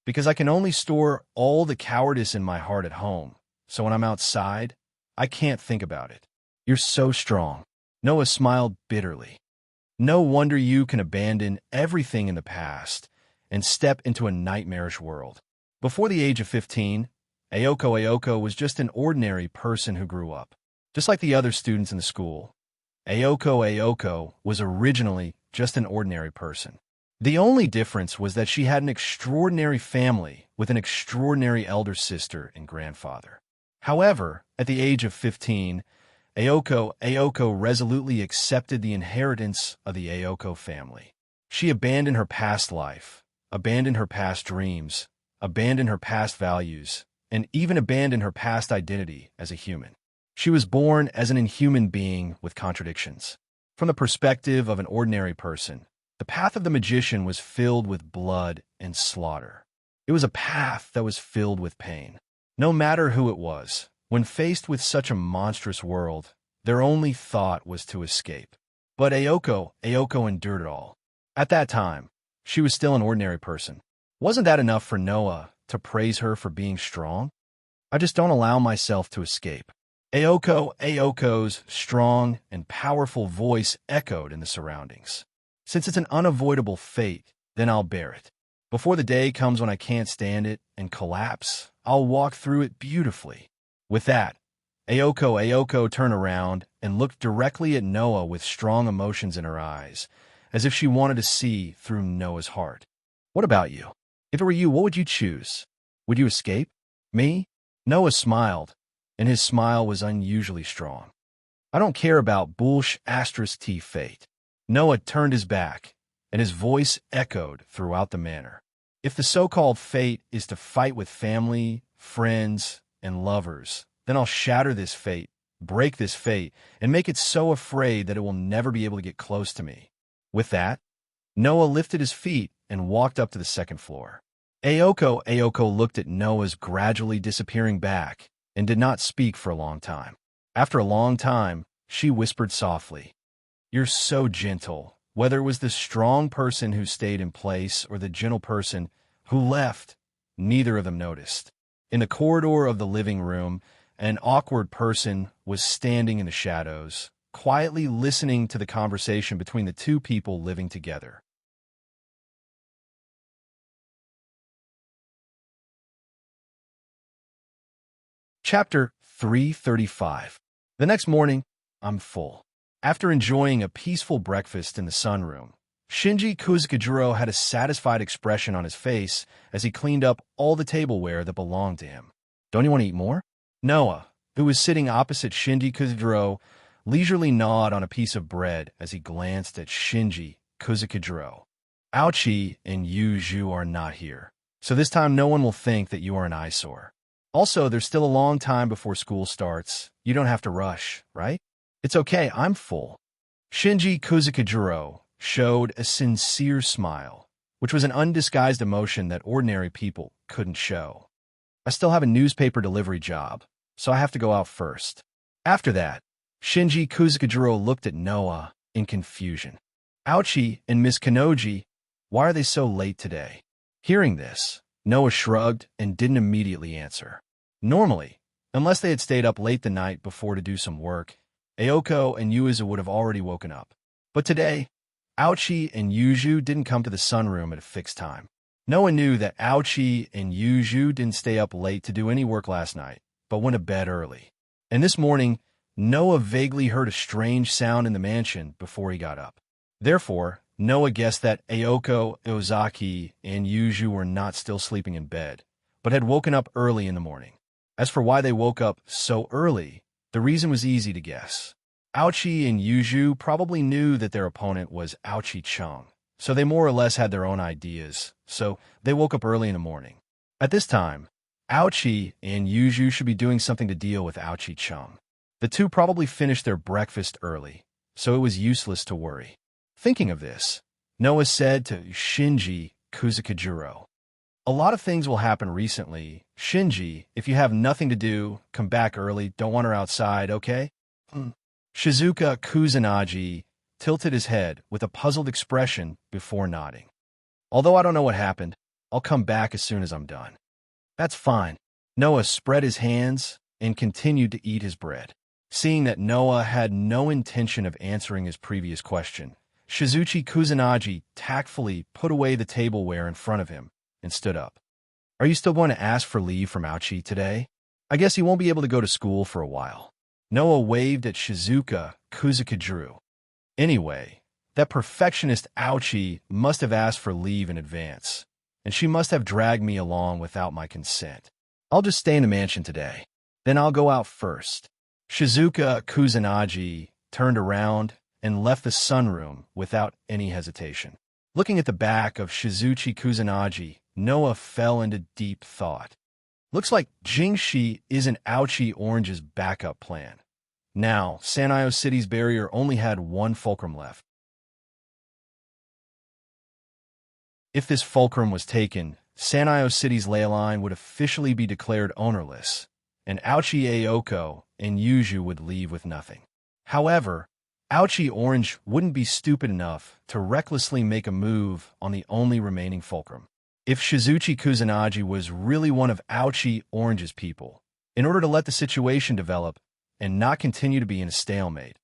Because I can only store all the cowardice in my heart at home, so when I'm outside, I can't think about it. You're so strong. Noah smiled bitterly. No wonder you can abandon everything in the past and step into a nightmarish world. Before the age of 15, Ayoko was just an ordinary person who grew up. Just like the other students in the school, Ayoko was originally just an ordinary person. The only difference was that she had an extraordinary family with an extraordinary elder sister and grandfather. However, at the age of 15, Ayoko resolutely accepted the inheritance of the Ayoko family. She abandoned her past life, abandoned her past dreams, abandoned her past values, and even abandoned her past identity as a human. She was born as an inhuman being with contradictions. From the perspective of an ordinary person, the path of the magician was filled with blood and slaughter. It was a path that was filled with pain. No matter who it was, when faced with such a monstrous world, their only thought was to escape. But Ayoko endured it all. At that time, she was still an ordinary person. Wasn't that enough for Noah to praise her for being strong? I just don't allow myself to escape. Ayoko's strong and powerful voice echoed in the surroundings. Since it's an unavoidable fate, then I'll bear it. Before the day comes when I can't stand it and collapse, I'll walk through it beautifully. With that, Ayoko turned around and looked directly at Noah with strong emotions in her eyes, as if she wanted to see through Noah's heart. What about you? If it were you, what would you choose? Would you escape? Me? Noah smiled, and his smile was unusually strong. I don't care about *T fate. Noah turned his back, and his voice echoed throughout the manor. If the so-called fate is to fight with family, friends, and lovers, then I'll shatter this fate, break this fate, and make it so afraid that it will never be able to get close to me. With that, Noah lifted his feet and walked up to the second floor. Ayoko looked at Noah's gradually disappearing back and did not speak for a long time. After a long time, she whispered softly, "You're so gentle." Whether it was the strong person who stayed in place or the gentle person who left, neither of them noticed. In the corridor of the living room, an awkward person was standing in the shadows, quietly listening to the conversation between the two people living together. Chapter 335. The next morning, I'm full. After enjoying a peaceful breakfast in the sunroom, Shinji Kusakajiro had a satisfied expression on his face as he cleaned up all the tableware that belonged to him. Don't you want to eat more? Noah, who was sitting opposite Shinji Kusakajiro, leisurely gnawed on a piece of bread as he glanced at Shinji Kusakajiro. Aochi and Yuju are not here, so this time no one will think that you are an eyesore. Also, there's still a long time before school starts. You don't have to rush, right? It's okay, I'm full. Shinji Kusakajiro showed a sincere smile, which was an undisguised emotion that ordinary people couldn't show. I still have a newspaper delivery job, so I have to go out first. After that, Shinji Kusakajiro looked at Noah in confusion. Aochi and Miss Kanoji, why are they so late today? Hearing this, Noah shrugged and didn't immediately answer. Normally, unless they had stayed up late the night before to do some work, Ayoko and Yuiza would have already woken up. But today, Aochi and Yuju didn't come to the sunroom at a fixed time. Noah knew that Aochi and Yuju didn't stay up late to do any work last night, but went to bed early. And this morning, Noah vaguely heard a strange sound in the mansion before he got up. Therefore, Noah guessed that Ayoko, Ozaki, and Yuju were not still sleeping in bed, but had woken up early in the morning. As for why they woke up so early, the reason was easy to guess. Aochi and Yuju probably knew that their opponent was Aochi Chung, so they more or less had their own ideas, so they woke up early in the morning. At this time, Aochi and Yuju should be doing something to deal with Aochi Chung. The two probably finished their breakfast early, so it was useless to worry. Thinking of this, Noah said to Shinji Kusakajiro, "A lot of things will happen recently. Shinji, if you have nothing to do, come back early, don't want her outside, okay?" Shizuka Kusanagi tilted his head with a puzzled expression before nodding. Although I don't know what happened, I'll come back as soon as I'm done. That's fine. Noah spread his hands and continued to eat his bread. Seeing that Noah had no intention of answering his previous question, Shizuchi Kusanagi tactfully put away the tableware in front of him and stood up. Are you still going to ask for leave from Aochi today? I guess he won't be able to go to school for a while. Noah waved at Shizuka Kusakadru. Anyway, that perfectionist Aochi must have asked for leave in advance, and she must have dragged me along without my consent. I'll just stay in the mansion today. Then I'll go out first. Shizuka Kusanagi turned around and left the sunroom without any hesitation. Looking at the back of Shizuchi Kusanagi, Noah fell into deep thought. Looks like Jingshi isn't Aochi Orange's backup plan. Now, Sanyo City's barrier only had one fulcrum left. If this fulcrum was taken, Sanyo City's ley line would officially be declared ownerless, and Aochi Aoko and Yuju would leave with nothing. However, Aochi Orange wouldn't be stupid enough to recklessly make a move on the only remaining fulcrum. If Shizuchi Kusanagi was really one of Aochi Orange's people, in order to let the situation develop and not continue to be in a stalemate,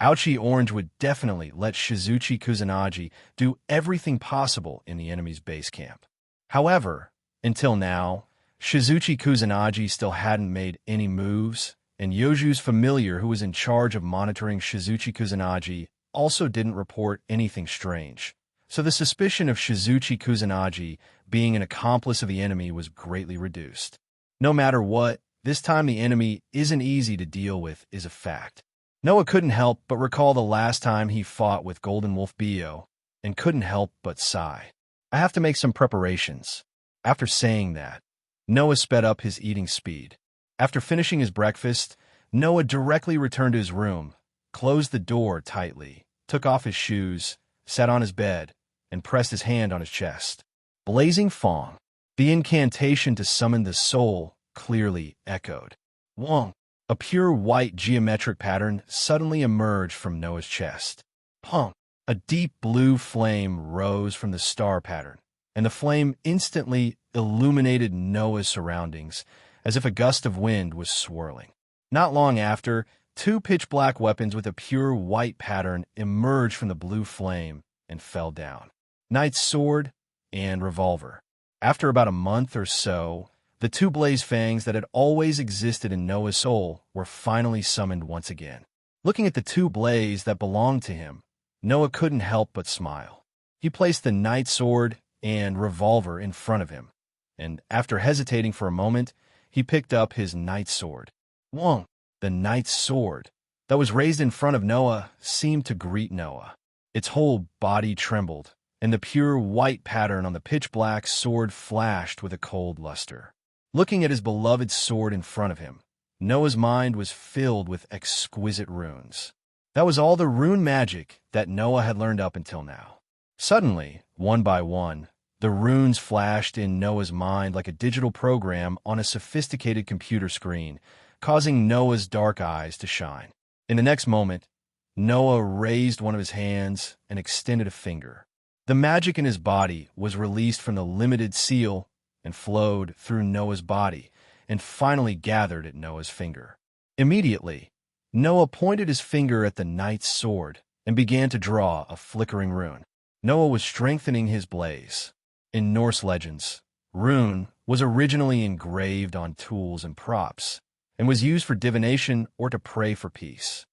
Aochi Orange would definitely let Shizuchi Kusanagi do everything possible in the enemy's base camp. However, until now, Shizuchi Kusanagi still hadn't made any moves, and Yoju's familiar who was in charge of monitoring Shizuchi Kusanagi also didn't report anything strange. So the suspicion of Shizuchi Kusanagi being an accomplice of the enemy was greatly reduced. No matter what, this time the enemy isn't easy to deal with is a fact. Noah couldn't help but recall the last time he fought with Golden Wolf Bio, and couldn't help but sigh. I have to make some preparations. After saying that, Noah sped up his eating speed. After finishing his breakfast, Noah directly returned to his room, closed the door tightly, took off his shoes, sat on his bed, and pressed his hand on his chest. Blazing Fong. The incantation to summon the soul clearly echoed. Wong. A pure white geometric pattern suddenly emerged from Noah's chest. Pong. A deep blue flame rose from the star pattern, and the flame instantly illuminated Noah's surroundings, as if a gust of wind was swirling. Not long after, two pitch-black weapons with a pure white pattern emerged from the blue flame and fell down. Knight's sword and revolver. After about a month or so, the two blaze fangs that had always existed in Noah's soul were finally summoned once again. Looking at the two blaze that belonged to him, Noah couldn't help but smile. He placed the Knight's sword and revolver in front of him, and after hesitating for a moment, he picked up his Knight's sword. Wong, the Knight's sword that was raised in front of Noah, seemed to greet Noah. Its whole body trembled, and the pure white pattern on the pitch-black sword flashed with a cold luster. Looking at his beloved sword in front of him, Noah's mind was filled with exquisite runes. That was all the rune magic that Noah had learned up until now. Suddenly, one by one, the runes flashed in Noah's mind like a digital program on a sophisticated computer screen, causing Noah's dark eyes to shine. In the next moment, Noah raised one of his hands and extended a finger. The magic in his body was released from the limited seal and flowed through Noah's body and finally gathered at Noah's finger. Immediately, Noah pointed his finger at the Knight's sword and began to draw a flickering rune. Noah was strengthening his blaze. In Norse legends, rune was originally engraved on tools and props, and was used for divination or to pray for peace.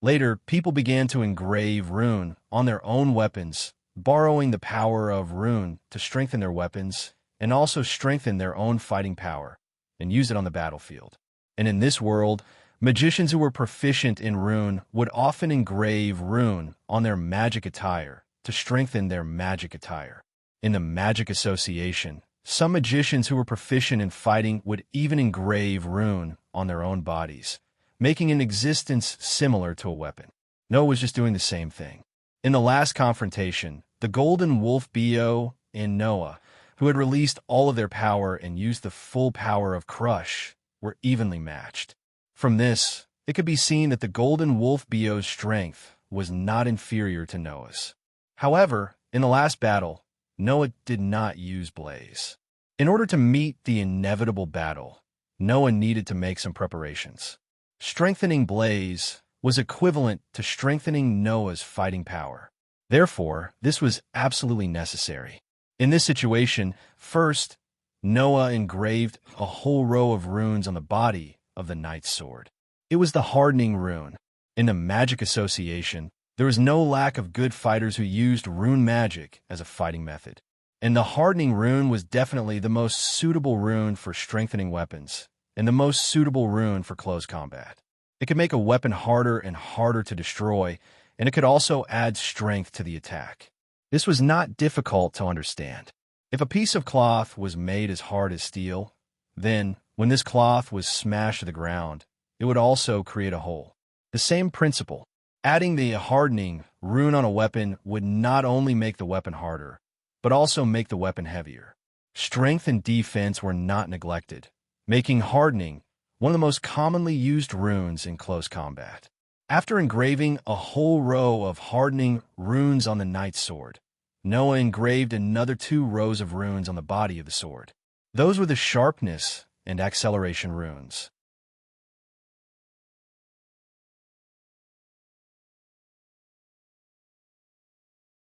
Later, people began to engrave rune on their own weapons, borrowing the power of rune to strengthen their weapons and also strengthen their own fighting power, and use it on the battlefield. And in this world, magicians who were proficient in rune would often engrave rune on their magic attire to strengthen their magic attire. In the Magic Association, some magicians who were proficient in fighting would even engrave rune on their own bodies, making an existence similar to a weapon. Noah was just doing the same thing. In the last confrontation, the Golden Wolf Bio and Noah, who had released all of their power and used the full power of Crush, were evenly matched. From this, it could be seen that the Golden Wolf Bio's strength was not inferior to Noah's. However, in the last battle, Noah did not use blaze. In order to meet the inevitable battle, Noah needed to make some preparations. Strengthening blaze was equivalent to strengthening Noah's fighting power. Therefore, this was absolutely necessary. In this situation, first, Noah engraved a whole row of runes on the body of the knight's sword. It was the hardening rune. In the magic association, there was no lack of good fighters who used rune magic as a fighting method. And the hardening rune was definitely the most suitable rune for strengthening weapons, and the most suitable rune for close combat. It could make a weapon harder and harder to destroy, and it could also add strength to the attack. This was not difficult to understand. If a piece of cloth was made as hard as steel, then, when this cloth was smashed to the ground, it would also create a hole. The same principle. Adding the hardening rune on a weapon would not only make the weapon harder, but also make the weapon heavier. Strength and defense were not neglected, making hardening one of the most commonly used runes in close combat. After engraving a whole row of hardening runes on the knight's sword, Noah engraved another 2 rows of runes on the body of the sword. Those were the sharpness and acceleration runes.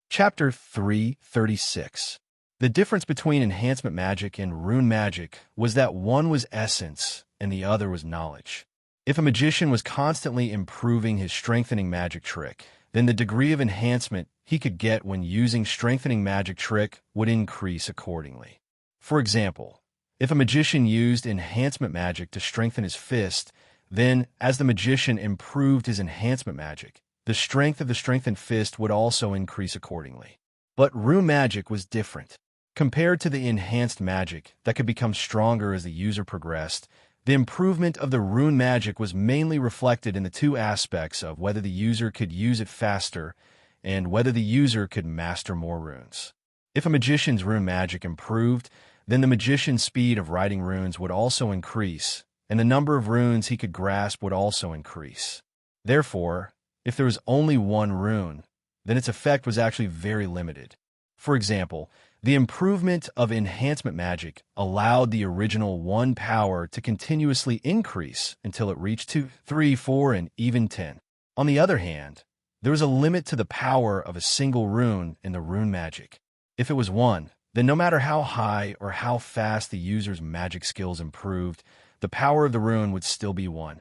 Chapter 336. The difference between enhancement magic and rune magic was that one was essence and the other was knowledge. If a magician was constantly improving his strengthening magic trick, then the degree of enhancement he could get when using strengthening magic trick would increase accordingly. For example, if a magician used enhancement magic to strengthen his fist, then, as the magician improved his enhancement magic, the strength of the strengthened fist would also increase accordingly. But rune magic was different. Compared to the enhanced magic that could become stronger as the user progressed, the improvement of the rune magic was mainly reflected in the 2 aspects of whether the user could use it faster and whether the user could master more runes. If a magician's rune magic improved, then the magician's speed of writing runes would also increase, and the number of runes he could grasp would also increase. Therefore, if there was only one rune, then its effect was actually very limited. For example, the improvement of enhancement magic allowed the original 1 power to continuously increase until it reached 2, 3, 4, and even 10. On the other hand, there was a limit to the power of a single rune in the rune magic. If it was 1, then no matter how high or how fast the user's magic skills improved, the power of the rune would still be 1.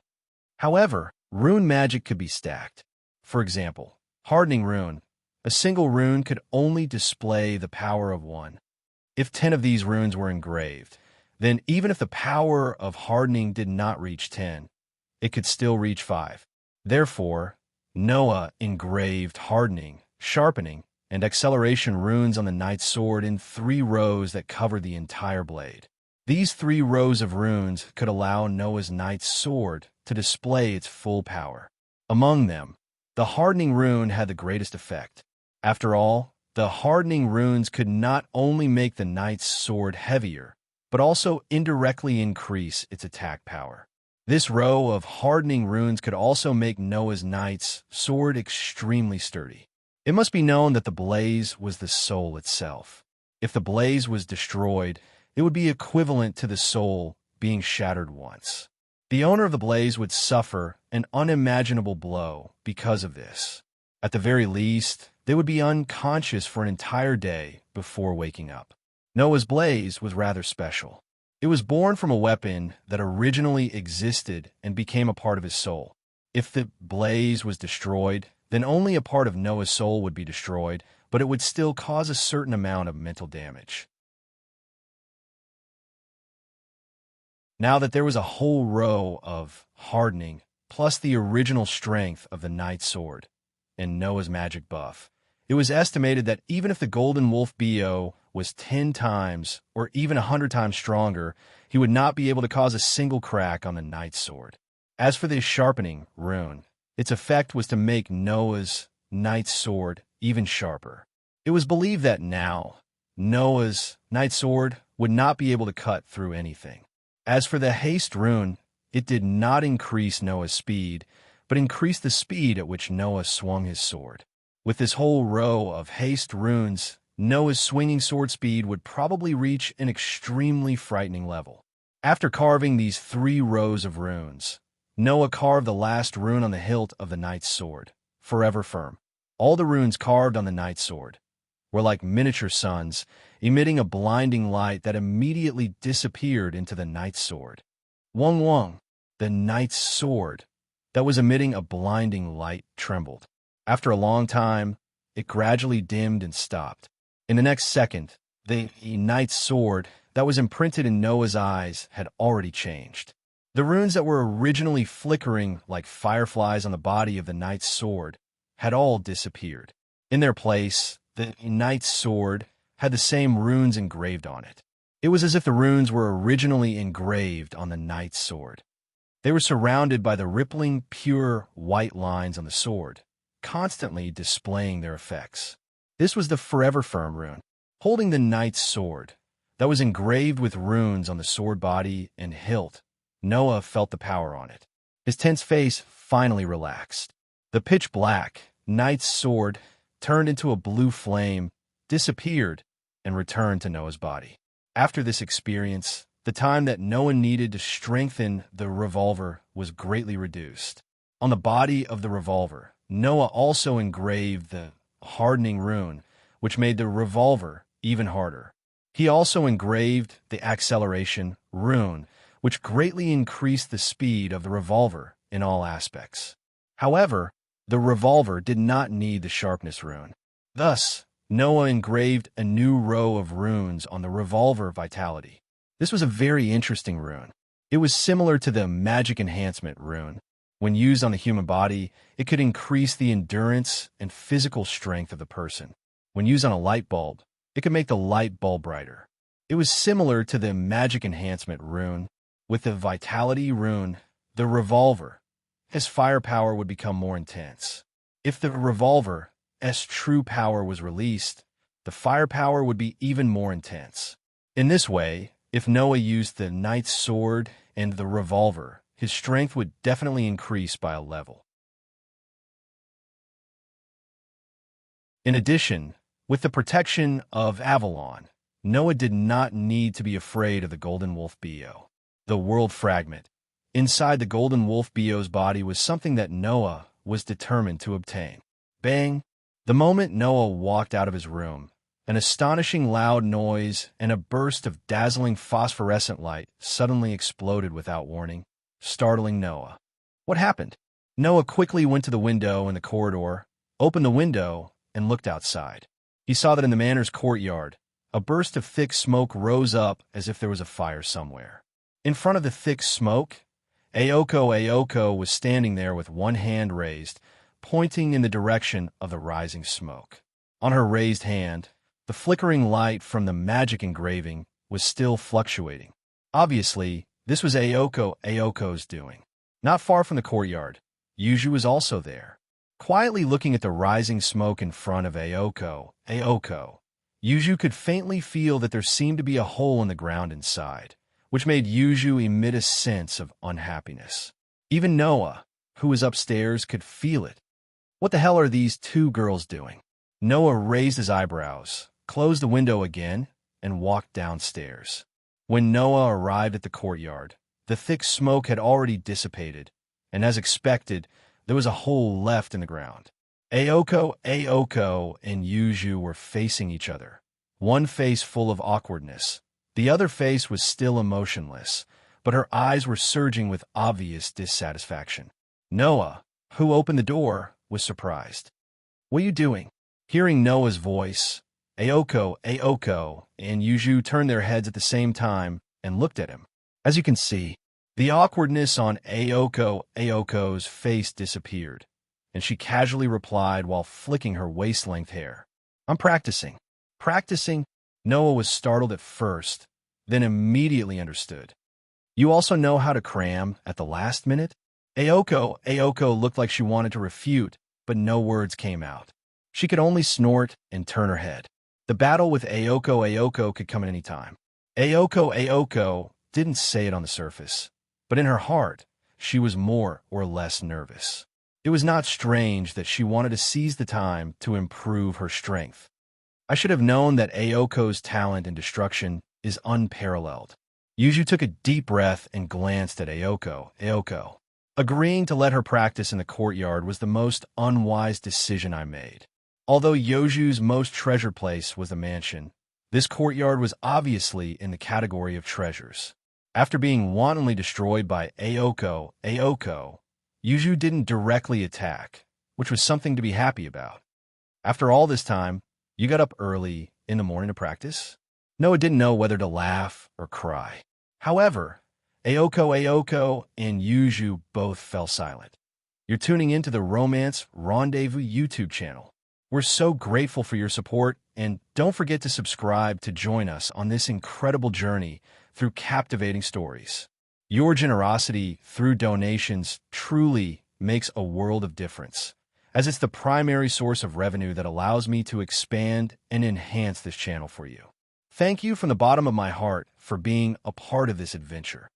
However, rune magic could be stacked. For example, hardening rune. A single rune could only display the power of 1. If 10 of these runes were engraved, then even if the power of hardening did not reach 10, it could still reach 5. Therefore, Noah engraved hardening, sharpening, and acceleration runes on the knight's sword in 3 rows that covered the entire blade. These 3 rows of runes could allow Noah's knight's sword to display its full power. Among them, the hardening rune had the greatest effect. After all, the hardening runes could not only make the knight's sword heavier, but also indirectly increase its attack power. This row of hardening runes could also make Noah's knight's sword extremely sturdy. It must be known that the blaze was the soul itself. If the blaze was destroyed, it would be equivalent to the soul being shattered once. The owner of the blaze would suffer an unimaginable blow because of this. At the very least, they would be unconscious for an entire day before waking up. Noah's blaze was rather special. It was born from a weapon that originally existed and became a part of his soul. If the blaze was destroyed, then only a part of Noah's soul would be destroyed, but it would still cause a certain amount of mental damage. Now that there was a whole row of hardening, plus the original strength of the knight's sword, and Noah's magic buff, it was estimated that even if the Golden Wolf BO was 10 times or even 100 times stronger, he would not be able to cause a single crack on the knight's sword. As for the sharpening rune, its effect was to make Noah's knight's sword even sharper. It was believed that now, Noah's knight's sword would not be able to cut through anything. As for the haste rune, it did not increase Noah's speed, but increased the speed at which Noah swung his sword. With this whole row of haste runes, Noah's swinging sword speed would probably reach an extremely frightening level. After carving these 3 rows of runes, Noah carved the last rune on the hilt of the knight's sword, forever firm. All the runes carved on the knight's sword were like miniature suns, emitting a blinding light that immediately disappeared into the knight's sword. Wong Wong, the knight's sword that was emitting a blinding light, trembled. After a long time, it gradually dimmed and stopped. In the next second, the knight's sword that was imprinted in Noah's eyes had already changed. The runes that were originally flickering like fireflies on the body of the knight's sword had all disappeared. In their place, the knight's sword had the same runes engraved on it. It was as if the runes were originally engraved on the knight's sword. They were surrounded by the rippling, pure, white lines on the sword, constantly displaying their effects. This was the Forever Firm rune. Holding the knight's sword that was engraved with runes on the sword body and hilt, Noah felt the power on it. His tense face finally relaxed. The pitch-black knight's sword turned into a blue flame, disappeared, and returned to Noah's body. After this experience, the time that Noah needed to strengthen the revolver was greatly reduced. On the body of the revolver, Noah also engraved the hardening rune, which made the revolver even harder. He also engraved the acceleration rune, which greatly increased the speed of the revolver in all aspects. However, the revolver did not need the sharpness rune. Thus, Noah engraved a new row of runes on the revolver vitality. This was a very interesting rune. It was similar to the magic enhancement rune. When used on the human body, it could increase the endurance and physical strength of the person. When used on a light bulb, it could make the light bulb brighter. It was similar to the magic enhancement rune. With the vitality rune, the revolver, its firepower would become more intense. If the revolver's true power was released, the firepower would be even more intense. In this way, if Noah used the knight's sword and the revolver, his strength would definitely increase by a level. In addition, with the protection of Avalon, Noah did not need to be afraid of the Golden Wolf Bio. The world fragment inside the Golden Wolf Bio's body was something that Noah was determined to obtain. Bang! The moment Noah walked out of his room, an astonishing loud noise and a burst of dazzling phosphorescent light suddenly exploded without warning, startling Noah. What happened? Noah quickly went to the window in the corridor, opened the window, and looked outside. He saw that in the manor's courtyard, a burst of thick smoke rose up as if there was a fire somewhere. In front of the thick smoke, Ayoko was standing there with one hand raised, pointing in the direction of the rising smoke. On her raised hand, the flickering light from the magic engraving was still fluctuating. Obviously, this was Ayoko's doing. Not far from the courtyard, Yuju was also there. Quietly looking at the rising smoke in front of Ayoko, Yuju could faintly feel that there seemed to be a hole in the ground inside, which made Yuju emit a sense of unhappiness. Even Noah, who was upstairs, could feel it. What the hell are these 2 girls doing? Noah raised his eyebrows, closed the window again, and walked downstairs. When Noah arrived at the courtyard, the thick smoke had already dissipated, and as expected, there was a hole left in the ground. Ayoko and Yuju were facing each other, one face full of awkwardness. The other face was still emotionless, but her eyes were surging with obvious dissatisfaction. Noah, who opened the door, was surprised. "What are you doing?" Hearing Noah's voice, Ayoko and Yuju turned their heads at the same time and looked at him. As you can see, the awkwardness on Ayoko's face disappeared, and she casually replied while flicking her waist-length hair. "I'm practicing." "Practicing?" Noah was startled at first, then immediately understood. "You also know how to cram at the last minute?" Ayoko looked like she wanted to refute, but no words came out. She could only snort and turn her head. The battle with Ayoko could come at any time. Ayoko didn't say it on the surface, but in her heart, she was more or less nervous. It was not strange that she wanted to seize the time to improve her strength. I should have known that Aoko's talent in destruction is unparalleled. Yuju took a deep breath and glanced at Aoko. Aoko. Agreeing to let her practice in the courtyard was the most unwise decision I made. Although Yoju's most treasured place was the mansion, this courtyard was obviously in the category of treasures. After being wantonly destroyed by Aoko, Yuju didn't directly attack, which was something to be happy about. After all this time, you got up early in the morning to practice? Noah didn't know whether to laugh or cry. However, Aoko and Yuju both fell silent. You're tuning into the Romance Rendezvous YouTube channel. We're so grateful for your support, and don't forget to subscribe to join us on this incredible journey through captivating stories. Your generosity through donations truly makes a world of difference, as it's the primary source of revenue that allows me to expand and enhance this channel for you. Thank you from the bottom of my heart for being a part of this adventure.